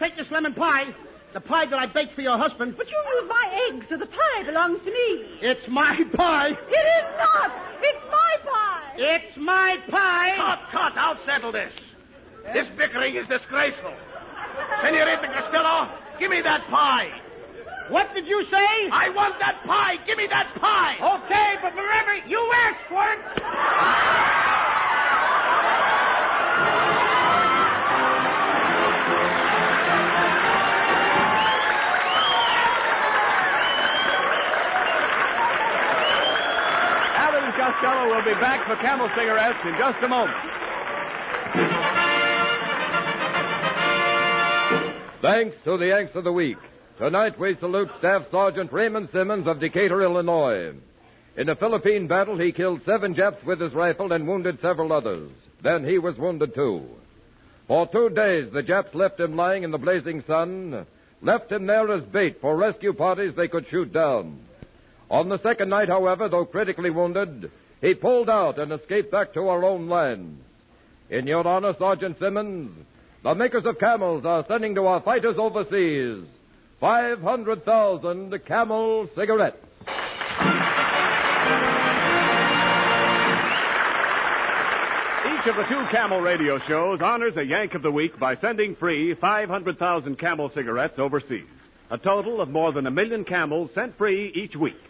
Take this lemon pie, the pie that I baked for your husband. But you use my eggs, so the pie belongs to me. It's my pie. It is not. It's my pie. It's my pie. Cut. I'll settle this. This bickering is disgraceful. Senorita Costello, give me that pie. What did you say? I want that pie. Give me that pie. Okay, but remember, you asked for it. Costello will be back for Camel cigarettes in just a moment. Thanks to the Yanks of the Week. Tonight we salute Staff Sergeant Raymond Simmons of Decatur, Illinois. In the Philippine battle, he killed 7 Japs with his rifle and wounded several others. Then he was wounded too. For 2 days, the Japs left him lying in the blazing sun, left him there as bait for rescue parties they could shoot down. On the second night, however, though critically wounded, he pulled out and escaped back to our own lands. In your honor, Sergeant Simmons, the makers of Camels are sending to our fighters overseas 500,000 Camel cigarettes. Each of the 2 Camel radio shows honors a Yank of the Week by sending free 500,000 Camel cigarettes overseas. A total of more than 1 million Camels sent free each week.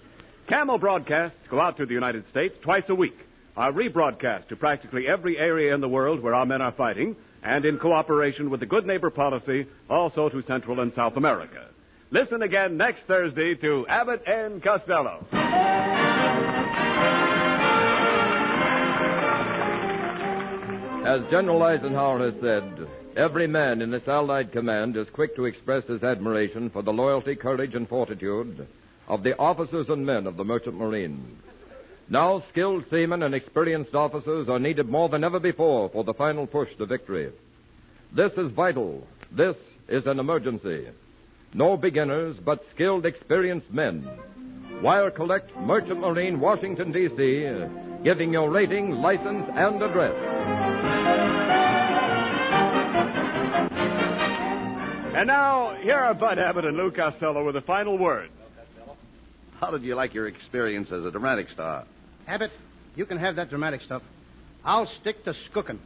Camel broadcasts go out to the United States twice a week, are rebroadcast to practically every area in the world where our men are fighting, and in cooperation with the Good Neighbor policy, also to Central and South America. Listen again next Thursday to Abbott and Costello. As General Eisenhower has said, every man in this Allied command is quick to express his admiration for the loyalty, courage, and fortitude of the officers and men of the Merchant Marine. Now, skilled seamen and experienced officers are needed more than ever before for the final push to victory. This is vital. This is an emergency. No beginners, but skilled, experienced men. Wire collect, Merchant Marine, Washington, D.C., giving your rating, license, and address. And now, here are Bud Abbott and Lou Costello with the final word. How did you like your experience as a dramatic star? Abbott, you can have that dramatic stuff. I'll stick to skooking.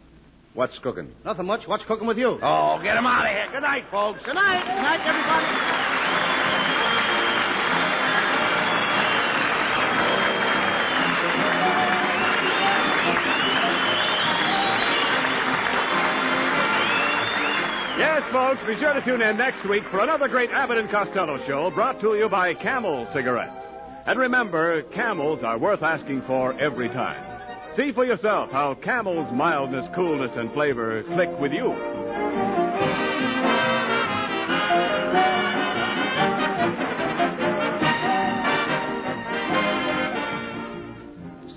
What's cooking? Nothing much. What's cooking with you? Oh, get him out of here. Good night, folks. Good night. Good night, everybody. Yes, folks, be sure to tune in next week for another great Abbott and Costello show brought to you by Camel Cigarettes. And remember, Camels are worth asking for every time. See for yourself how Camel's mildness, coolness, and flavor click with you.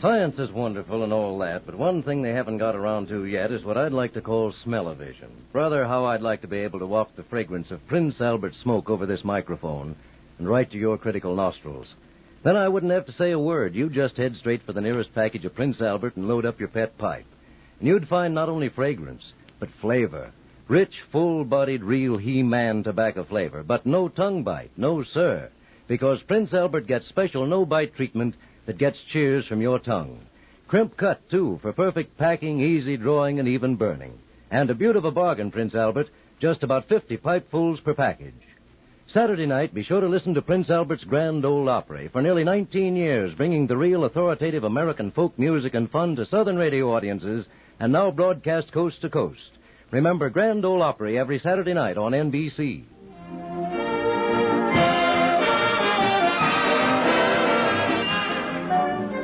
Science is wonderful and all that, but one thing they haven't got around to yet is what I'd like to call smell-o-vision. Brother, how I'd like to be able to waft the fragrance of Prince Albert smoke over this microphone and right to your critical nostrils. Then I wouldn't have to say a word. You just head straight for the nearest package of Prince Albert and load up your pet pipe. And you'd find not only fragrance, but flavor. Rich, full-bodied, real He-Man tobacco flavor, but no tongue bite, no sir. Because Prince Albert gets special no-bite treatment that gets cheers from your tongue. Crimp cut, too, for perfect packing, easy drawing, and even burning. And a beaut of a bargain, Prince Albert, just about 50 pipefuls per package. Saturday night, be sure to listen to Prince Albert's Grand Ole Opry. For nearly 19 years, bringing the real authoritative American folk music and fun to Southern radio audiences, and now broadcast coast to coast. Remember Grand Ole Opry every Saturday night on NBC.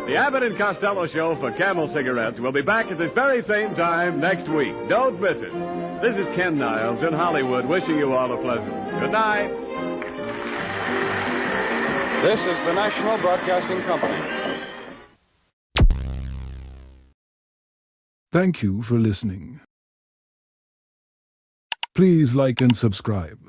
The Abbott and Costello Show for Camel Cigarettes will be back at this very same time next week. Don't miss it. This is Ken Niles in Hollywood wishing you all a pleasant good night. This is the National Broadcasting Company. Thank you for listening. Please like and subscribe.